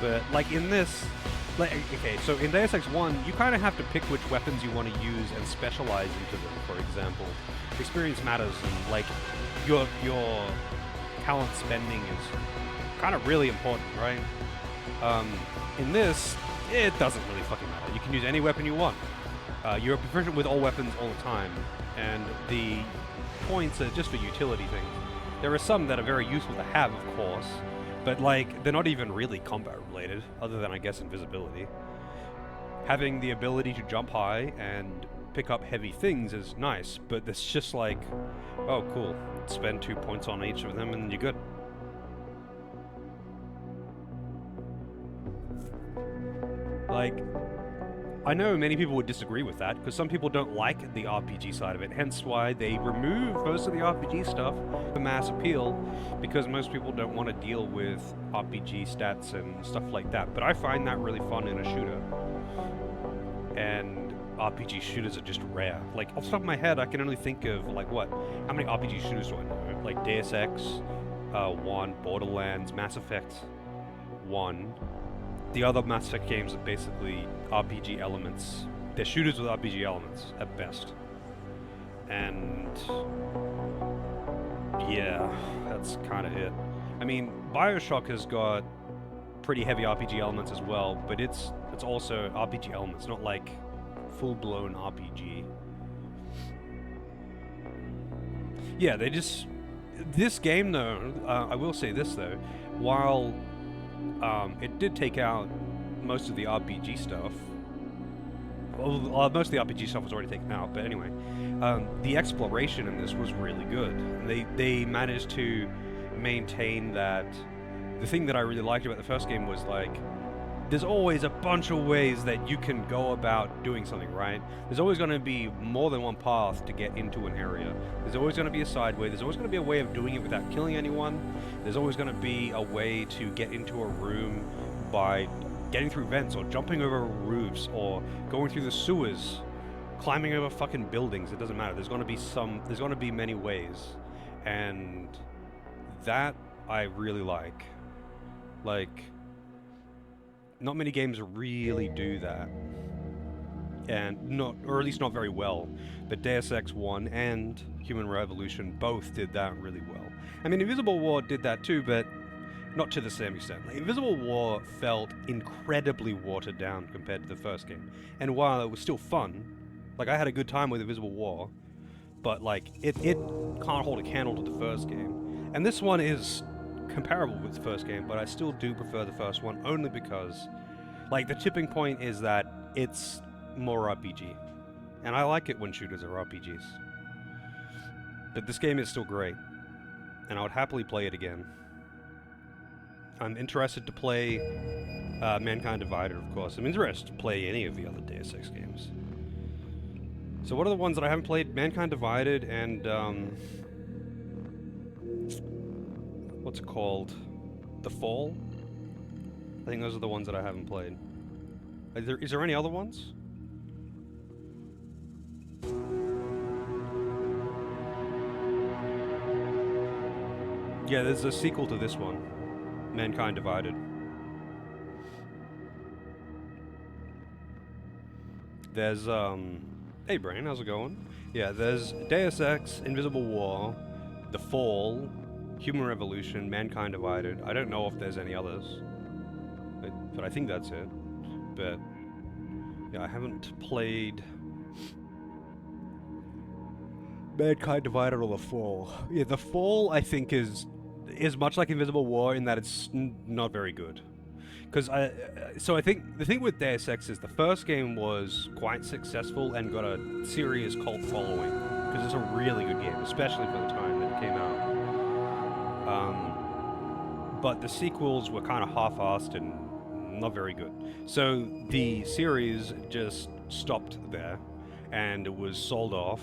But like in this, like, okay, so in Deus Ex 1, you kind of have to pick which weapons you want to use and specialize into them. For example, experience matters, and like your talent spending is kind of really important, right? In this, it doesn't really fucking matter. You can use any weapon you want. You're proficient with all weapons all the time, and the points are just for utility things. There are some that are very useful to have, of course, but like they're not even really combat related, other than I guess invisibility. Having the ability to jump high and pick up heavy things is nice, but it's just like, oh cool, spend 2 points on each of them and you're good. Like, I know many people would disagree with that, because some people don't like the RPG side of it, hence why they remove most of the RPG stuff, the mass appeal, because most people don't want to deal with RPG stats and stuff like that. But I find that really fun in a shooter. And RPG shooters are just rare. Like, off the top of my head, I can only think of, like, what? How many RPG shooters do I know? Like, Deus Ex 1, Borderlands, Mass Effect 1. The other Mass Effect games are basically RPG elements. They're shooters with RPG elements, at best. And yeah, that's kind of it. I mean, BioShock has got pretty heavy RPG elements as well, but it's also RPG elements, not like full-blown RPG. Yeah, they just... This game, though, I will say this, though, while it did take out most of the RPG stuff. Well, most of the RPG stuff was already taken out, but anyway, the exploration in this was really good. They managed to maintain that. The thing that I really liked about the first game was like, there's always a bunch of ways that you can go about doing something, right? There's always going to be more than one path to get into an area. There's always going to be a side way. There's always going to be a way of doing it without killing anyone. There's always going to be a way to get into a room by getting through vents or jumping over roofs or going through the sewers, climbing over fucking buildings. It doesn't matter. There's going to be many ways. And that I really like. Like, not many games really do that, and or at least not very well. But Deus Ex 1 and Human Revolution both did that really well. I mean, Invisible War did that too, but not to the same extent. Like, Invisible War felt incredibly watered down compared to the first game, and while it was still fun, like I had a good time with Invisible War, but like it can't hold a candle to the first game. And this one is comparable with the first game, but I still do prefer the first one, only because like the tipping point is that it's more RPG, and I like it when shooters are RPGs. But this game is still great, and I would happily play it again. I'm interested to play Mankind Divided, of course. I'm interested to play any of the other Deus Ex games. So what are the ones that I haven't played? Mankind Divided and, what's it called? The Fall? I think those are the ones that I haven't played. Is there any other ones? Yeah, there's a sequel to this one. Mankind Divided. There's, hey Brain, how's it going? Yeah, there's Deus Ex, Invisible War, The Fall, Human Revolution, Mankind Divided. I don't know if there's any others. But I think that's it. But, yeah, I haven't played Mankind Divided or The Fall. Yeah, The Fall, I think, is much like Invisible War in that it's not very good. Because so I think the thing with Deus Ex is the first game was quite successful and got a serious cult following. Because it's a really good game, especially for the time that it came out. But the sequels were kind of half-assed and not very good. So the series just stopped there, and it was sold off,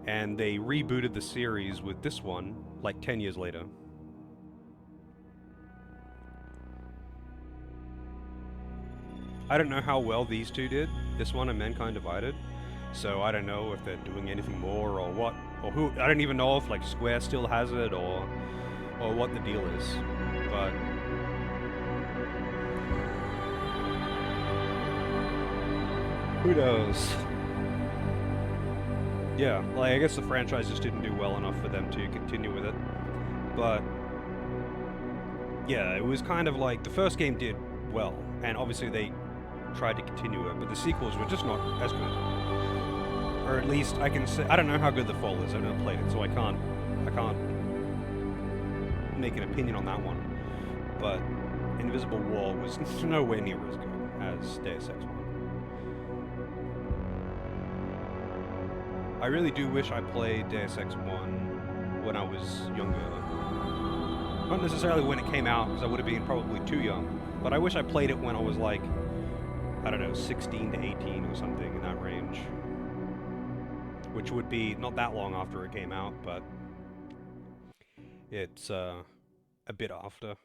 and they rebooted the series with this one, like 10 years later. I don't know how well these two did, this one and Mankind Divided, so I don't know if they're doing anything more or what, or who. I don't even know if like Square still has it or what the deal is, but who knows? Yeah, like I guess the franchise just didn't do well enough for them to continue with it, but yeah, it was kind of like the first game did well, and obviously they tried to continue it, but the sequels were just not as good. Or at least I can say, I don't know how good The Fall is, I've never played it, so I can't make an opinion on that one. But Invisible War was nowhere near as good as Deus Ex 1. I really do wish I played Deus Ex 1 when I was younger. Not necessarily when it came out, because I would have been probably too young, but I wish I played it when I was like, I don't know, 16 to 18 or something in that range. Which would be not that long after it came out, but it's a bit after.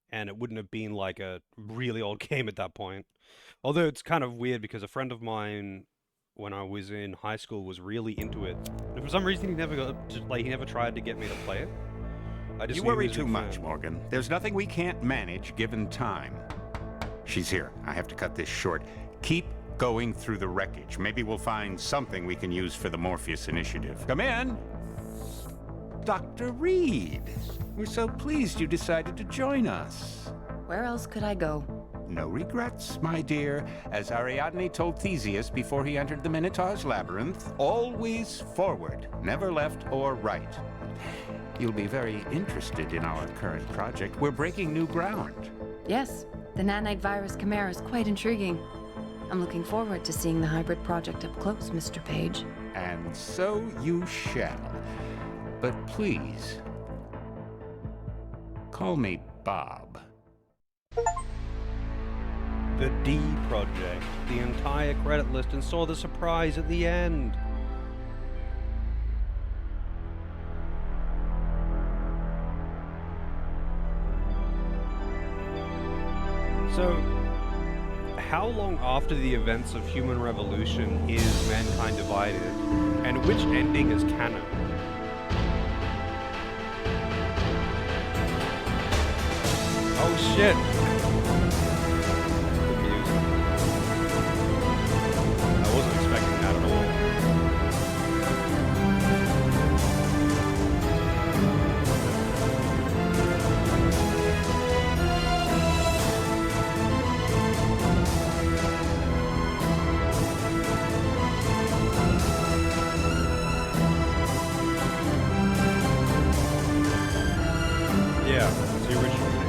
And it wouldn't have been like a really old game at that point. Although it's kind of weird because a friend of mine, when I was in high school, was really into it. And for some reason he never tried to get me to play it. You worry too much, Morgan. There's nothing we can't manage given time. She's here. I have to cut this short. Keep going through the wreckage. Maybe we'll find something we can use for the Morpheus initiative. Come in! Dr. Reed. We're so pleased you decided to join us. Where else could I go? No regrets, my dear. As Ariadne told Theseus before he entered the Minotaur's labyrinth, always forward, never left or right. You'll be very interested in our current project. We're breaking new ground. Yes, the nanite virus chimera is quite intriguing. I'm looking forward to seeing the hybrid project up close, Mr. Page. And so you shall. But please, call me Bob. The D Project, the entire credit list, and saw the surprise at the end. So, how long after the events of Human Revolution is Mankind Divided, and which ending is canon? Oh shit! Good music. I wasn't expecting that at all. Yeah, it's the original thing.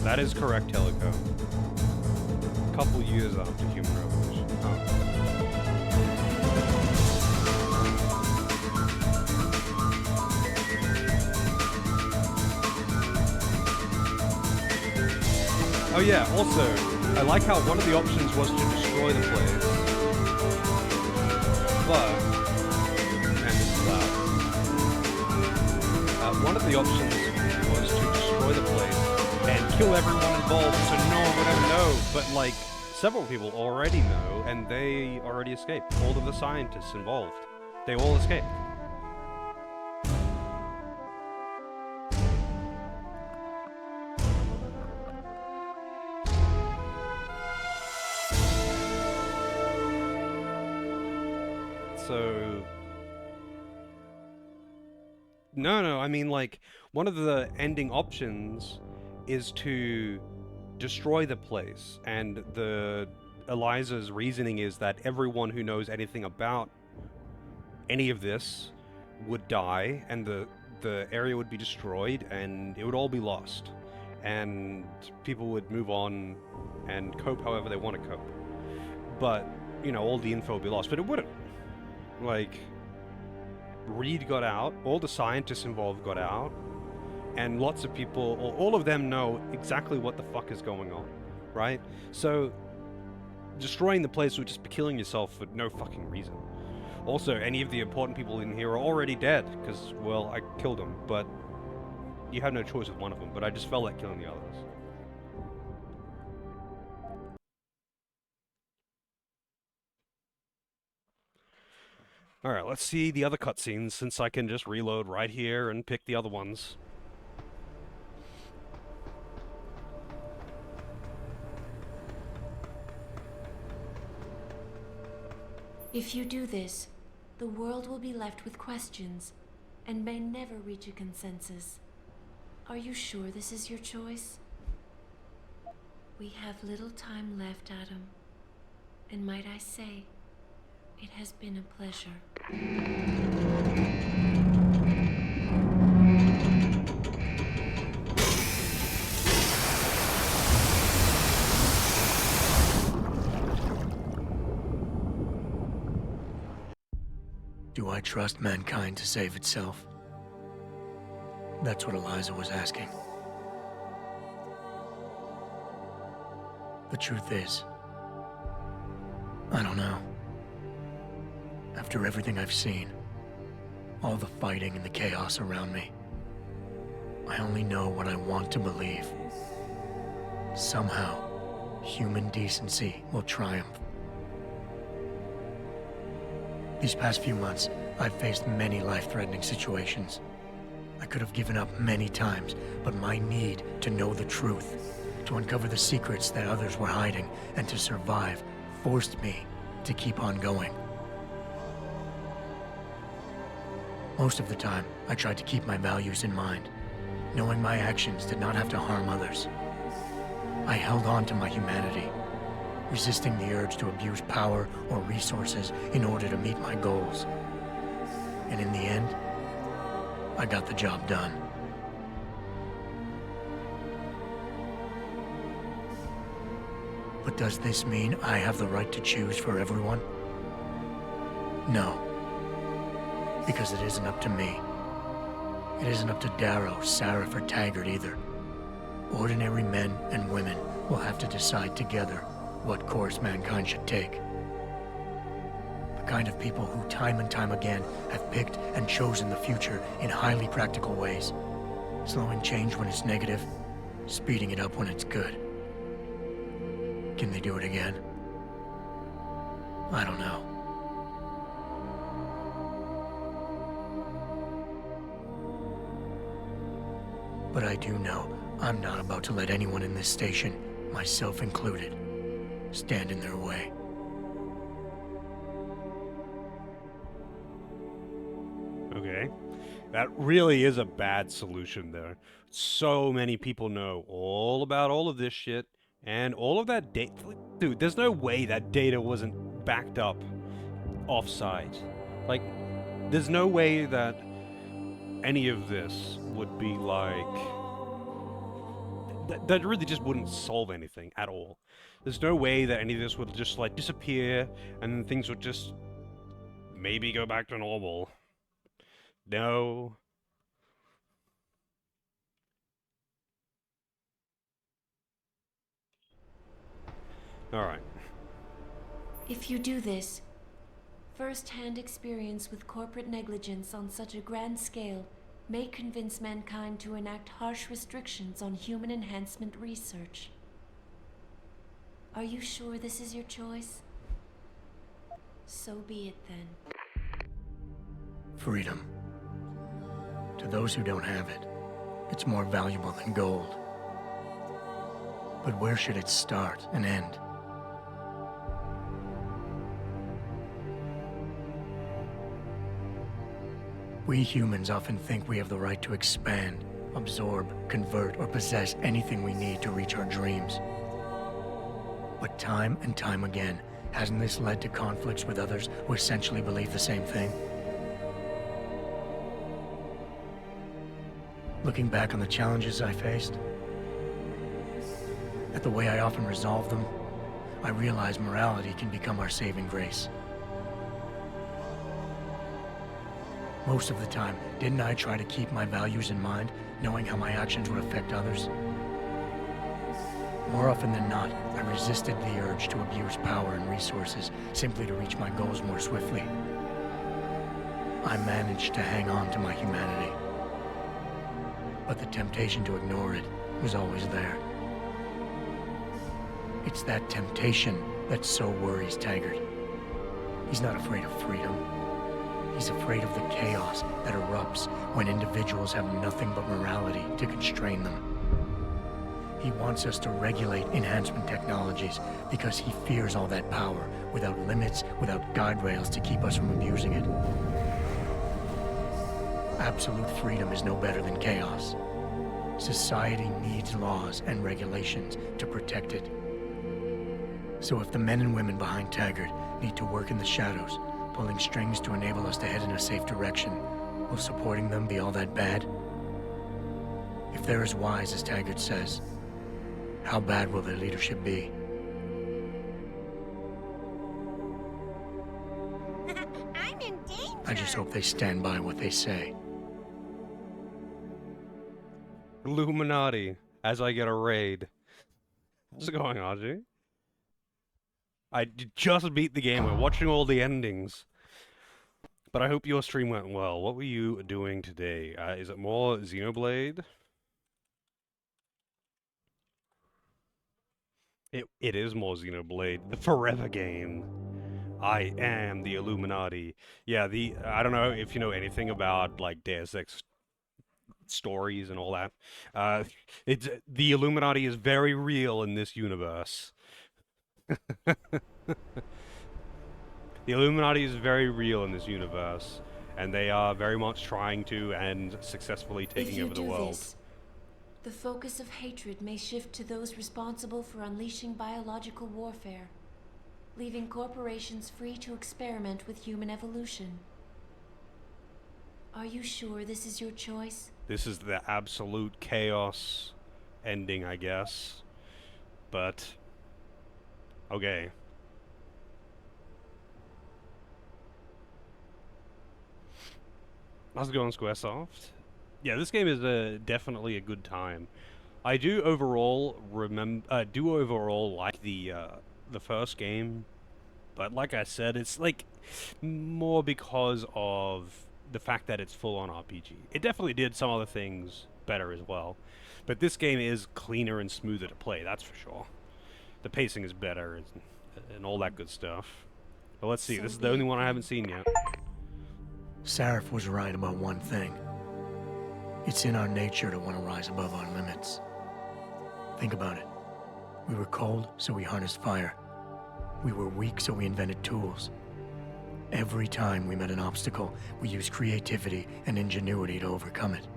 That is correct, Teleco. A couple years after Human Revolution. Oh yeah, also, I like how one of the options was to destroy the place. But, and this is loud. One of the options was to destroy the place and kill everyone involved so no one would ever know. But like, several people already know and they already escaped. All of the scientists involved. They all escaped. So... No, I mean, like, one of the ending options is to destroy the place, and Eliza's reasoning is that everyone who knows anything about any of this would die, and the area would be destroyed, and it would all be lost. And people would move on and cope however they want to cope. But, you know, all the info would be lost, but it wouldn't. Like... Reed got out, all the scientists involved got out, and lots of people, or all of them know exactly what the fuck is going on, right? So, destroying the place would just be killing yourself for no fucking reason. Also, any of the important people in here are already dead, because, well, I killed them, but you had no choice with one of them, but I just felt like killing the others. Alright, let's see the other cutscenes, since I can just reload right here and pick the other ones. If you do this, the world will be left with questions, and may never reach a consensus. Are you sure this is your choice? We have little time left, Adam. And might I say, it has been a pleasure. Do I trust mankind to save itself? That's what Eliza was asking. The truth is, I don't know. After everything I've seen, all the fighting and the chaos around me, I only know what I want to believe. Somehow, human decency will triumph. These past few months, I've faced many life-threatening situations. I could have given up many times, but my need to know the truth, to uncover the secrets that others were hiding, and to survive, forced me to keep on going. Most of the time, I tried to keep my values in mind, knowing my actions did not have to harm others. I held on to my humanity, resisting the urge to abuse power or resources in order to meet my goals. And in the end, I got the job done. But does this mean I have the right to choose for everyone? No. Because it isn't up to me. It isn't up to Darrow, Sarif, or Taggart either. Ordinary men and women will have to decide together what course mankind should take. The kind of people who time and time again have picked and chosen the future in highly practical ways. Slowing change when it's negative, speeding it up when it's good. Can they do it again? I don't know. But I do know I'm not about to let anyone in this station, myself included, stand in their way. Okay. That really is a bad solution there. So many people know all about all of this shit, and all of that data... Dude, there's no way that data wasn't backed up off-site. Like, there's no way that any of this would be like... that really just wouldn't solve anything at all. There's no way that any of this would just like disappear and then things would just maybe go back to normal. No. Alright. If you do this, first-hand experience with corporate negligence on such a grand scale may convince mankind to enact harsh restrictions on human enhancement research. Are you sure this is your choice? So be it then. Freedom. To those who don't have it, it's more valuable than gold. But where should it start and end? We humans often think we have the right to expand, absorb, convert, or possess anything we need to reach our dreams. But time and time again, hasn't this led to conflicts with others who essentially believe the same thing? Looking back on the challenges I faced, at the way I often resolve them, I realize morality can become our saving grace. Most of the time, didn't I try to keep my values in mind, knowing how my actions would affect others? More often than not, I resisted the urge to abuse power and resources simply to reach my goals more swiftly. I managed to hang on to my humanity. But the temptation to ignore it was always there. It's that temptation that so worries Taggart. He's not afraid of freedom. He's afraid of the chaos that erupts when individuals have nothing but morality to constrain them. He wants us to regulate enhancement technologies because he fears all that power, without limits, without guide rails to keep us from abusing it. Absolute freedom is no better than chaos. Society needs laws and regulations to protect it. So if the men and women behind Taggart need to work in the shadows, pulling strings to enable us to head in a safe direction, will supporting them be all that bad? If they're as wise as Taggart says, how bad will their leadership be? I'm in danger. I just hope they stand by what they say. Illuminati, as I get a raid. What's going on, G? I just beat the game. We're watching all the endings. But I hope your stream went well. What were you doing today? Is it more Xenoblade? It is more Xenoblade. The forever game. I am the Illuminati. Yeah, I don't know if you know anything about, like, Deus Ex stories and all that. The Illuminati is very real in this universe. The Illuminati is very real in this universe, and they are very much trying to and successfully taking over the world. This, the focus of hatred may shift to those responsible for unleashing biological warfare, leaving corporations free to experiment with human evolution. Are you sure this is your choice? This is the absolute chaos ending, I guess. But okay. How's it going, Squaresoft? Yeah, this game is definitely a good time. I do overall like the first game, but like I said, it's like more because of the fact that it's full-on RPG. It definitely did some other things better as well, but this game is cleaner and smoother to play, that's for sure. The pacing is better and all that good stuff. But let's see, this is the only one I haven't seen yet. Sarif was right about one thing. It's in our nature to want to rise above our limits. Think about it. We were cold, so we harnessed fire. We were weak, so we invented tools. Every time we met an obstacle, we used creativity and ingenuity to overcome it.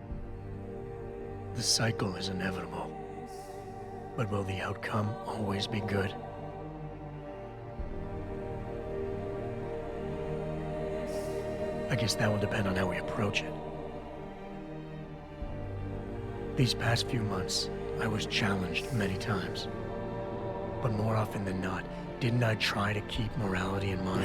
The cycle is inevitable. But will the outcome always be good? I guess that will depend on how we approach it. These past few months, I was challenged many times. But more often than not, didn't I try to keep morality in mind,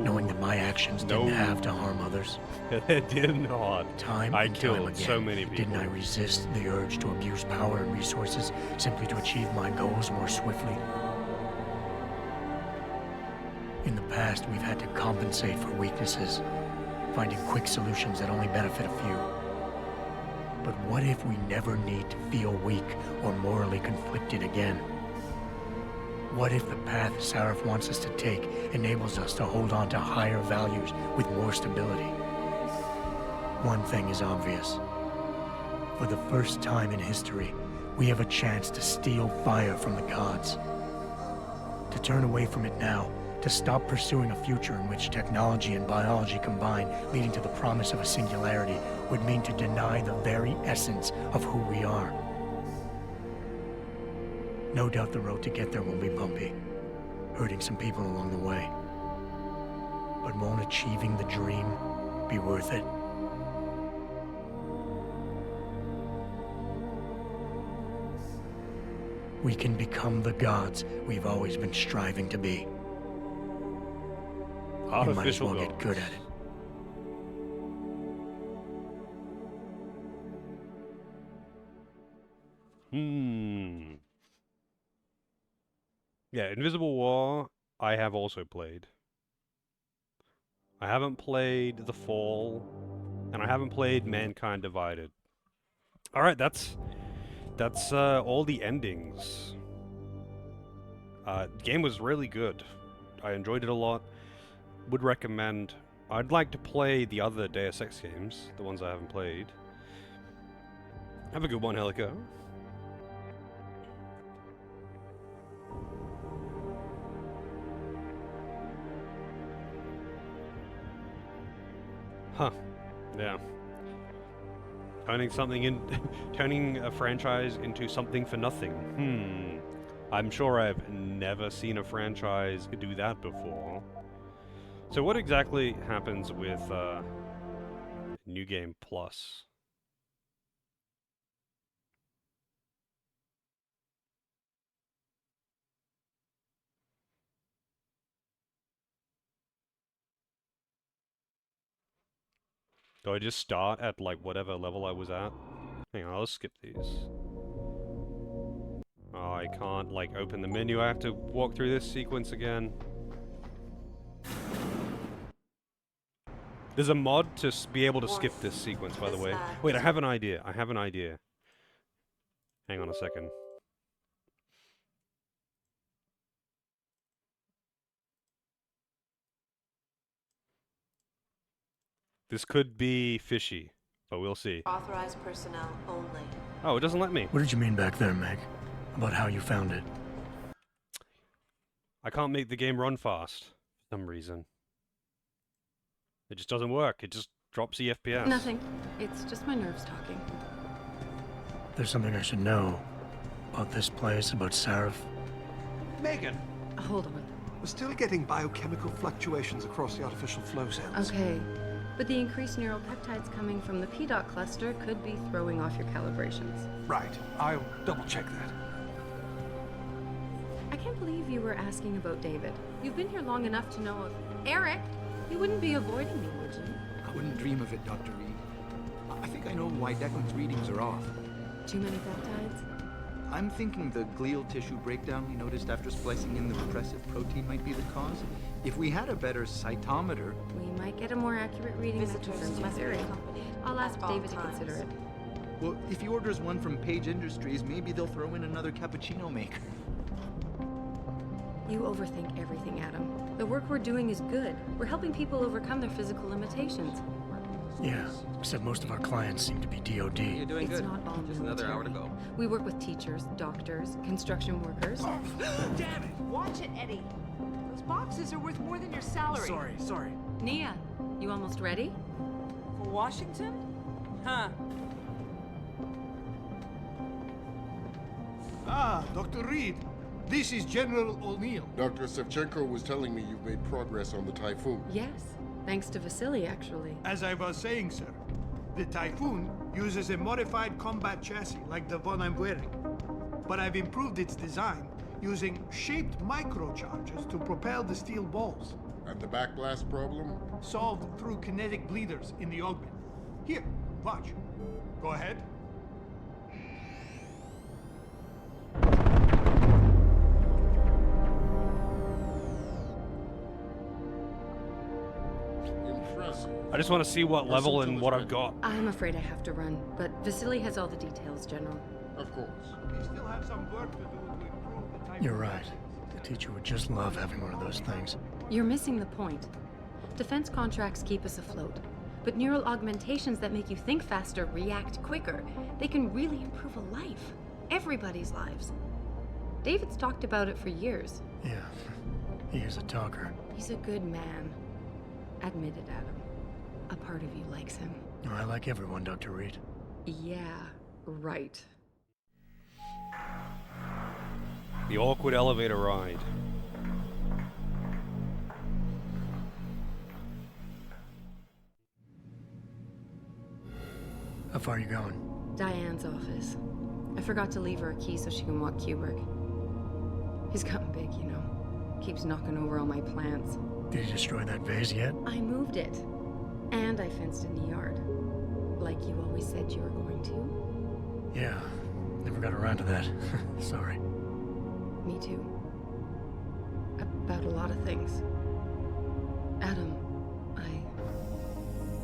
knowing that my actions didn't have to harm others? It did not. Time I and killed time again, so many people. didn't I resist the urge to abuse power and resources simply to achieve my goals more swiftly? In the past, we've had to compensate for weaknesses, finding quick solutions that only benefit a few. But what if we never need to feel weak or morally conflicted again? What if the path Sarif wants us to take enables us to hold on to higher values with more stability? One thing is obvious. For the first time in history, we have a chance to steal fire from the gods. To turn away from it now, to stop pursuing a future in which technology and biology combine, leading to the promise of a singularity, would mean to deny the very essence of who we are. No doubt the road to get there will be bumpy, hurting some people along the way. But won't achieving the dream be worth it? We can become the gods we've always been striving to be. You might as well get good at it. Yeah, Invisible War, I have also played. I haven't played The Fall, and I haven't played Mankind Divided. Alright, that's all the endings. The game was really good. I enjoyed it a lot. Would recommend. I'd like to play the other Deus Ex games, the ones I haven't played. Have a good one, Helico. Huh. Yeah. Turning a franchise into something for nothing. I'm sure I've never seen a franchise do that before. So what exactly happens with New Game Plus? Do I just start at like whatever level I was at? Hang on, I'll skip these. Oh, I can't like open the menu. I have to walk through this sequence again. There's a mod to be able to skip this sequence, by the way. Wait, I have an idea. I have an idea. Hang on a second. This could be fishy, but we'll see. Authorized personnel only. Oh, it doesn't let me. What did you mean back there, Meg? About how you found it? I can't make the game run fast for some reason. It just doesn't work. It just drops the FPS. Nothing. It's just my nerves talking. There's something I should know about this place, about Sarif. Megan! Hold on. We're still getting biochemical fluctuations across the artificial flow cells. Okay. But the increased neural peptides coming from the PDOT cluster could be throwing off your calibrations. Right. I'll double check that. I can't believe you were asking about David. You've been here long enough to know of Eric. You wouldn't be avoiding me, would you? I wouldn't dream of it, Dr. Reed. I think I know why Declan's readings are off. Too many peptides? I'm thinking the glial tissue breakdown we noticed after splicing in the repressive protein might be the cause. If we had a better cytometer... We might get a more accurate reading that confirms your theory. I'll ask David to consider it. Well, if he orders one from Page Industries, maybe they'll throw in another cappuccino maker. You overthink everything, Adam. The work we're doing is good. We're helping people overcome their physical limitations. Yeah, except most of our clients seem to be DOD. You're doing It's good. not all Just another hour to military. go. We work with teachers, doctors, construction workers. Damn it! Watch it, Eddie. Those boxes are worth more than your salary. Sorry. Nia, you almost ready? For Washington? Huh. Ah, Dr. Reed. This is General O'Neill. Dr. Sevchenko was telling me you've made progress on the Typhoon. Yes, thanks to Vasily, actually. As I was saying, sir, the Typhoon uses a modified combat chassis like the one I'm wearing. but I've improved its design using shaped microcharges to propel the steel balls. And the backblast problem? Solved through kinetic bleeders in the augment. Here, watch. Go ahead. Impressive. I just want to see what level and what I've got. I'm afraid I have to run, but Vasily has all the details, General. Of course. We still have some work to do to improve the type. You're right. The teacher would just love having one of those things. You're missing the point. Defense contracts keep us afloat, but neural augmentations that make you think faster, react quicker, they can really improve a life. Everybody's lives. David's talked about it for years. Yeah, he is a talker. He's a good man. Admit it, Adam. A part of you likes him. Oh, I like everyone, Dr. Reed. Yeah, right. The awkward elevator ride. How far are you going? Diane's office. I forgot to leave her a key so she can walk Kubrick. He's gotten big, you know. Keeps knocking over all my plants. Did you destroy that vase yet? I moved it. And I fenced in the yard. Like you always said you were going to. Yeah, never got around to that. Sorry. Me too. About a lot of things. Adam,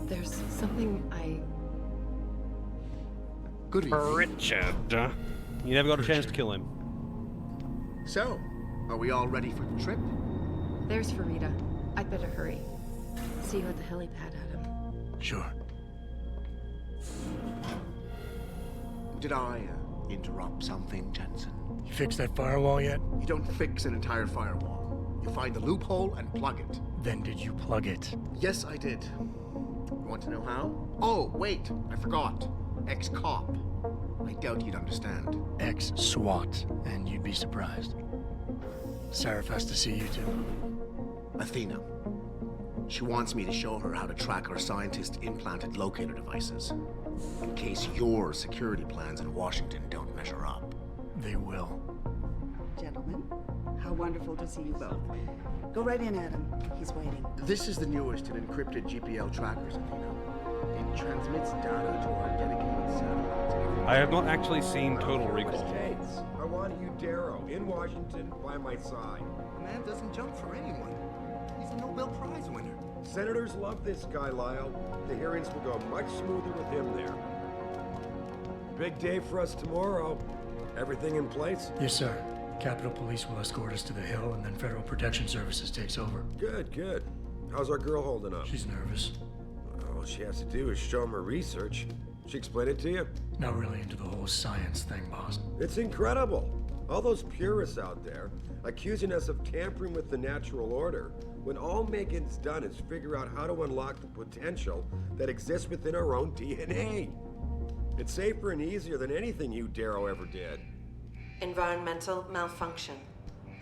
there's something Good evening. Richard. You never got a chance to kill him. So, are we all ready for the trip? There's Farida. I'd better hurry. See you at the helipad, Adam. Sure. Did I interrupt something, Jensen? You fixed that firewall yet? You don't fix an entire firewall. You find the loophole and plug it. Then did you plug it? Yes, I did. You want to know how? Oh, wait, I forgot. Ex-cop. I doubt you'd understand. Ex-SWAT, and you'd be surprised. Seraph has to see you too. Athena. She wants me to show her how to track our scientist-implanted locator devices. In case your security plans in Washington don't measure up. They will. Gentlemen, how wonderful to see you both. Go right in, Adam. He's waiting. This is the newest in encrypted GPL trackers, Athena. It transmits data to our dedicated satellites. I have not actually seen Total Recall. States. I want you, Darrow, in Washington, by my side. The man doesn't jump for anyone. He's a Nobel Prize winner. Senators love this guy, Lyle. The hearings will go much smoother with him there. Big day for us tomorrow. Everything in place? Yes, sir. Capitol Police will escort us to the Hill, and then Federal Protection Services takes over. Good, good. How's our girl holding up? She's nervous. All she has to do is show him her research. She explain it to you? Not really into the whole science thing, boss. It's incredible. All those purists out there accusing us of tampering with the natural order, when all Megan's done is figure out how to unlock the potential that exists within our own DNA. It's safer and easier than anything you, Darrow, ever did. Environmental malfunction.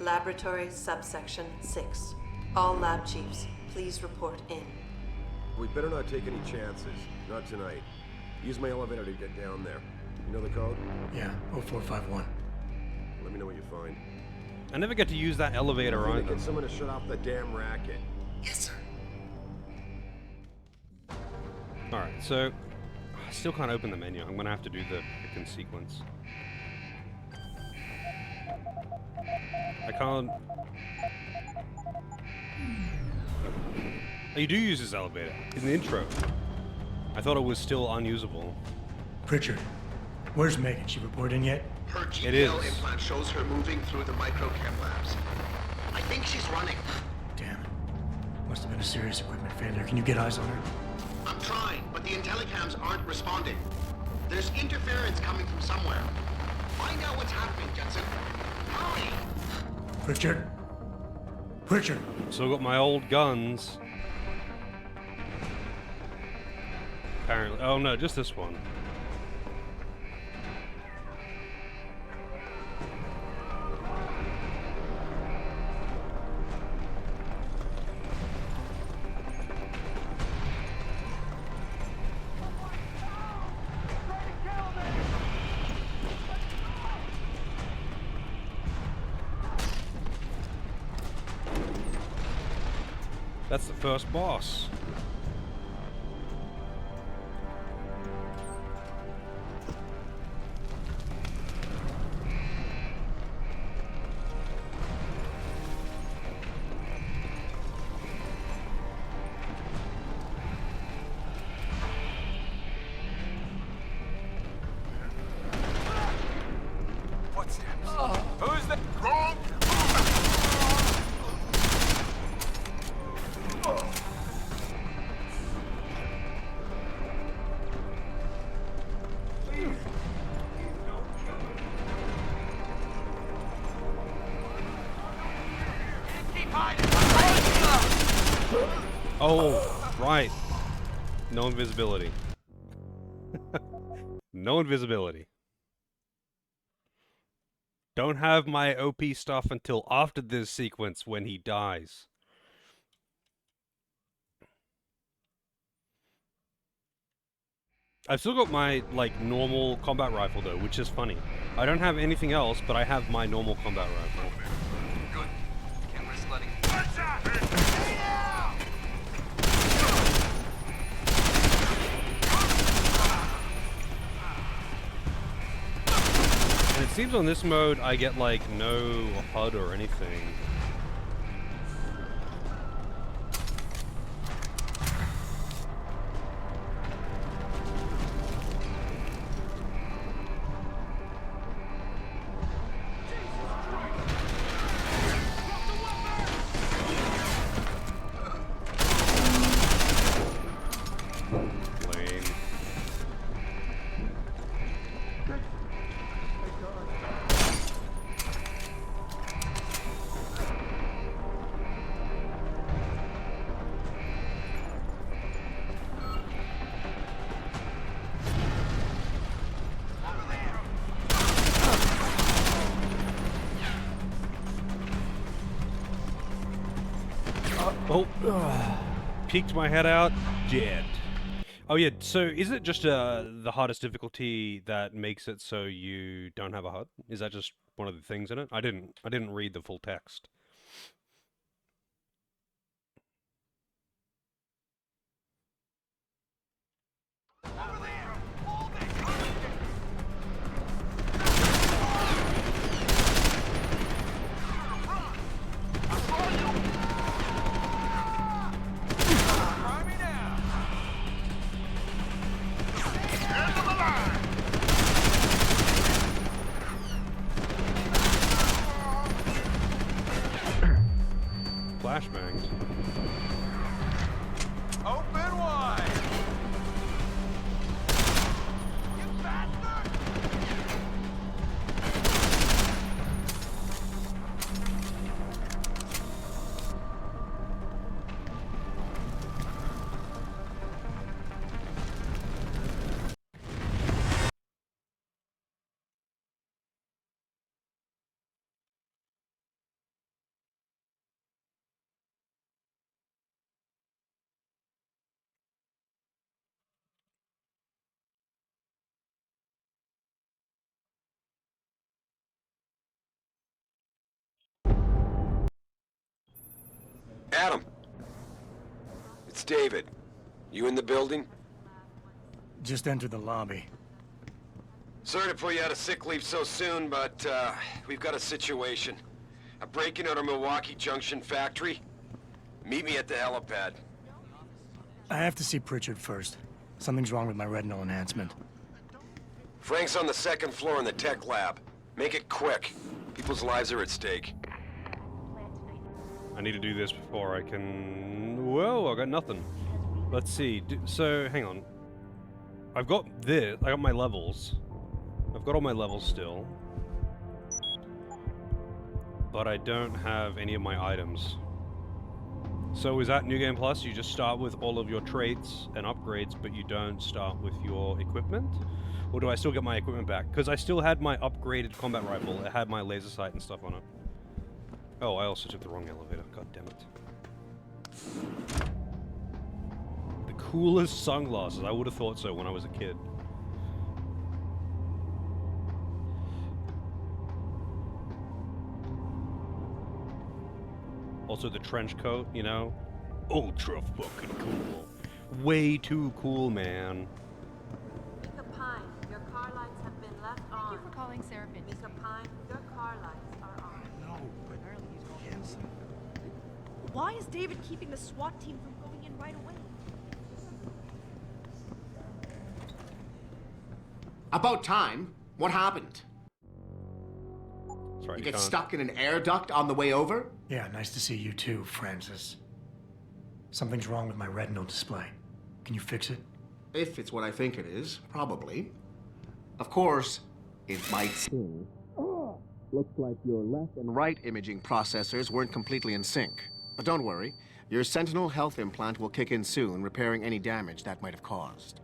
Laboratory subsection 6. All lab chiefs, please report in. We better not take any chances. Not tonight. Use my elevator to get down there. You know the code? Yeah, 0451. Let me know what you find. I never get to use that elevator either. Get someone to shut off the damn racket. Yes, sir. Alright, so I still can't open the menu. I'm gonna have to do the frickin' sequence. I can't. Oh, you do use this elevator in the intro. I thought it was still unusable. Pritchard, where's Megan? She report in yet? Her It is. GPL implant shows her moving through the microchem labs. I think she's running. Damn it. Must have been a serious equipment failure. Can you get eyes on her? I'm trying, but the intellicams aren't responding. There's interference coming from somewhere. Find out what's happening, Jensen. Hurry! Pritchard? Pritchard! Still got my old guns. Apparently. Oh no, just this one. That's the first boss. Who's that? Wrong! Oh, right. No invisibility. No invisibility. Don't have my OP stuff until after this sequence when he dies. I've still got my, like, normal combat rifle though, which is funny. I don't have anything else, but I have my normal combat rifle. Good. Can't risk letting... And it seems on this mode I get, like, no HUD or anything. Oh, peeked my head out, dead. Oh yeah, so is it just the hardest difficulty that makes it so you don't have a HUD? Is that just one of the things in it? I didn't read the full text. Flashbangs. Open wide! You bastard! Adam! It's David. You in the building? Just entered the lobby. Sorry to put you out of sick leave so soon, but we've got a situation. A break-in at our Milwaukee Junction factory. Meet me at the helipad. I have to see Pritchard first. Something's wrong with my retinal enhancement. Frank's on the second floor in the tech lab. Make it quick. People's lives are at stake. I need to do this before I can... Whoa, I got nothing. Let's see. So, hang on. I've got this. I got my levels. I've got all my levels still. But I don't have any of my items. So is that New Game Plus? You just start with all of your traits and upgrades, but you don't start with your equipment? Or do I still get my equipment back? Because I still had my upgraded combat rifle. It had my laser sight and stuff on it. Oh, I also took the wrong elevator. God damn it. The coolest sunglasses. I would have thought so when I was a kid. Also the trench coat, you know? ultra fucking cool. Way too cool, man. Mika Pine, your car lights have been left on. Thank you for calling Seraphin. Mika Pine, your car lights are on. No, but Jensen. Why is David keeping the SWAT team from going in right away? About time. What happened? Sorry, You get stuck in an air duct on the way over? Yeah, nice to see you too, Francis. Something's wrong with my retinal display. Can you fix it? If it's what I think it is, probably. Of course, it might seem. Looks like your left and right imaging processors weren't completely in sync. But don't worry, your Sentinel health implant will kick in soon, repairing any damage that might have caused.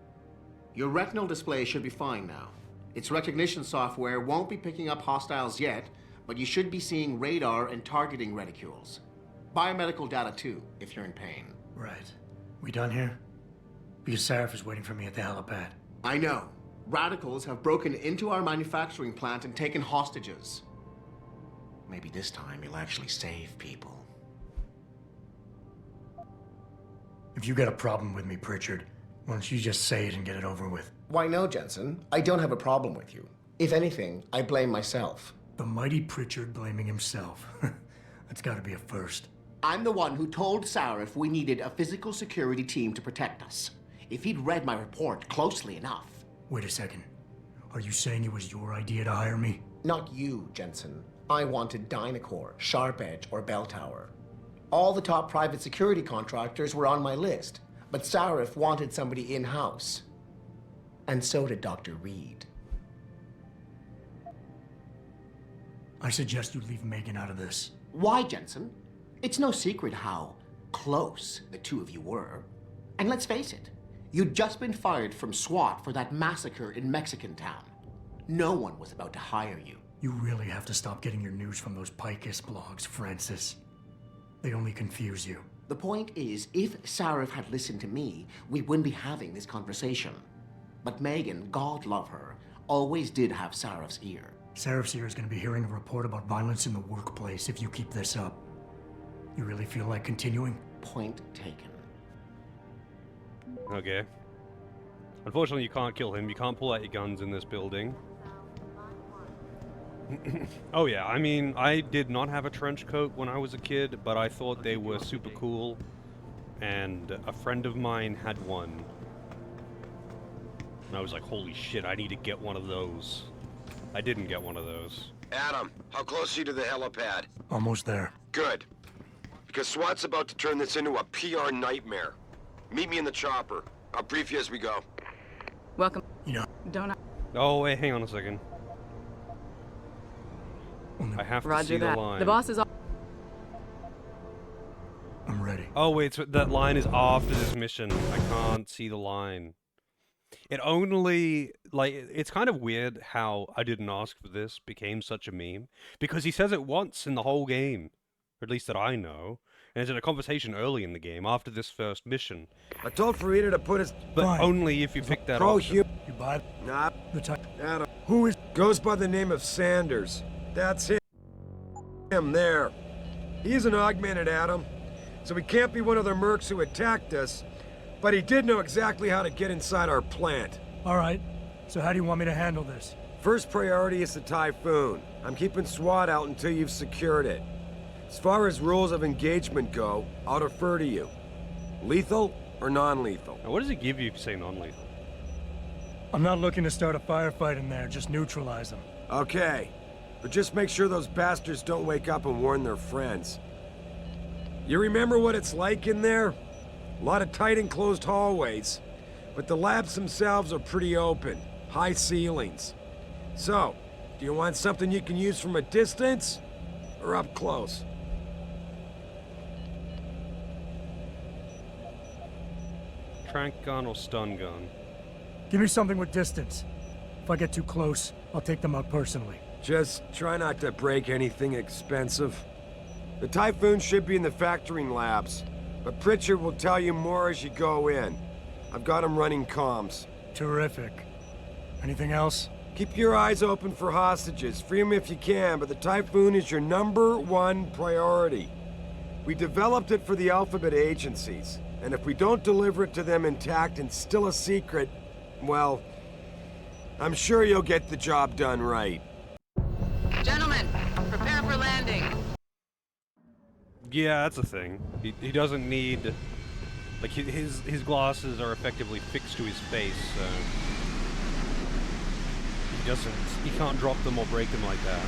Your retinal display should be fine now. Its recognition software won't be picking up hostiles yet, but you should be seeing radar and targeting reticules. Biomedical data too, if you're in pain. Right. We done here? Because Sarif is waiting for me at the helipad. I know. Radicals have broken into our manufacturing plant and taken hostages. Maybe this time you'll actually save people. If you got a problem with me, Pritchard, why don't you just say it and get it over with? Why no, Jensen? I don't have a problem with you. If anything, I blame myself. The mighty Pritchard blaming himself. That's gotta be a first. I'm the one who told Sarif we needed a physical security team to protect us. If he'd read my report closely enough. Wait a second. Are you saying it was your idea to hire me? Not you, Jensen. I wanted Dynacore, Sharp Edge, or Bell Tower. All the top private security contractors were on my list, but Sarif wanted somebody in-house. And so did Dr. Reed. I suggest you leave Megan out of this. Why, Jensen? It's no secret how close the two of you were. And let's face it, you'd just been fired from SWAT for that massacre in Mexican town. No one was about to hire you. You really have to stop getting your news from those Picus blogs, Francis. They only confuse you. The point is, if Sarif had listened to me, we wouldn't be having this conversation. But Megan, God love her, always did have Sarif's ear. Sarif's ear is going to be hearing a report about violence in the workplace if you keep this up. You really feel like continuing? Point taken. Okay. Unfortunately, you can't kill him. You can't pull out your guns in this building. Oh yeah, I mean, I did not have a trench coat when I was a kid, but I thought they were super cool. And a friend of mine had one. And I was like, holy shit, I need to get one of those. I didn't get one of those. Adam, how close are you to the helipad? Almost there. Good. Because SWAT's about to turn this into a PR nightmare. Meet me in the chopper. I'll brief you as we go. Welcome. You know. Don't. Oh, wait, hang on a second. I have to see the line. The boss is all. I'm ready. Oh, wait, so that line is after this mission. I can't see the line. It only, like, it's kind of weird how I didn't ask for this became such a meme. Because he says it once in the whole game. Or at least that I know. And it's in a conversation early in the game, after this first mission. I told Farida to put his... But Fine. only if you pick that up. You buy Nah. the type. Adam. Who is... Goes by the name of Sanders. That's him. Him there. He's an augmented Adam. So he can't be one of the mercs who attacked us. But he did know exactly how to get inside our plant. All right. So how do you want me to handle this? First priority is the Typhoon. I'm keeping SWAT out until you've secured it. As far as rules of engagement go, I'll defer to you. Lethal or non-lethal? Now, what does it give you if you say non-lethal? I'm not looking to start a firefight in there, just neutralize them. Okay. But just make sure those bastards don't wake up and warn their friends. You remember what it's like in there? A lot of tight enclosed hallways. But the labs themselves are pretty open. High ceilings. So, do you want something you can use from a distance? Or up close? Trank gun or stun gun? Give me something with distance. If I get too close, I'll take them out personally. Just try not to break anything expensive. The Typhoon should be in the factoring labs, but Pritchard will tell you more as you go in. I've got him running comms. Terrific. Anything else? Keep your eyes open for hostages. Free them if you can, but the Typhoon is your #1 priority. We developed it for the Alphabet agencies, and if we don't deliver it to them intact and still a secret, well, I'm sure you'll get the job done right. Gentlemen, prepare for landing. Yeah, that's a thing. He doesn't need... Like, his glasses are effectively fixed to his face, so... He can't drop them or break them like that.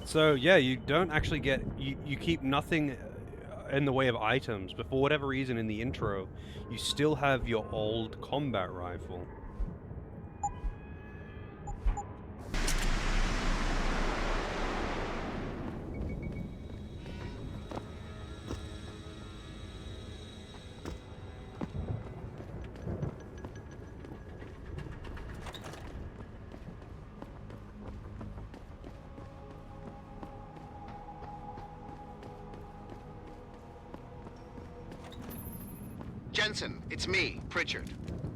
So, yeah, you don't actually get... You keep nothing in the way of items, but for whatever reason in the intro, you still have your old combat rifle. Jensen, it's me, Pritchard.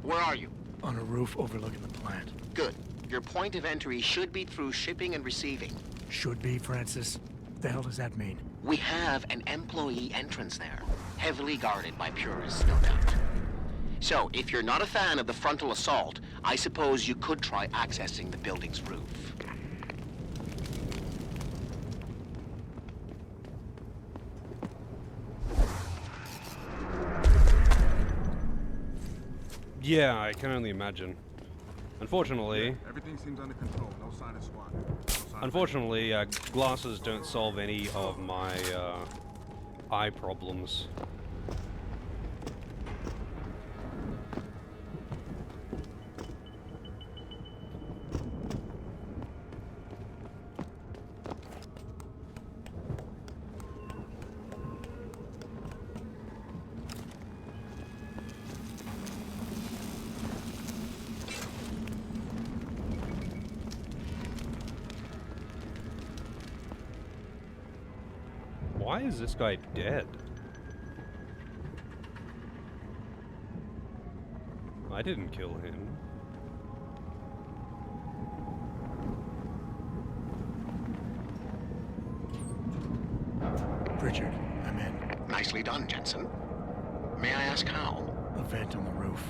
Where are you? On a roof overlooking the plant. Good. Your point of entry should be through shipping and receiving. Should be, Francis. What the hell does that mean? We have an employee entrance there, heavily guarded by purists, no doubt. So, if you're not a fan of the frontal assault, I suppose you could try accessing the building's roof. Yeah, I can only imagine. Unfortunately... Everything seems under control. No sign of SWAT. Unfortunately, glasses don't solve any of my eye problems. Why is this guy dead? I didn't kill him. Pritchard, I'm in. Nicely done, Jensen. May I ask how? A vent on the roof.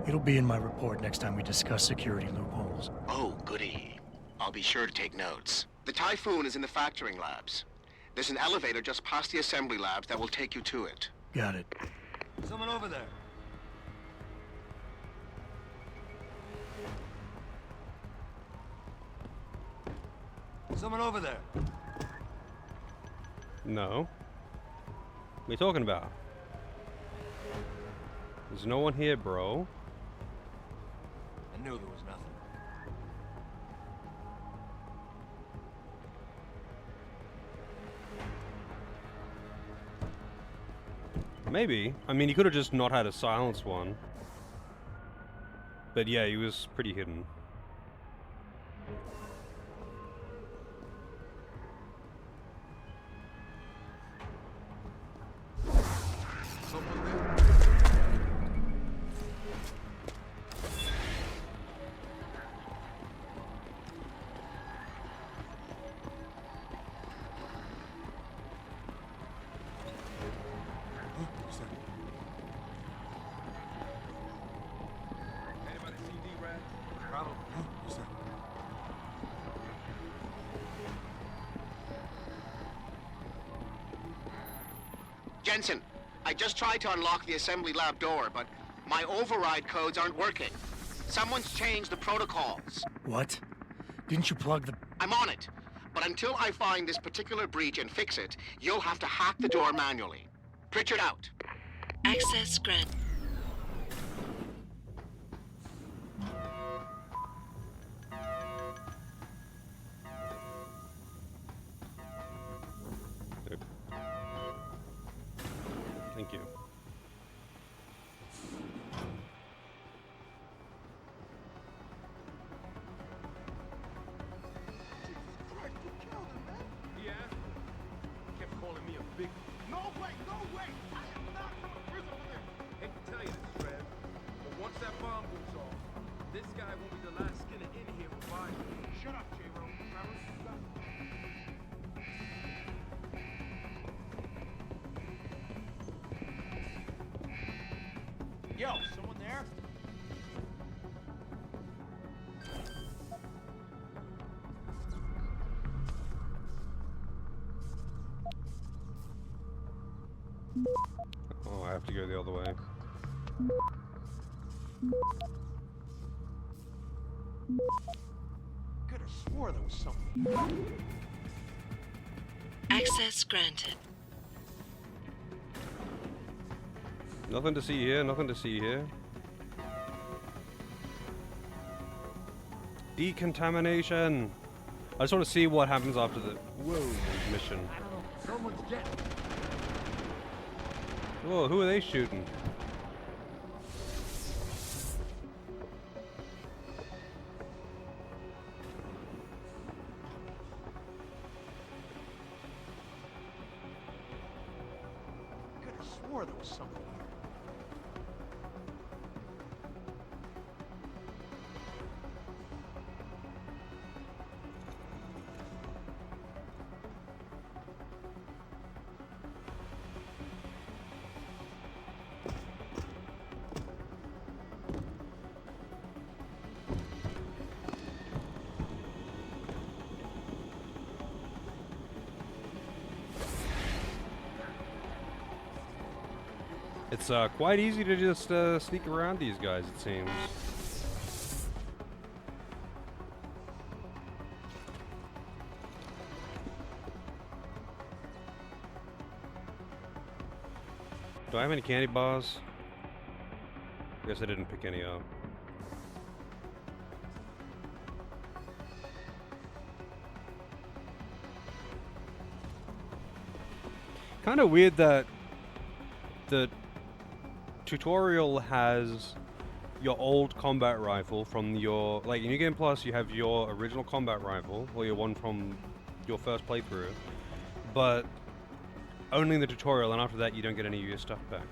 It'll be in my report next time we discuss security loopholes. Oh, goody. I'll be sure to take notes. The Typhoon is in the factoring labs. There's an elevator just past the assembly labs that will take you to it. Got it. Someone over there. Someone over there. No. What are you talking about? There's no one here, bro. I knew there was nothing. Maybe. I mean, he could have just not had a silenced one. But yeah, he was pretty hidden. Jensen, I just tried to unlock the assembly lab door, but my override codes aren't working. Someone's changed the protocols. What? Didn't you plug the... I'm on it. But until I find this particular breach and fix it, you'll have to hack the door manually. Pritchard out. Access granted. Thank you. Yeah? Kept calling me a big... No way, no way! I am not a prisoner! And go the other way. Could have swore there was something. Access granted. Nothing to see here, nothing to see here. Decontamination! I just want to see what happens after the mission. Someone's dead. Whoa, who are they shooting? Could have swore there was something. It's quite easy to just sneak around these guys, it seems. Do I have any candy bars? I guess I didn't pick any up. Kind of weird that the tutorial has your old combat rifle from your, like in New Game Plus you have your original combat rifle, or your one from your first playthrough, but only in the tutorial, and after that you don't get any of your stuff back.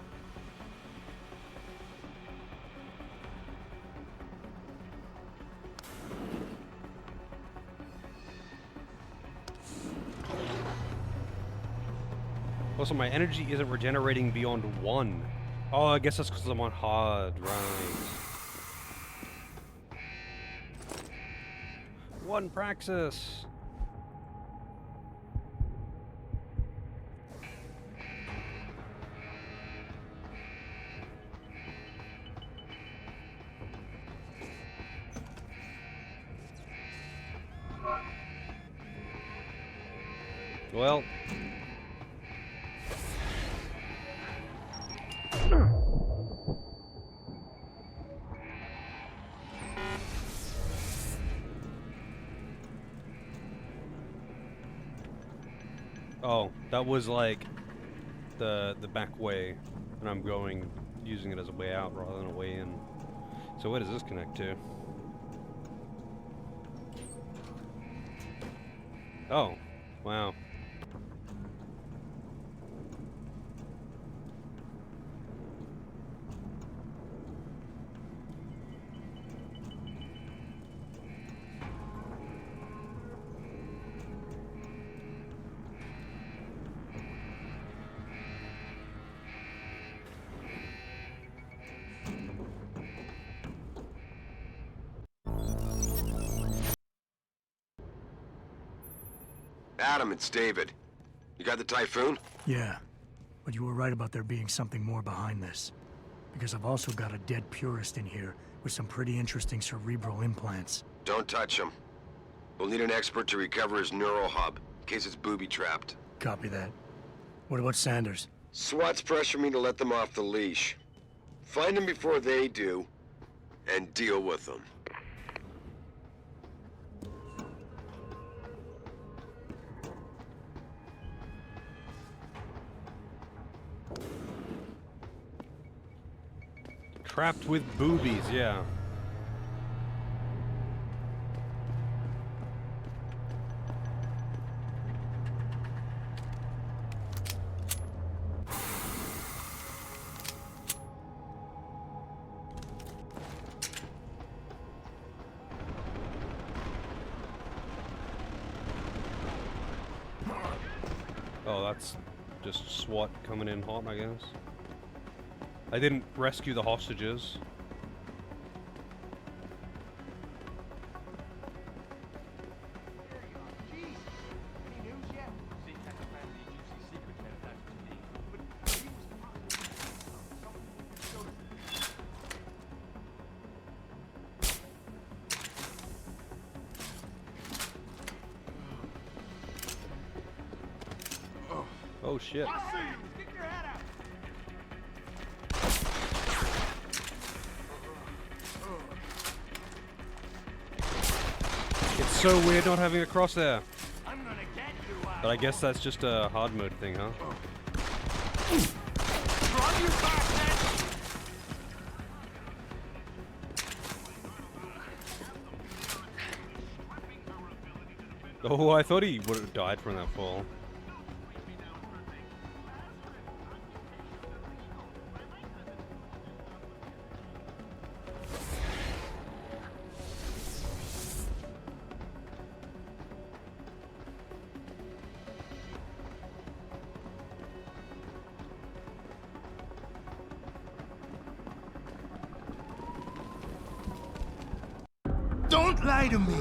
Also, my energy isn't regenerating beyond 1. Oh, I guess that's because I'm on hard, right. 1 praxis. Well. Oh, that was like the back way, and I'm going using it as a way out rather than a way in. So where does this connect to? Oh, wow. Adam, it's David. You got the Typhoon? Yeah, but you were right about there being something more behind this. Because I've also got a dead purist in here with some pretty interesting cerebral implants. Don't touch him. We'll need an expert to recover his neural hub, in case it's booby-trapped. Copy that. What about Sanders? SWAT's pressure me to let them off the leash. Find them before they do, and deal with them. Trapped with boobies, yeah. Oh, that's just SWAT coming in hot, I guess. I didn't rescue the hostages. Oh shit. I see you. Stick your head out. It's so weird not having a crosshair. I'm gonna get you out. But I guess that's just a hard mode thing, huh? Draw you back, then. Oh, I thought he would have died from that fall. Don't lie to me.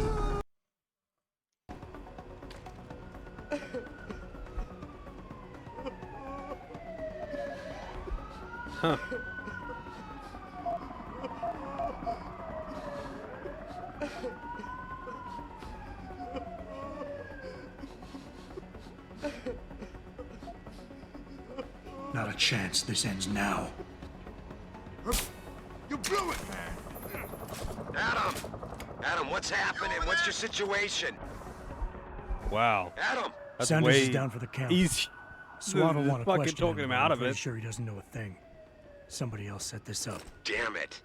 Huh. Not a chance this ends now. You blew it, man. Adam! Adam, what's happening? What's your situation? Wow. Adam! That's Sanders way is down for the count. easy. SWAT will want to Fucking question talking him out I'm of pretty it. sure he doesn't know a thing. Somebody else set this up. Damn it.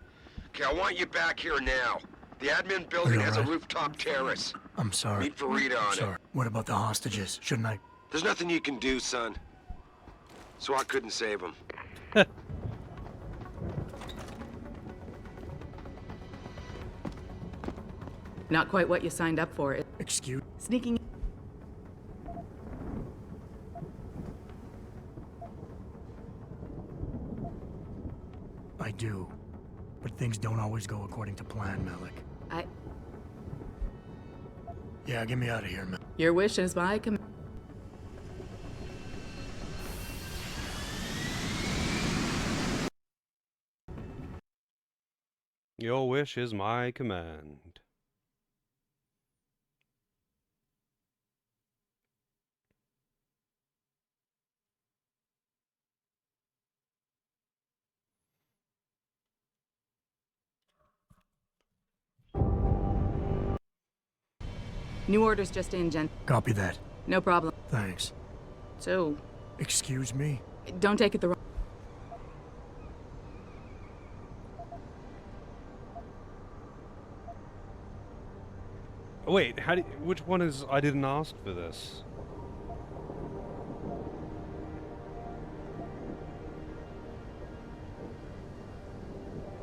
Okay, I want you back here now. The admin building you has a alright? rooftop terrace. I'm sorry. Meet Farida on Sorry. it. What about the hostages? Shouldn't I? There's nothing you can do, son. SWAT couldn't save him. Not quite what you signed up for. Excuse? Sneaking. I do. But things don't always go according to plan, Malik. Yeah, get me out of here, man. Your wish is my command. Your wish is my command. New orders just in, Jen. Copy that. No problem. Thanks. So, Excuse me? don't take it the wrong. Wait, which one is I didn't ask for this?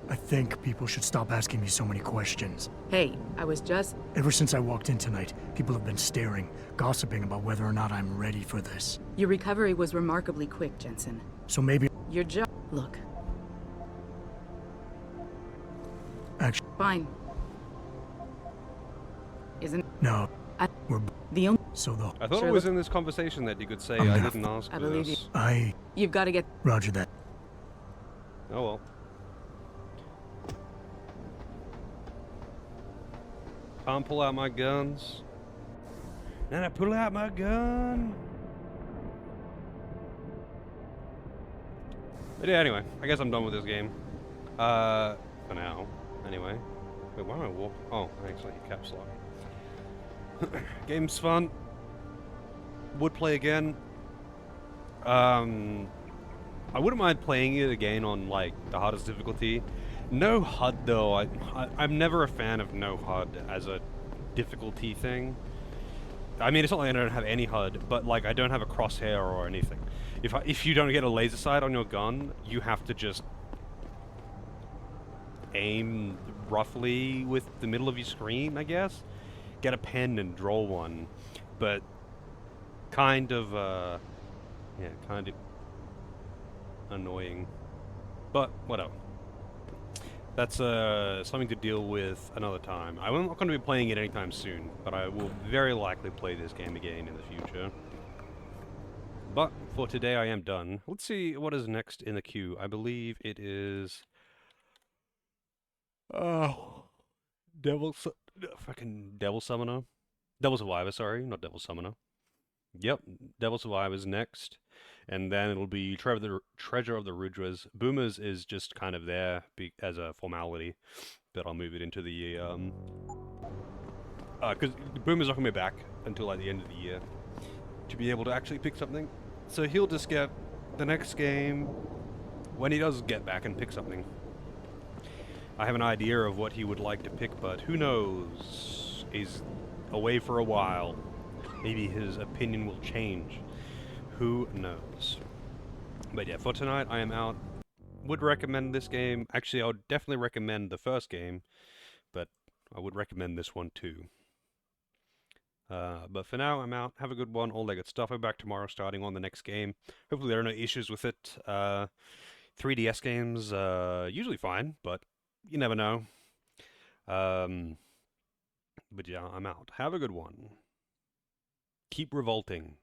I think people should stop asking me so many questions. Hey, I was just. Ever since I walked in tonight, people have been staring, gossiping about whether or not I'm ready for this. Your recovery was remarkably quick, Jensen. So maybe... Your job. Look. Actually... Fine. Isn't... No. We're... The only... So though... I thought it was in this conversation that you could say I didn't ask I for believe this. you. You've got to get... Roger that. Oh well. Can't pull out my guns. Then I pull out my gun. But yeah, anyway, I guess I'm done with this game. For now. Anyway. Wait, why am I walking? Oh, I actually hit caps lock. Game's fun. Would play again. I wouldn't mind playing it again on, like, the hardest difficulty. No HUD, though. I'm never a fan of no HUD as a difficulty thing. I mean, it's not like I don't have any HUD, but, like, I don't have a crosshair or anything. If you don't get a laser sight on your gun, you have to just aim roughly with the middle of your screen, I guess. Get a pen and draw one. But kind of, yeah, kind of annoying. But whatever. That's something to deal with another time. I'm not going to be playing it anytime soon, but I will very likely play this game again in the future. But for today, I am done. Let's see what is next in the queue. I believe it is... fucking Devil Summoner. Devil Survivor, sorry, not Devil Summoner. Yep, Devil Survivor's next. And then it'll be Treasure of the Rudras. Boomers is just kind of there as a formality, but I'll move it into the because Boomer's not gonna be back until like the end of the year to be able to actually pick something. So he'll just get the next game when he does get back and pick something. I have an idea of what he would like to pick, but who knows? He's away for a while. Maybe his opinion will change. Who knows? But yeah, for tonight I am out. Would recommend this game. Actually, I would definitely recommend the first game, but I would recommend this one too. But for now, I'm out. Have a good one. All that good stuff. I'll be back tomorrow starting on the next game. Hopefully there are no issues with it. 3DS games, usually fine, but you never know. But yeah, I'm out. Have a good one. Keep revolting.